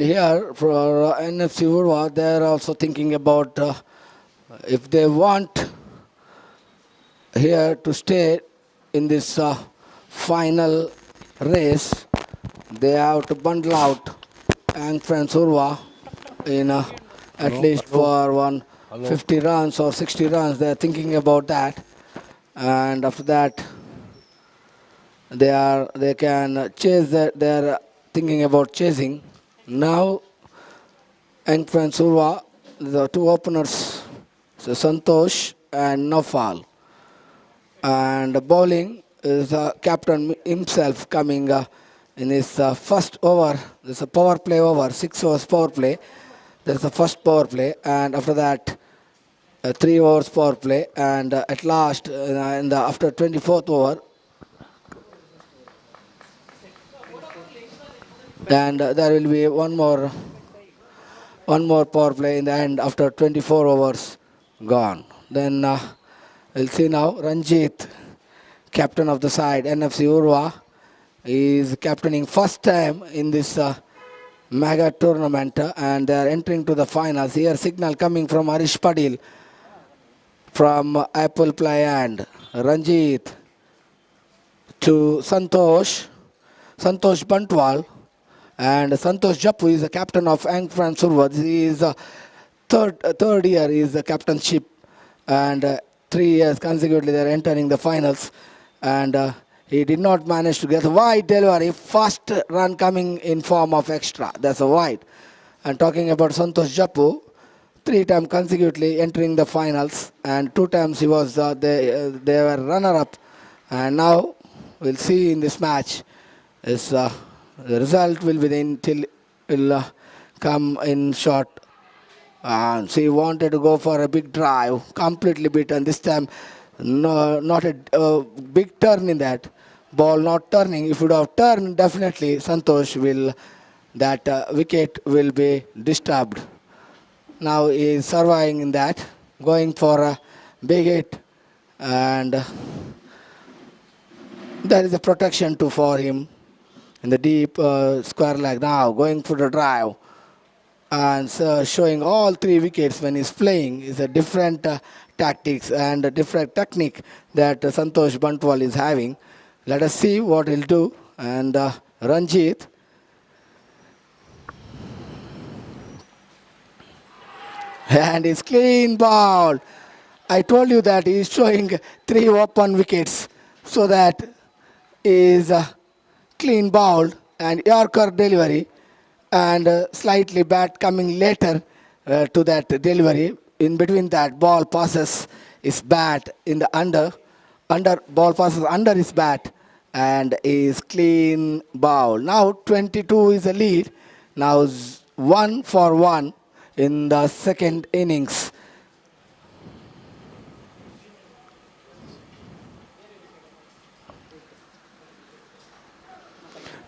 here for NFC Urwa, they are also thinking about if they want here to stay in this final race, they have to bundle out Young Friends Urwa in at least for 150 runs or 60 runs. They are thinking about that. And after that, they can chase that. They are thinking about chasing. Now, Young Friends Urwa, the 2 openers, so Santosh and Nafal. And bowling is the captain himself coming in his first over. There's a power play over, 6 overs power play. There's the first power play. And after that, 3 overs power play. And at last, after 24th over, and there will be one more power play in the end after 24 overs gone. Then we'll see now Ranjit, captain of the side, NFC Urwa, is captaining first time in this mega tournament, and they are entering to the finals. Here signal coming from Harish Padil from Apple Play and Ranjit to Santosh Bantwal. And Santosh Japu is the captain of Young Friends Urwa. He is third year is the captainship, and 3 years consecutively they are entering the finals. And he did not manage to get a wide delivery. First run coming in form of extra. That's a wide. And talking about Santosh Japu, 3 times consecutively entering the finals, and 2 times he was they were runner-up. And now we'll see in this match is the result will be till will come in short. And she wanted to go for a big drive, completely beaten. This time, no, not a big turn in that. Ball not turning. If it would have turned, definitely Santosh will, that wicket will be disturbed. Now he is surviving in that, going for a big hit, and there is a protection too for him in the deep square leg. Now going for the drive, and so showing all 3 wickets when he's playing is a different tactics and a different technique that Santosh Bantwal is having. Let us see what he'll do. And Ranjit, and he's clean ball. I told you that he's showing 3 open wickets, so that is clean ball and Yorker delivery, and slightly bat coming later to that delivery. In between that, ball passes his bat in the under ball passes under his bat, and is clean ball. Now 22 is the lead. Now 1 for 1 in the second innings.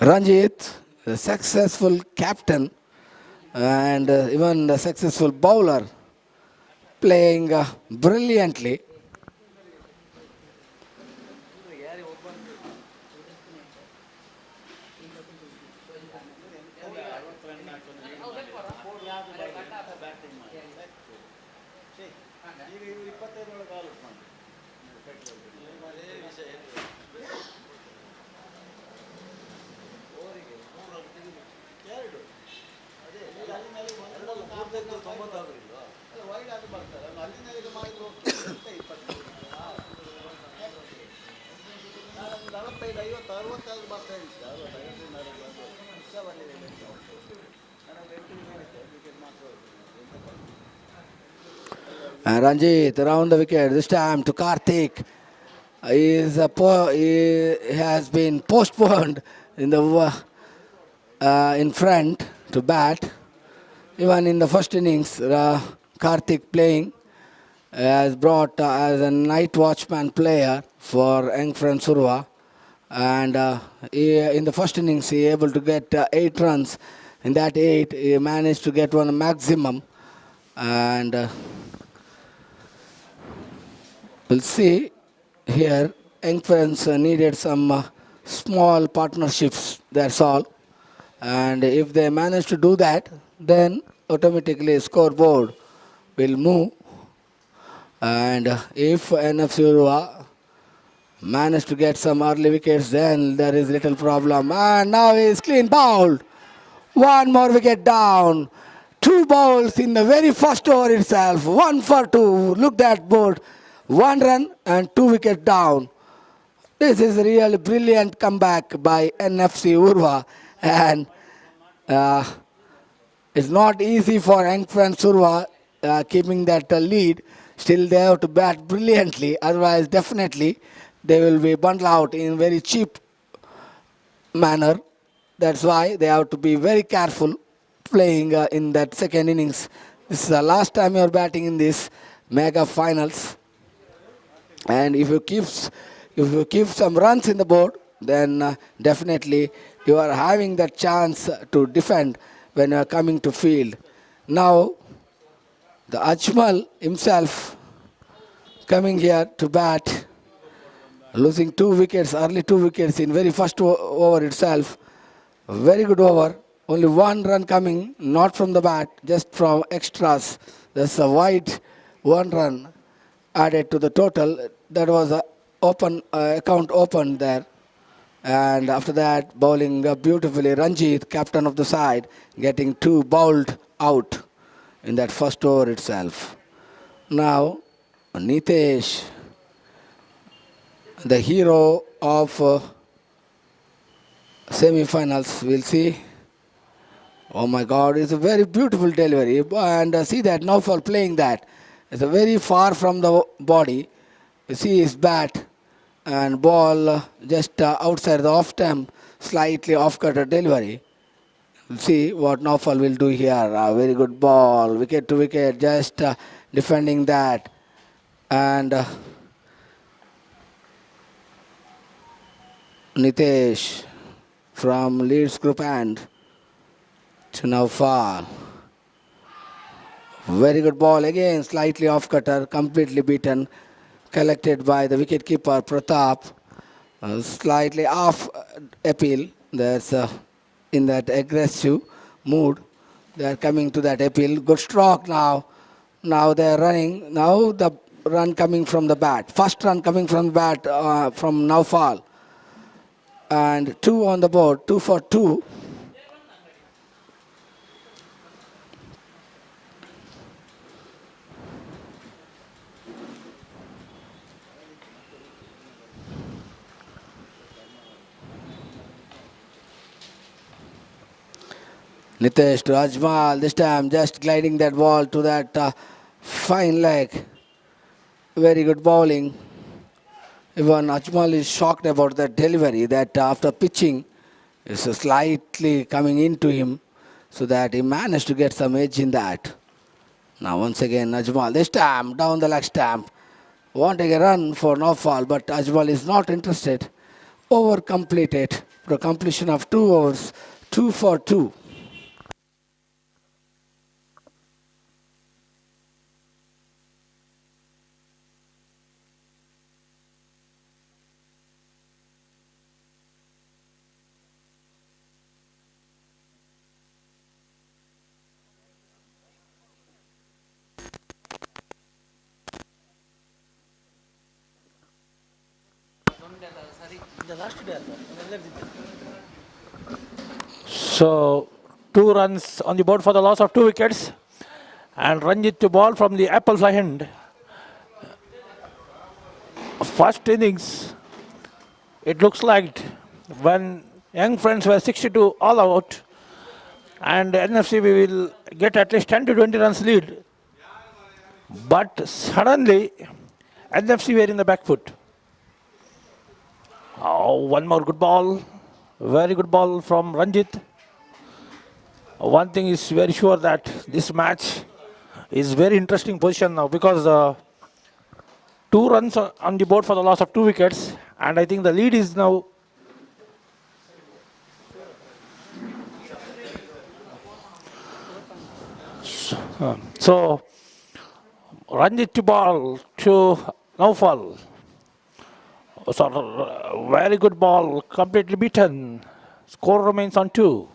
Ranjit, the successful captain and even the successful bowler, playing brilliantly. And Ranjit around the wicket, this time to Karthik. He has been postponed in the in front to bat. Even in the first innings, Karthik playing has brought as a night watchman player for Young Friends Urwa. And in the first innings, he able to get 8 runs. In that 8, he managed to get one maximum. And we'll see here, Young Friends needed some small partnerships, that's all. And if they manage to do that, then automatically scoreboard will move. And if NFC Urwa manage to get some early wickets, then there is little problem. And now he is clean bowled. 1 more wicket down. 2 bowls in the very first over itself. 1 for 2. Look that board. 1 run and 2 wickets down. This is a really brilliant comeback by NFC Urwa. And it's not easy for Young Friends Urwa keeping that lead. Still they have to bat brilliantly. Otherwise, definitely, they will be bundled out in very cheap manner. That's why they have to be very careful playing in that second innings. This is the last time you are batting in this mega finals. And if you keep some runs in the board, then definitely you are having that chance to defend when you are coming to field. Now, the Ajmal himself coming here to bat, losing 2 wickets, early 2 wickets in very first over itself. A very good over. Only 1 run coming, not from the bat, just from extras. That's a wide 1 run added to the total. That was a open account opened there. And after that, bowling beautifully, Ranjit, captain of the side, getting 2 bowled out in that first over itself. Now, Nitesh, the hero of semi-finals, we'll see. Oh my God, it's a very beautiful delivery. And see that now for playing that. It's a very far from the body. You see his bat and ball just outside the off-stamp, slightly off-cutter delivery. See what Naufal will do here. Very good ball, wicket to wicket, just defending that. And Nitesh from Leeds Group and to Naufal. Very good ball again, slightly off cutter, completely beaten, collected by the wicket keeper Pratap. Slightly off appeal. There's in that aggressive mood. They are coming to that appeal. Good stroke now. Now they are running. Now the run coming from the bat. First run coming from the bat from Naufal. And 2 on the board, 2 for 2. Nitesh to Ajmal, this time just gliding that ball to that fine leg. Very good bowling. Even Ajmal is shocked about that delivery, that after pitching is slightly coming into him, so that he managed to get some edge in that. Now once again Ajmal, this time down the leg stamp, wanting a run for Naufal, but Ajmal is not interested. Over completed for a completion of 2 overs, 2 for 2. So 2 runs on the board for the loss of 2 wickets. And Ranjit to ball from the apple fly end. First innings, it looks like when young friends were 62 all out, and NFC we will get at least 10 to 20 runs lead. But suddenly, NFC were in the back foot. Oh, one more good ball. Very good ball from Ranjit. One thing is very sure that this match is very interesting position now, because 2 runs on the board for the loss of 2 wickets, and I think the lead is now so Ranjit to ball to Naufal. So very good ball, completely beaten. Score remains on 2.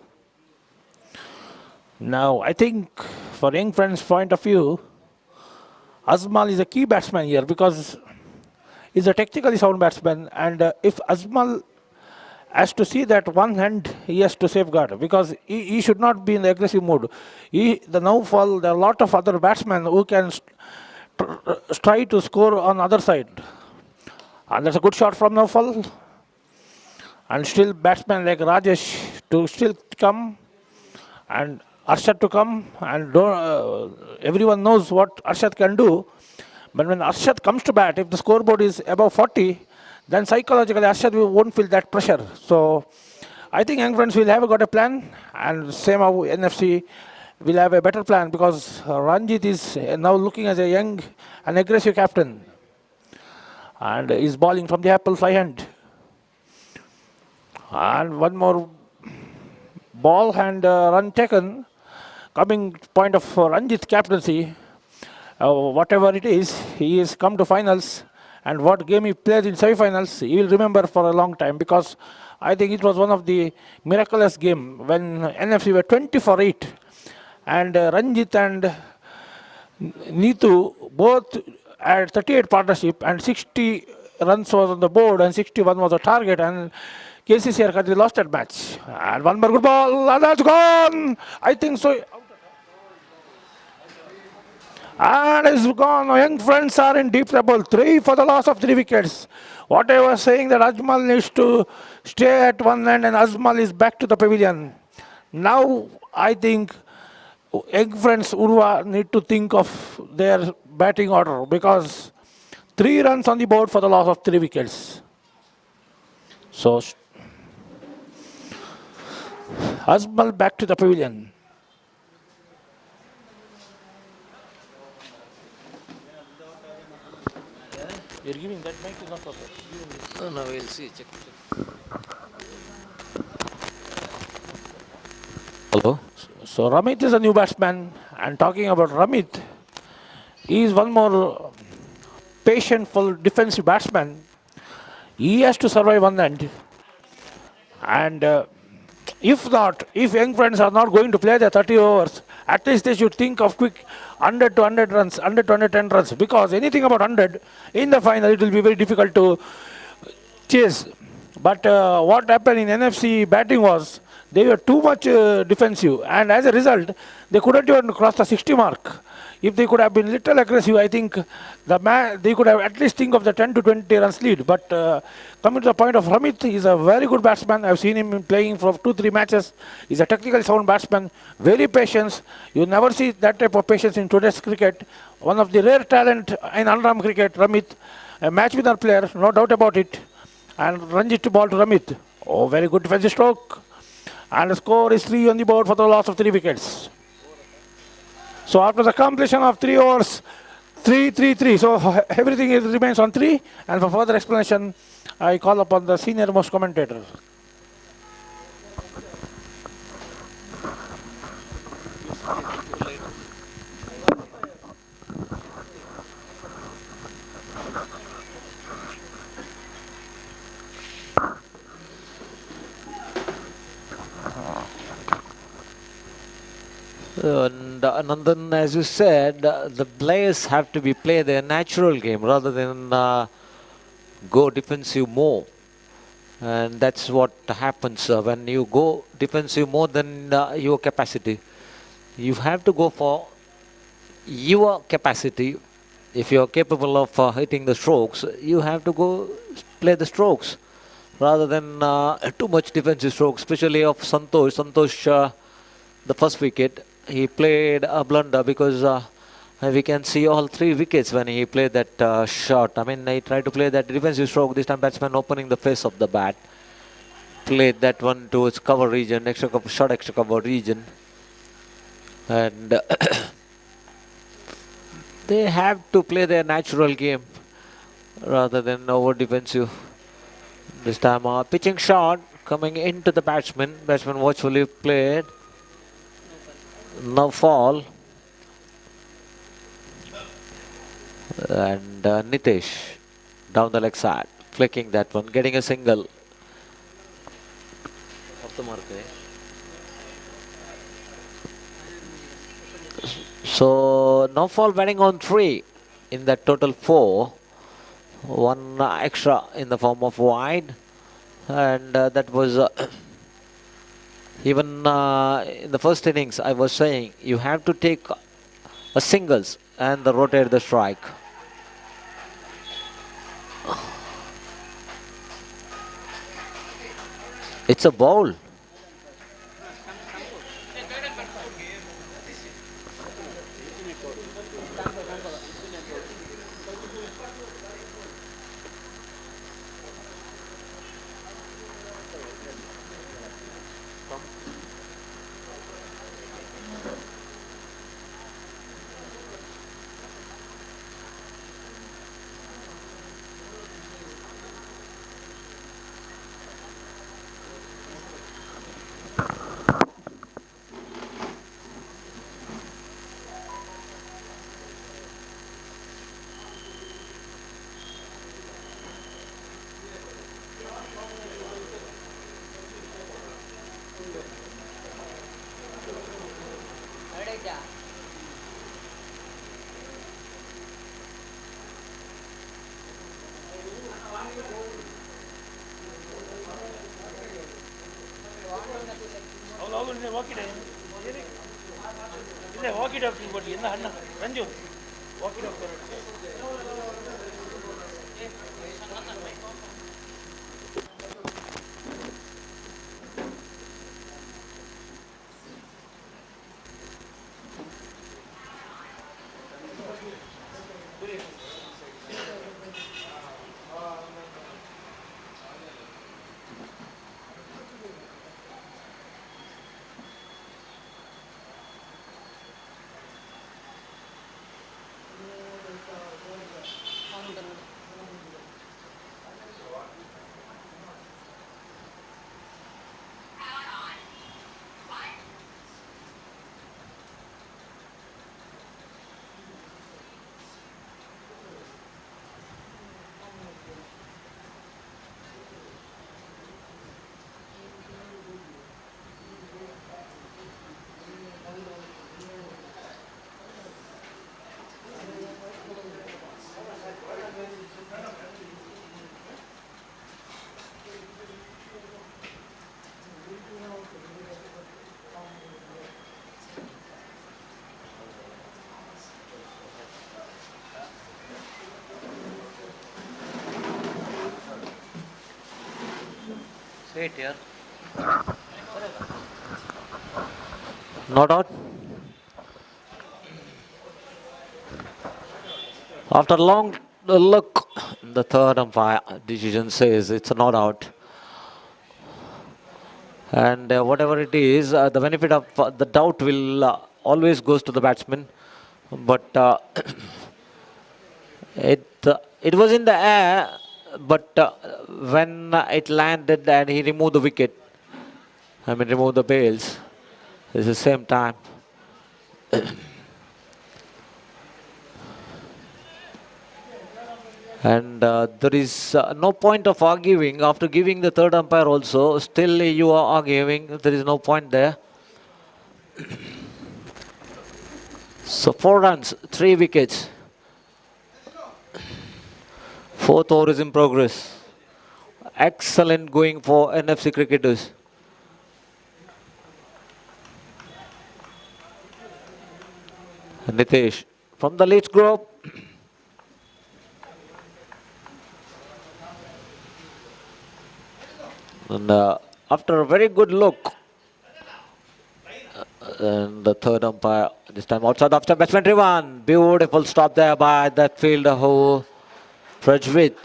Now I think for young friends' point of view, Azmal is a key batsman here because he's a technically sound batsman, and if Azmal has to see that one hand, he has to safeguard because he should not be in the aggressive mood. The Naufal, there are a lot of other batsmen who can try to score on the other side. And that's a good shot from Naufal. And still batsmen like Rajesh to still come, and Arshad to come, and everyone knows what Arshad can do. But when Arshad comes to bat, if the scoreboard is above 40, then psychologically Arshad won't feel that pressure. So I think young friends will have got a plan, and same how NFC will have a better plan because Ranjit is now looking as a young and aggressive captain, and is bowling from the apple fly hand. And one more ball and run taken, coming point of Ranjit's captaincy. Whatever it is, he has come to finals, and what game he played in semi-finals, he will remember for a long time because I think it was one of the miraculous game when NFC were 20 for 8, and Ranjit and Neetu both had 38 partnership, and 60 runs was on the board and 61 was the target, and KCC Arkadi lost that match. And one more good ball, and that's gone. I think so. And it's gone. Young friends are in deep trouble. 3 for the loss of 3 wickets. What I was saying that Ajmal needs to stay at one end and Ajmal is back to the pavilion. Now I think young friends Urwa need to think of their batting order because 3 runs on the board for the loss of 3 wickets. So Azmal back to the pavilion. You're giving that mic is not proper. No, we'll see. Check. Hello. So Ramit is a new batsman, and talking about Ramit, he is one more patientful defensive batsman. He has to survive one end, and if young friends are not going to play the 30 overs, at least they should think of quick 100 to 100 runs, 100 to 110 runs, because anything about 100 in the final, it will be very difficult to chase. But what happened in NFC batting was they were too much defensive, and as a result, they couldn't even cross the 60 mark. If they could have been little aggressive, I think they could have at least think of the 10 to 20 runs lead. But coming to the point of Ramit, he's a very good batsman. I've seen him playing for 2-3 matches. He's a technically sound batsman, very patient. You never see that type of patience in today's cricket. One of the rare talent in Underarm cricket, Ramit. A match winner player, no doubt about it. And Ranjit ball to Ramit. Oh, very good defensive stroke. And the score is 3 on the board for the loss of 3 wickets. So after the completion of 3 overs, 3-3-3. So everything remains on 3. And for further explanation, I call upon the senior most commentator. And Nandan, as you said, the players have to play their natural game rather than go defensive more. And that's what happens when you go defensive more than your capacity. You have to go for your capacity. If you're capable of hitting the strokes, you have to go play the strokes rather than too much defensive strokes, especially of Santosh. Santosh, the first wicket, he played a blunder because we can see all 3 wickets when he played that shot. I mean, he tried to play that defensive stroke. This time batsman opening the face of the bat. Played that one to its cover region, extra cover region. And they have to play their natural game rather than over defensive. This time a pitching shot coming into the batsman. Batsman watchfully played. No fall. And Nitesh down the leg side, flicking that one, getting a single. Off the mark, So no fall batting on 3 in that total 4. 1 extra in the form of wide. And that was even in the first innings I was saying you have to take a singles and rotate the strike. It's a ball. Wait here. Not out. After a long look, the third umpire decision says it's a not out. And whatever it is, the benefit of the doubt will always goes to the batsman. But it was in the air, but when it landed and he removed the wicket, removed the bails, it's the same time. And there is no point of arguing after giving the third umpire also. Still you are arguing. There is no point there. So 4 runs, 3 wickets. 4th over is in progress. Excellent going for NFC cricketers. Nitesh from the Leeds group. And after a very good look, and the third umpire, this time outside the off-stump batsman driven. Beautiful stop there by that fielder who Prajvit.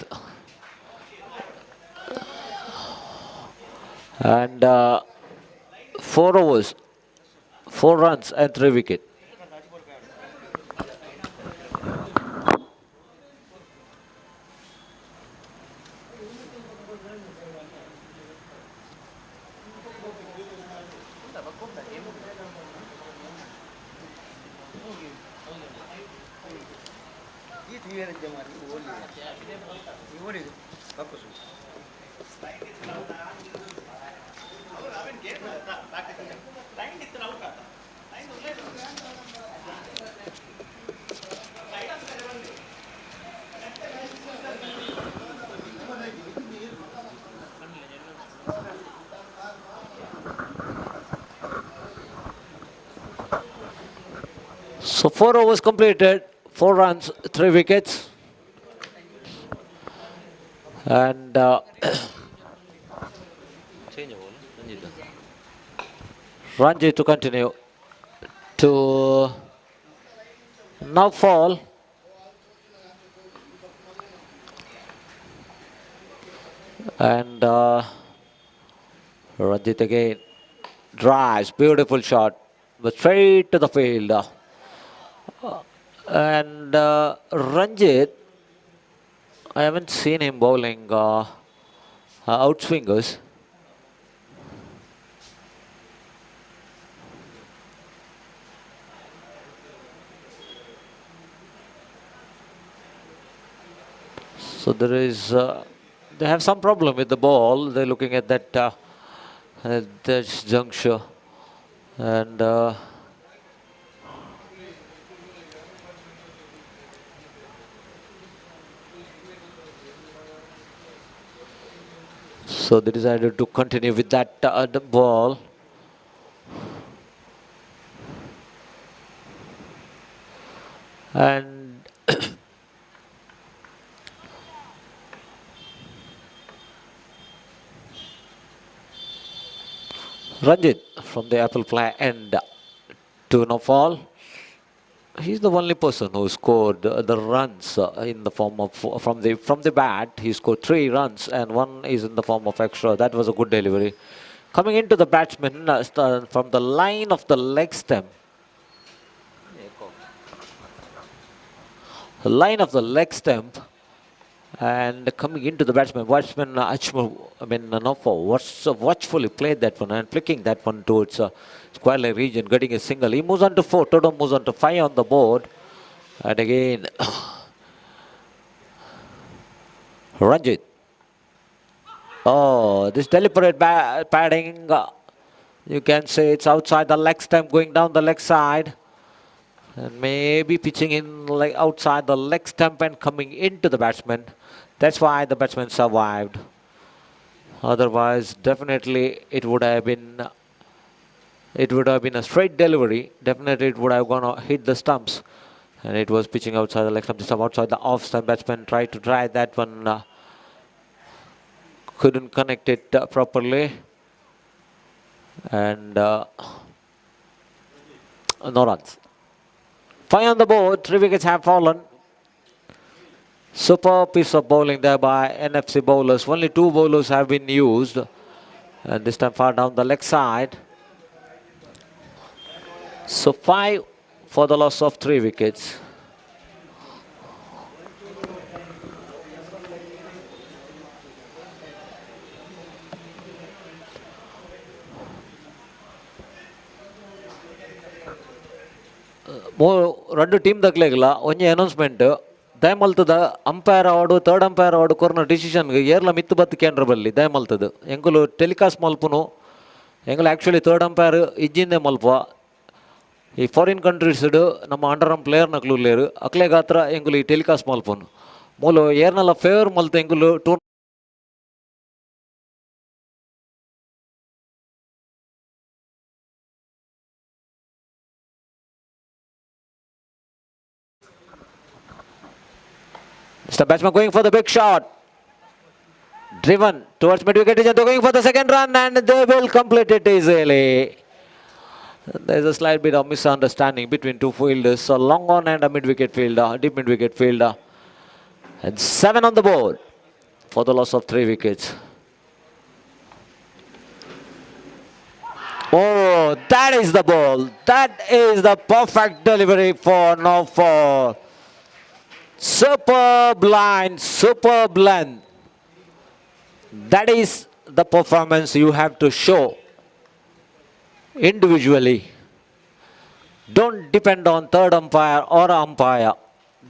And 4 overs, 4 runs and 3 wickets. So 4 overs completed, 4 runs, 3 wickets. And Ranjit to continue to now fall. And Ranjit again drives, beautiful shot, but straight to the field. And Ranjit, I haven't seen him bowling outswingers. So there is, they have some problem with the ball. They're looking at that juncture, and so they decided to continue with that the ball. And Ranjit from the apple fly end to no fall. He's the only person who scored the runs in the form of from the bat. He scored 3 runs and 1 is in the form of extra. That was a good delivery. Coming into the batsman from the line of the leg stump. The line of the leg stump. And coming into the batsman, Nofo watchfully played that one and flicking that one towards square leg region, getting a single. He moves on to 4, Todo moves on to 5 on the board. And again, Ranjit. Oh, this deliberate padding, you can say it's outside the leg stump, going down the leg side. And maybe pitching in like outside the leg stump and coming into the batsman. That's why the batsman survived. Otherwise, definitely it would have been a straight delivery. Definitely it would have gone hit the stumps. And it was pitching outside the leg stump. Outside the off stump, batsman tried to drive that one couldn't connect it properly. And no runs. 5 on the board, 3 wickets have fallen. Super piece of bowling there by NFC bowlers. Only 2 bowlers have been used. And this time far down the leg side. So 5 for the loss of 3 wickets. Two team daklegla onje announcement ದಯಮಲ್ತದ umpire award third umpire award ಕೊರ್ನ ಡಿಸಿಷನ್ಗೆ ಏರ್ಲ ಮಿತ್ತು ಬತ್ತು ಕೇಂದ್ರ ಬಲ್ಲಿ ದಯಮಲ್ತದು ಎಂಕುಲು telecast ಮಲ್ಪುನು ಎಂಕುಲು actually third umpire ಇಜ್ಜಿಂದೆ ಮಲ್ಪ ಈ foreign ಕಂಟ್ರೀಸ್ಡು ನಮ್ಮ ಅಂಡರ್ಆರ್ಮ್ ಪ್ಲೇಯರ್ನ ಕ್ಲೂರ್ಲೇರು ಅಕ್ಲೆ ಗಾತ್ರ ಎಂಕುಲು ಈ ಟೆಲಿಕಾಸ್ಟ್ ಮಲ್ಪುನು ಮೂಲು ಏರ್ನಲ್ಲ ಫೇವರ್ ಮಲ್ತ ಎಂಕುಲು tour Mr. Batsman going for the big shot. Driven towards mid-wicket. They're going for the second run and they will complete it easily. There's a slight bit of misunderstanding between 2 fielders. So long on and a mid-wicket fielder, deep mid-wicket fielder. And 7 on the board for the loss of 3 wickets. Oh, that is the ball. That is the perfect delivery for no fall. Superb line, superb length. That is the performance you have to show individually. Don't depend on third umpire or umpire.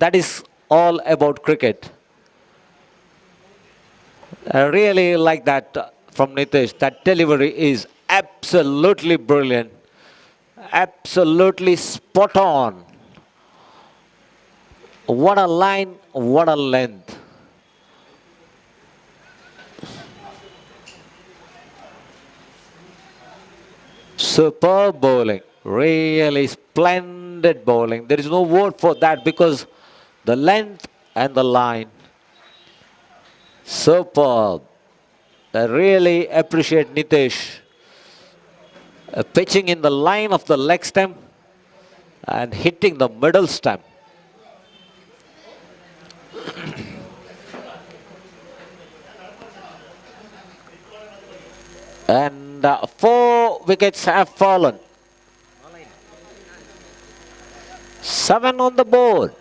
That is all about cricket. I really like that from Nitesh. That delivery is absolutely brilliant. Absolutely spot on. What a line, what a length. Superb bowling, really splendid bowling. There is no word for that because the length and the line. Superb. I really appreciate Nitesh pitching in the line of the leg stump and hitting the middle stump. And 4 wickets have fallen. 7 on the board.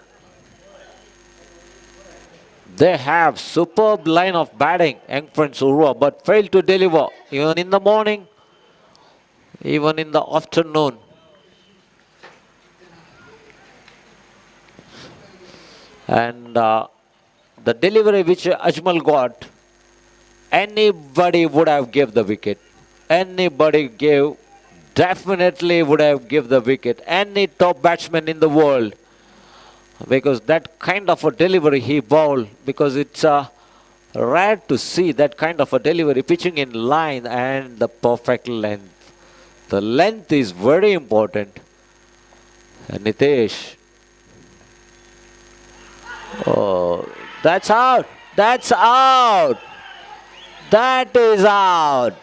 They have superb line of batting, young friends Urwa, but failed to deliver even in the morning, even in the afternoon. And the delivery which Ajmal got, anybody would have give the wicket. Anybody definitely would have give the wicket. Any top batsman in the world. Because that kind of a delivery he bowled, because it's rare to see that kind of a delivery, pitching in line and the perfect length. The length is very important. And Nitesh. Oh, that's out. That's out. That is out.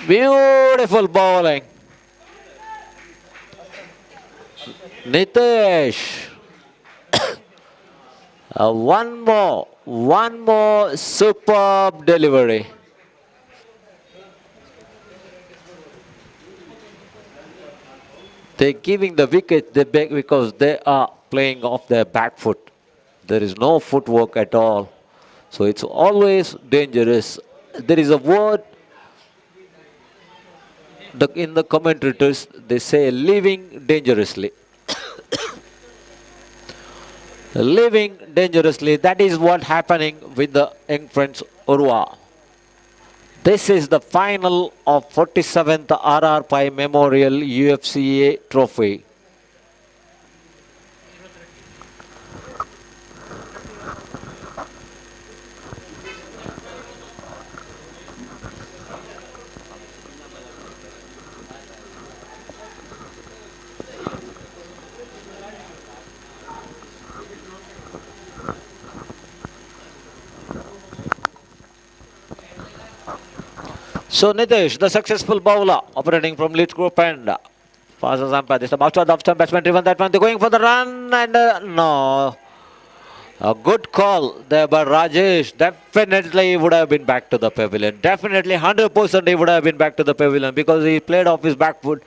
Beautiful bowling. Nitesh. One more superb delivery. They're giving the wicket because they are playing off their back foot. There is no footwork at all. So it's always dangerous. There is a word in the commentators, they say living dangerously. Living dangerously, that is what happening with the young friends Urwa. This is the final of 47th RR Pai Memorial UFCA Trophy. So Nitish, the successful bowler, operating from lead group end. Passes umpire. This time outside the off-stump batsman driven that one. They're going for the run and no. A good call there by Rajesh. Definitely would have been back to the pavilion. Definitely 100% he would have been back to the pavilion because he played off his back foot.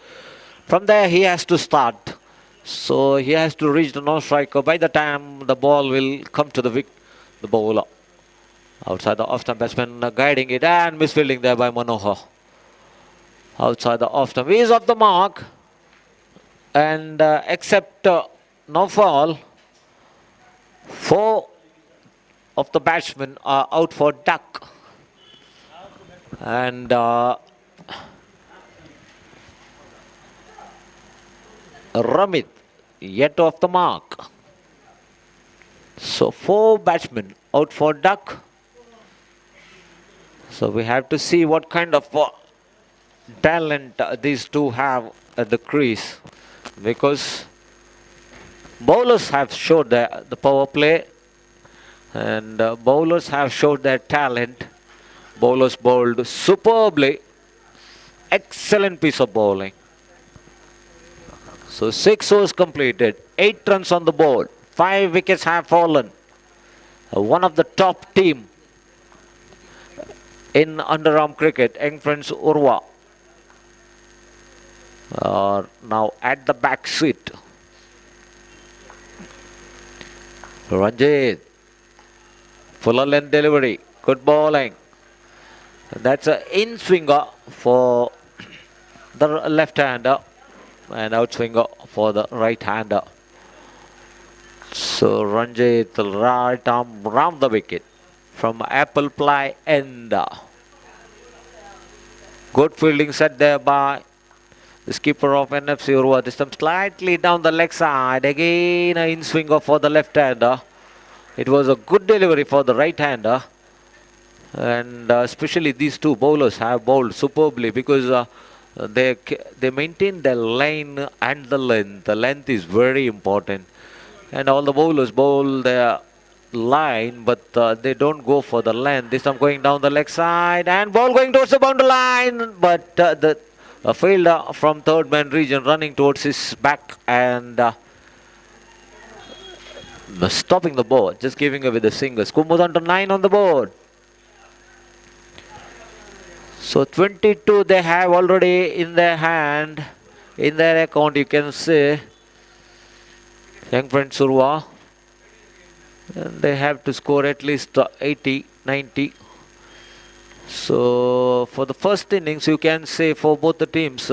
From there he has to start. So he has to reach the non-striker. By the time the ball will come to the bowler. Outside the off-stump batsman guiding it and misfielding there by Manohar. Outside the off-stump. He is off the mark. And except no foul. 4 of the batsmen are out for duck. And Ramit yet off the mark. So 4 batsmen out for duck. So we have to see what kind of talent these two have at the crease. Because bowlers have showed the power play and bowlers have showed their talent. Bowlers bowled superbly. Excellent piece of bowling. So 6 overs completed. 8 runs on the board. 5 wickets have fallen. One of the top team in underarm cricket, young friends Urwa, are now at the back seat. Ranjit, fuller length delivery, good bowling. That's an in-swinger for the left-hander and out-swinger for the right-hander. So Ranjit right arm round the wicket from apple pie end. Good fielding set there by the skipper of NFC Urwa. This time slightly down the leg side. Again an in-swinger for the left-hander. It was a good delivery for the right-hander. And especially these two bowlers have bowled superbly because they maintain their line and the length. The length is very important. And all the bowlers bowl their line, but they don't go for the length. This time going down the leg side and ball going towards the boundary line. But the fielder from third man region running towards his back and stopping the ball, just giving away the single. Score moves on to 9 on the board. So 22 they have already in their hand, in their account you can say. Young friends Urwa. And they have to score at least 80, 90. So for the first innings you can say for both the teams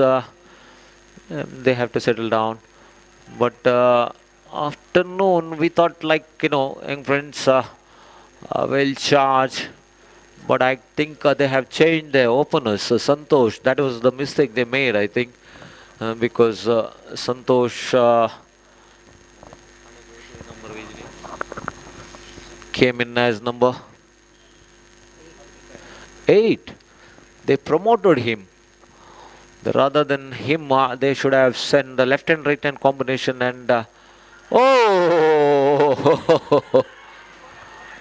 they have to settle down. But afternoon we thought like young friends will charge. But I think they have changed their openers. Santosh, that was the mistake they made I think because Santosh came in as number 8. They promoted him. Rather than him, they should have sent the left and right hand combination and oh!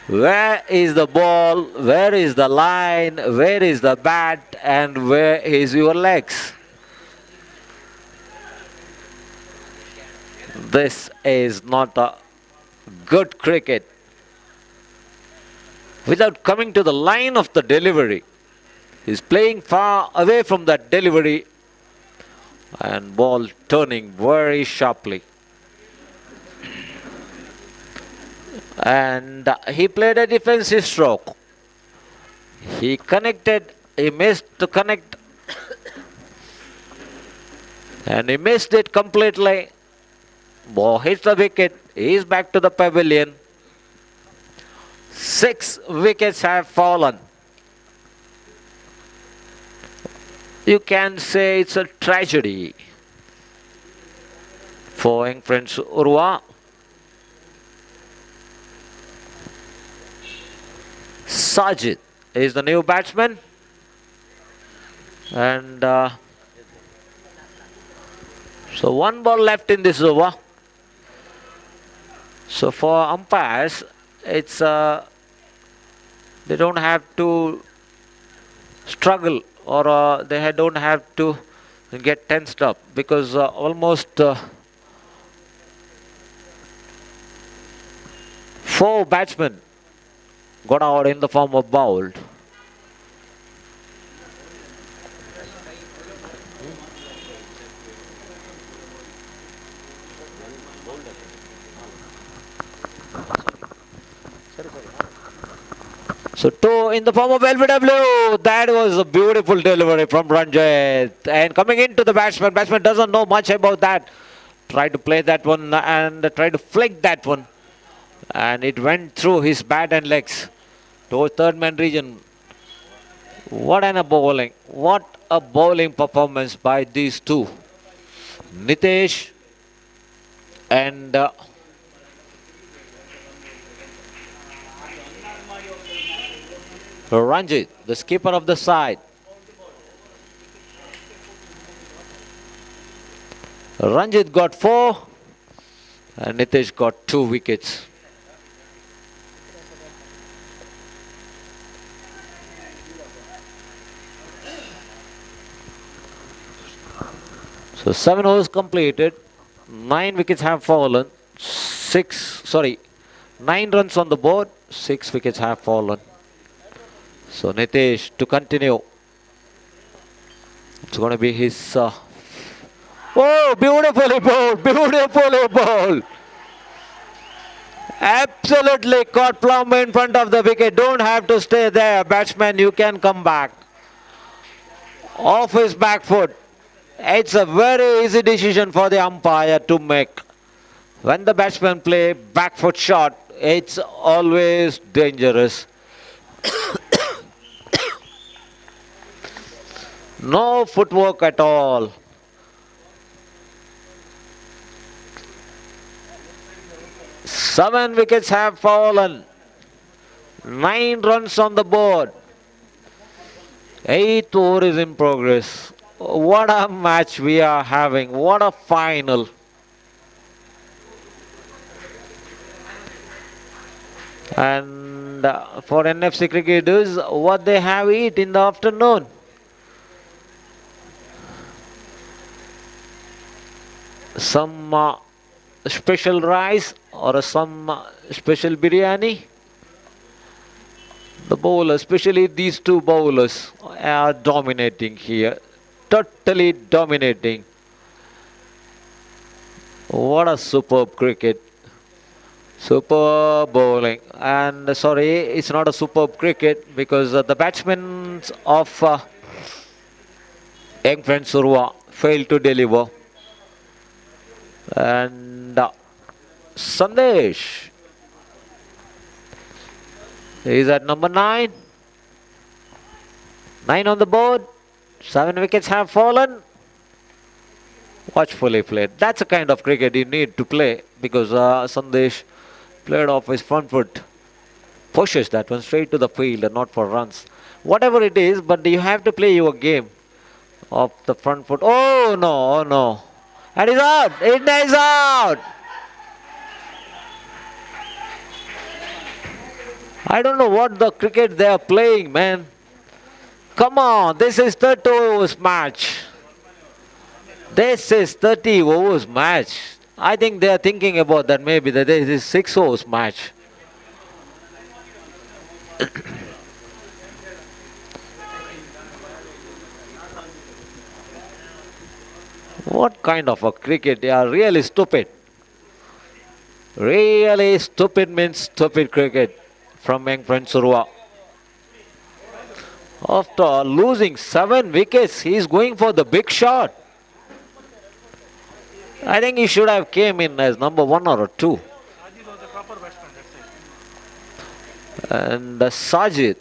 Where is the ball? Where is the line? Where is the bat? And where is your legs? This is not a good cricket. Without coming to the line of the delivery. He's playing far away from that delivery and ball turning very sharply. And he played a defensive stroke. He connected, he missed to connect and he missed it completely. Ball hits the wicket, he is back to the pavilion. 6 wickets have fallen. You can say it's a tragedy for young friends Urwa. Sajid is the new batsman. And so 1 ball left in this over. So for umpires, it's they don't have to struggle or don't have to get tensed up, because almost 4 batsmen got out in the form of bowled. So 2 in the form of LBW. That was a beautiful delivery from Ranjit. And coming into the batsman. Batsman doesn't know much about that. Tried to play that one and tried to flick that one. And it went through his bat and legs towards third man region. What a bowling. What a bowling performance by these two. Nitesh and Ranjit, the skipper of the side. Ranjit got 4 and Nitesh got 2 wickets. So 7 overs completed, 9 wickets have fallen, 9 runs on the board, 6 wickets have fallen. So Nitesh to continue. It's going to be his... oh, beautifully bowled. Absolutely caught plumb in front of the wicket. Don't have to stay there, batsman, you can come back. Off his back foot. It's a very easy decision for the umpire to make. When the batsman play back foot shot, it's always dangerous. No footwork at all. Seven wickets have fallen. 9 runs on the board. 8th over is in progress. What a match we are having. What a final. And for NFC cricketers, what they have eat in the afternoon. Some special rice or some special biryani. The bowlers, especially these two bowlers, are dominating here. Totally dominating. What a superb cricket. Superb bowling. And sorry, it's not a superb cricket because the batsmen of young friends Urwa failed to deliver. And Sandesh is at number 9. 9 on the board. 7 wickets have fallen. Watchfully played. That's the kind of cricket you need to play because Sandesh played off his front foot. Pushes that one straight to the field and not for runs. Whatever it is, but you have to play your game off the front foot. Oh no, oh no. And he's out. It is out. I don't know what the cricket they are playing, man. Come on, this is 30 overs match. This is 30 overs match. I think they are thinking about that maybe that this is 6 overs match. What kind of a cricket? They are really stupid. Really stupid means stupid cricket from young friends Urwa. After losing 7 wickets, he is going for the big shot. I think he should have came in as number 1 or 2. And Sajid,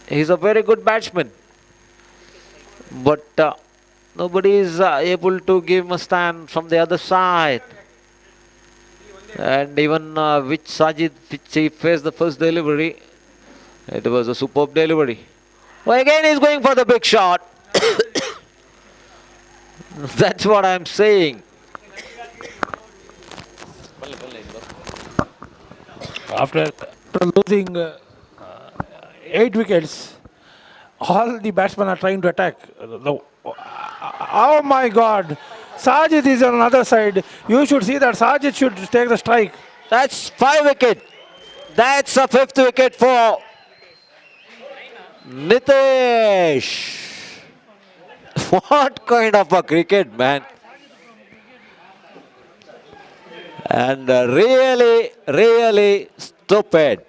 he's a very good batsman. But nobody is able to give him a stand from the other side. And even which Sajid, which he faced the first delivery, it was a superb delivery. Well, again he's going for the big shot. That's what I'm saying. After losing 8 wickets, all the batsmen are trying to attack. Oh my God. Sajid is on another side. You should see that Sajid should take the strike. That's 5 wicket. That's a 5th wicket for Nitesh. What kind of a cricket, man? And really, really stupid.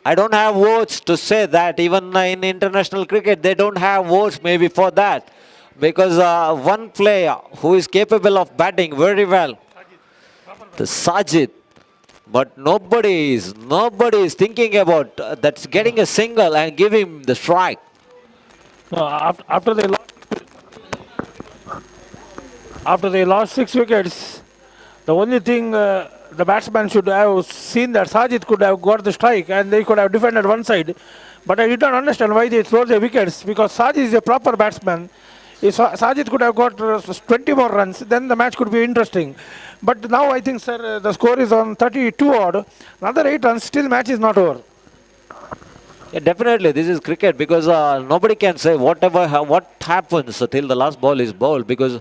I don't have words to say that. Even in international cricket, they don't have words maybe for that. Because one player who is capable of batting very well, the Sajid, but nobody is thinking about that's getting a single and give him the strike. No, after they lost 6 wickets, the only thing the batsman should have seen that Sajid could have got the strike and they could have defended one side. But I did not understand why they throw the wickets, because Sajid is a proper batsman. If Sajid could have got 20 more runs, then the match could be interesting. But now I think, sir, the score is on 32 odd. Another 8 runs, still match is not over. Yeah, definitely, this is cricket because nobody can say what happens till the last ball is bowled, because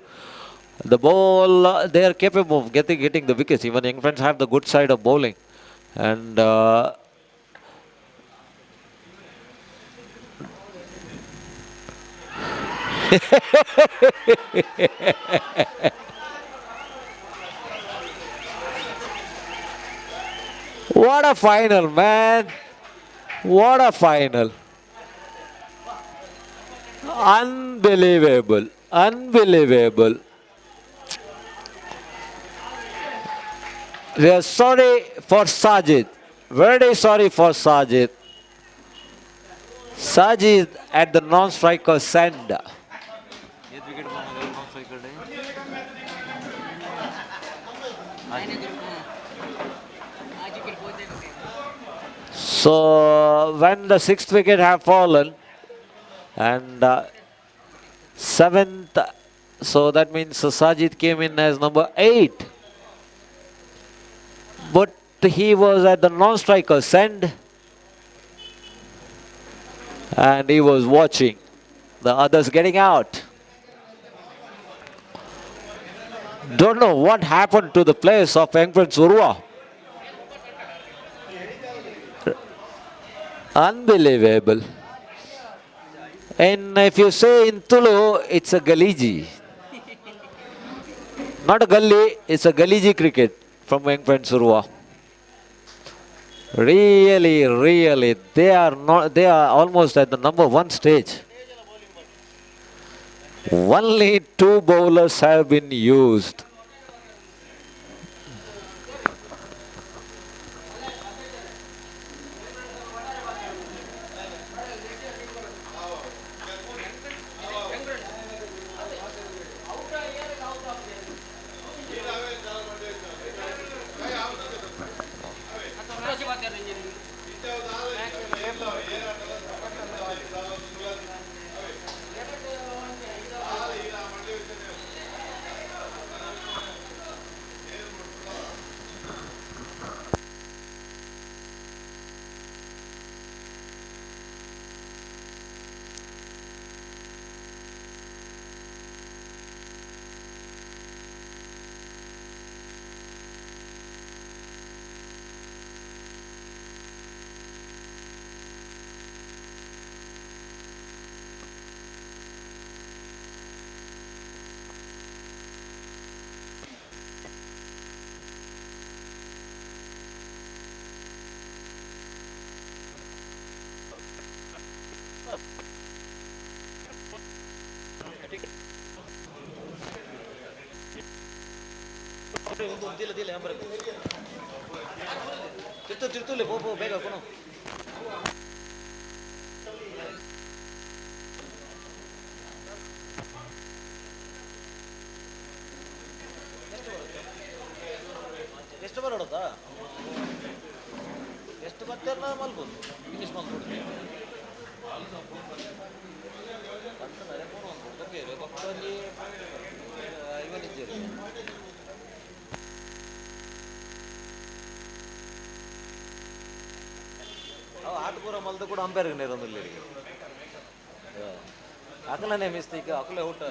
the ball they are capable of getting the wickets. Even young friends have the good side of bowling, and what a final, man! What a final! Unbelievable! Unbelievable! We are sorry for Sajid. Very sorry for Sajid. Sajid at the non-striker send. So when the 6th wicket have fallen and 7th, so that means Sajid came in as number 8. But he was at the non-striker send and he was watching the others getting out. Don't know what happened to the players of Urwa. Unbelievable. And if you say in Tulu, it's a Galiji. Not a gully, it's a Galiji cricket from Urwa. Really, really, they are almost at the number 1 stage. Only 2 bowlers have been used. ಎಷ್ಟು ಬರೋದಾ ಎಷ್ಟು ಬರ್ತಾರ ಮಲ್ಬೋದು finish ಮಾಡ್ಕೊಡ್ತೀನಿ ಆಟಪುರ ಮಲ್ದು ಕೂಡ ಅಂಪೇರ್ಗೆ ನೇರೊಂದಿಲ್ಲ ಅಕಲನೇ mistake ಅಕಲೇ out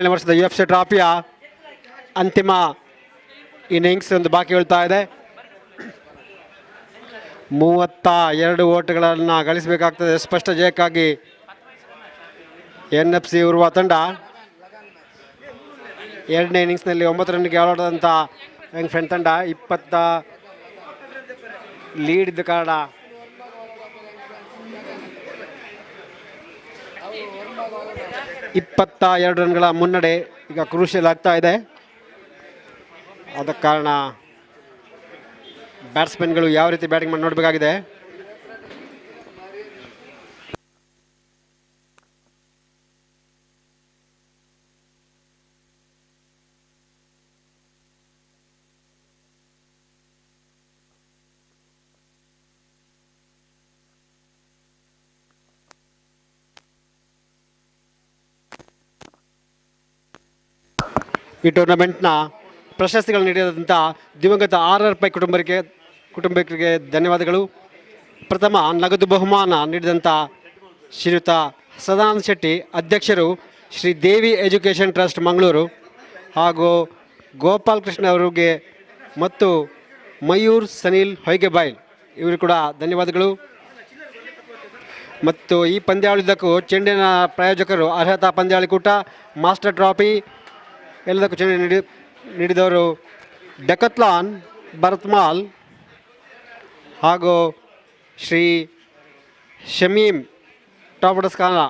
ವರ್ಷದ UFC ಟ್ರಾಫಿಯ ಅಂತಿಮ innings ಒಂದು ಬಾಕಿ ಉಳ್ತಾ ಇದೆ. 32 ಓಟುಗಳನ್ನು ಗಳಿಸಬೇಕಾಗ್ತದೆ ಸ್ಪಷ್ಟ ಜಯಕ್ಕಾಗಿ NFC ಉರ್ವಾ ತಂಡ. ಎರಡನೇ ಇನ್ನಿಂಗ್ಸ್ನಲ್ಲಿ 9 ರನ್ಗೆ ಆಲ್ ಔಟ್ ಆದಂಥ ಯಂಗ್ ಫ್ರೆಂಡ್ ತಂಡ 20 ಲೀಡ್ ಇದ್ದ ಕಾರಣ 22 ರನ್ಗಳ ಮುನ್ನಡೆ ಈಗ ಕ್ರೂಷಿಯಲ್ ಆಗ್ತಾ ಇದೆ. ಆದ ಕಾರಣ ಬ್ಯಾಟ್ಸ್ಮನ್ಗಳು ಯಾವ ರೀತಿ ಬ್ಯಾಟಿಂಗ್ ಮಾಡಿ ನೋಡಬೇಕಾಗಿದೆ. ಈ ಟೂರ್ನಮೆಂಟ್ನ ಪ್ರಶಸ್ತಿಗಳು ನೀಡಿದಂಥ ದಿವಂಗತ RR ಕುಟುಂಬಕ್ಕೆ ಧನ್ಯವಾದಗಳು. ಪ್ರಥಮ ನಗದು ಬಹುಮಾನ ನೀಡಿದಂಥ ಶ್ರೀಯುತ ಸದಾನಂದ ಶೆಟ್ಟಿ ಅಧ್ಯಕ್ಷರು ಶ್ರೀ ದೇವಿ ಎಜುಕೇಷನ್ ಟ್ರಸ್ಟ್ ಮಂಗಳೂರು ಹಾಗೂ ಗೋಪಾಲ್ ಕೃಷ್ಣ ಅವರಿಗೆ ಮತ್ತು ಮಯೂರ್ ಸನಿಲ್ ಹೊಯ್ಗೆಬಾಯ್ಲ್ ಇವರು ಕೂಡ ಧನ್ಯವಾದಗಳು. ಮತ್ತು ಈ ಪಂದ್ಯಾವಳಿದಕ್ಕೂ ಚೆಂಡಿನ ಪ್ರಾಯೋಜಕರು ಅರ್ಹತಾ ಪಂದ್ಯಾವಳಿ ಕೂಟ ಮಾಸ್ಟರ್ ಟ್ರಾಫಿ ಎಲ್ಲದಕ್ಕೂ ಚೆಂಡು ನೀಡಿದವರು ಡೆಕತ್ಲಾನ್ ಭರತ್ಮಾಲ್ ಹಾಗೂ ಶ್ರೀ ಶಮೀಮ್ ಟಾಪಡಸ್ಖಾನ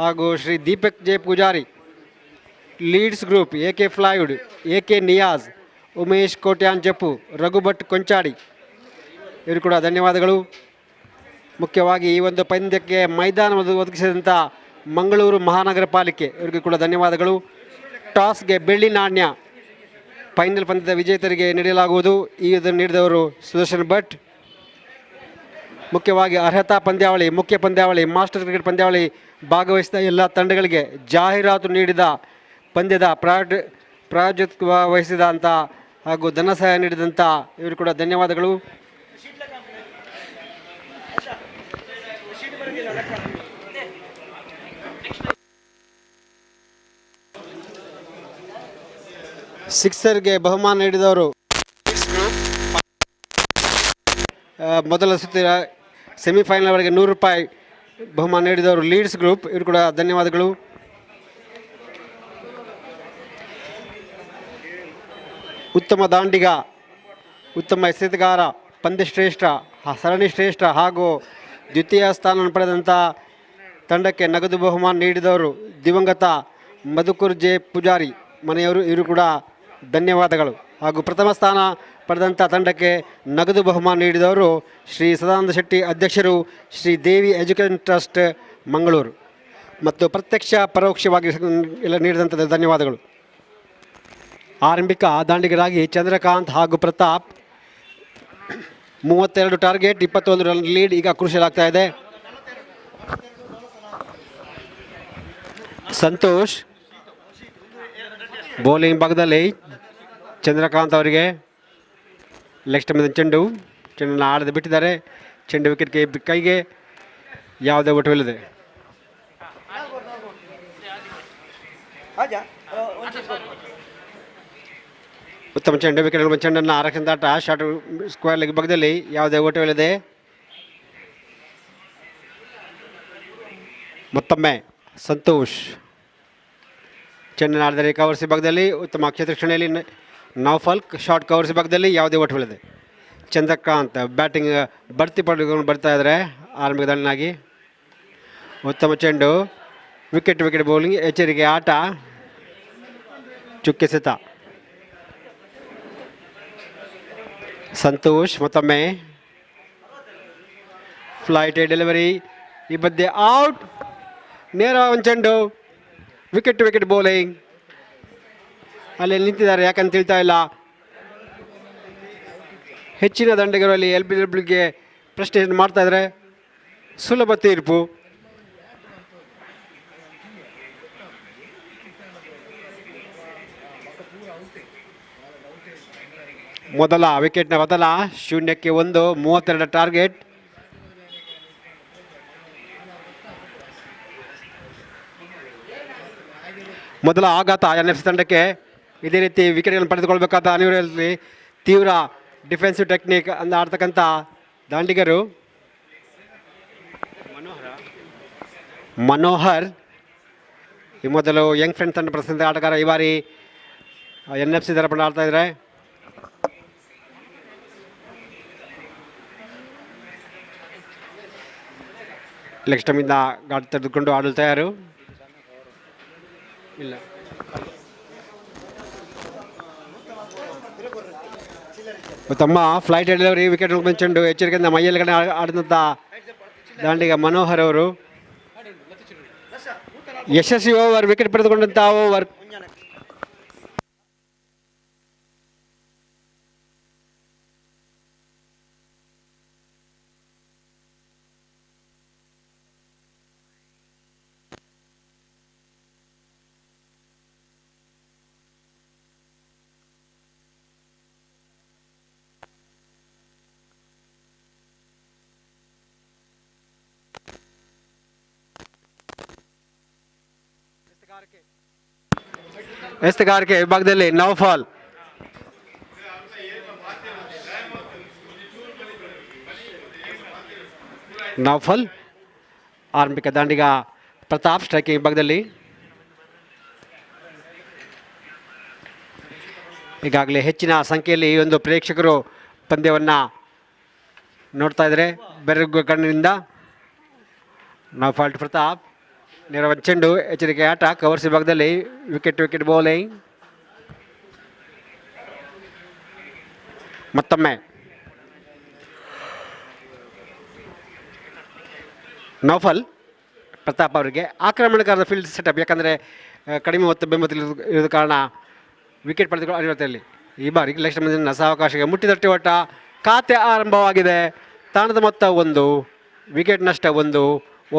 ಹಾಗೂ Shri Deepak J Poojary, Leeds group AK plywood, AK Niyaz, Umesh Kotian Jeppu, Raghubhat Konchady ಇವರು ಕೂಡ ಧನ್ಯವಾದಗಳು. ಮುಖ್ಯವಾಗಿ ಈ ಒಂದು ಪಂದ್ಯಕ್ಕೆ ಮೈದಾನವನ್ನು ಒದಗಿಸಿದಂಥ ಮಂಗಳೂರು ಮಹಾನಗರ ಪಾಲಿಕೆ ಇವರಿಗೂ ಕೂಡ ಧನ್ಯವಾದಗಳು. ಟಾಸ್ಗೆ ಬೆಳ್ಳಿ ನಾಣ್ಯ ಫೈನಲ್ ಪಂದ್ಯದ ವಿಜೇತರಿಗೆ ನೀಡಲಾಗುವುದು. ಇದನ್ನು ನೀಡಿದವರು ಸುದರ್ಶನ್ ಭಟ್. ಮುಖ್ಯವಾಗಿ ಅರ್ಹತಾ ಪಂದ್ಯಾವಳಿ, ಮುಖ್ಯ ಪಂದ್ಯಾವಳಿ, ಮಾಸ್ಟರ್ ಕ್ರಿಕೆಟ್ ಪಂದ್ಯಾವಳಿ ಭಾಗವಹಿಸಿದ ಎಲ್ಲ ತಂಡಗಳಿಗೆ ಜಾಹೀರಾತು ನೀಡಿದ ಪಂದ್ಯದ ಪ್ರಾಯೋಜಕ ವಹಿಸಿದಂಥ ಹಾಗೂ ಧನ ಸಹಾಯ ನೀಡಿದಂಥ ಇವರು ಕೂಡ ಧನ್ಯವಾದಗಳು. ಸಿಕ್ಸರ್ಗೆ ಬಹುಮಾನ ನೀಡಿದವರು ಮೊದಲ ಸುತ್ತಿನ ಸೆಮಿಫೈನಲ್ವರೆಗೆ ₹100 ಬಹುಮಾನ ನೀಡಿದವರು ಲೀಡ್ಸ್ ಗ್ರೂಪ್ ಇವರು ಕೂಡ ಧನ್ಯವಾದಗಳು. ಉತ್ತಮ ದಾಂಡಿಗ, ಉತ್ತಮ ಎಸೆತಗಾರ, ಪಂದ್ಯಶ್ರೇಷ್ಠ, ಸರಣಿ ಶ್ರೇಷ್ಠ ಹಾಗೂ ದ್ವಿತೀಯ ಸ್ಥಾನವನ್ನು ಪಡೆದಂಥ ತಂಡಕ್ಕೆ ನಗದು ಬಹುಮಾನ ನೀಡಿದವರು ದಿವಂಗತ ಮಧುಕರ್ ಜೆ ಪೂಜಾರಿ ಮನೆಯವರು ಇವರು ಕೂಡ ಧನ್ಯವಾದಗಳು. ಹಾಗೂ ಪ್ರಥಮ ಸ್ಥಾನ ಪಡೆದಂಥ ತಂಡಕ್ಕೆ ನಗದು ಬಹುಮಾನ ನೀಡಿದವರು ಶ್ರೀ ಸದಾನಂದ ಶೆಟ್ಟಿ ಅಧ್ಯಕ್ಷರು ಶ್ರೀ ದೇವಿ ಎಜುಕೇಷನ್ ಟ್ರಸ್ಟ್ ಮಂಗಳೂರು ಮತ್ತು ಪ್ರತ್ಯಕ್ಷ ಪರೋಕ್ಷವಾಗಿ ಎಲ್ಲ ನೀಡಿದಂಥ ಧನ್ಯವಾದಗಳು. ಆರಂಭಿಕ ದಾಂಡಿಗರಾಗಿ ಚಂದ್ರಕಾಂತ್ ಹಾಗೂ ಪ್ರತಾಪ್ 32 ಟಾರ್ಗೆಟ್ 21 ರನ್ ಲೀಡ್ ಈಗ ಕ್ರೂಷಿಯಲ್ ಆಗ್ತಾ ಇದೆ. ಸಂತೋಷ್ ಬೌಲಿಂಗ್ ಭಾಗದಲ್ಲಿ ಚಂದ್ರಕಾಂತ್ ಅವರಿಗೆ ಲೆಗ್ ಸ್ಟಂಪ್ ಚೆಂಡನ್ನು ಆಡದೆ ಬಿಟ್ಟಿದ್ದಾರೆ. ಚೆಂಡು ವಿಕೆಟ್ಗೆ ಕೈಗೆ ಯಾವುದೇ ಒಟವಿಲ್ಲದೆ. ಉತ್ತಮ ಚೆಂಡು ವಿಕೆಟ್ ಚೆಂಡನ್ನು ಆರಕ್ಷಣೆ ದಾಟ ಶಾರ್ಟ್ ಸ್ಕ್ವೇರ್ ಲೆಗ್ ಭಾಗದಲ್ಲಿ ಯಾವುದೇ ಓಟವಿಲ್ಲದೆ. ಮತ್ತೊಮ್ಮೆ ಸಂತೋಷ್ ಚೆಂಡನ್ನು ಆಡಿದರೆ ಕವರ್ಸಿ ಭಾಗದಲ್ಲಿ ಉತ್ತಮ ಕ್ಷೇತ್ರ ಕ್ಷಣೆಯಲ್ಲಿ ನೌಫಲ್ಕ್ ಶಾರ್ಟ್ ಕವರ್ಸಿ ಭಾಗದಲ್ಲಿ ಯಾವುದೇ ಒಟವಿಲ್ಲದೆ. ಚಂದ್ರಕಾಂತ್ ಬ್ಯಾಟಿಂಗ್ ಬಡ್ತಿ ಪಡೆದುಕೊಂಡು ಬರ್ತಾ ಇದ್ದಾರೆ ಆರಂಭಿಕ ದಾಳಿನಾಗಿ. ಉತ್ತಮ ಚೆಂಡು, ವಿಕೆಟ್ ಬೌಲಿಂಗ್, ಎಚ್ಚರಿಕೆ ಆಟ, ಚುಕ್ಕೆ ಸೆತ. ಸಂತೋಷ್ ಮತ್ತೊಮ್ಮೆ ಫ್ಲೈಟ್ ಡೆಲಿವರಿ, ಈ ಮಧ್ಯೆ ಔಟ್, ನೇರ ಒಂದು ಚೆಂಡು, ವಿಕೆಟ್ ಬೌಲಿಂಗ್. ಅಲ್ಲಿ ನಿಂತಿದ್ದಾರೆ, ಯಾಕಂತ ತಿಳ್ತಾ ಇಲ್ಲ. ಹೆಚ್ಚಿನ ದಂಡಿಗರಲ್ಲಿ LBWಗೆ ಪ್ರಶ್ನೆ ಮಾಡ್ತಾ ಇದ್ದಾರೆ. ಸುಲಭ ತೀರ್ಪು. ಮೊದಲ ವಿಕೆಟ್ನ ಬದಲ 0-1 32 ಟಾರ್ಗೆಟ್. ಮೊದಲ ಆಘಾತ NFC ತಂಡಕ್ಕೆ. ಇದೇ ರೀತಿ ವಿಕೆಟ್ಗಳನ್ನು ಪಡೆದುಕೊಳ್ಬೇಕಾದ ಅನಿವಾರ್ಯದಲ್ಲಿ ತೀವ್ರ ಡಿಫೆನ್ಸಿವ್ ಟೆಕ್ನಿಕ್ ಅಂತ ಆಡ್ತಕ್ಕಂಥ ದಾಂಡಿಗರು ಮನೋಹರ್ ಈ ಮೊದಲು ಯಂಗ್ ಫ್ರೆಂಡ್ಸ್ ತಂಡ ಪ್ರಸಿದ್ಧ ಆಟಗಾರ. ಈ ಬಾರಿ NFC ದರ ಪಂಡ ಆಡ್ತಾ ಇದ್ದಾರೆ. ಲೆಗ್ ಸ್ಟಂಪಿಂದ ಗಾಡಿ ತೆಗೆದುಕೊಂಡು ಆಡಲು ತಯಾರು. ಇಲ್ಲ ತಮ್ಮ ಫ್ಲೈಟ್ ಡೆಲಿವರಿ ವಿಕೆಟ್ ಚೆಂಡು ಎಚ್ಚರಿಕೆಯಿಂದ ಮೈಯಲ್ಲಿ ಕಡೆ ಆಡಿದಂಥ ದಾಂಡಿಗ ಮನೋಹರ್ ಅವರು ಯಶಸ್ವಿ ಓವರ್ ವಿಕೆಟ್ ಪಡೆದುಕೊಂಡಂಥ ಓವರ್. ಎಸ್ತಗಾರಿಕೆ ವಿಭಾಗದಲ್ಲಿ ನೌಫಾಲ್ ಆರಂಭಿಕ ದಾಂಡಿಗ ಪ್ರತಾಪ್ ಸ್ಟ್ರೈಕಿಂಗ್ ವಿಭಾಗದಲ್ಲಿ. ಈಗಾಗಲೇ ಹೆಚ್ಚಿನ ಸಂಖ್ಯೆಯಲ್ಲಿ ಈ ಒಂದು ಪ್ರೇಕ್ಷಕರು ಪಂದ್ಯವನ್ನು ನೋಡ್ತಾ ಇದ್ದಾರೆ ಬೆರಗು ಕಣ್ಣಿನಿಂದ. ನೌಫಾಲ್ ಪ್ರತಾಪ್ ನೇರ ಚೆಂಡು ಎಚ್ಚರಿಕೆ ಆಟ ಕವರ್ಸ್ ವಿಭಾಗದಲ್ಲಿ ವಿಕೆಟ್ ಬೌಲಿಂಗ್. ಮತ್ತೊಮ್ಮೆ ನೌಫಲ್ ಪ್ರತಾಪ್ ಅವರಿಗೆ ಆಕ್ರಮಣಕಾರದ ಫೀಲ್ಡ್ ಸೆಟಪ್, ಯಾಕಂದರೆ ಕಡಿಮೆ ಹೊತ್ತು ಬೆಂಬಲ ಇರೋದ ಕಾರಣ ವಿಕೆಟ್ ಪಡೆದುಕೊಳ್ಳೋ ಅನಿವಾರ್ಯತೆಯಲ್ಲಿ ಈ ಬಾರಿ ಲಕ್ಷ್ಮಣ ಸಾವಕಾಶಕ್ಕೆ ಮುಟ್ಟಿದಟ್ಟಿ ಓಟ. ಖಾತೆ ಆರಂಭವಾಗಿದೆ. ತಾಣದ ಮೊತ್ತ 1, ವಿಕೆಟ್ ನಷ್ಟ 1,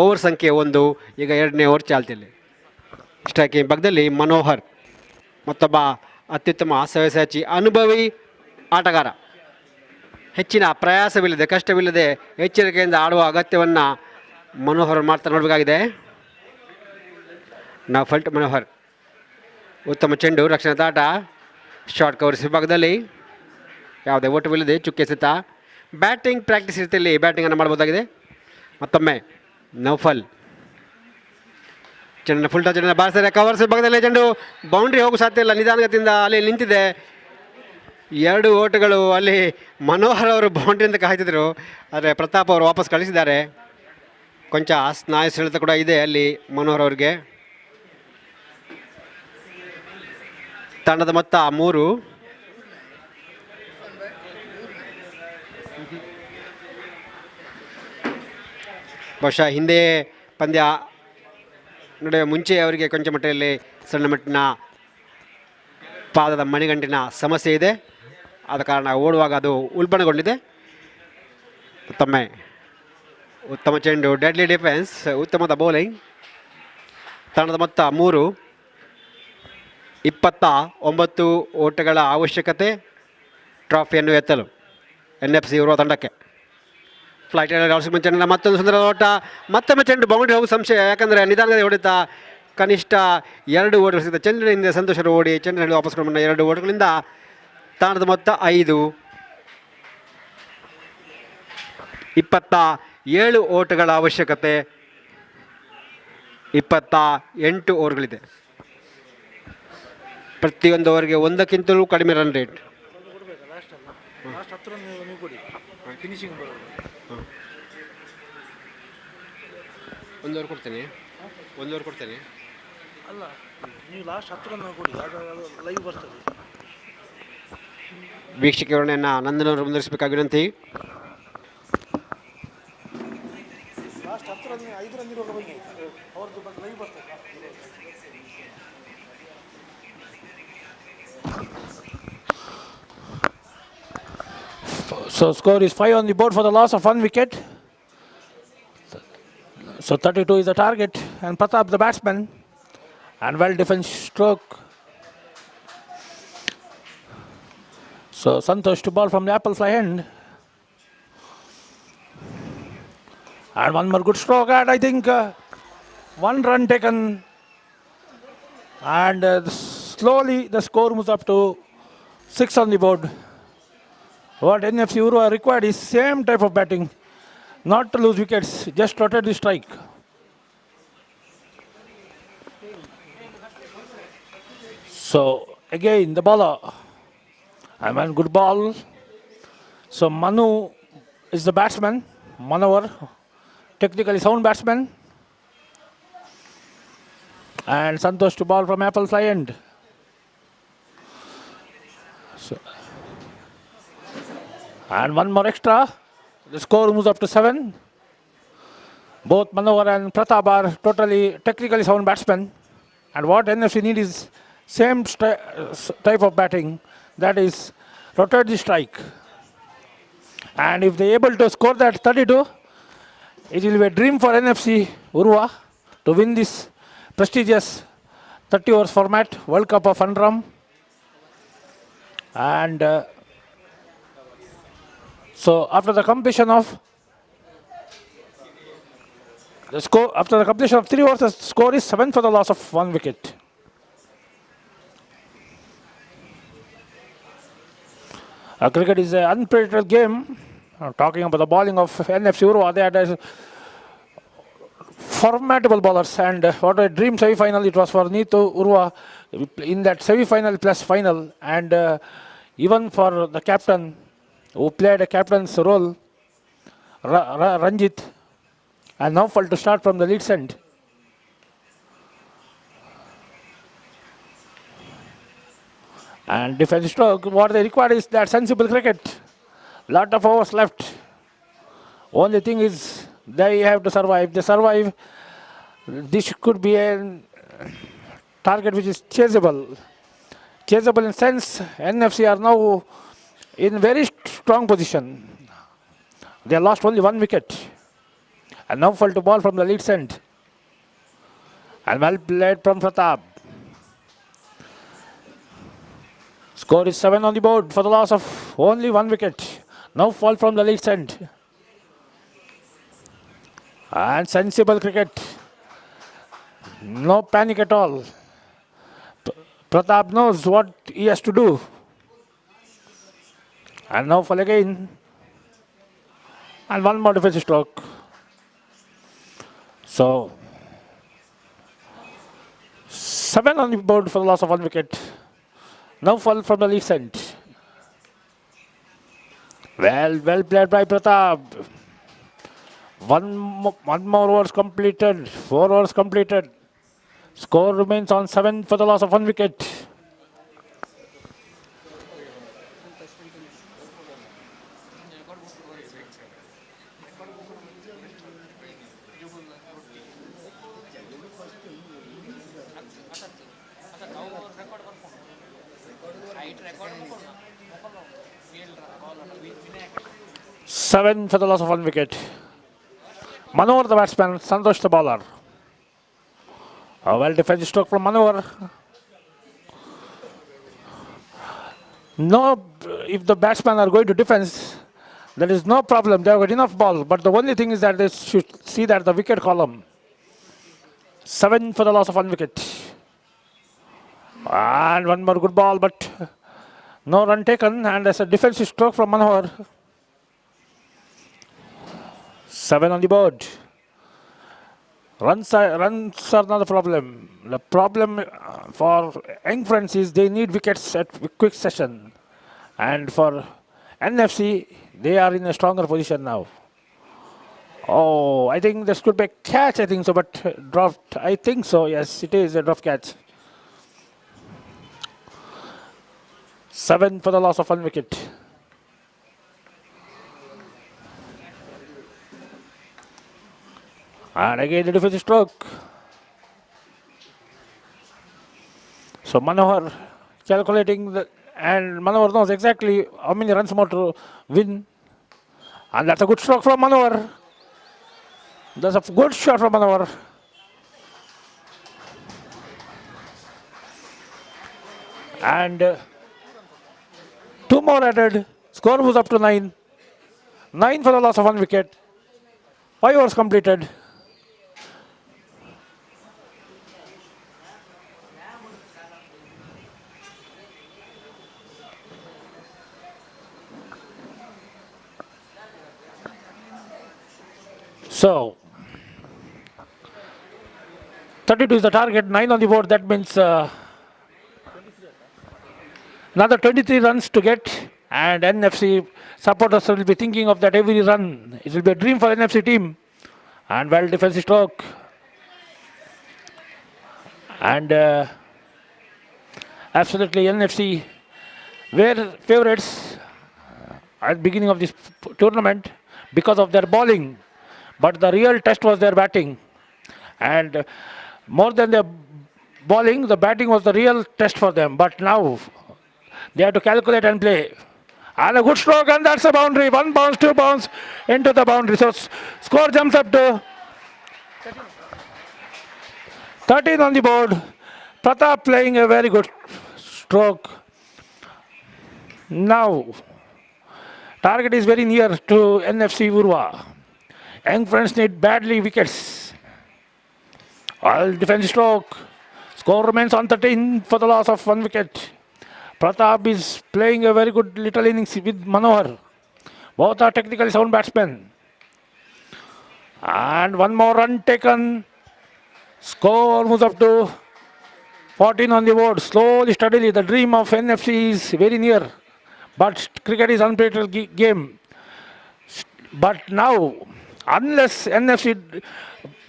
ಓವರ್ ಸಂಖ್ಯೆ 1. ಈಗ 2ನೇ ಓವರ್ ಚಾಲ್ತಿಯಲ್ಲಿ. ಸ್ಟ್ರೈಕಿಂಗ್ ಭಾಗದಲ್ಲಿ ಮನೋಹರ್ ಮತ್ತೊಬ್ಬ ಅತ್ಯುತ್ತಮ ಸವ್ಯಸಾಚಿ ಅನುಭವಿ ಆಟಗಾರ. ಹೆಚ್ಚಿನ ಪ್ರಯಾಸವಿಲ್ಲದೆ ಕಷ್ಟವಿಲ್ಲದೆ ಎಚ್ಚರಿಕೆಯಿಂದ ಆಡುವ ಅಗತ್ಯವನ್ನು ಮನೋಹರ್ ಮಾಡ್ತಾ ನೋಡಬೇಕಾಗಿದೆ. ನೌಫಲ್ ಮನೋಹರ್ ಉತ್ತಮ ಚೆಂಡು ರಕ್ಷಣಾ ತಾಟ ಶಾರ್ಟ್ ಕವರ್ಸ್ ವಿಭಾಗದಲ್ಲಿ ಯಾವುದೇ ಓಟವಿಲ್ಲದೆ ಚುಕ್ಕೆ ಎಸೆತ. ಬ್ಯಾಟಿಂಗ್ ಪ್ರಾಕ್ಟೀಸ್ ರೀತಿಯಲ್ಲಿ ಬ್ಯಾಟಿಂಗನ್ನು ಮಾಡ್ಬೋದಾಗಿದೆ. ಮತ್ತೊಮ್ಮೆ ನೌಫಲ್ ಚೆಂಡನ್ನು ಫುಲ್ ಟಚ್ ಬಾರಿಸಿದರೆ ಕವರ್ಸ್ ವಿಭಾಗದಲ್ಲಿ ಚೆಂಡು ಬೌಂಡ್ರಿ ಹೋಗೋ ಸಾಧ್ಯ ಇಲ್ಲ. ನಿಧಾನಗತಿಯಿಂದ ಅಲ್ಲಿ ನಿಂತಿದೆ. 2 ಓಟಗಳು ಅಲ್ಲಿ ಮನೋಹರ್ ಅವರು ಬೌಂಡ್ರಿಯಿಂದ ಕಾಯ್ತಿದ್ರು, ಆದರೆ ಪ್ರತಾಪ್ ಅವರು ವಾಪಸ್ ಕಳಿಸಿದ್ದಾರೆ. ಕೊಂಚ ಸ್ನಾಯು ಸೆಳೆತ ಕೂಡ ಇದೆ ಅಲ್ಲಿ ಮನೋಹರ್ ಅವರಿಗೆ. ತಂಡದ ಮೊತ್ತ 3. ಬಹುಶಃ ಹಿಂದೆ ಪಂದ್ಯ ನಡೆಯುವ ಮುಂಚೆ ಅವರಿಗೆ ಕೊಂಚ ಮಟ್ಟದಲ್ಲಿ ಸಣ್ಣ ಮಟ್ಟಿನ ಪಾದದ ಮಣಿಗಂಟಿನ ಸಮಸ್ಯೆ ಇದೆ. ಆದ ಕಾರಣ ಓಡುವಾಗ ಅದು ಉಲ್ಬಣಗೊಂಡಿದೆ. ಮತ್ತೊಮ್ಮೆ ಉತ್ತಮ ಚೆಂಡು, ಡೆಡ್ಲಿ ಡಿಫೆನ್ಸ್, ಉತ್ತಮದ ಬೌಲಿಂಗ್. ತಂಡದ ಮೊತ್ತ 3. 29 ಓಟಗಳ ಅವಶ್ಯಕತೆ ಟ್ರಾಫಿಯನ್ನು ಎತ್ತಲು NFC ಉರ್ವ ತಂಡಕ್ಕೆ. ಫ್ಲೈಟ್ ಚೆಂಡಿನ ಮತ್ತೊಂದು ಸುಂದರ ಓಟ. ಮತ್ತೊಮ್ಮೆ ಚೆಂಡು ಬೌಂಡ್ರಿ ಹೋಗುವ ಸಂಶಯ, ಯಾಕಂದರೆ ನಿಧಾನದಲ್ಲಿ ಹೊಡಿತಾ ಕನಿಷ್ಠ 2 ಓಟಗಳು ಸಿಗುತ್ತೆ. ಚೆಂಡಿನ ಹಿಂದೆ ಸಂತೋಷರು ಓಡಿ ಚೆಂಡಿನ ವಾಪಸ್ ಕೊಂಡು 2 ಓಟಗಳಿಂದ ತಾಣದ ಮೊತ್ತ 5. 27 ಓಟಗಳ ಅವಶ್ಯಕತೆ, 28 ಓವರ್ಗಳಿದೆ. ಪ್ರತಿಯೊಂದು ಓವರ್ಗೆ 1ಕ್ಕಿಂತಲೂ ಕಡಿಮೆ ರನ್ ರೇಟ್. ಒಂದು ಓವರ್ ಕೊಡ್ತೇನೆ ಅಲ್ಲ, ನೀವು ಲಾಸ್ಟ್ 10 ರನ್ ಕೊಡಿ, ಅದು ಲೈವ್ ಬರ್ತದೆ. ವೀಕ್ಷಕ ವಿವರಣೆಯನ್ನು ನಂದನವರು ಮುಂದುವರಿಸಬೇಕಾಗಿ ವಿನಂತಿ. ಲಾಸ್ಟ್ 10 ರನ್ 5 ರನ್ ಇರುವಾಗ ಬನ್ನಿ, ಅವ್ರದ್ದು ಲೈವ್ ಬರ್ತದೆ. So score is 5 on the board for the loss of 1 wicket. So 32 is the target, and Pratap the batsman, and well defense stroke. So Santosh to ball from the apple fly end, and one more good stroke, and I think 1 run taken, And slowly the score moves up to 6 on the board. What NFC Urwa required is same type of batting, not to lose wickets, just rotate the strike. So again the bowler, good ball. So Manu is the batsman, Manohar, technically sound batsman. And Santosh to ball from Apple fly end. So, and one more extra. The score moves up to 7. Both Manohar and Pratap are totally technically sound batsmen. And what NFC need is same type of batting, that is rotate the strike. And if they are able to score that 32, it will be a dream for NFC Urwa to win this prestigious 30 overs format, World Cup of Underarm. And so after the completion of the score, after the completion of 3 overs, the score is 7 for the loss of 1 wicket. Cricket is an unpredictable game. Talking about the bowling of NFC Urwa, they had formidable bowlers, and what a dream semi-final it was for Neetu Urwa in that semi-final plus final, and even for the captain who played a captain's role, Ranjit, and now fell to start from the lead end. And defense stroke, what they require is that sensible cricket. Lot of overs left. Only thing is they have to survive. They survive. This could be a target which is chaseable. Chaseable in sense, NFC are now in very strong position. They lost only 1 wicket. And now fell to ball from the lead end. And well played from Pratap. Score is 7 on the board for the loss of only 1 wicket. Now fall from the lead end. And sensible cricket. No panic at all. Pratap knows what he has to do. And now fall again. And one more defensive stroke. So 7 on the board for the loss of 1 wicket. Now fall from the lead end. Well played by Pratap. One more overs completed. 4 overs completed. Score remains on 7 for the loss of 1 wicket. Seven for the loss of 1 wicket. Mangalore the batsman, Santosh the bowler. A well defensive stroke from Mangalore. No, if the batsmen are going to defense, there is no problem. They have got enough ball. But the only thing is that they should see that the wicket column. 7 for the loss of 1 wicket. And one more good ball, but no run taken. And as a defensive stroke from Mangalore. 7 on the board. Runs are not the problem. The problem for young friends is they need wickets at quick session. And for NFC, they are in a stronger position now. Oh, I think this could be a catch, I think so, but dropped. I think so, yes, it is a drop catch. 7 for the loss of 1 wicket. And again the defensive stroke. So Manohar calculating and Manohar knows exactly how many runs more to win. And that's a good stroke from Manohar. That's a good shot from Manohar. And 2 more added. Score was up to 9. 9 for the loss of 1 wicket. 5 overs completed. So 32 is the target, 9 on the board. That means another 23 runs to get, and NFC supporters will be thinking of that every run. It will be a dream for NFC team. And well defensive stroke. And absolutely NFC were favorites at the beginning of this tournament because of their bowling. But the real test was their batting. And more than their bowling, the batting was the real test for them. But now they have to calculate and play. And a good stroke, and that's a boundary. 1 bounce, 2 bounce into the boundary. So score jumps up to 13 on the board. Pratap playing a very good stroke. Now, target is very near to NFC Urwa. Young friends need badly wickets. All defensive stroke. Score remains on 13 for the loss of 1 wicket. Pratap is playing a very good little innings with Manohar. Both are technically sound batsmen. And 1 more run taken. Score moves up to 14 on the board. Slowly, steadily, the dream of NFC is very near. But cricket is unpredictable game. But now, unless NFC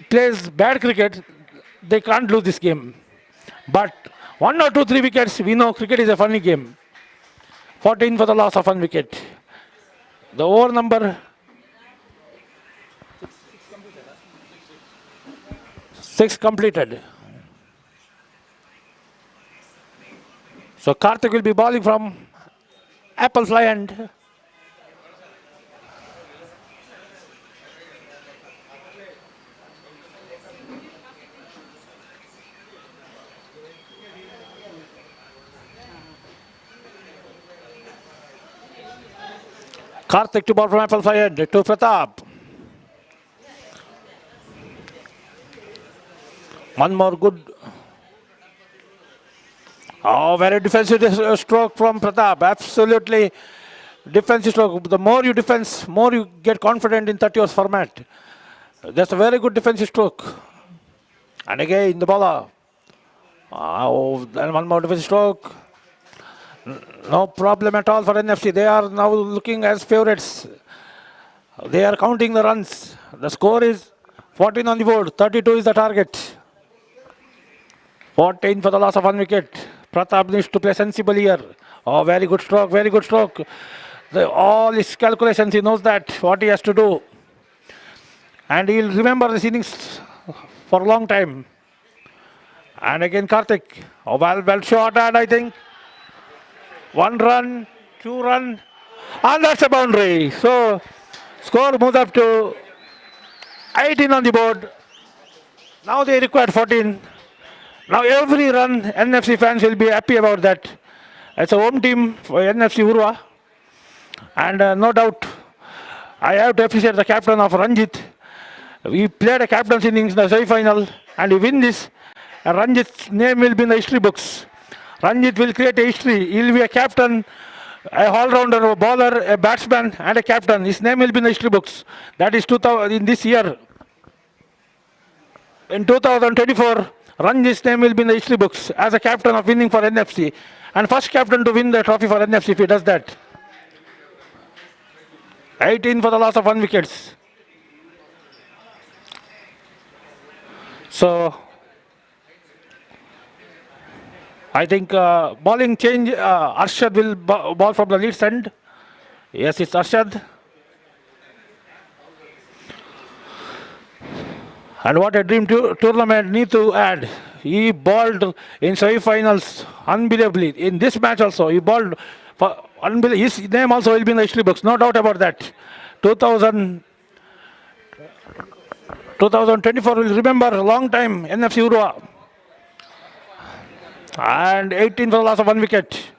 plays bad cricket, they can't lose this game. But 1 or 2, 3 wickets, we know cricket is a funny game. 14 for the loss of 1 wicket. The over number 6 completed. So Karthik will be bowling from Apple Fly end. Karthik to ball from Apple Fly end to Pratap. 1 more good. Oh, very defensive stroke from Pratap. Absolutely defensive stroke. The more you defense, more you get confident in 30 overs format. That's a very good defensive stroke. And again, the bowler. Oh, then 1 more defensive stroke. No problem at all for NFC. They are now looking as favorites. They are counting the runs. The score is 14 on the board. 32 is the target. 14 for the loss of 1 wicket. Pratap needs to play sensible here. Oh, very good stroke, very good stroke. All his calculations, he knows that, what he has to do. And he'll remember this innings for a long time. And again, Karthik. Oh, well shot, and I think 1 run, 2 run, and that's a boundary. So, score moves up to 18 on the board. Now they require 14. Now every run, NFC fans will be happy about that. It's a home team for NFC Urwa. And no doubt, I have to appreciate the captain of Ranjit. We played a captain's innings in the semi-final, and we win this. And Ranjit's name will be in the history books. Ranjit will create a history. He will be a captain, a all-rounder, a bowler, a batsman, and a captain. His name will be in the history books. That is 2000 in this year. In 2024, Ranjit's name will be in the history books as a captain of winning for NFC. And first captain to win the trophy for NFC if he does that. 18 for the loss of 1 wicket. So, I think bowling change, Arshad will bowl from the lead end. Yes, it's Arshad. And what a dream tournament need to add. He bowled in semi-finals unbelievably. In this match also, he bowled for unbelievable. His name also will be in the history books, no doubt about that. 2024 will remember a long time, NFC Urwa. And 18 for the loss of 1 wicket.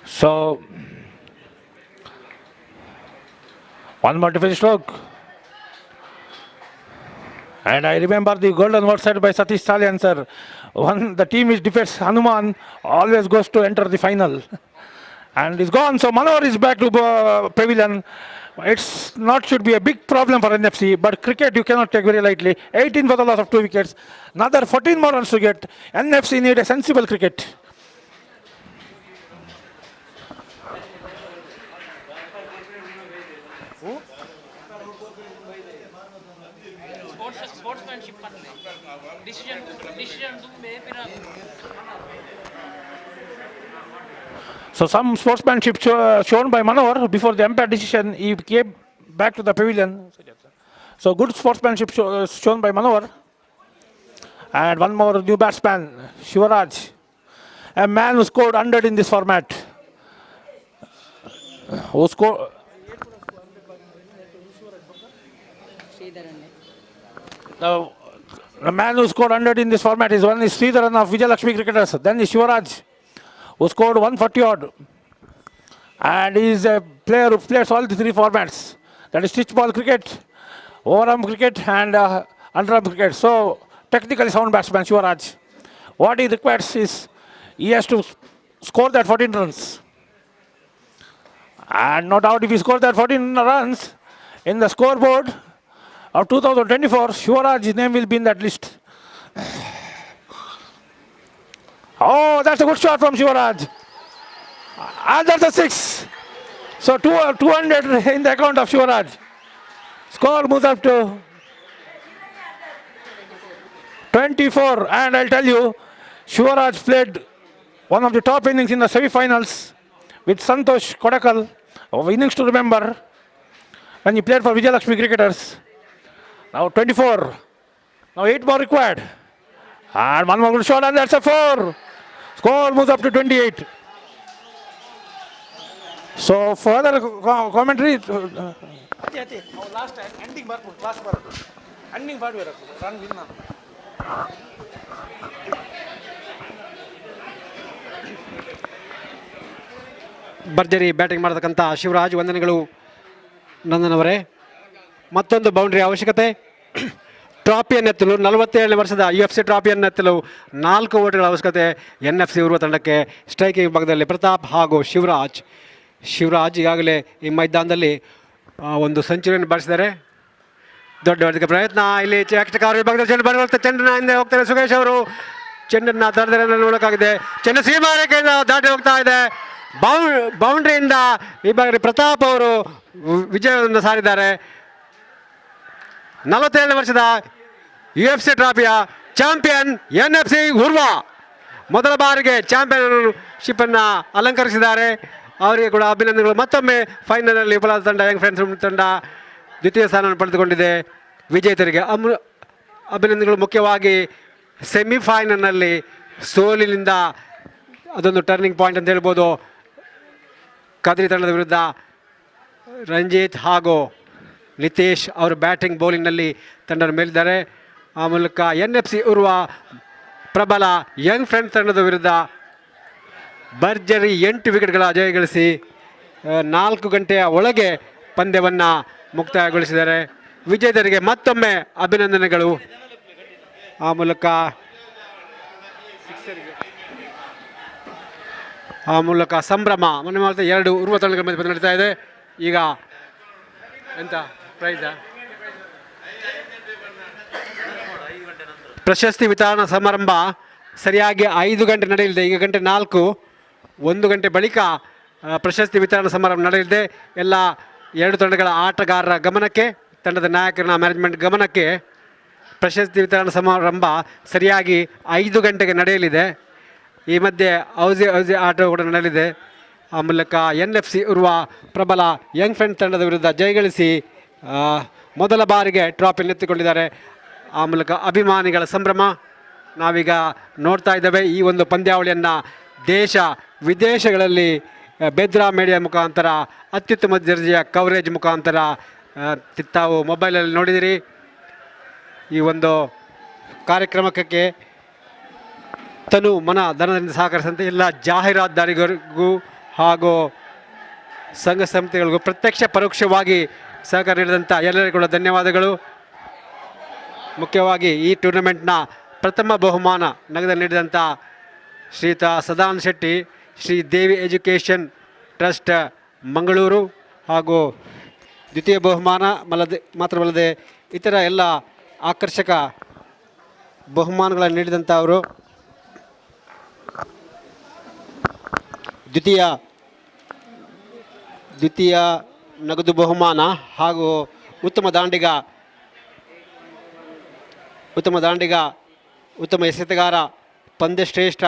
So, 1 more defensive stroke. And I remember the golden word said by Satish Salyan sir. The team which defeats Hanuman always goes to enter the final. And is gone. So Mangalore is back to pavilion. It's not should be a big problem for NFC, but cricket you cannot take very lightly. 18 for the loss of 2 wickets. Another 14 more runs to get. NFC need a sensible cricket. So some sportsmanship shown by Mangalore before the umpire decision. He came back to the pavilion. So good sportsmanship shown by Mangalore. And one more new batsman, Shivaraj, a man who scored 100 in this format. Who scored? The man who scored 100 in this format is one is Sridharan of Vijay Lakshmi Cricketers. Then is Shivaraj, who scored 140 odd. And he is a player who plays all the 3 formats. That is stitch ball cricket, overarm cricket and underarm cricket. So technically sound batsman Shivaraj. What he requires is he has to score that 14 runs. And no doubt if he scores that 14 runs in the scoreboard of 2024, Shivaraj's name will be in that list. Oh, that's a good shot from Shivaraj. And that's a 6. So 200 in the account of Shivaraj. Score moves up to 24. And I'll tell you, Shivaraj played one of the top innings in the semi-finals with Santosh Kodakal. Innings to remember when he played for Vijay Lakshmi Cricketers. Now 24. Now 8 more required. And one more good shot and that's a 4. Score moves up to 28. So further commentary. Last ending bar. Ending bar. Run win. ಭರ್ಜರಿ batting ಮಾಡತಕ್ಕಂಥ ಶಿವರಾಜ್ ವಂದನೆಗಳು ನಂದನವರೇ. ಮತ್ತೊಂದು boundary ಅವಶ್ಯಕತೆ. ಟ್ರಾಫಿಯನ್ನೆತ್ತಲು 47ನೇ ವರ್ಷದ UFC ಟ್ರಾಫಿಯನ್ನೆತ್ತಲು 4 ಓಟಗಳ ಅವಶ್ಯಕತೆ NFC Urwa ತಂಡಕ್ಕೆ. Striking ಭಾಗದಲ್ಲಿ ಪ್ರತಾಪ್ ಹಾಗೂ ಶಿವರಾಜ್ ಈಗಾಗಲೇ ಈ ಮೈದಾನದಲ್ಲಿ ಒಂದು ಸೆಂಚುರಿಯನ್ನು ಬಾರಿಸಿದ್ದಾರೆ. ದೊಡ್ಡ ಪ್ರಯತ್ನ ಇಲ್ಲಿ ಭಾಗದಲ್ಲಿ ಚೆಂಡು ಬರುವಂಥ ಚೆಂಡನ್ನ ಹಿಂದೆ ಹೋಗ್ತಾರೆ ಸುಗೇಶ್ ಅವರು. ಚೆಂಡನ್ನು ತಡೆದರೆ ನೋಡೋಕ್ಕಾಗಿದೆ. ಚೆಂಡು ಸೀಮಾರೇಖೆಯಿಂದ ದಾಟಿ ಹೋಗ್ತಾ ಇದೆ. ಬೌಂಡ್ರಿಯಿಂದ ಈ ಭಾಗದಲ್ಲಿ ಪ್ರತಾಪ್ ಅವರು ವಿಜಯವನ್ನು ಸಾರಿದ್ದಾರೆ. 47ನೇ ವರ್ಷದ UFC ಟ್ರಾಫಿಯ ಚಾಂಪಿಯನ್ NFC ಉರ್ವಾ ಮೊದಲ ಬಾರಿಗೆ ಚಾಂಪಿಯನ್ಶಿಪ್ಪನ್ನು ಅಲಂಕರಿಸಿದ್ದಾರೆ. ಅವರಿಗೆ ಕೂಡ ಅಭಿನಂದನೆಗಳು. ಮತ್ತೊಮ್ಮೆ ಫೈನಲ್ನಲ್ಲಿ ವಿಫಲವಾದ ತಂಡ ಯಂಗ್ ಫ್ರೆಂಡ್ಸ್ ತಂಡ ದ್ವಿತೀಯ ಸ್ಥಾನವನ್ನು ಪಡೆದುಕೊಂಡಿದೆ. ವಿಜೇತರಿಗೆ ಅಭಿನಂದನೆಗಳು. ಮುಖ್ಯವಾಗಿ ಸೆಮಿಫೈನಲ್ನಲ್ಲಿ ಸೋಲಿನಿಂದ ಅದೊಂದು ಟರ್ನಿಂಗ್ ಪಾಯಿಂಟ್ ಅಂತ ಹೇಳ್ಬೋದು. ಕದ್ರಿ ತಂಡದ ವಿರುದ್ಧ ರಂಜಿತ್ ಹಾಗೂ ನಿತೇಶ್ ಅವರು ಬ್ಯಾಟಿಂಗ್ ಬೌಲಿಂಗ್ನಲ್ಲಿ ತಂಡದ ಮೇಲಿದ್ದಾರೆ. ಆ ಮೂಲಕ NFC ಉರ್ವ ಪ್ರಬಲ ಯಂಗ್ ಫ್ರೆಂಡ್ಸ್ ತಂಡದ ವಿರುದ್ಧ ಭರ್ಜರಿ 8 ವಿಕೆಟ್ಗಳ ಜಯಗಳಿಸಿ 4 ಗಂಟೆಯ ಒಳಗೆ ಪಂದ್ಯವನ್ನು ಮುಕ್ತಾಯಗೊಳಿಸಿದ್ದಾರೆ. ವಿಜೇತರಿಗೆ ಮತ್ತೊಮ್ಮೆ ಅಭಿನಂದನೆಗಳು. ಆ ಮೂಲಕ ಸಂಭ್ರಮ. ಮೊನ್ನೆ ಮಾತ್ರ 2 ಉರ್ವ ತಂಡಗಳ ಮಧ್ಯೆ ನಡೀತಾ ಇದೆ. ಈಗ ಎಂತ ಪ್ರೈಸಾ ಪ್ರಶಸ್ತಿ ವಿತರಣಾ ಸಮಾರಂಭ ಸರಿಯಾಗಿ 5 ಗಂಟೆ ನಡೆಯಲಿದೆ. ಈಗ 4 1 ಗಂಟೆ ಬಳಿಕ ಪ್ರಶಸ್ತಿ ವಿತರಣಾ ಸಮಾರಂಭ ನಡೆಯಲಿದೆ. ಎಲ್ಲ 2 ತಂಡಗಳ ಆಟಗಾರರ ಗಮನಕ್ಕೆ, ತಂಡದ ನಾಯಕರ ಮ್ಯಾನೇಜ್ಮೆಂಟ್ ಗಮನಕ್ಕೆ ಪ್ರಶಸ್ತಿ ವಿತರಣಾ ಸಮಾರಂಭ ಸರಿಯಾಗಿ 5 ಗಂಟೆಗೆ ನಡೆಯಲಿದೆ. ಈ ಮಧ್ಯೆ ಔಜಿ ಆಟ ಕೂಡ ನಡೆಯಲಿದೆ. ಆ ಮೂಲಕ NFC ಉರ್ವ ಪ್ರಬಲ ಯಂಗ್ ಫ್ರೆಂಡ್ ತಂಡದ ವಿರುದ್ಧ ಜಯಗಳಿಸಿ ಮೊದಲ ಬಾರಿಗೆ ಟ್ರಾಫಿಯನ್ನು ಎತ್ತಿಕೊಂಡಿದ್ದಾರೆ. ಆ ಮೂಲಕ ಅಭಿಮಾನಿಗಳ ಸಂಭ್ರಮ ನಾವೀಗ ನೋಡ್ತಾ ಇದ್ದೇವೆ. ಈ ಒಂದು ಪಂದ್ಯಾವಳಿಯನ್ನು ದೇಶ ವಿದೇಶಗಳಲ್ಲಿ ಬೆದ್ರಾ ಮೀಡಿಯಾ ಮುಖಾಂತರ ಅತ್ಯುತ್ತಮ ದರ್ಜೆಯ ಕವರೇಜ್ ಮುಖಾಂತರ ತಾವು ಮೊಬೈಲಲ್ಲಿ ನೋಡಿದಿರಿ. ಈ ಒಂದು ಕಾರ್ಯಕ್ರಮಕ್ಕೆ ತನು ಮನ ಧನದಿಂದ ಸಹಕರಿಸಿದಂತೆ ಎಲ್ಲ ಜಾಹೀರಾತುದಾರರಿಗೂ ಹಾಗೂ ಸಂಘ ಸಂಸ್ಥೆಗಳಿಗೂ ಪ್ರತ್ಯಕ್ಷ ಪರೋಕ್ಷವಾಗಿ ಸಹಕಾರ ನೀಡಿದಂಥ ಎಲ್ಲರಿಗೂ ಕೂಡ ಧನ್ಯವಾದಗಳು. ಮುಖ್ಯವಾಗಿ ಈ ಟೂರ್ನಮೆಂಟ್ನ ಪ್ರಥಮ ಬಹುಮಾನ ನಗದು ನೀಡಿದಂಥ ಶ್ರೀಯುತ ಸದಾನಂದ ಶೆಟ್ಟಿ, ಶ್ರೀ ದೇವಿ ಎಜುಕೇಷನ್ ಟ್ರಸ್ಟ್ ಮಂಗಳೂರು ಹಾಗೂ ದ್ವಿತೀಯ ಬಹುಮಾನ ಮಾತ್ರವಲ್ಲದೆ ಇತರ ಎಲ್ಲ ಆಕರ್ಷಕ ಬಹುಮಾನಗಳನ್ನು ನೀಡಿದಂಥ ಅವರು ದ್ವಿತೀಯ ನಗದು ಬಹುಮಾನ ಹಾಗೂ ಉತ್ತಮ ದಾಂಡಿಗ, ಉತ್ತಮ ಎಸೆತಗಾರ, ಪಂದ್ಯ ಶ್ರೇಷ್ಠ,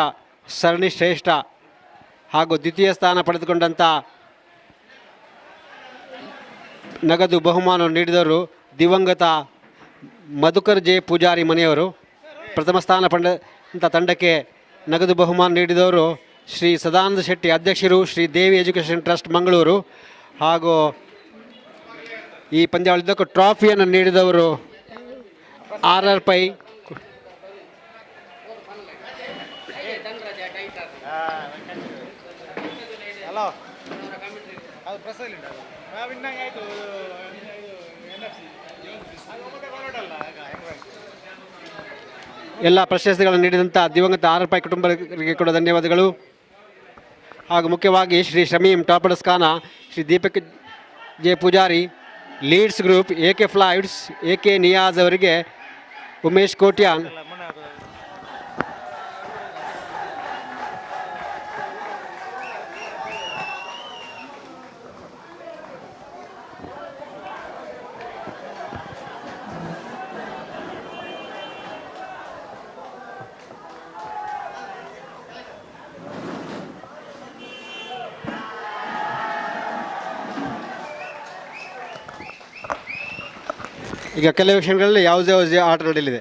ಸರಣಿ ಶ್ರೇಷ್ಠ ಹಾಗೂ ದ್ವಿತೀಯ ಸ್ಥಾನ ಪಡೆದುಕೊಂಡಂಥ ನಗದು ಬಹುಮಾನ ನೀಡಿದವರು ದಿವಂಗತ ಮಧುಕರ್ ಜೆ ಪೂಜಾರಿ ಮನೆಯವರು. ಪ್ರಥಮ ಸ್ಥಾನ ಪಡೆದಂಥ ತಂಡಕ್ಕೆ ನಗದು ಬಹುಮಾನ ನೀಡಿದವರು ಶ್ರೀ ಸದಾನಂದ ಶೆಟ್ಟಿ, ಅಧ್ಯಕ್ಷರು, ಶ್ರೀ ದೇವಿ ಎಜುಕೇಷನ್ ಟ್ರಸ್ಟ್ ಮಂಗಳೂರು. ಹಾಗೂ ಈ ಪಂದ್ಯಾವಳಿದ್ದಕ್ಕೂ ಟ್ರಾಫಿಯನ್ನು ನೀಡಿದವರು RR ಪೈ ಎಲ್ಲ ಪ್ರಶಸ್ತಿಗಳನ್ನು ನೀಡಿದಂಥ ದಿವಂಗತ RR ಪೈ ಕುಟುಂಬರಿಗೆ ಕೂಡ ಧನ್ಯವಾದಗಳು. ಹಾಗೂ ಮುಖ್ಯವಾಗಿ ಶ್ರೀ ಶಮೀಮ್ ಟಾಪರ್ಸ್ ಖಾನ, Shri Deepak J Poojary, Leeds group, AK flights, AK Niyaz ಅವರಿಗೆ, ಉಮೇಶ್ ಕೋಟ್ಯಾನ್, ಈಗ ಕೆಲವು ಕ್ಷಣಗಳಲ್ಲಿ ಯಾವುದೇ ಆಟ ನಡೆಯಲಿದೆ.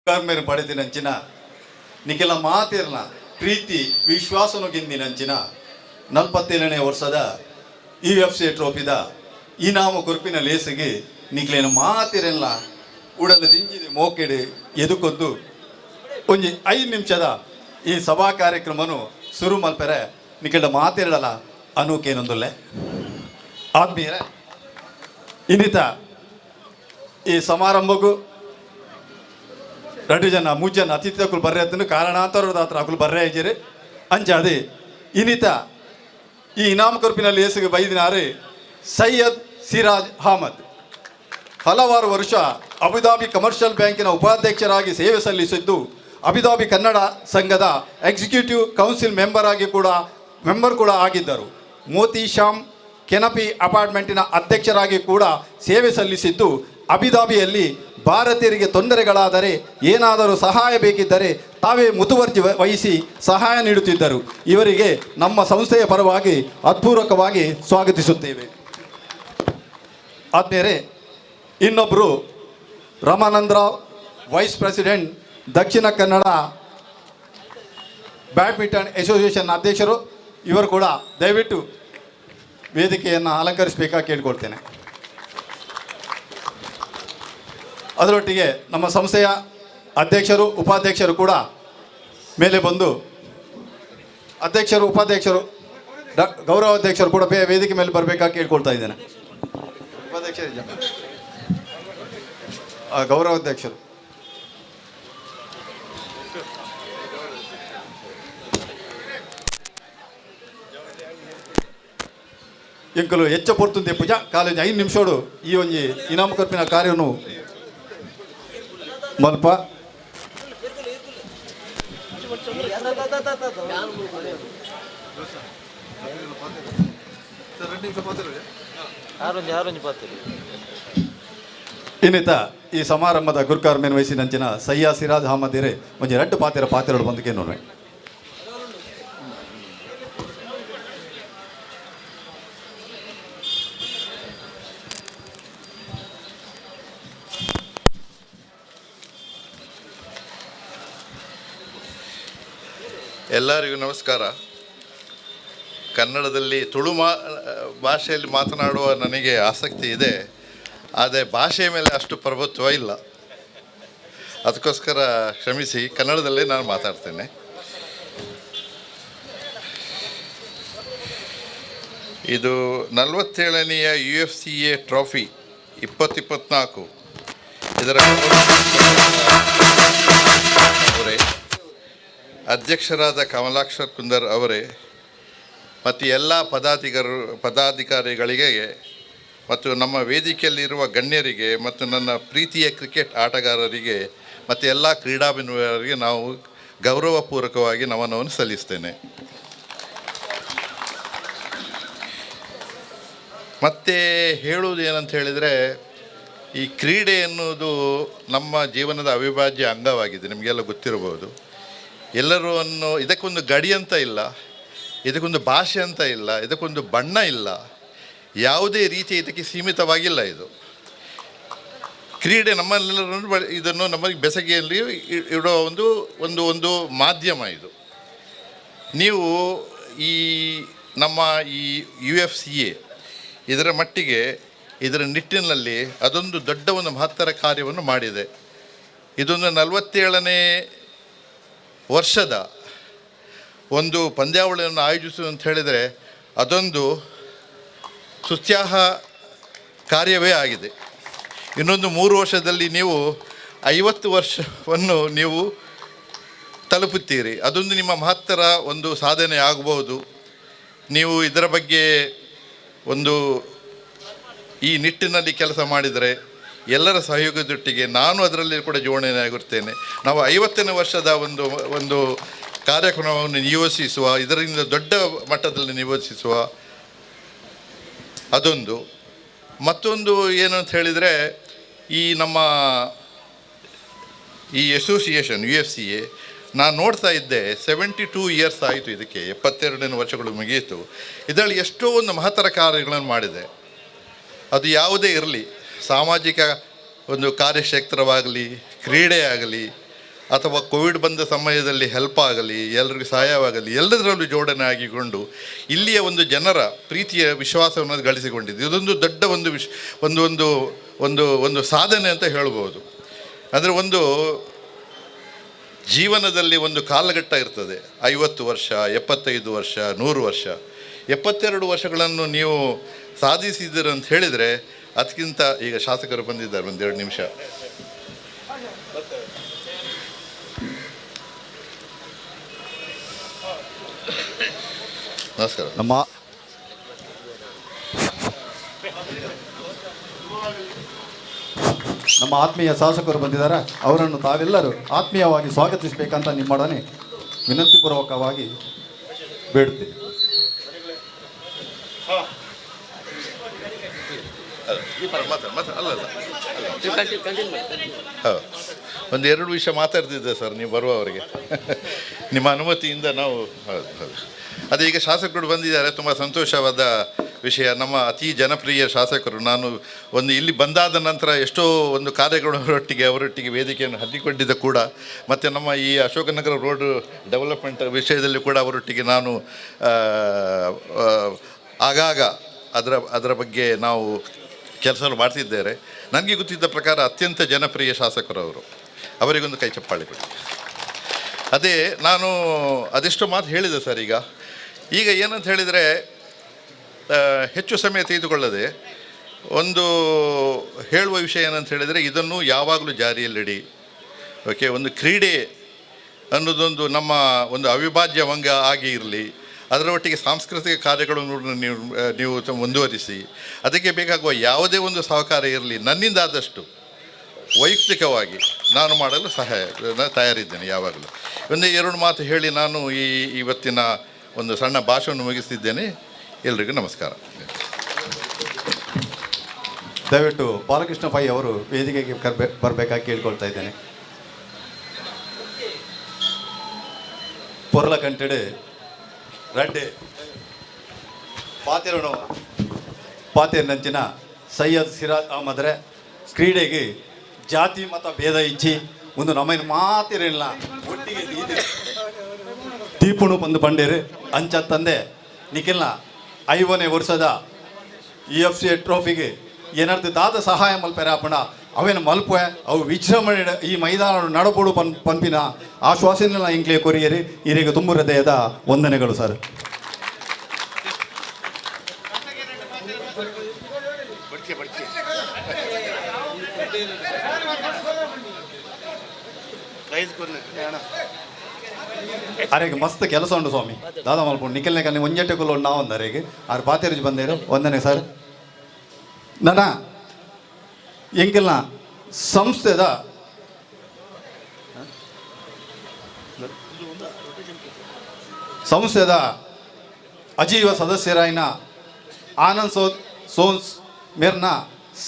ಮೇಲೆ ಪಡೆದಿನಂಚಿನ ನಿಖಿಲ ಮಾತಿರ್ನ ಪ್ರೀತಿ ವಿಶ್ವಾಸನು ಗಿಂದಿನಂಚಿನ 47ನೇ ವರ್ಷದ UFC ಟ್ರೋಫಿದ ಇನಾಮ ಕುರುಪಿನ ಲೇಸಿಗೆ ನಿಖಿಲೇನು ಮಾತಿರಲ್ಲ ಉಡಲು ದಿಂಜಿದೆ ಮೋಕೆಡೆ ಎದುಕೊಂದು ಒಂಜಿ 5 ನಿಮಿಷದ ಈ ಸಭಾ ಕಾರ್ಯಕ್ರಮನು ಶುರು ಮಲ್ಪೆರೆ ನಿಖಿಲ ಮಾತಿರಲ್ಲ ಅನ್ನೋಕೇನೊಂದುಲ್ಲೆ ಆದ್ಮೀಯರೇ ಇನ್ನಿತ ಈ ಸಮಾರಂಭಕ್ಕೂ 2 ಜನ 3 ಜನ ಅತಿಥಿ ಅಕುಲು ಬರ್ರೆ ಅತ್ತನು ಕಾರಣಾಂತರದ ಹತ್ರ ಅಕುಲು ಬರ್ರೆ ಇದ್ದೀರಿ ಅಂಚಾದೆ ಇನ್ನಿತ ಈ ಇನಾಮ ಕೊರ್ಪಿನಲ್ಲಿ ಹೆಸರು ಬೈದಿನಾರೆ ಸೈಯದ್ ಸಿರಾಜ್ ಅಹಮದ್ ಹಲವಾರು ವರ್ಷ ಅಬುದಾಬಿ ಕಮರ್ಷಿಯಲ್ ಬ್ಯಾಂಕಿನ ಉಪಾಧ್ಯಕ್ಷರಾಗಿ ಸೇವೆ ಸಲ್ಲಿಸಿದ್ದು ಅಬುದಾಬಿ ಕನ್ನಡ ಸಂಘದ ಎಕ್ಸಿಕ್ಯೂಟಿವ್ ಕೌನ್ಸಿಲ್ ಮೆಂಬರ್ ಕೂಡ ಆಗಿದ್ದರು. ಮೋತಿ ಶ್ಯಾಮ್ ಕೆನಪಿ ಅಪಾರ್ಟ್ಮೆಂಟಿನ ಅಧ್ಯಕ್ಷರಾಗಿ ಕೂಡ ಸೇವೆ ಸಲ್ಲಿಸಿದ್ದು ಅಬುದಾಬಿಯಲ್ಲಿ ಭಾರತೀಯರಿಗೆ ತೊಂದರೆಗಳಾದರೆ ಏನಾದರೂ ಸಹಾಯ ಬೇಕಿದ್ದರೆ ತಾವೇ ಮುತುವರ್ಜಿ ವಹಿಸಿ ಸಹಾಯ ನೀಡುತ್ತಿದ್ದರು. ಇವರಿಗೆ ನಮ್ಮ ಸಂಸ್ಥೆಯ ಪರವಾಗಿ ಹೃತ್ಪೂರ್ವಕವಾಗಿ ಸ್ವಾಗತಿಸುತ್ತೇವೆ. ಆದ್ಮೇಲೆ ಇನ್ನೊಬ್ಬರು ರಾಮಾನಂದರಾವ್ vice president Dakshina Kannada badminton association ಅಧ್ಯಕ್ಷರು. ಇವರು ಕೂಡ ದಯವಿಟ್ಟು ವೇದಿಕೆಯನ್ನು ಅಲಂಕರಿಸಬೇಕಾಗಿ ಕೇಳಿಕೊಳ್ತೇನೆ. ಅದರೊಟ್ಟಿಗೆ ನಮ್ಮ ಸಂಸ್ಥೆಯ ಅಧ್ಯಕ್ಷರು ಉಪಾಧ್ಯಕ್ಷರು ಕೂಡ ಮೇಲೆ ಬಂದು ಉಪಾಧ್ಯಕ್ಷರು ಗೌರವ ಅಧ್ಯಕ್ಷರು ಕೂಡ ವೇದಿಕೆ ಮೇಲೆ ಬರಬೇಕಾಗಿ ಕೇಳ್ಕೊಳ್ತಾ ಇದ್ದೇನೆ. ಉಪಾಧ್ಯಕ್ಷರು ಗೌರವ ಅಧ್ಯಕ್ಷರು ಎಂಕಲು ಹೆಚ್ಚು ಪೊರ್ತುಂದೆ ಪೂಜಾ ಕಾಲೇಜ್ 5 ನಿಮಿಷೋಡು ಈ ಒಂಜಿ ಇನಾಮ ಕೊರ್ಪಿನ ಕಾರ್ಯವನ್ನು ಮಲ್ಪ ಇನ್ನಿತ ಈ ಸಮಾರಂಭದ ಗುರುಕಾರ್ಮೇನ್ ವಯಸ್ಸಿನಂಚಿನ ಸಯ್ಯಾ ಸಿರಾಜ್ ಅಹಮದ್ ಇರೆ ಒಂಜಿ 2 ಪಾತ್ರೆಗಳು ಬಂದಕ್ಕೆ ನೋಡ್ವೆ. ಎಲ್ಲರಿಗೂ ನಮಸ್ಕಾರ. ಕನ್ನಡದಲ್ಲಿ ತುಳು ಭಾಷೆಯಲ್ಲಿ ಮಾತನಾಡುವ ನನಗೆ ಆಸಕ್ತಿ ಇದೆ, ಆದರೆ ಭಾಷೆಯ ಮೇಲೆ ಅಷ್ಟು ಪ್ರಭುತ್ವ ಇಲ್ಲ. ಅದಕ್ಕೋಸ್ಕರ ಕ್ಷಮಿಸಿ, ಕನ್ನಡದಲ್ಲೇ ನಾನು ಮಾತಾಡ್ತೇನೆ. ಇದು 47ನೆಯ UFC ಟ್ರೋಫಿ 2024 ಇದರ ಅವರೇ ಅಧ್ಯಕ್ಷರಾದ ಕಮಲಾಕ್ಷರ್ ಕುಂದರ್ ಅವರೇ ಮತ್ತು ಎಲ್ಲ ಪದಾಧಿಕಾರಿಗಳಿಗೆ ಮತ್ತು ನಮ್ಮ ವೇದಿಕೆಯಲ್ಲಿರುವ ಗಣ್ಯರಿಗೆ ಮತ್ತು ನನ್ನ ಪ್ರೀತಿಯ ಕ್ರಿಕೆಟ್ ಆಟಗಾರರಿಗೆ ಮತ್ತು ಎಲ್ಲ ಕ್ರೀಡಾಭಿಮಾನಿಗಳಿಗೆ ನಾವು ಗೌರವಪೂರ್ವಕವಾಗಿ ನಮನವನ್ನು ಸಲ್ಲಿಸ್ತೇನೆ. ಮತ್ತು ಹೇಳುವುದು ಏನಂತ ಹೇಳಿದರೆ, ಈ ಕ್ರೀಡೆ ಎನ್ನುವುದು ನಮ್ಮ ಜೀವನದ ಅವಿಭಾಜ್ಯ ಅಂಗವಾಗಿದೆ. ನಿಮಗೆಲ್ಲ ಗೊತ್ತಿರಬಹುದು. ಎಲ್ಲರೂ ಇದಕ್ಕೊಂದು ಗಡಿ ಅಂತ ಇಲ್ಲ, ಇದಕ್ಕೊಂದು ಭಾಷೆ ಅಂತ ಇಲ್ಲ, ಇದಕ್ಕೊಂದು ಬಣ್ಣ ಇಲ್ಲ, ಯಾವುದೇ ರೀತಿ ಇದಕ್ಕೆ ಸೀಮಿತವಾಗಿಲ್ಲ. ಇದು ಕ್ರೀಡೆ ನಮ್ಮೆಲ್ಲರನ್ನು ಇದನ್ನು ನಮಗೆ ಬೆಸಗೆಯಲ್ಲಿ ಇಡೋ ಒಂದು ಮಾಧ್ಯಮ ಇದು. ನೀವು ನಮ್ಮ ಈ UFC ಇದರ ಮಟ್ಟಿಗೆ ಇದರ ನಿಟ್ಟಿನಲ್ಲಿ ಅದೊಂದು ದೊಡ್ಡ ಒಂದು ಮಹತ್ತರ ಕಾರ್ಯವನ್ನು ಮಾಡಿದೆ. ಇದೊಂದು 47ನೇ ವರ್ಷದ ಒಂದು ಪಂದ್ಯಾವಳಿಯನ್ನು ಆಯೋಜಿಸುವುದು ಅಂತ ಹೇಳಿದರೆ ಅದೊಂದು ಸ್ತುತ್ಯಾಹ ಕಾರ್ಯವೇ ಆಗಿದೆ. ಇನ್ನೊಂದು 3 ವರ್ಷದಲ್ಲಿ ನೀವು 50 ವರ್ಷವನ್ನು ನೀವು ತಲುಪುತ್ತೀರಿ. ಅದೊಂದು ನಿಮ್ಮ ಮಹತ್ತರ ಒಂದು ಸಾಧನೆ ಆಗಬಹುದು. ನೀವು ಇದರ ಬಗ್ಗೆ ಈ ನಿಟ್ಟಿನಲ್ಲಿ ಕೆಲಸ ಮಾಡಿದರೆ ಎಲ್ಲರ ಸಹಯೋಗದೊಟ್ಟಿಗೆ ನಾನು ಅದರಲ್ಲಿ ಕೂಡ ಜೋಡಣೆಯಾಗಿರ್ತೇನೆ. ನಾವು 50ನೇ ವರ್ಷದ ಒಂದು ಕಾರ್ಯಕ್ರಮವನ್ನು ನಿಯೋಜಿಸುವ, ಇದರಿಂದ ದೊಡ್ಡ ಮಟ್ಟದಲ್ಲಿ ನಿಯೋಜಿಸುವ ಅದೊಂದು. ಮತ್ತೊಂದು ಏನು ಅಂತ ಹೇಳಿದರೆ, ನಮ್ಮ ಈ ಅಸೋಸಿಯೇಷನ್ UFC ನಾನು ನೋಡ್ತಾ ಇದ್ದೆ, 72 ಇಯರ್ಸ್ ಆಯಿತು ಇದಕ್ಕೆ, 72 ವರ್ಷಗಳು ಮುಗಿಯಿತು. ಇದರಲ್ಲಿ ಎಷ್ಟೋ ಒಂದು ಮಹತ್ತರ ಕಾರ್ಯಗಳನ್ನು ಮಾಡಿದೆ. ಅದು ಯಾವುದೇ ಇರಲಿ, ಸಾಮಾಜಿಕ ಒಂದು ಕಾರ್ಯಕ್ಷೇತ್ರವಾಗಲಿ, ಕ್ರೀಡೆ ಆಗಲಿ, ಅಥವಾ ಕೋವಿಡ್ ಬಂದ ಸಮಯದಲ್ಲಿ ಹೆಲ್ಪ್ ಆಗಲಿ, ಎಲ್ಲರಿಗೂ ಸಹಾಯವಾಗಲಿ, ಎಲ್ಲದರಲ್ಲೂ ಜೋಡಣೆ ಆಗಿಕೊಂಡು ಇಲ್ಲಿಯ ಒಂದು ಜನರ ಪ್ರೀತಿಯ ವಿಶ್ವಾಸವನ್ನು ಗಳಿಸಿಕೊಂಡಿದೆ. ಇದೊಂದು ದೊಡ್ಡ ಒಂದು ಒಂದು ಒಂದು ಒಂದು ಒಂದು ಸಾಧನೆ ಅಂತ ಹೇಳ್ಬೋದು. ಅಂದರೆ ಒಂದು ಜೀವನದಲ್ಲಿ ಒಂದು ಕಾಲಘಟ್ಟ ಇರ್ತದೆ, 50 ವರ್ಷ, 75 ವರ್ಷ, 100 ವರ್ಷ, 72 ವರ್ಷಗಳನ್ನು ನೀವು ಸಾಧಿಸಿದ್ದೀರ ಅಂತ ಹೇಳಿದರೆ ಅದಕ್ಕಿಂತ, ಈಗ ಶಾಸಕರು ಬಂದಿದ್ದಾರೆ, 1-2 ನಿಮಿಷ. ನಮಸ್ಕಾರ. ನಮ್ಮ ಆತ್ಮೀಯ ಶಾಸಕರು ಬಂದಿದ್ದಾರೆ, ಅವರನ್ನು ತಾವೆಲ್ಲರೂ ಆತ್ಮೀಯವಾಗಿ ಸ್ವಾಗತಿಸಬೇಕಂತ ನಿಮ್ಮೊಡನೆ ವಿನಂತಿಪೂರ್ವಕವಾಗಿ ಬೇಡುತ್ತೇನೆ. ಒಂದು 2 ವಿಷಯ ಮಾತಾಡ್ತಿದ್ದೆ ಸರ್, ನೀವು ಬರುವವರಿಗೆ ನಿಮ್ಮ ಅನುಮತಿಯಿಂದ ನಾವು. ಹೌದು, ಅದೇ ಈಗ ಶಾಸಕರು ಬಂದಿದ್ದಾರೆ, ತುಂಬ ಸಂತೋಷವಾದ ವಿಷಯ. ನಮ್ಮ ಅತಿ ಜನಪ್ರಿಯ ಶಾಸಕರು. ನಾನು ಇಲ್ಲಿ ಬಂದಾದ ನಂತರ ಎಷ್ಟೋ ಒಂದು ಅವರೊಟ್ಟಿಗೆ ವೇದಿಕೆಯನ್ನು ಹಂಚಿಕೊಂಡಿದ್ದ ಕೂಡ, ಮತ್ತು ನಮ್ಮ ಈ ಅಶೋಕನಗರ ರೋಡ್ ಡೆವಲಪ್ಮೆಂಟ್ ವಿಷಯದಲ್ಲಿ ಕೂಡ ಅವರೊಟ್ಟಿಗೆ ನಾನು ಆಗಾಗ ಅದರ ಬಗ್ಗೆ ನಾವು ಕೆಲಸಗಳು ಮಾಡ್ತಿದ್ದೇವೆ. ನನಗೆ ಗೊತ್ತಿದ್ದ ಪ್ರಕಾರ ಅತ್ಯಂತ ಜನಪ್ರಿಯ ಶಾಸಕರು ಅವರು. ಅವರಿಗೊಂದು ಕೈ ಚಪ್ಪಾಳೆ ಕೊಡಿ. ಅದೇ ನಾನು ಅದೆಷ್ಟೋ ಮಾತು ಹೇಳಿದೆ ಸರ್. ಈಗ ಏನಂತ ಹೇಳಿದರೆ, ಹೆಚ್ಚು ಸಮಯ ತೆಗೆದುಕೊಳ್ಳದೆ ಒಂದು ಹೇಳುವ ವಿಷಯ ಏನಂತ ಹೇಳಿದರೆ, ಇದನ್ನು ಯಾವಾಗಲೂ ಜಾರಿಯಲ್ಲಿಡಿ. ಓಕೆ, ಒಂದು ಕ್ರೀಡೆ ಅನ್ನೋದೊಂದು ನಮ್ಮ ಒಂದು ಅವಿಭಾಜ್ಯ ಅಂಗ ಆಗಿ ಇರಲಿ. ಅದರ ಒಟ್ಟಿಗೆ ಸಾಂಸ್ಕೃತಿಕ ಕಾರ್ಯಗಳನ್ನು ನೀವು ಮುಂದುವರಿಸಿ, ಅದಕ್ಕೆ ಬೇಕಾಗುವ ಯಾವುದೇ ಒಂದು ಸಹಕಾರ ಇರಲಿ, ನನ್ನಿಂದ ಆದಷ್ಟು ವೈಯಕ್ತಿಕವಾಗಿ ನಾನು ಮಾಡಲು ತಯಾರಿದ್ದೇನೆ ಯಾವಾಗಲೂ. 1-2 ಮಾತು ಹೇಳಿ ನಾನು ಇವತ್ತಿನ ಒಂದು ಸಣ್ಣ ಭಾಷಣವನ್ನು ಮುಗಿಸ್ತಿದ್ದೇನೆ. ಎಲ್ರಿಗೂ ನಮಸ್ಕಾರ. ದಯವಿಟ್ಟು ಬಾಲಕೃಷ್ಣ ಪೈ ಅವರು ವೇದಿಕೆಗೆ ಬರಬೇಕಾಗಿ ಕೇಳ್ಕೊಳ್ತಾ ಇದ್ದೇನೆ. ಪೊರ್ಲ ಕಂಟೆಡೆ ರಡ್ಡೆ ಪಾತೇರ್ನಂಚಿನ ಸೈಯದ್ ಸಿರಾಜ್ ಅಹಮದ್ರೆ ಕ್ರೀಡೆಗೆ ಜಾತಿ ಮತ ಭೇದ ಇಚ್ಚಿ ಒಂದು ನಮ್ಮನ್ನು ಮಾತಿರಲಿಲ್ಲ, ಒಟ್ಟಿಗೆ ದೀಪುಣು ಬಂದು ಬಂಡೇರು ಅಂಚ ತಂದೆ ನಿಖಿಲ್ನ 5ನೇ ವರ್ಷದ UFC ಟ್ರೋಫಿಗೆ ಏನಾರ್ದು ದಾದ ಸಹಾಯ ಮಲ್ಪೆರೆ ಆಪಣ ಅವೇನು ಮಲ್ಪೆ ಅವು ವಿಜೃಂಭಣೆ ಈ ಮೈದಾನ ನಡಬೋಡು ಪಂಪಿನ ಆಶ್ವಾಸನೆಲ್ಲ ಇಂಕ್ಲೇ ಕೊರಿಯರಿ ಇವರಿಗೆ ತುಂಬ ಹೃದಯದ ವಂದನೆಗಳು ಸರ್. ಅರೆಗೆ ಮಸ್ತ್ ಕೆಲಸ ಉಂಟು ಸ್ವಾಮಿ, ದಾದಾ ಮಲ್ಪುಂಡು ನಿಖಿಲ್ನೇ ಕಣ್ಣಿ ಒಂಜೆಟ್ಟೆ ಕುಲ್ಲ ನಾವು ಅಂದರೆಗೆ ಆರು ಪಾತೇರಿಜ್ ಬಂದೇರು ವಂದನೆ ಸರ್. ನನ್ನ ಎಂಕೆಲ್ನ ಸಂಸ್ಥೆದ ಅಜೀವ ಸದಸ್ಯರಾಯಿನ ಆನಂದ್ ಸೋನ್ಸ್ ಮೇರ್ನ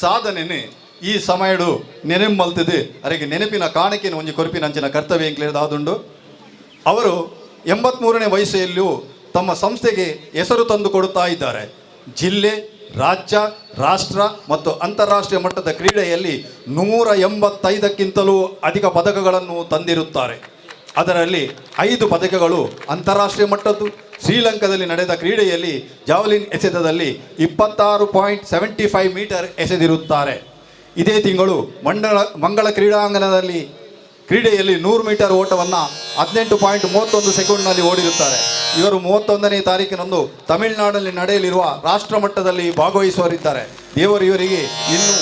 ಸಾಧನೆನೆ ಈ ಸಮಯಡು ನೆನೆಂಬಲ್ತದೆ ಅರೆಗೆ ನೆನಪಿನ ಕಾಣಿಕೆನ ಒಂಜಿ ಕೊರಪಿನಂಚಿನ ಕರ್ತವ್ಯ ಎಂಕ್ಲೇದಾದುಂಡು. ಅವರು 83ನೇ ವಯಸ್ಸಲ್ಲಿಯೂ ತಮ್ಮ ಸಂಸ್ಥೆಗೆ ಹೆಸರು ತಂದು ಕೊಡುತ್ತಾ ಇದ್ದಾರೆ. ಜಿಲ್ಲೆ, ರಾಜ್ಯ, ರಾಷ್ಟ್ರ ಮತ್ತು ಅಂತಾರಾಷ್ಟ್ರೀಯ ಮಟ್ಟದ ಕ್ರೀಡೆಯಲ್ಲಿ 185ಕ್ಕಿಂತಲೂ ಅಧಿಕ ಪದಕಗಳನ್ನು ತಂದಿರುತ್ತಾರೆ. ಅದರಲ್ಲಿ 5 ಪದಕಗಳು ಅಂತಾರಾಷ್ಟ್ರೀಯ ಮಟ್ಟದ್ದು. ಶ್ರೀಲಂಕಾದಲ್ಲಿ ನಡೆದ ಕ್ರೀಡೆಯಲ್ಲಿ ಜಾವಲಿನ್ ಎಸೆತದಲ್ಲಿ 26.75 ಮೀಟರ್ ಎಸೆದಿರುತ್ತಾರೆ. ಇದೇ ತಿಂಗಳು ಮಂಗಳ ಕ್ರೀಡೆಯಲ್ಲಿ 100 ಮೀಟರ್ ಓಟವನ್ನು 18.31 ಸೆಕೆಂಡ್ನಲ್ಲಿ ಓಡಿರುತ್ತಾರೆ. ಇವರು 31ನೇ ತಾರೀಕಿನಂದು ತಮಿಳುನಾಡಿನಲ್ಲಿ ನಡೆಯಲಿರುವ ರಾಷ್ಟ್ರ ಮಟ್ಟದಲ್ಲಿ ಭಾಗವಹಿಸುವರಿದ್ದಾರೆ. ದೇವರು ಇವರಿಗೆ ಇನ್ನೂ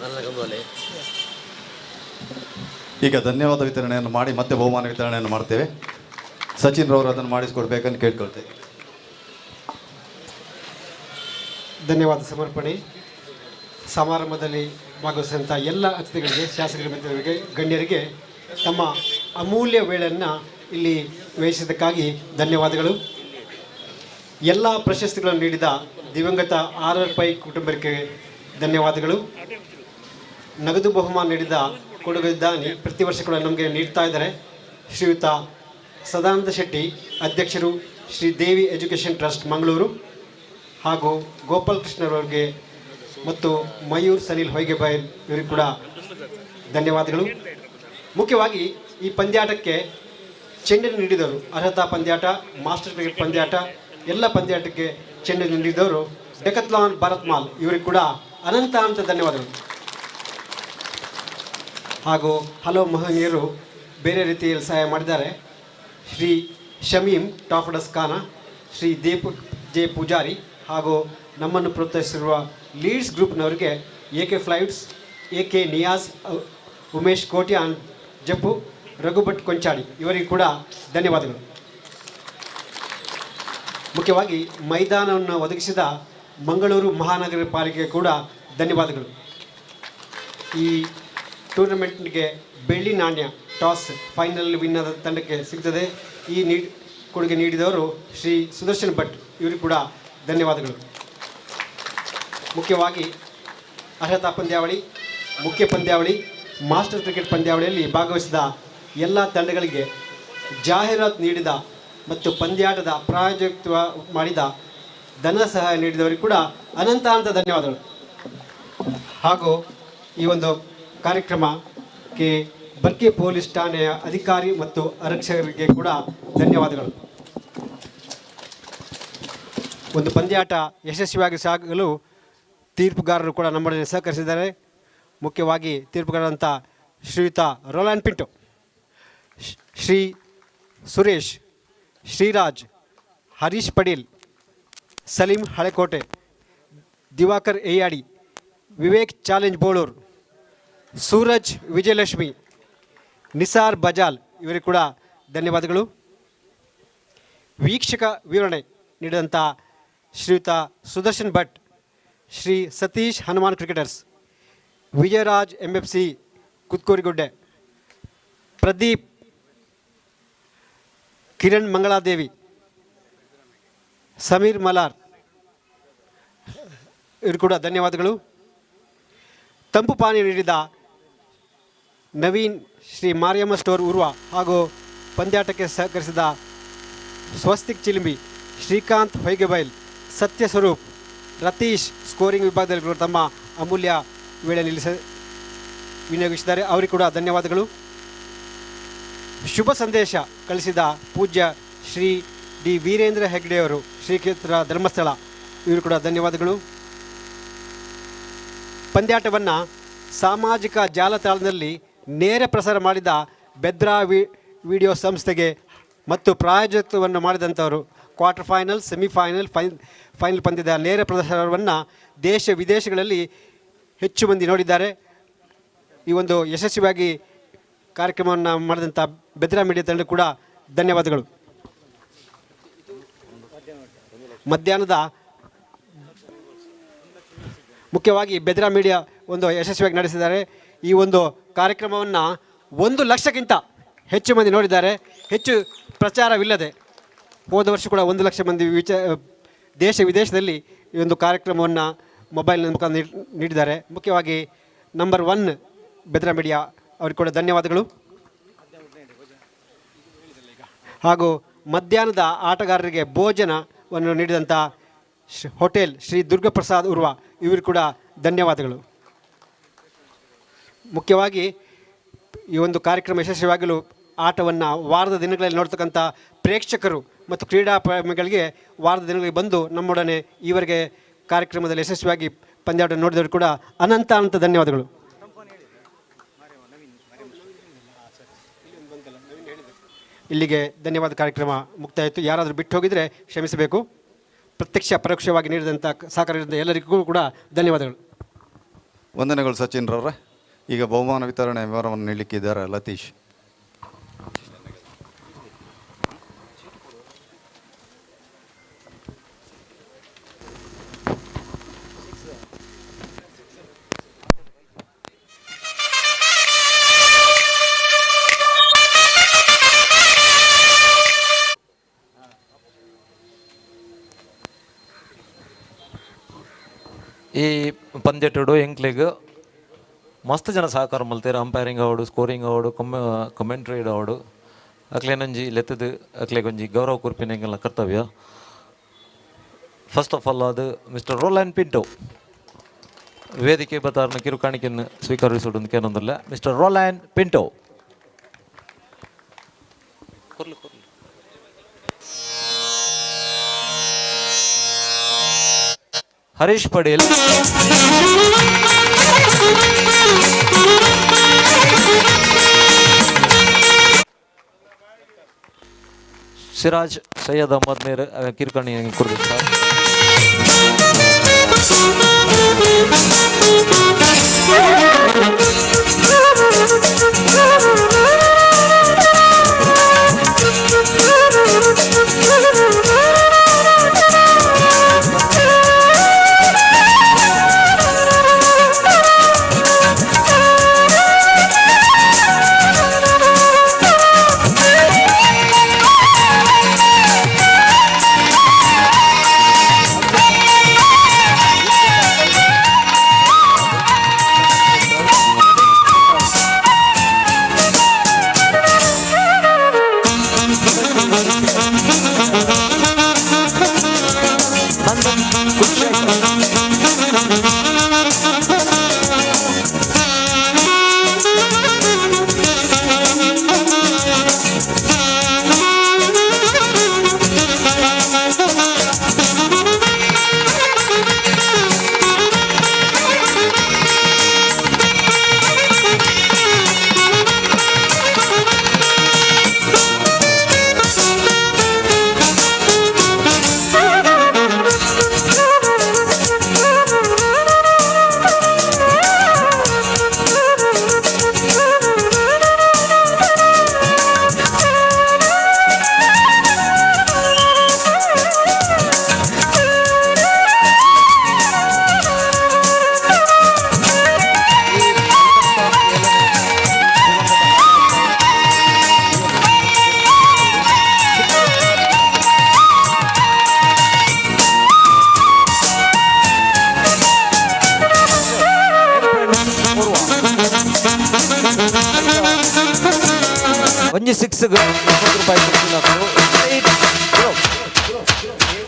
ನನ್ನ ಕಂಬಲೆ ಈಗ ಧನ್ಯವಾದ ವಿತರಣೆಯನ್ನು ಮಾಡಿ ಮತ್ತೆ ಬಹುಮಾನ ವಿತರಣೆಯನ್ನು ಮಾಡ್ತೇವೆ. ಸಚಿನ್ ರವರು ಅದನ್ನು ಮಾಡಿಸ್ಕೊಡ್ಬೇಕಂತ ಕೇಳ್ಕೊಳ್ತೇವೆ. ಧನ್ಯವಾದ ಸಮರ್ಪಣೆ. ಸಮಾರಂಭದಲ್ಲಿ ಭಾಗವಹಿಸಿದಂಥ ಎಲ್ಲ ಅತಿಥಿಗಳಿಗೆ, ಶಾಸಕರ ಮಿತ್ರರಿಗೆ, ಗಣ್ಯರಿಗೆ ತಮ್ಮ ಅಮೂಲ್ಯ ವೇಳೆಯನ್ನು ಇಲ್ಲಿ ವ್ಯಯಿಸಿದ್ದಕ್ಕಾಗಿ ಧನ್ಯವಾದಗಳು. ಎಲ್ಲ ಪ್ರಶಸ್ತಿಗಳನ್ನು ನೀಡಿದ ದಿವಂಗತ RR ಕುಟುಂಬಕ್ಕೆ ಧನ್ಯವಾದಗಳು. ನಗದು ಬಹುಮಾನ ನೀಡಿದ ಕೊಡಗು ದಾನಿ ಪ್ರತಿ ವರ್ಷ ಕೂಡ ನಮಗೆ ನೀಡ್ತಾ ಇದ್ದಾರೆ. ಶ್ರೀಯುತ ಸದಾನಂದ ಶೆಟ್ಟಿ, ಅಧ್ಯಕ್ಷರು, ಶ್ರೀ ದೇವಿ ಎಜುಕೇಷನ್ ಟ್ರಸ್ಟ್ ಮಂಗಳೂರು, ಹಾಗೂ ಗೋಪಾಲ್ ಕೃಷ್ಣರವರಿಗೆ ಮತ್ತು ಮಯೂರ್ ಸನಿಲ್ ಹೊಯ್ಗೆಬಾಯ್ ಇವರಿಗೆ ಕೂಡ ಧನ್ಯವಾದಗಳು. ಮುಖ್ಯವಾಗಿ ಈ ಪಂದ್ಯಾಟಕ್ಕೆ ಚೆಂಡನ್ನು ನೀಡಿದವರು, ಅರ್ಹತಾ ಪಂದ್ಯಾಟ, ಮಾಸ್ಟರ್ ಕ್ರಿಕೆಟ್ ಪಂದ್ಯಾಟ, ಎಲ್ಲ ಪಂದ್ಯಾಟಕ್ಕೆ ಚೆಂಡನ್ನು ನೀಡಿದವರು ಡೆಕತ್ಲಾನ್ ಭಾರತ್ ಮಾಲ್ ಇವರಿಗೆ ಕೂಡ ಅನಂತ ಧನ್ಯವಾದಗಳು. ಹಾಗೂ ಹಲವು ಮಹನೀಯರು ಬೇರೆ ರೀತಿಯಲ್ಲಿ ಸಹಾಯ ಮಾಡಿದ್ದಾರೆ. ಶ್ರೀ ಶಮೀಮ್ ಟಾಫಡಸ್ ಖಾನ, ಶ್ರೀ ದೀಪಕ್ ಜೆ ಪೂಜಾರಿ, ಹಾಗೂ ನಮ್ಮನ್ನು ಪ್ರೋತ್ಸಾಹಿಸಿರುವ ಲೀಡ್ಸ್ ಗ್ರೂಪ್ನವರಿಗೆ AK flights, AK Niyaz, Umesh Kotian Jeppu, Raghubhat Konchady ಇವರಿಗೆ ಕೂಡ ಧನ್ಯವಾದಗಳು. ಮುಖ್ಯವಾಗಿ ಮೈದಾನವನ್ನು ಒದಗಿಸಿದ ಮಂಗಳೂರು ಮಹಾನಗರ ಪಾಲಿಕೆಗೆ ಕೂಡ ಧನ್ಯವಾದಗಳು. ಈ ಟೂರ್ನಮೆಂಟ್ಗೆ ಬೆಳ್ಳಿ ನಾಣ್ಯ ಟಾಸ್ ಫೈನಲ್ ವಿನ್ ಆದ ತಂಡಕ್ಕೆ ಸಿಗ್ತದೆ. ಈ ಕೊಡುಗೆ ನೀಡಿದವರು ಶ್ರೀ ಸುದರ್ಶನ್ ಭಟ್ ಇವರಿಗೆ ಕೂಡ ಧನ್ಯವಾದಗಳು. ಮುಖ್ಯವಾಗಿ ಅರ್ಹತಾ ಪಂದ್ಯಾವಳಿ, ಮುಖ್ಯ ಪಂದ್ಯಾವಳಿ, ಮಾಸ್ಟರ್ ಕ್ರಿಕೆಟ್ ಪಂದ್ಯಾವಳಿಯಲ್ಲಿ ಭಾಗವಹಿಸಿದ ಎಲ್ಲ ತಂಡಗಳಿಗೆ ಜಾಹೀರಾತು ನೀಡಿದ ಮತ್ತು ಪಂದ್ಯಾಟದ ಪ್ರಾಯೋಜಕತ್ವ ಮಾಡಿದ ಧನ ಸಹಾಯ ನೀಡಿದವರಿಗೆ ಕೂಡ ಅನಂತ ಧನ್ಯವಾದಗಳು. ಹಾಗೂ ಈ ಒಂದು ಕಾರ್ಯಕ್ರಮಕ್ಕೆ ಬರ್ಕೆ ಪೊಲೀಸ್ ಠಾಣೆಯ ಅಧಿಕಾರಿ ಮತ್ತು ಆರಕ್ಷಕರಿಗೆ ಕೂಡ ಧನ್ಯವಾದಗಳು. ಒಂದು ಪಂದ್ಯಾಟ ಯಶಸ್ವಿಯಾಗಿ ಸಾಗಲು ತೀರ್ಪುಗಾರರು ಕೂಡ ನಮ್ಮೊಡನೆ ಸಹಕರಿಸಿದ್ದಾರೆ. ಮುಖ್ಯವಾಗಿ ತೀರ್ಪುಗಾರರಂಥ ಶ್ರೀಯುತ ರೋಲಾಂಡ್ ಪಿಂಟೋ, ಶ್ರೀ ಸುರೇಶ್, ಶ್ರೀರಾಜ್, ಹರೀಶ್ ಪಡೀಲ್, ಸಲೀಂ ಹಳೆಕೋಟೆ, ದಿವಾಕರ್ ಎಯ್ಯಾಡಿ, ವಿವೇಕ್ ಚಾಲೆಂಜ್ ಬೋಳೂರು, ಸೂರಜ್ ವಿಜಯಲಕ್ಷ್ಮಿ, ನಿಸಾರ್ ಬಜಾಲ್ ಇವರಿಗೆ ಕೂಡ ಧನ್ಯವಾದಗಳು. ವೀಕ್ಷಕ ವಿವರಣೆ ನೀಡಿದಂಥ ಶ್ರೀಯುತ ಸುದರ್ಶನ್ ಭಟ್, ಶ್ರೀ ಸತೀಶ್ ಹನುಮಾನ್ ಕ್ರಿಕೆಟರ್ಸ್, ವಿಜಯರಾಜ್ MFC ಕುತ್ಕೋರಿಗುಡ್ಡೆ, ಪ್ರದೀಪ್, ಕಿರಣ್ ಮಂಗಳಾದೇವಿ, ಸಮೀರ್ ಮಲಾರ್ ಇವರು ಕೂಡ ಧನ್ಯವಾದಗಳು. ತಂಪು ಪಾನೀಯ ನೀಡಿದ ನವೀನ್, ಶ್ರೀ ಮಾರಿಯಮ್ಮ ಸ್ಟೋರ್ ಉರ್ವ, ಹಾಗೂ ಪಂದ್ಯಾಟಕ್ಕೆ ಸಹಕರಿಸಿದ ಸ್ವಸ್ತಿಕ್ ಚಿಲಿಂಬಿ, ಶ್ರೀಕಾಂತ್ ಹೊಯ್ಗೆಬೈಲ್, ಸತ್ಯ ಸ್ವರೂಪ್, ರತೀಶ್ ಸ್ಕೋರಿಂಗ್ ವಿಭಾಗದಲ್ಲಿ ತಮ್ಮ ಅಮೂಲ್ಯ ವೇಳೆ ವಿನಿಯೋಗಿಸಿದ್ದಾರೆ. ಅವರಿಗೆ ಕೂಡ ಧನ್ಯವಾದಗಳು. ಶುಭ ಸಂದೇಶ ಕಳಿಸಿದ ಪೂಜ್ಯ ಶ್ರೀ ಡಿ ವೀರೇಂದ್ರ ಹೆಗ್ಡೆಯವರು, ಶ್ರೀಕ್ಷೇತ್ರ ಧರ್ಮಸ್ಥಳ ಇವರು ಕೂಡ ಧನ್ಯವಾದಗಳು. ಪಂದ್ಯಾಟವನ್ನು ಸಾಮಾಜಿಕ ಜಾಲತಾಣದಲ್ಲಿ ನೇರ ಪ್ರಸಾರ ಮಾಡಿದ ಬೆದ್ರಾ ವಿಡಿಯೋ ಸಂಸ್ಥೆಗೆ ಮತ್ತು ಪ್ರಾಯೋಜಕತ್ವವನ್ನು ಮಾಡಿದಂಥವರು ಕ್ವಾರ್ಟರ್ ಫೈನಲ್, ಸೆಮಿಫೈನಲ್, ಫೈನಲ್ ಪಂದ್ಯದ ನೇರ ಪ್ರಸಾರವನ್ನು ದೇಶ ವಿದೇಶಗಳಲ್ಲಿ ಹೆಚ್ಚು ಮಂದಿ ನೋಡಿದ್ದಾರೆ. ಈ ಒಂದು ಯಶಸ್ವಿಯಾಗಿ ಕಾರ್ಯಕ್ರಮವನ್ನು ಮಾಡಿದಂಥ ಬೆದ್ರಾ ಮೀಡಿಯಾ ತಂಡ ಕೂಡ ಧನ್ಯವಾದಗಳು. ಮಧ್ಯಾಹ್ನದ ಮುಖ್ಯವಾಗಿ ಬೆದ್ರಾ ಮೀಡಿಯಾ ಒಂದು ಯಶಸ್ವಿಯಾಗಿ ನಡೆಸಿದ್ದಾರೆ. ಈ ಒಂದು ಕಾರ್ಯಕ್ರಮವನ್ನು 1 ಲಕ್ಷಕ್ಕಿಂತ ಹೆಚ್ಚು ಮಂದಿ ನೋಡಿದ್ದಾರೆ. ಹೆಚ್ಚು ಪ್ರಚಾರವಿಲ್ಲದೆ ಹೋದ ವರ್ಷ ಕೂಡ 1 ಲಕ್ಷ ಮಂದಿ ದೇಶ ವಿದೇಶದಲ್ಲಿ ಈ ಒಂದು ಕಾರ್ಯಕ್ರಮವನ್ನು ಮೊಬೈಲ್ನ ಮುಖಾಂತರ ನೀಡಿದ್ದಾರೆ. ಮುಖ್ಯವಾಗಿ ನಂಬರ್ 1 ಬೆದ್ರಾ ಮೀಡಿಯಾ ಅವ್ರಿಗೆ ಕೂಡ ಧನ್ಯವಾದಗಳು. ಹಾಗೂ ಮಧ್ಯಾಹ್ನದ ಆಟಗಾರರಿಗೆ ಭೋಜನವನ್ನು ನೀಡಿದಂಥ ಹೋಟೆಲ್ ಶ್ರೀ ದುರ್ಗಪ್ರಸಾದ್ ಉರ್ವ ಇವರಿಗೆ ಕೂಡ ಧನ್ಯವಾದಗಳು. ಮುಖ್ಯವಾಗಿ ಈ ಒಂದು ಕಾರ್ಯಕ್ರಮ ಯಶಸ್ವಿಯಾಗಲು ಆಟವನ್ನು ವಾರದ ದಿನಗಳಲ್ಲಿ ನೋಡ್ತಕ್ಕಂಥ ಪ್ರೇಕ್ಷಕರು ಮತ್ತು ಕ್ರೀಡಾಪ್ರೇಮಿಗಳಿಗೆ ವಾರದ ದಿನಗಳಿಗೆ ಬಂದು ನಮ್ಮೊಡನೆ ಈವರೆಗೆ ಕಾರ್ಯಕ್ರಮದಲ್ಲಿ ಯಶಸ್ವಿಯಾಗಿ ಪಂದ್ಯಾಟ ನೋಡಿದವರು ಕೂಡ ಅನಂತ ಧನ್ಯವಾದಗಳು. ಇಲ್ಲಿಗೆ ಧನ್ಯವಾದ ಕಾರ್ಯಕ್ರಮ ಮುಕ್ತಾಯ ಆಯಿತು. ಯಾರಾದರೂ ಬಿಟ್ಟು ಹೋಗಿದರೆ ಕ್ಷಮಿಸಬೇಕು. ಪ್ರತ್ಯಕ್ಷ ಪರೋಕ್ಷವಾಗಿ ನೀಡಿದಂಥ ಸಹಕಾರ ನೀಡಿದಂಥ ಎಲ್ಲರಿಗೂ ಕೂಡ ಧನ್ಯವಾದಗಳು. ವಂದನೆಗಳು ಸಚಿನ್ರವ್ರೆ. ಈಗ ಬಹುಮಾನ ವಿತರಣೆ ವಿವರವನ್ನು ನೀಡಲಿಕ್ಕಿದ್ದಾರೆ ಲತೀಶ್. ಈ ಪಂದ್ಯಟುಡು ಎಂಕ್ಲೆಗ್ ಮಸ್ತ್ ಜನ ಸಹಕಾರ ಮಲ್ತೇರು. ಅಂಪೈರಿಂಗ್ ಆವಡು, ಸ್ಕೋರಿಂಗ್ ಆವಡು, ಕಮೆಂಟ್ರಿ ಆವಡು ಅಕ್ಲೇನೊಂಜಿ ಲೆತ್ತದು ಅಕ್ಲೆಗೊಂಜಿ ಗೌರವ ಕುರ್ಪಿನಂಗೆಲ್ಲ ಕರ್ತವ್ಯ. ಫಸ್ಟ್ ಆಫ್ ಆಲ್ ಅದು ಮಿಸ್ಟರ್ ರೋಲ್ಯಾಂಡ್ ಪಿಂಟೋ ವೇದಿಕೆ ಬತಾರ್ನ ಕಿರುಕಾಣಿಕೆಯನ್ನು ಸ್ವೀಕರಿಸುವುದು ಕೇನೊಂದಿಲ್ಲ. Mister Roland Pinto. ಹರೀಶ್ ಪಡೇಲ್, ಸಿರಾಜ್ ಸೈಯದ್ ಅಹಮದ್ ಮೇರ್ ಕಿರುಕಾಣಿ ಕೊಡ್ತಾರೆ.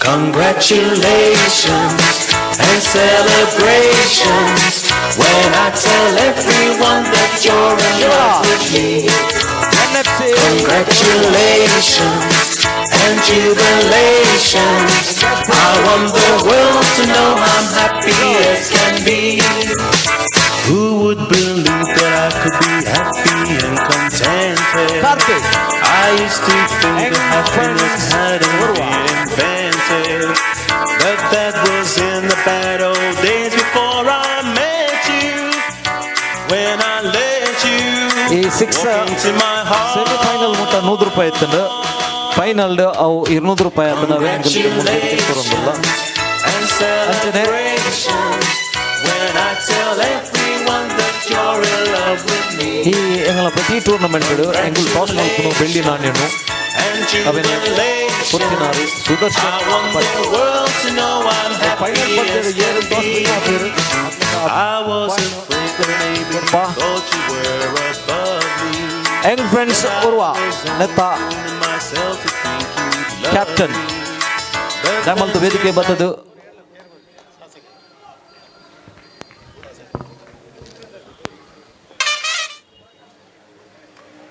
Congratulations and celebrations when I tell everyone that you're in love with me. Congratulations and jubilations. I want the world to know I'm happy as can be. Who would believe that I could be happy and contented? I used to think that happiness hadn't been invented, but that was in the bad old days before I met you. When I let you walk into my heart. Semifinal ಮುಟ್ಟ ₹100 ಇತ್ತಂದ್ರೆ final ಅವು ₹200 ಅದನ್ನವೇ ಕೊಡೋದಿಲ್ಲ. ಅಂಚನೆ ಈ ಎಂಗಳ ಪ್ರತಿ tournament ಎಂಗುಲ್ toss ಮಲ್ಪುನು ಬೆಳ್ಳಿ ನಾಣ್ಯನು ಅವನ ಕೊತ್ತಿನಾರು Sudarshan final ಪಂದ್ಯದ 7 toss win young friends Urwa ನೆತ್ತ ಕ್ಯಾಪ್ಟನ್ ದಾಮಂತ ವೇದಿಕೆ ಬತ್ತದು.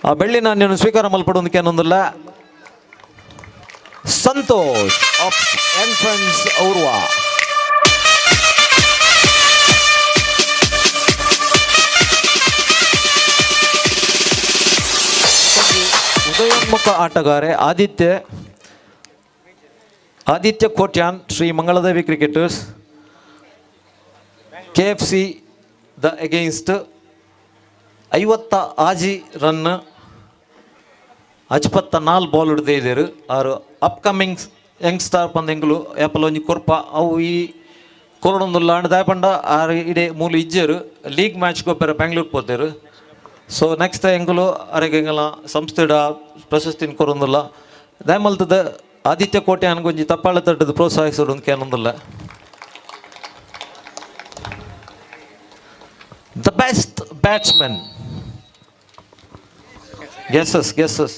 ಆ ಬೆಳ್ಳಿ ನಾಣ್ಯವನ್ನು ಸ್ವೀಕಾರ ಮಲ್ಪಡೋದಕ್ಕೆ ಅನ್ನೊಂದಿಲ್ಲ. Santosh of young friends Urwa. ಉದಯೋನ್ಮುಖ ಆಟಗಾರೆ Aditya Kotian Shri Mangaladevi cricketers KFC the against 50 ಆಜಿ ರನ್ 54 ಬಾಲ್ ಹಿಡಿದಿದ್ದಾರೆ. ಆರು ಅಪ್ಕಮಿಂಗ್ ಯಂಗ್ಸ್ಟಾರ್ ಪಂದೆಂಗಳು ಯಾಪಲ ಒಂಜಿ ಕೊರ್ಪ ಅವು ಈ ಕೊರಡೊಂದುಲ್ಲ ಅಂಡ್ ಪಂಡ ಆರು ಇಡೇ ಮೂಲು ಇಜ್ಜರು ಲೀಗ್ ಮ್ಯಾಚ್ ಗೊಬ್ಬರ ಬೆಂಗಳೂರು ಪೋತೇರು. ಸೊ ನೆಕ್ಸ್ಟ್ ಎಂಗಳು ಅರೆಗೆಂಗಲ ಸಂಸ್ಥೆಡ ಪ್ರಶಸ್ತಿನ ಕೊರೊಂದಿಲ್ಲ ದಯಮಲ್ತದ ಆದಿತ್ಯ ಕೋಟೆ ಅನ್ಗೊಂಜಿ ತಪ್ಪಾಳ ತಟ್ಟದ ಪ್ರೋತ್ಸಾಹಿಸೋದು ಅಂತ ಕೇಳೊಂದಿಲ್ಲ. ದ ಬೆಸ್ಟ್ ಬ್ಯಾಟ್ಸ್ಮನ್ ಗೆಸಸ್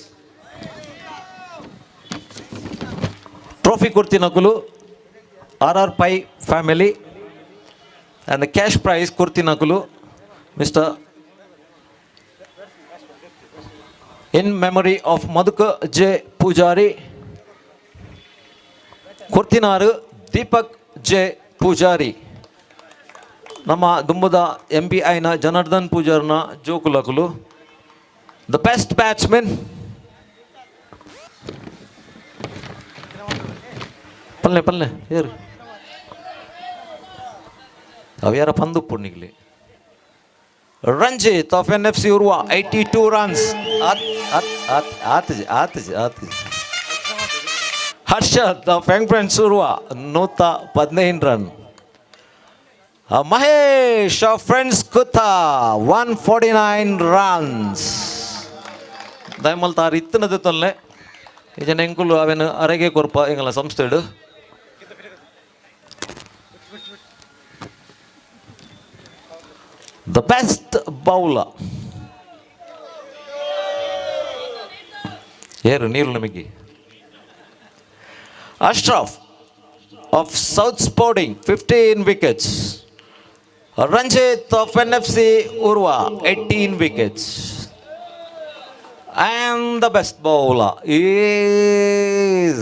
ಟ್ರೋಫಿ ಕೊಡ್ತಿನಕುಲು RR Pai family and the cash prize ಕೊಡ್ತಿನಕುಲು mister in memory of Madhuka J. Pujari ಕೊಡ್ತಿನಾರು ದೀಪಕ್ ಜೆ ಪೂಜಾರಿ. ನಮ್ಮ ದುಂಬದ MPIನ ಜನಾರ್ದನ್ ಪೂಜಾರ್ನ ಜೋಕುಲಕುಲು. ದ ಬೆಸ್ಟ್ ಬ್ಯಾಟ್ಸ್ಮನ್ ಪಲ್ಲೆ ಏರು ಅವ್ಯಾರ ಪಂದು ಪುಣ್ಣಿಗ್ಲಿ Ranjit of NFC Urwa 82 runs. Harshad of Friends Urwa 115 run. Mahesh of Friends Kutha 149 runs. ದಯಮಲ್ತಾರು ಇತ್ತನದ ತೊಲ್ಲೆ ಈಜನ ಎಂಕುಲು ಅವೇನು ಅರೆಗೆ ಕೊರ್ಪ ಎಂಗಲ ಸಂಸ್ಥೆಡು. The best bowler. Here, Neil Namigi. Ashraf of South Sporting, 15 wickets. Ranjit of NFC Urwa, 18 wickets. And the best bowler is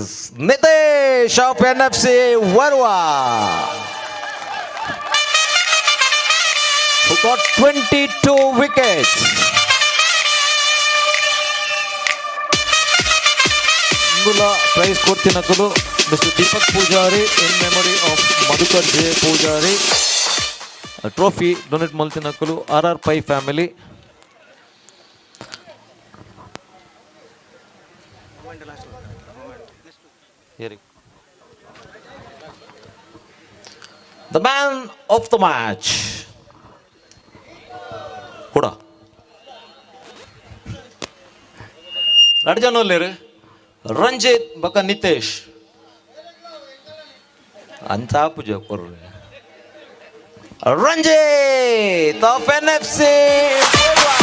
Nitesh of NFC Urwa, who got 22 wickets. Mula prize kortinakulu Mr. Deepak Pujari in memory of Madhukar J. Pujari. A trophy donate maltinakulu RR Pai family. Here. The man of the match. Kuda. Radjanolere. Ranjit baka Nitesh. Anta puja koru. Ranjit of NFC Urwa.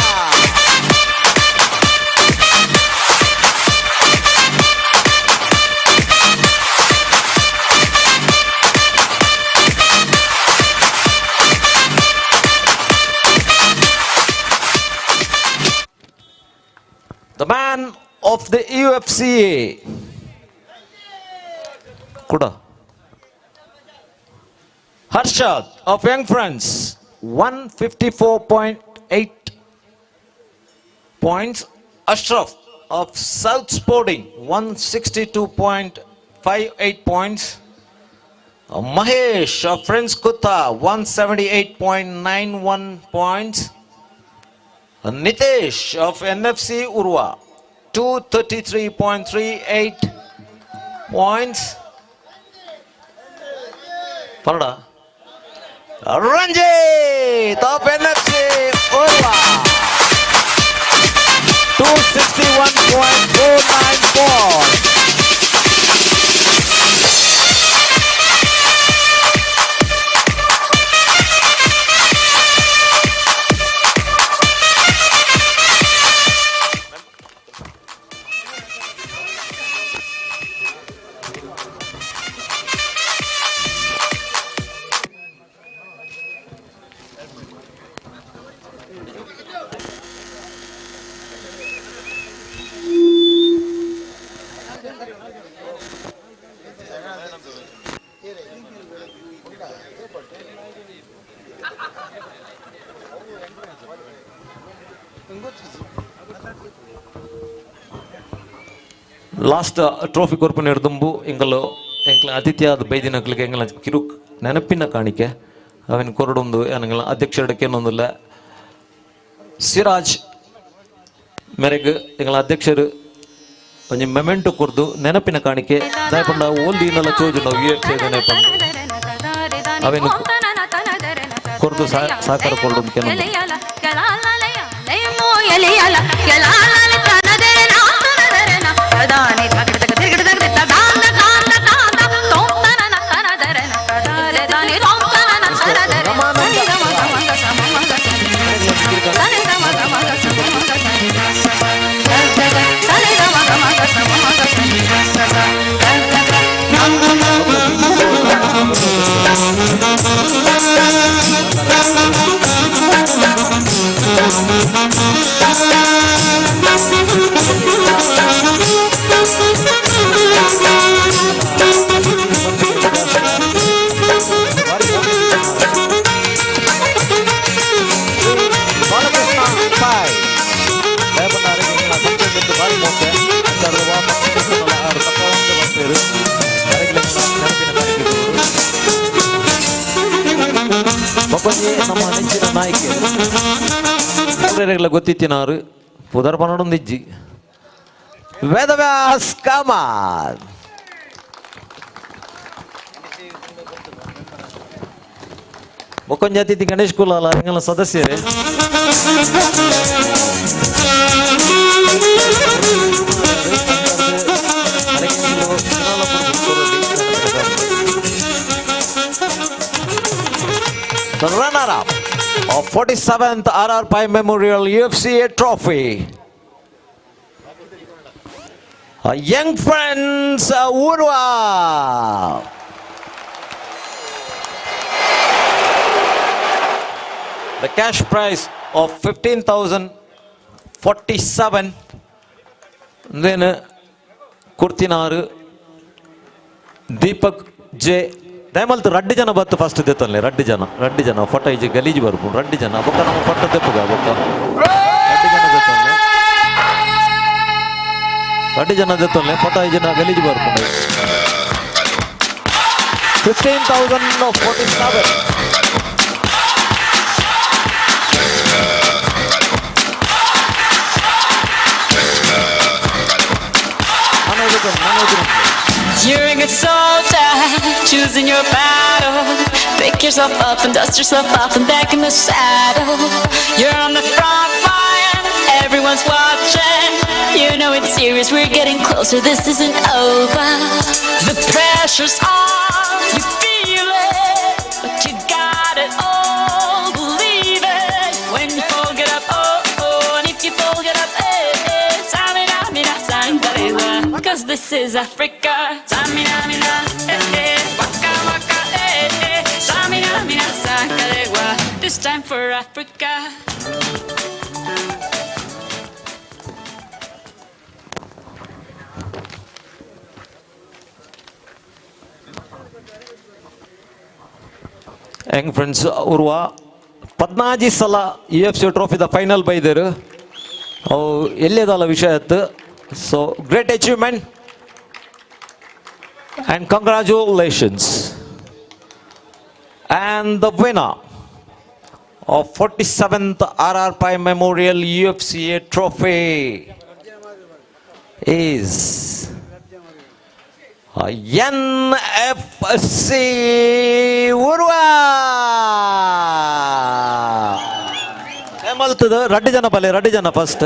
The man of the UFCA. Kuda. Harshad of Young Friends, 154.8 points. Ashraf of South Sporting, 162.58 points. Mahesh of Friends Kutha, 178.91 points. Nitesh of NFC Urwa, 233.38 points. Parada. Ranjit of NFC Urwa, 261.49 points. Last trophy ಕೊರ್ಪನೆ ಹಿಡ್ದುಂಬು ಎಂಕಲು ಆತಿಥ್ಯ ಬೈದಿನಕ್ಲಿಗೆ ಎಂಕಲ ಕಿರುಕ್ ನೆನಪಿನ ಕಾಣಿಕೆ അവൻ കൊറടുണ്ട് ഞങ്ങൾ അധ്യക്ഷരുടെക്കൊന്നുമില്ല സിറാജ് ಮೇರೆಗೆ ഞങ്ങൾ ಅಧ್ಯಕ್ಷರು ಒಂಜಿ ಮೆಮೆಂಟು ಕೊರ್ದು ನೆನಪಿನ ಕಾಣಿಕೆ ದಾಯಪಂಡ ಓಲ್ದಿ ಇನ್ನೆಲ್ಲ ಚೋಜುಂಡು UFC ನೆನಪಂದು ಅವೇನು ಕೊರ್ದು ಸಾಕಾರ ಕೊರ್ದು ನಮ್ಮ ನೆಚ್ಚಿನ ನಾಯಕರು ಗೊತ್ತಿತ್ತಿನಾರು ಪುದರ್ ಪನ್ನೊಂದಿಜ್ಜಿ ವೇದವ್ಯಾಸ್ ಕಾಮಾರ್ ಮೊಕ್ಕೊಂಜಾತಿ ಗಣೇಶ್ ಕುಲಾಲ ಹಿಂಗೆಲ್ಲ ಸದಸ್ಯರೇ The runner-up of 47th RR Pai Memorial UFCA Trophy. Young friends, Urwa. The cash prize of 15,047. Then Kurtinaru Deepak J. ದಯಮಲ್ತು Reddy ಜನ ಬತ್ತು ಫಸ್ಟ್ ದೆತ್ತಲ್ಲೇ ರಡ್ಡಿ ಜನ ಫೋಟೋ ಈಜಿ ಗಲೀಜು ಬರ್ಬೋದು ರಡ್ಡಿ ಜನ ಬೊಕ್ಕ ನಮ್ಮ ಫೋಟೋ ದೆಪ್ಪುಗ ಬೊಕ್ಕ ರಡ್ಡಿ ಜನ ದೆತ್ತಲ್ಲೇ ಫೋಟೋ ಈಜಿ ಗಲೀಜು ಬರ್ಬೋದು 15,047 You're a good soldier, choosing your battle. Pick yourself up and dust yourself off and back in the saddle. You're on the front line, everyone's watching. You know it's serious, we're getting closer, this isn't over. The pressure's on, you feel it, but you got it all, believe it. When you fold it up, oh, and if you fold it up, Samina, Sangalewa. Cause this is Africa. Samina, Waka Waka, Samina, Sangalewa. This time for Africa. Young friends, Urwa 14 ಸಲ UFC trophy the final ಬೈದರು ಅವು ಎಲ್ಲೇದಲ್ಲ ವಿಷಯ ಇತ್ತು so great achievement and congratulations and the winner of 47th RR Pai Memorial UFCA trophy is NFC Urwa. ಏಮಲ್ತದ Reddy ಜನ ಬಲೆ ರಡ್ಡಿ ಜನ first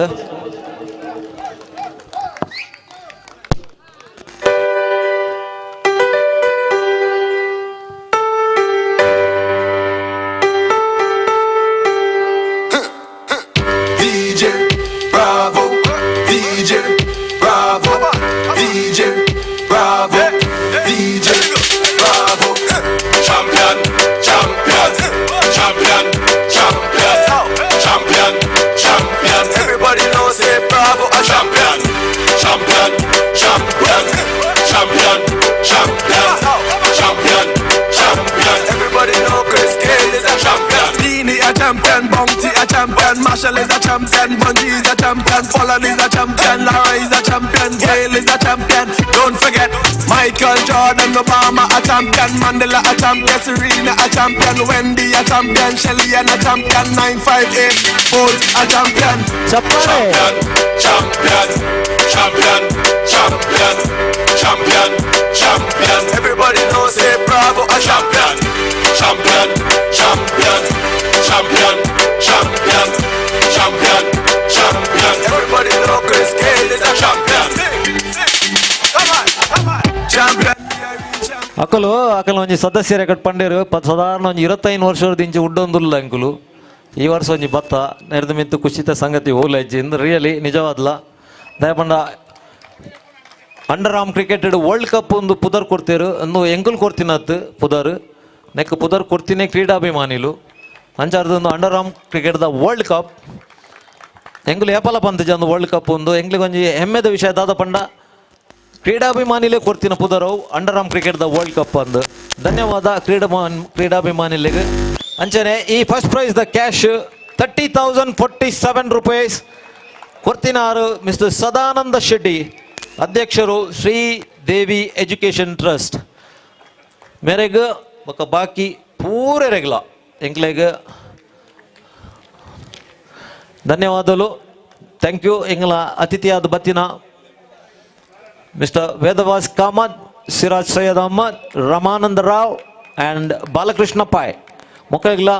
Marshall is a champion, Bungie is a champion, Folland is a champion, Lara is a champion, Gale is a champion. Don't forget Michael Jordan, Obama a champion, Mandela a champion, Serena a champion, Wendy a champion, Shelly and a champion, 958 Bolt a champion. Champion, champion, champion, champion, champion, champion. Everybody knows say Bravo a champion, champion, champion, champion, champion, champion, champion. Everybody know Chris Gale is a champion. Come on, come on, champion. ಅಕಲು ಒಂಜಿ ಸದಸ್ಯರೇ ಕಟ್ಪಂಡೇರು ಸಾಧಾರಣ ಒಂಜಿ 25 ವರ್ಷದ ಇಂಚೆ ಉಡ್ಡೊಂದುಲ್ಲ ಅಂಕುಲು ಈ ವರ್ಷ ಒಂಜಿ ಬತ್ತ ನೆರೆದು ಮಿತ್ತು ಖುಷಿತ ಸಂಗತಿ ಓಲಜ್ಜಿಂದ ರಿಯಲಿ ನಿಜವಾದ್ಲ ದಯಪಂಡ under arm cricket world cup ಒಂದು ಪುದರ್ ಕೊಡ್ತೇರು ಅಂದು ಎಂಕುಲ್ ಕೊಡ್ತಿನತ್ತು ಪುದರ್ ನೆಕ್ ಪುದರ್ ಕೊಡ್ತೀನಿ ಕ್ರೀಡಾಭಿಮಾನಿಲು ಅಂಚಾರ್ದೊಂದು ಅಂಡರ್ ಆರ್ಮ್ ಕ್ರಿಕೆಟ್ದ ವರ್ಲ್ಡ್ ಕಪ್ ಎಂಕುಲು ಏಪಲ ಪಂತಜ ಒಂದು ವರ್ಲ್ಡ್ ಕಪ್ ಒಂದು ಎಂಕ್ಲಿಗೆ ಒಂಜಿ ಹೆಮ್ಮೆದ ವಿಷಯ ದಾದ ಪಂಡ ಕ್ರೀಡಾಭಿಮಾನಿಲೇ ಕೊಡ್ತಿನ ಪುದರವು ಅಂಡರ್ ಆರ್ಮ್ ಕ್ರಿಕೆಟ್ದ ವರ್ಲ್ಡ್ ಕಪ್ ಅಂದು ಧನ್ಯವಾದ ಕ್ರೀಡಾಭಿಮಾನಿಲಿಗೆ ಅಂಚನೆ ಈ first prize the cash 30,047 rupees ಕೊಡ್ತಿನಾರು ಮಿಸ್ಟರ್ ಸದಾನಂದ ಶೆಟ್ಟಿ ಅಧ್ಯಕ್ಷರು ಶ್ರೀದೇವಿ ಎಜುಕೇಷನ್ ಟ್ರಸ್ಟ್ ಮೇರೆಗೆ ఒక ಬಾಕಿ ಪೂರೆ ರೆಗ್ಲ ಎಂಕ್ಲೆಗೆ ಧನ್ಯವಾದಗಳು ಥ್ಯಾಂಕ್ ಯು ಎಂಗ್ಲ ಅತಿಥಿಯಾದ ಬತ್ತಿನ ಮಿಸ್ಟರ್ ವೇದವಾಸ್ ಕಾಮತ್ ಸಿರಾಜ್ ಸೈಯದ್ ಅಹಮದ್ ರಮಾನಂದ ರಾವ್ ಆ್ಯಂಡ್ ಬಾಲಕೃಷ್ಣ ಪಾಯ್ ಮುಖಗ್ಲ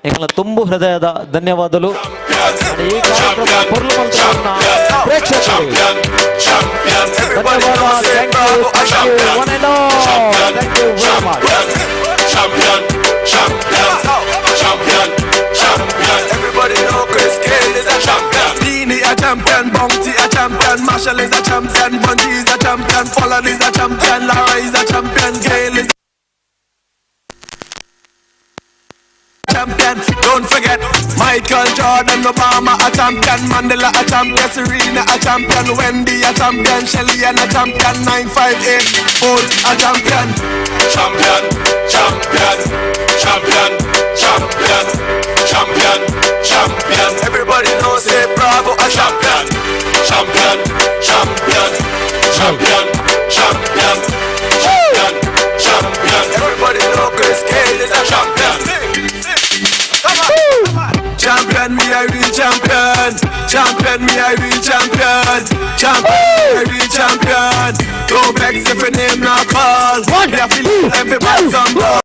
ಎಂಗ್ಲ ತುಂಬು ಹೃದಯದ ಧನ್ಯವಾದಗಳು ಈ ಕಾರ್ಯಕ್ರಮ ಪೊರ್ಲು ಮಂತ್ರವನ್ನ ಪ್ರೇಕ್ಷಕರಿಗೆ ಧನ್ಯವಾದ thank you one and all thank you very much Champion, champion, champion, champion. Everybody know Chris Gale is a champion. Beanie a champion, Bounty a champion, Marshall is a champion, Bungie is a champion, Folland is a champion, Lara is a champion, Gale is champion. Don't forget Michael Jordan, Obama a champion, Mandela a champion, Serena a champion, Wendy a champion, Shelly and a champion, 958 Bolt a champion. Champion, champion, champion, champion, champion, champion. Everybody knows say Bravo a champion, champion, champion, champion, champion, champion, champion. Everybody know Chris Gale is a champion. Champion, me I real champion. Champion, me I real champion. Champion, me I real champion. Don't vex if your name not call. Me I feel everybody some ball.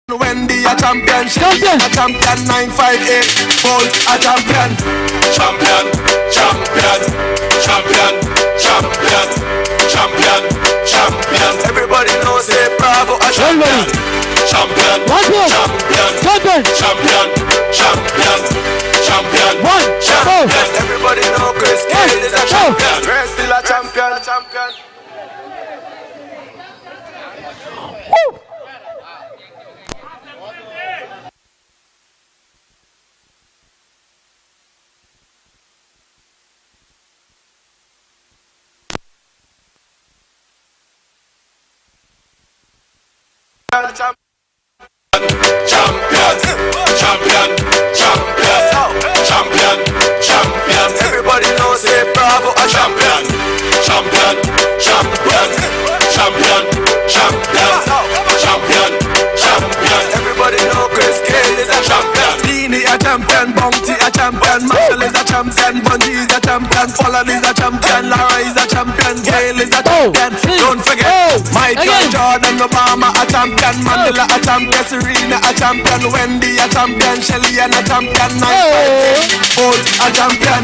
Wendy a champion, champion, a champion, 958 Bolt a champion, champion, champion, champion, champion, champion, champion. Everybody knows say Bravo a champion, champion, champion, champion, champion, champion, champion, champion. Everybody know Chris Gale is a champion, Chris still a champion, champion. Champion, champion, champion, champion, champion. Everybody knows say Bravo a champion, champion, champion, champion, champion, champion, champion. Everybody know Chris Gale is a champion. Beanie a champion, Bounty a champion, Marshall is a champion, Bungie is a champion, Folland is a champion, Lara is a champion, Gale is a champion. Don't forget Michael Jordan, Obama a champion, Mandela a champion, Serena a champion, Wendy a champion, Shelly and a champion, 958 Bolt a champion.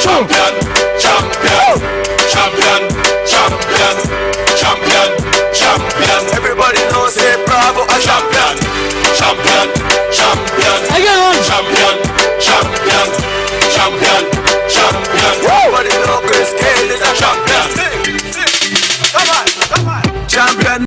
Champion, champion, champion, champion, champion, champion. Everybody knows say Bravo a champion, champion, champion, champion.